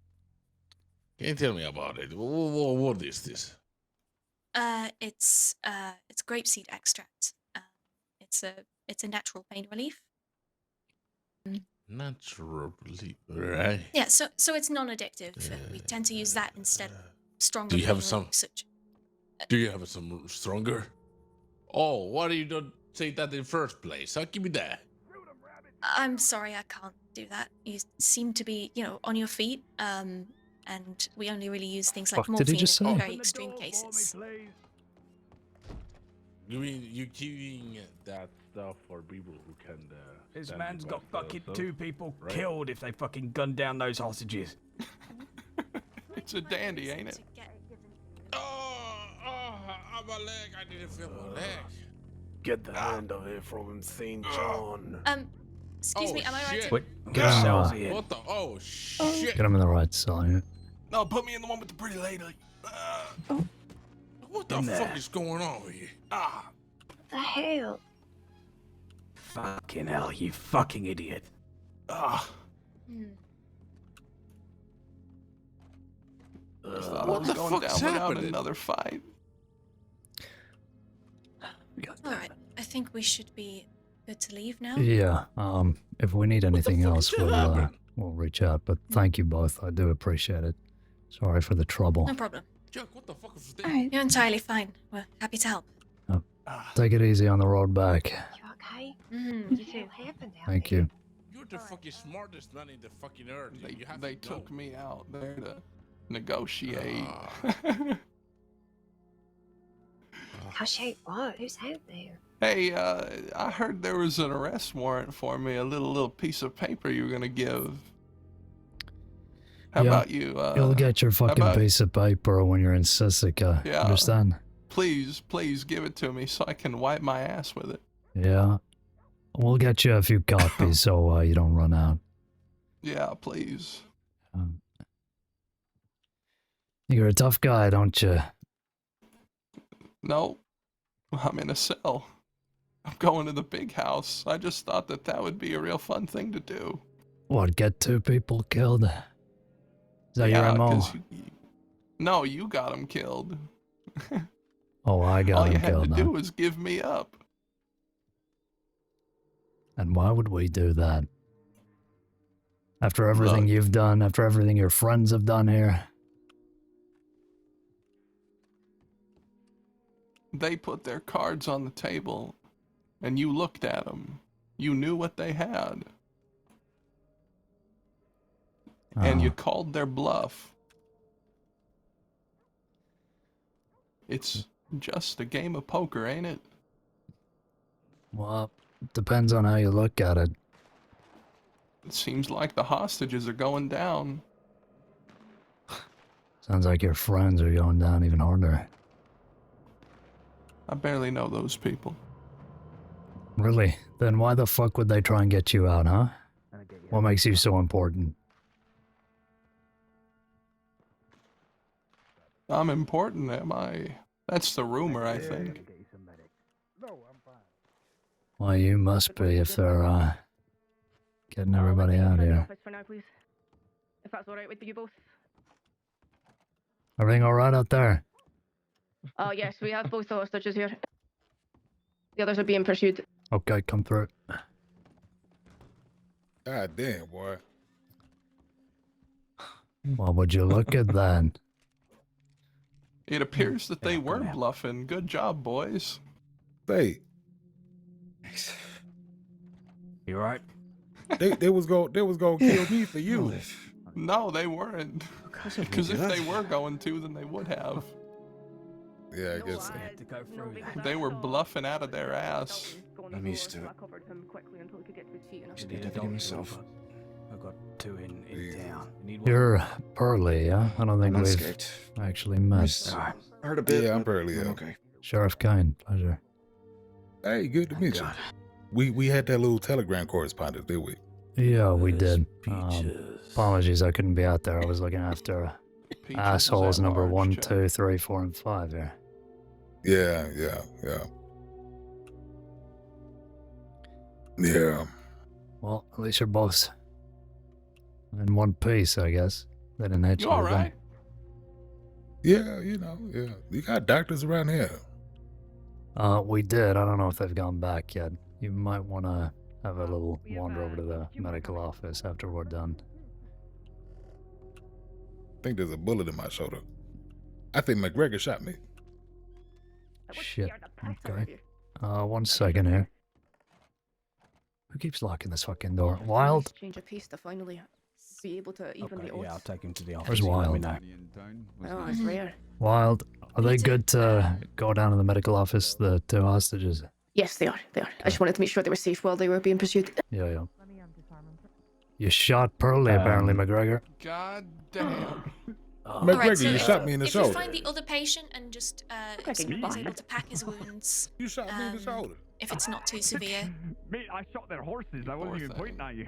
you tell me about it? What is this? It's grapeseed extract. It's a natural pain relief. Natural relief, right? Yeah, so it's non-addictive. We tend to use that instead of stronger. Do you have pain some? relief, such. Do you have some stronger? Oh, why do you not say that in the first place? Give me that. I'm sorry, I can't do that. You seem to be, on your feet. And we only really use things like Fuck did he morphine just in say? very extreme cases. You mean you giving that stuff for people who can? This stand man's by got fucking themselves, 2 people right? killed if they fucking gun down those hostages. It's a dandy, ain't it? My leg. I didn't feel my leg. Get the hand of it from him, St. John. Excuse me, am I right to... Wait, Get him, What the? Oh shit! get him in the right cell. Yeah. No, put me in the one with the pretty lady. What the fuck is going on here? The hell? Fucking hell, you fucking idiot. What the fuck is happening? Another fight. Alright, I think we should be good to leave now. Yeah. If we need anything else, we'll reach out. But thank you both. I do appreciate it. Sorry for the trouble. No problem. Chuck, what the fuck is this? Alright, you're entirely fine. We're happy to help. Take it easy on the road back. You okay? You too. What happened out Thank there? you. You're the fucking smartest man in the fucking earth. You have They to know. took me out there to negotiate. Negotiate what? Who's out there? Hey, I heard there was an arrest warrant for me. A little piece of paper you were gonna give. How Yeah, about you? You'll get your fucking about- piece of paper when you're in Sisica. Yeah. Understand? Please give it to me so I can wipe my ass with it. Yeah. We'll get you a few copies so you don't run out. Yeah, please. You're a tough guy, don't you? No, I'm in a cell. I'm going to the big house. I just thought that would be a real fun thing to do. What, get 2 people killed? Is that your MO? 'cause no, you got him killed. Oh, I got All him you had killed to now. do was give me up. And why would we do that? After everything you've done, after everything your friends have done here? They put their cards on the table, and you looked at them. You knew what they had. And you called their bluff. It's just a game of poker, ain't it? Well, depends on how you look at it. It seems like the hostages are going down. Sounds like your friends are going down even harder. I barely know those people. Really? Then why the fuck would they try and get you out, huh? What makes you so important? I'm important, am I? That's the rumor, I think. Well, you must be if they're, getting everybody out here. For now, please. If that's alright with you both. Everything alright out there? Oh, yes, we have both the hostages here. The others are being pursued. Okay, come through. God damn, boy. What would you look at then? It appears that they were bluffing. Good job, boys. Hey. You right? They was gonna kill me for you. No, they weren't. Because if they were going to, then they would have. Yeah, I guess so. They were bluffing out of their ass. I'm used to it. Just need to video myself. I've got 2 in town. You're Pearly, yeah? I don't think we've Unscathed. actually met. Miss I heard a bit. Yeah, I'm but fairly I'm ill. okay. Sheriff Caine, pleasure. Hey, good to meet you. We had that little telegram correspondence, did we? Yeah, we did. Apologies, I couldn't be out there. I was looking after Peaches assholes is at number large, 1, Chuck. 2, 3, 4, and 5 here. Yeah. Yeah. Well, at least you're both in one piece, I guess. They didn't hit You you all with them. right? Yeah, yeah. You got doctors around here. We did. I don't know if they've gone back yet. You might want to have a little wander over to the medical office after we're done. I think there's a bullet in my shoulder. I think McGregor shot me. Shit. Okay. 1 second here. Who keeps locking this fucking door? Wild? Change of pace to finally be able to even the odds. Yeah, I'll take him to the office. Where's and let me Wild? know. Oh, it's rare. Wild. Are they good to go down to the medical office, the 2 hostages? Yes, they are. They are. I just wanted to make sure they were safe while they were being pursued. Yeah. You shot Pearly, apparently, McGregor. God damn. McGregor, you shot me in the If you shoulder. find the other patient and just someone is able to pack his wounds, You shot me in the shoulder. if it's not too severe. Mate, I shot their horses. I wasn't even pointing at you.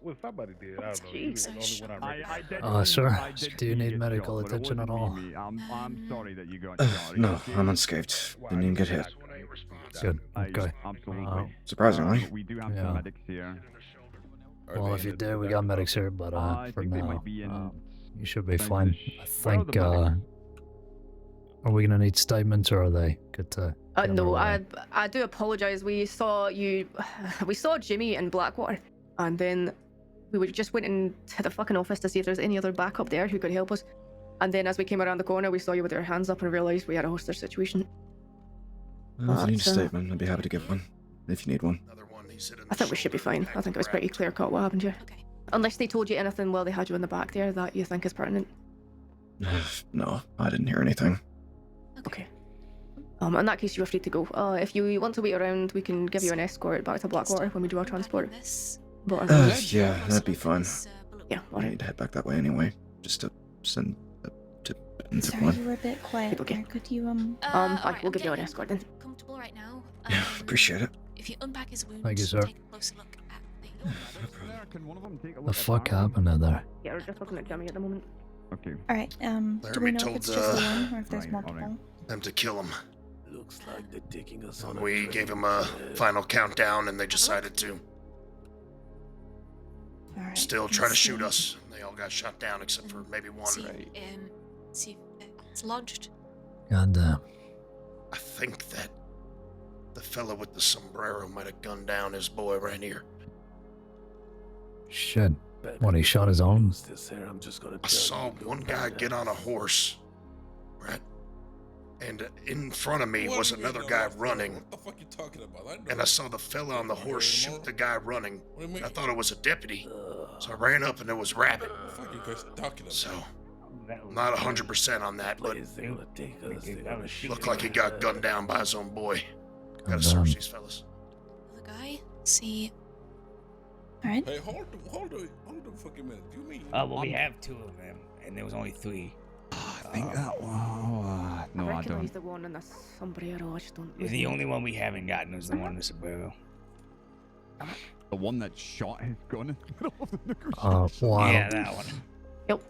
Well, somebody did. I don't know. You was the only one I did. Sir, I did do you see need it medical shot, but it attention at wasn't all? me. I'm sorry that you got shot. No, I'm unscathed. Didn't even get hit. Good. Okay. Absolutely. Surprisingly. We do have Yeah. some medics here. Well, if you do, we got medics here, but I for think they now, might be in you should be fine. I think, Where are the are we gonna need statements, or are they good to... get 'em No, away? I do apologise. We saw Jimmy in Blackwater, and then just went into the fucking office to see if there's any other backup there who could help us. And then as we came around the corner, we saw you with your hands up and realised we had a hostage situation. Well, if you need a But, statement, I'd be happy to give one. If you need one. I think we should be fine. I think it was pretty clear cut what happened here. Okay. Unless they told you anything while they had you in the back there that you think is pertinent. No, I didn't hear anything. Okay. In that case, you are free to go. If you want to wait around, we can give you an escort back to Blackwater when we do our transport. But Yeah, that'd be fine. yeah, I alright. need to head back that way anyway, just to send to Sorry, one. you were a bit quiet there. Could you, We'll give you an escort then. Comfortable right now. Yeah, appreciate it. If you unpack his wounds, Thank you, sir. take a closer look at The fuck happened in there? Yeah, we're just looking at Jimmy at the moment. Okay. Alright, do we Laramie know if told, it's just the one or if there's Right, multiple? them to kill him. Looks like they're taking us on. We gave him a final countdown, and they decided to Alright. still try to shoot us. They all got shot down except for maybe one. see if it's lodged. Goddamn. I think that the fella with the sombrero might have gunned down his boy right here. Shit. What, he shot his own? I saw one guy get on a horse, right? And in front of me was another guy running. What the fuck you talking about? I know. And I saw the fella on the horse shoot the guy running. And I thought it was a deputy. So I ran up and it was Rabbit. What the fuck you guys talking about? So, I'm not 100% on that, but looked like he got gunned down by his own boy. Gotta search these fellas. The guy, see. Alright. Hey, hold on a fucking minute. You mean? Well, we have 2 of them, and there was only 3. I think that one. No, I reckon he's don't. the one in the sombrero. I just don't. The only one we haven't gotten is the one in the sombrero. The one that shot his gun. Wow. Yeah, that one. Yep.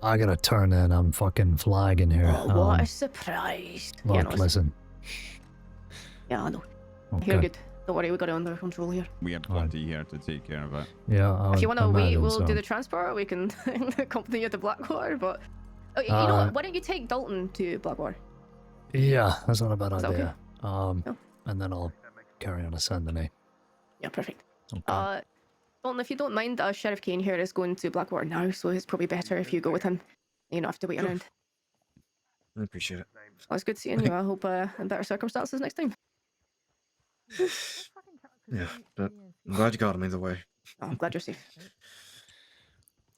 I gotta turn in. I'm fucking flagging here. Oh, what a surprise. Look, Yeah, no, listen. Yeah, I know. Okay. You're good. Don't worry, we got it under control here. We have plenty here to take care of it. Yeah, If you want to wait, imagine we'll so. do the transport. We can accompany you to Blackwater, but you know what? Why don't you take Dalton to Blackwater? Yeah, that's not a bad Is that okay? idea. And then I'll carry on ascending. Yeah, perfect. Okay. Dalton, if you don't mind, Sheriff Caine here is going to Blackwater now, so it's probably better if you go with him. You don't have to wait around. I appreciate it. Well, it's good seeing you. I hope in better circumstances next time. Yeah, but I'm glad you got him either way. Oh, I'm glad you're safe.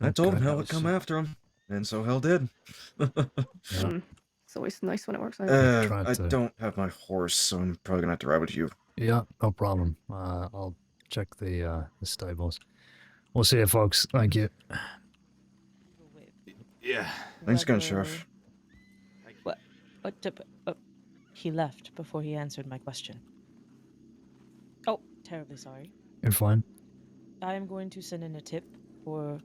I told him Okay, Hell that would was come after him, and so Hell did. It's always nice when it works out. I don't have my horse, so I'm probably gonna have to ride with you. Yeah, no problem. I'll check the stables. We'll see you, folks. Thank you. Yeah. Thanks again, Sheriff. He left before he answered my question. Oh, terribly sorry. You're fine. I am going to send in a tip for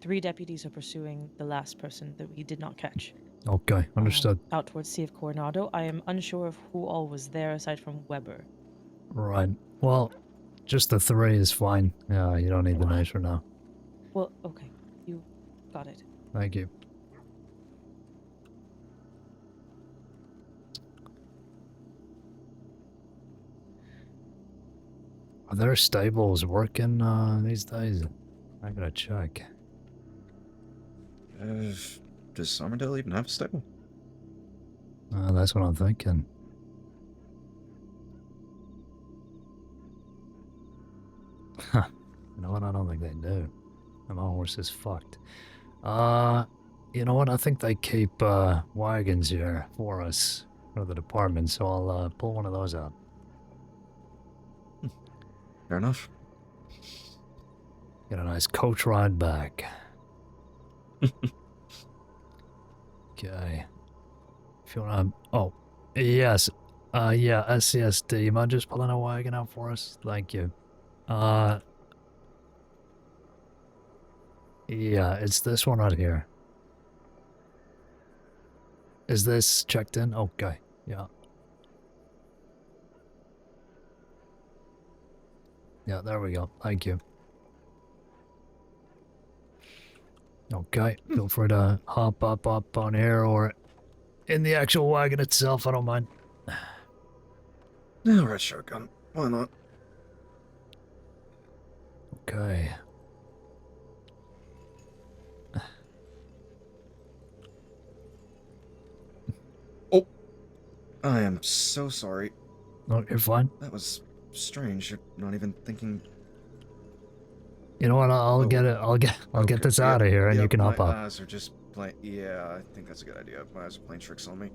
3 deputies are pursuing the last person that we did not catch. Okay, understood. Out towards Sea of Coronado. I am unsure of who all was there aside from Weber. Right. Well, just the 3 is fine. Yeah, you don't need the nicer now. Well, okay. You got it. Thank you. Are there stables working these days? I gotta check. Does Somerdale even have a stable? That's what I'm thinking. Huh. You know what? I don't think they do. My horse is fucked. You know what? I think they keep wagons here for us for the department, so I'll pull one of those out. Fair enough. Get a nice coach ride back. Okay. If you wanna... Oh, yes. Yeah, SCSD. You mind just pulling a wagon out for us? Thank you. Yeah, it's this one right here. Is this checked in? Okay, yeah. Yeah, there we go. Thank you. Okay, feel free to hop up on here or in the actual wagon itself. I don't mind. Alright, shotgun. Why not? Okay. Oh! I am so sorry. No, you're fine. That was strange. You're not even thinking... You know what? I'll get it. I'll get this out of here, and you can hop my up. eyes are just playing... Yeah, I think that's a good idea. My eyes are playing tricks on me.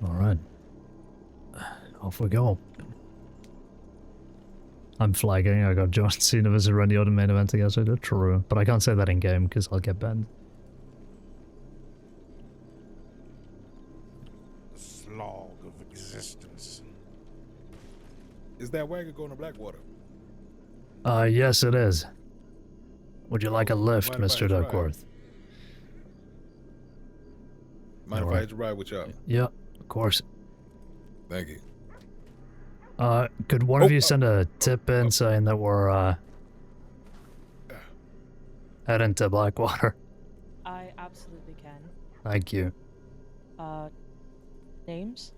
Alright. Off we go. I'm flagging. I got John Cena versus Randy Orton main event against it. True. But I can't say that in game because I'll get banned. The slog of existence. Is that wagon going to Blackwater? Yes it is. Would you like a lift, Mind if I Mr. hitch a ride? Duckworth? Mind if I Alright. hitch a ride with y'all? Yeah, of course. Thank you. Could one of you send a tip in saying that we're, heading to Blackwater? I absolutely can. Thank you. Names?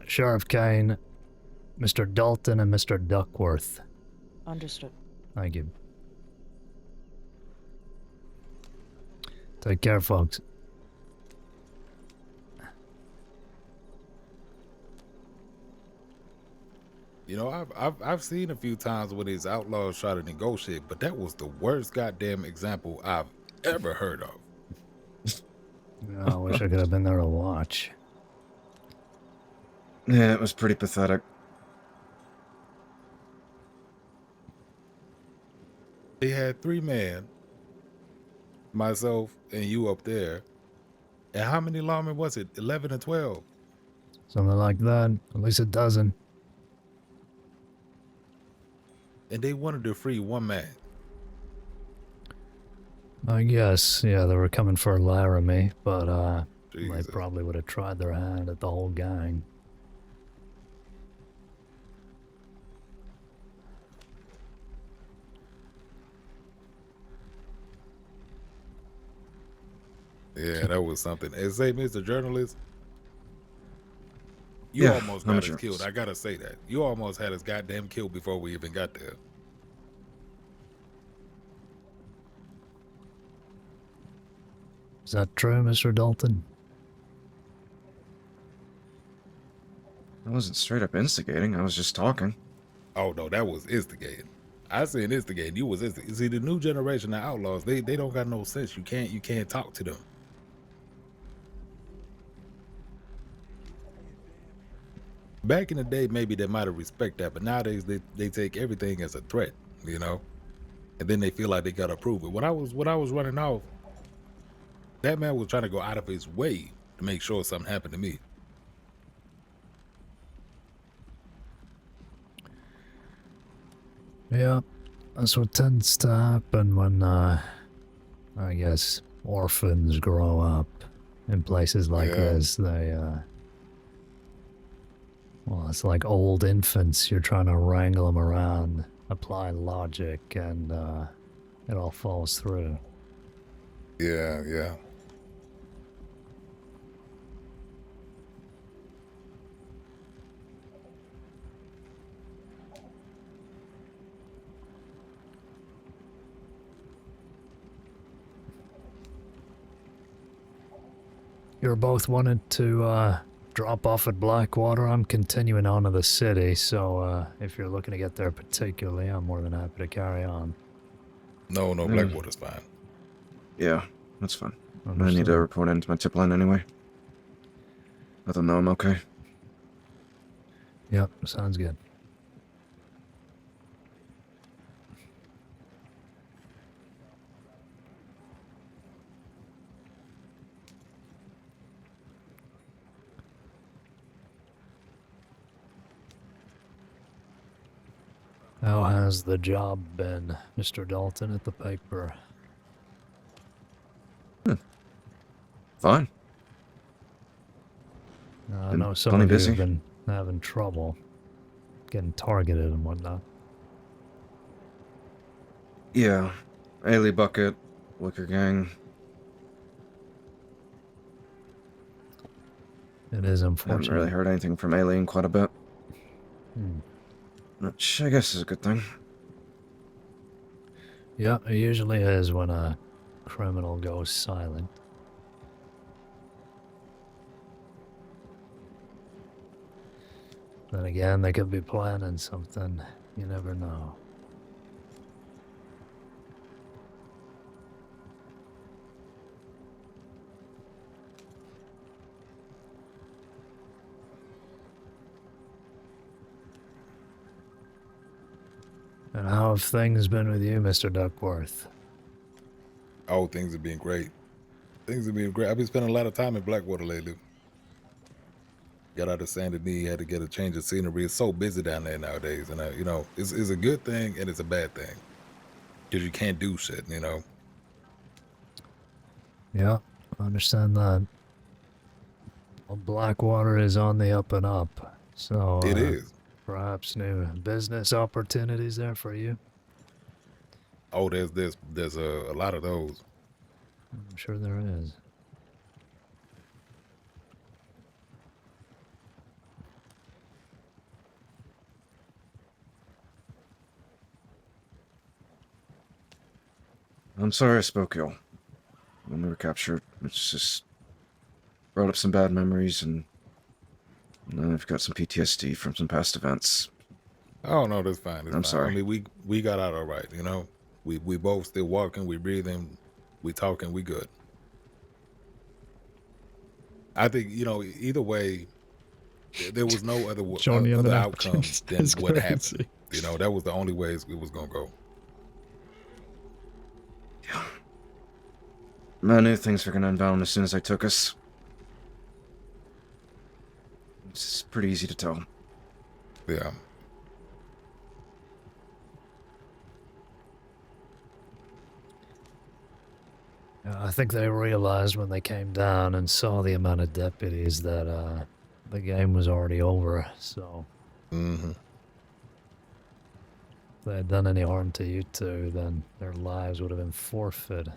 Sheriff Caine, Mr. Dalton, and Mr. Duckworth. Understood. Thank you. Take care, folks. You know, I've seen a few times when these outlaws try to negotiate, but that was the worst goddamn example I've ever heard of. I wish I could have been there to watch. Yeah, it was pretty pathetic. They had 3 men, myself and you up there. And how many lawmen was it? 11 or 12? Something like that. At least a dozen. And they wanted to free 1 man. I guess, yeah, they were coming for Laramie, but they Jesus. probably would have tried their hand at the whole gang. Yeah, that was something. And say, Mr. Journalist, you Yeah, almost I'm a got us journalist. killed. I gotta say that. You almost had us goddamn killed before we even got there. Is that true, Mr. Dalton? I wasn't straight up instigating, I was just talking. Oh no, that was instigating. I said instigating. You was instigating. See, the new generation of outlaws, they don't got no sense. You can't talk to them. Back in the day, maybe they might have respect that, but nowadays they take everything as a threat, you know, and then they feel like they gotta prove it. When I was running off, that man was trying to go out of his way to make sure something happened to me. Yeah, that's what tends to happen when, I guess, orphans grow up in places like this. They, well, it's like old infants. You're trying to wrangle them around, apply logic, and it all falls through. Yeah, yeah. You're both wanted to drop off at Blackwater. I'm continuing on to the city, so if you're looking to get there particularly, I'm more than happy to carry on. No, Blackwater's fine. Yeah, that's fine. I need Understood. to report into my tip line anyway. Let them know I'm okay. Yep, sounds good. How has the job been, Mr. Dalton, at the paper? Fine. I Been know some plenty of you busy. have been having trouble getting targeted and whatnot. Yeah. Ailey Bucket, Wicker Gang. It is Haven't unfortunate. really heard anything from Ailey in quite a bit. Hmm. Which I guess is a good thing. Yeah, it usually is when a criminal goes silent. Then again, they could be planning something. You never know. And how have things been with you, Mr. Duckworth? Oh, things have been great. Things have been great. I've been spending a lot of time in Blackwater lately. Got out of Saint Denis, had to get a change of scenery. It's so busy down there nowadays, and you know, it's a good thing and it's a bad thing because you can't do shit, you know. Yeah, I understand that. Well, Blackwater is on the up and up, so It is. perhaps new business opportunities there for you. Oh, there's a lot of those. I'm sure there is. I'm sorry I spoke ill when we were captured. It's just brought up some bad memories, and I've got some PTSD from some past events. Oh no, that's fine. I'm sorry. I mean, we got out all right, you know. We both still walking, we breathing, we talking, we good. I think, you know, either way, there was no other Johnny on the other napkins. outcome than That's what crazy. happened. You know, that was the only way it was gonna go. I knew things were gonna unbound as soon as I took us. It's pretty easy to tell. Yeah. I think they realized when they came down and saw the amount of deputies that the game was already over, so Mm-hmm. if they had done any harm to you two, then their lives would have been forfeit.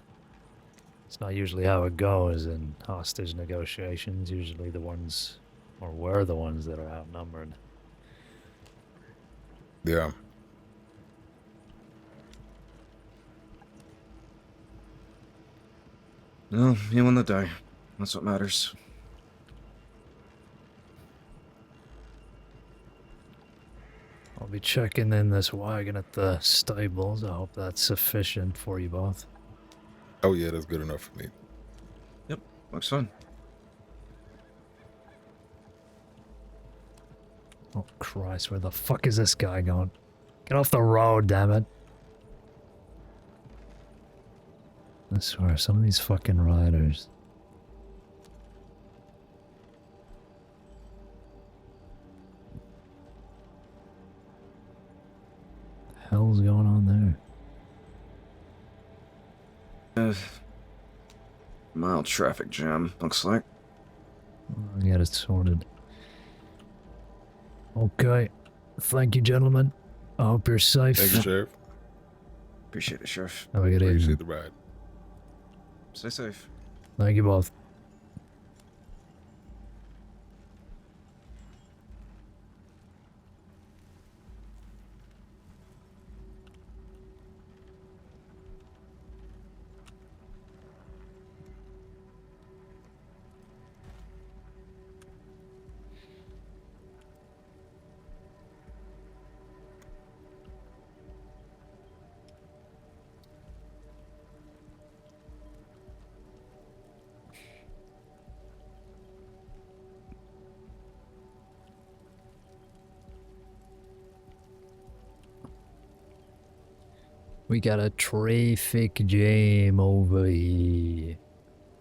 It's not usually how it goes in hostage negotiations. Usually the ones, or we're the ones that are outnumbered. Yeah. Well, you won the day. That's what matters. Well, be checking in this wagon at the stables. I hope that's sufficient for you both. Oh yeah, that's good enough for me. Yep, looks fun. Oh Christ, where the fuck is this guy going? Get off the road, damn it. I swear, some of these fucking riders. The hell's going on there? Mild traffic jam, looks like. I'll get it sorted. Okay. Thank you, gentlemen. I hope you're safe. Thank you, Sheriff. Appreciate it, Sheriff. Have a good evening. Appreciate the ride. Stay safe. Thank you both. We got a traffic jam over here.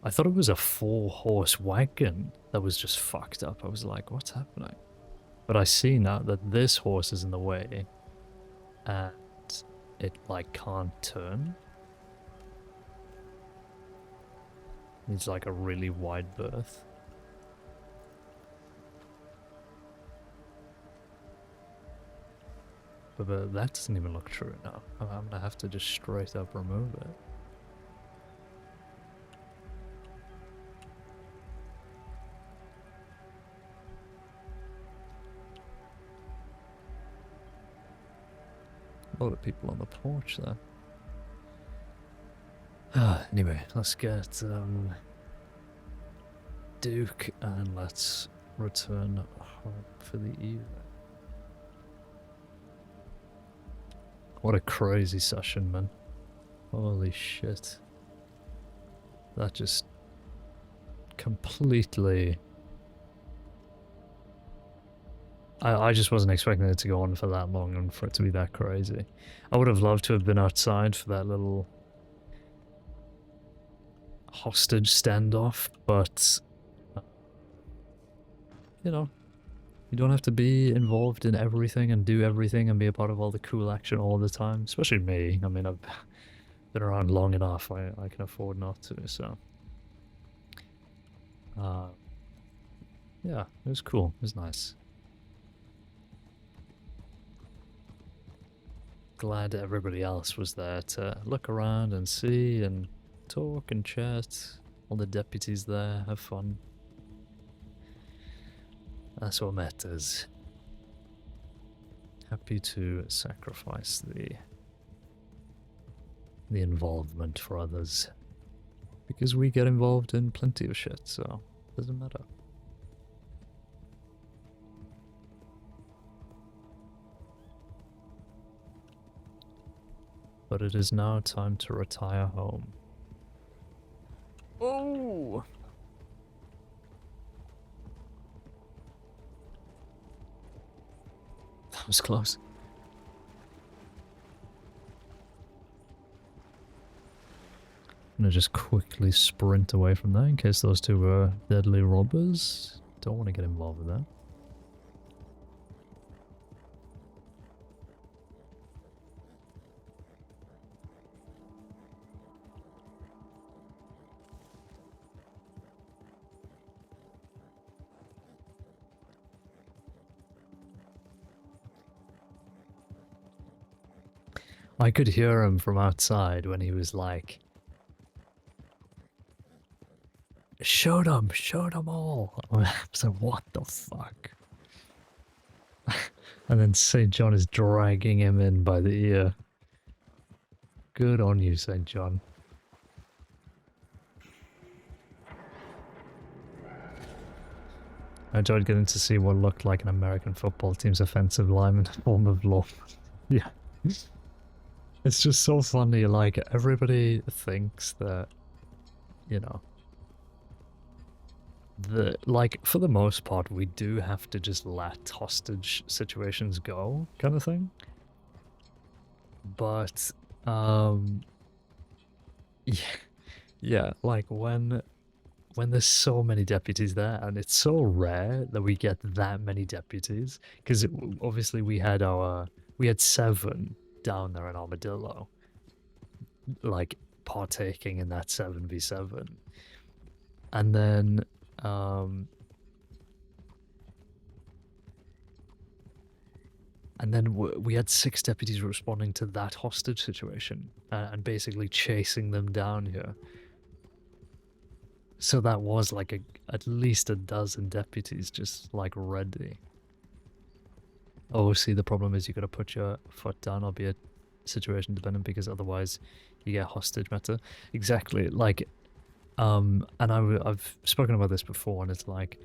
I thought it was a 4-horse wagon that was just fucked up. I was like, what's happening? But I see now that this horse is in the way and it like can't turn. It's like a really wide berth. But that doesn't even look true now. I'm gonna have to just straight up remove it. A lot of people on the porch there. Anyway, let's get Duke and let's return home for the evening. What a crazy session, man. Holy shit. That just completely... I just wasn't expecting it to go on for that long and for it to be that crazy. I would have loved to have been outside for that little hostage standoff, but you know, you don't have to be involved in everything and do everything and be a part of all the cool action all the time, especially me. I mean, I've been around long enough, I can afford not to, so. Yeah, it was cool, it was nice. Glad everybody else was there to look around and see and talk and chat. All the deputies there, have fun. That's what matters. Happy to sacrifice the involvement for others. Because we get involved in plenty of shit, so it doesn't matter. But it is now time to retire home. Oh! That was close. I'm gonna just quickly sprint away from there in case those two were deadly robbers. Don't want to get involved with that. I could hear him from outside when he was like, shoot them all. I was like, what the fuck? And then St. John is dragging him in by the ear. Good on you, St. John. I enjoyed getting to see what looked like an American football team's offensive line in the form of law. Yeah. It's just so funny, like, everybody thinks that, you know, like, for the most part, we do have to just let hostage situations go, kind of thing. But, yeah, like, when there's so many deputies there, and it's so rare that we get that many deputies, because obviously we had 7 down there in Armadillo, like, partaking in that 7v7. And then, we had 6 deputies responding to that hostage situation, and basically chasing them down here. So that was like at least a dozen deputies just like ready. Oh, see, the problem is you gotta put your foot down, albeit situation dependent, because otherwise you get hostage meta. Exactly, like, and I've spoken about this before, and it's like,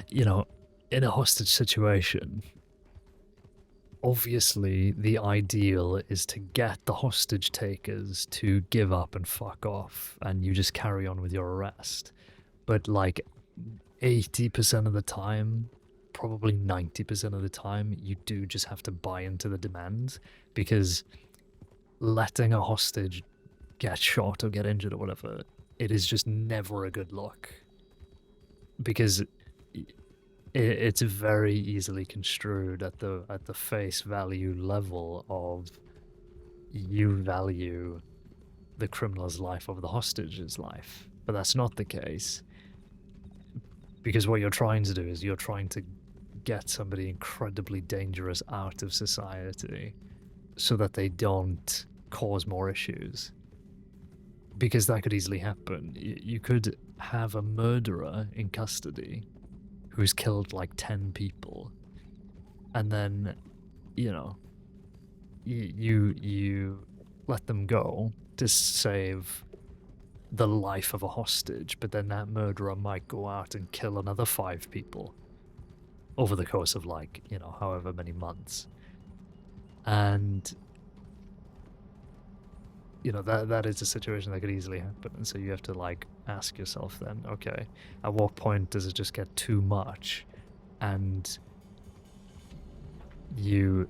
you know, in a hostage situation, obviously the ideal is to get the hostage takers to give up and fuck off, and you just carry on with your arrest. But like 80% of the time, probably 90% of the time, you do just have to buy into the demand, because letting a hostage get shot or get injured or whatever, it is just never a good look, because it's very easily construed at the face value level of you value the criminal's life over the hostage's life. But that's not the case, because what you're trying to do is you're trying to get somebody incredibly dangerous out of society so that they don't cause more issues. Because that could easily happen. You could have a murderer in custody who's killed like 10 people, and then, you know, you let them go to save the life of a hostage, but then that murderer might go out and kill another 5 people over the course of, like, you know, however many months. And, you know, that is a situation that could easily happen. And so you have to, like, ask yourself then, okay, at what point does it just get too much, and you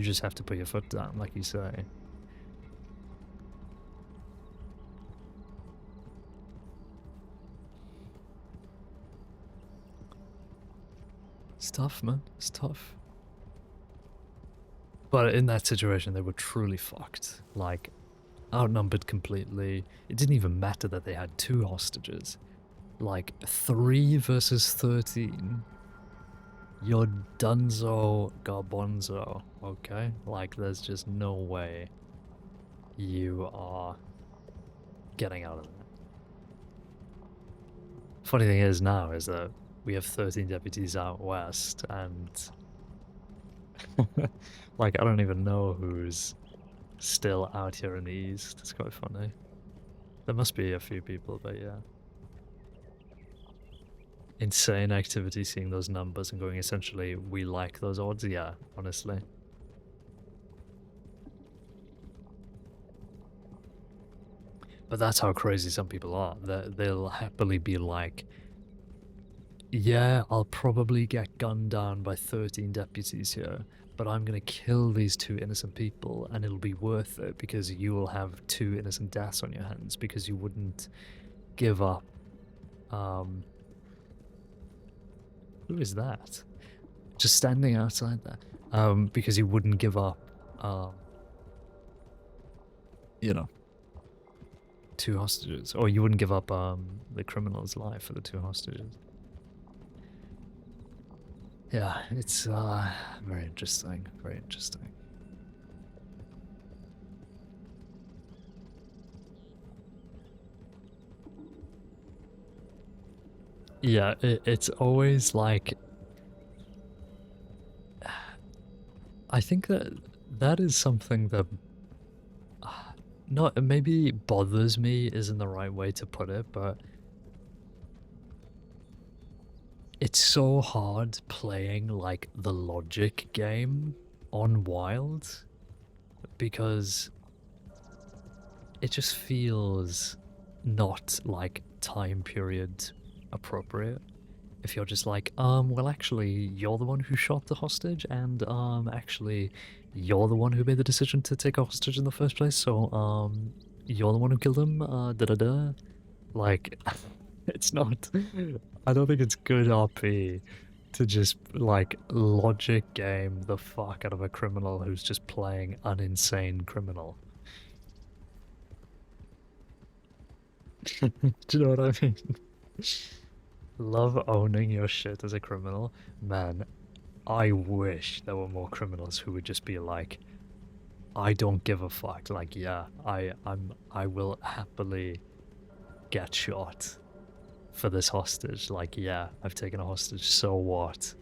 just have to put your foot down, like you say. It's tough, man. It's tough. But in that situation, they were truly fucked. Like, outnumbered completely. It didn't even matter that they had 2 hostages. Like, 3 versus 13. You're dunzo garbonzo, okay? Like, there's just no way you are getting out of that. Funny thing is now is that we have 13 deputies out west, and like, I don't even know who's still out here in the east. It's quite funny. There must be a few people, but yeah. Insane activity seeing those numbers and going, essentially, we like those odds. Yeah, honestly. But that's how crazy some people are. They'll happily be like, yeah, I'll probably get gunned down by 13 deputies here, but I'm gonna kill these 2 innocent people, and it'll be worth it because you will have 2 innocent deaths on your hands, because you wouldn't give up. Who is that? Just standing outside there. Because you wouldn't give up, you know, 2 hostages, or you wouldn't give up the criminal's life for the 2 hostages. Yeah, it's very interesting, very interesting. Yeah, it's always like, I think that is something that not maybe bothers me isn't the right way to put it, but it's so hard playing like the logic game on Wild because it just feels not like time period appropriate. If you're just like, well actually you're the one who shot the hostage and actually you're the one who made the decision to take a hostage in the first place, so you're the one who killed him, da-da-da. Like, it's not, I don't think it's good RP to just like logic game the fuck out of a criminal who's just playing an insane criminal. Do you know what I mean? Love owning your shit as a criminal. Man, I wish there were more criminals who would just be like, I don't give a fuck. Like, yeah, I will happily get shot for this hostage. Like, yeah, I've taken a hostage, so what?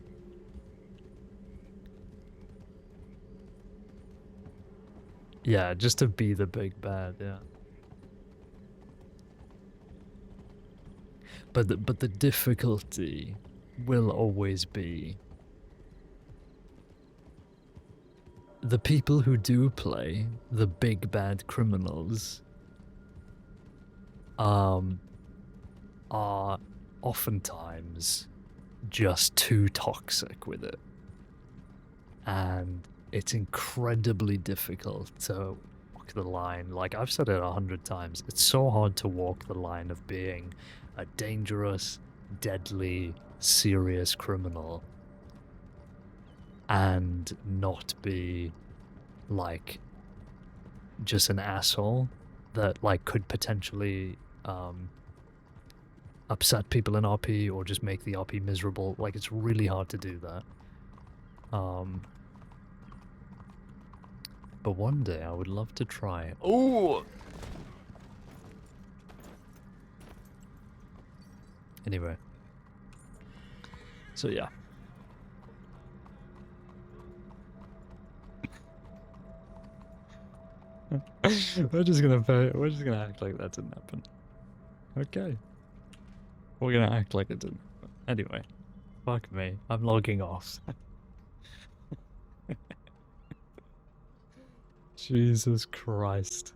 Yeah, just to be the big bad, yeah. But the difficulty will always be the people who do play the big bad criminals are oftentimes just too toxic with it. And it's incredibly difficult to walk the line. Like, I've said it 100 times, it's so hard to walk the line of being a dangerous, deadly, serious criminal and not be like just an asshole that like could potentially upset people in RP or just make the RP miserable. Like, it's really hard to do that. But one day I would love to try. Oh! Anyway. So yeah. we're just gonna act like that didn't happen. Okay. We're gonna act like it didn't happen. Anyway. Fuck me. I'm logging off. Jesus Christ.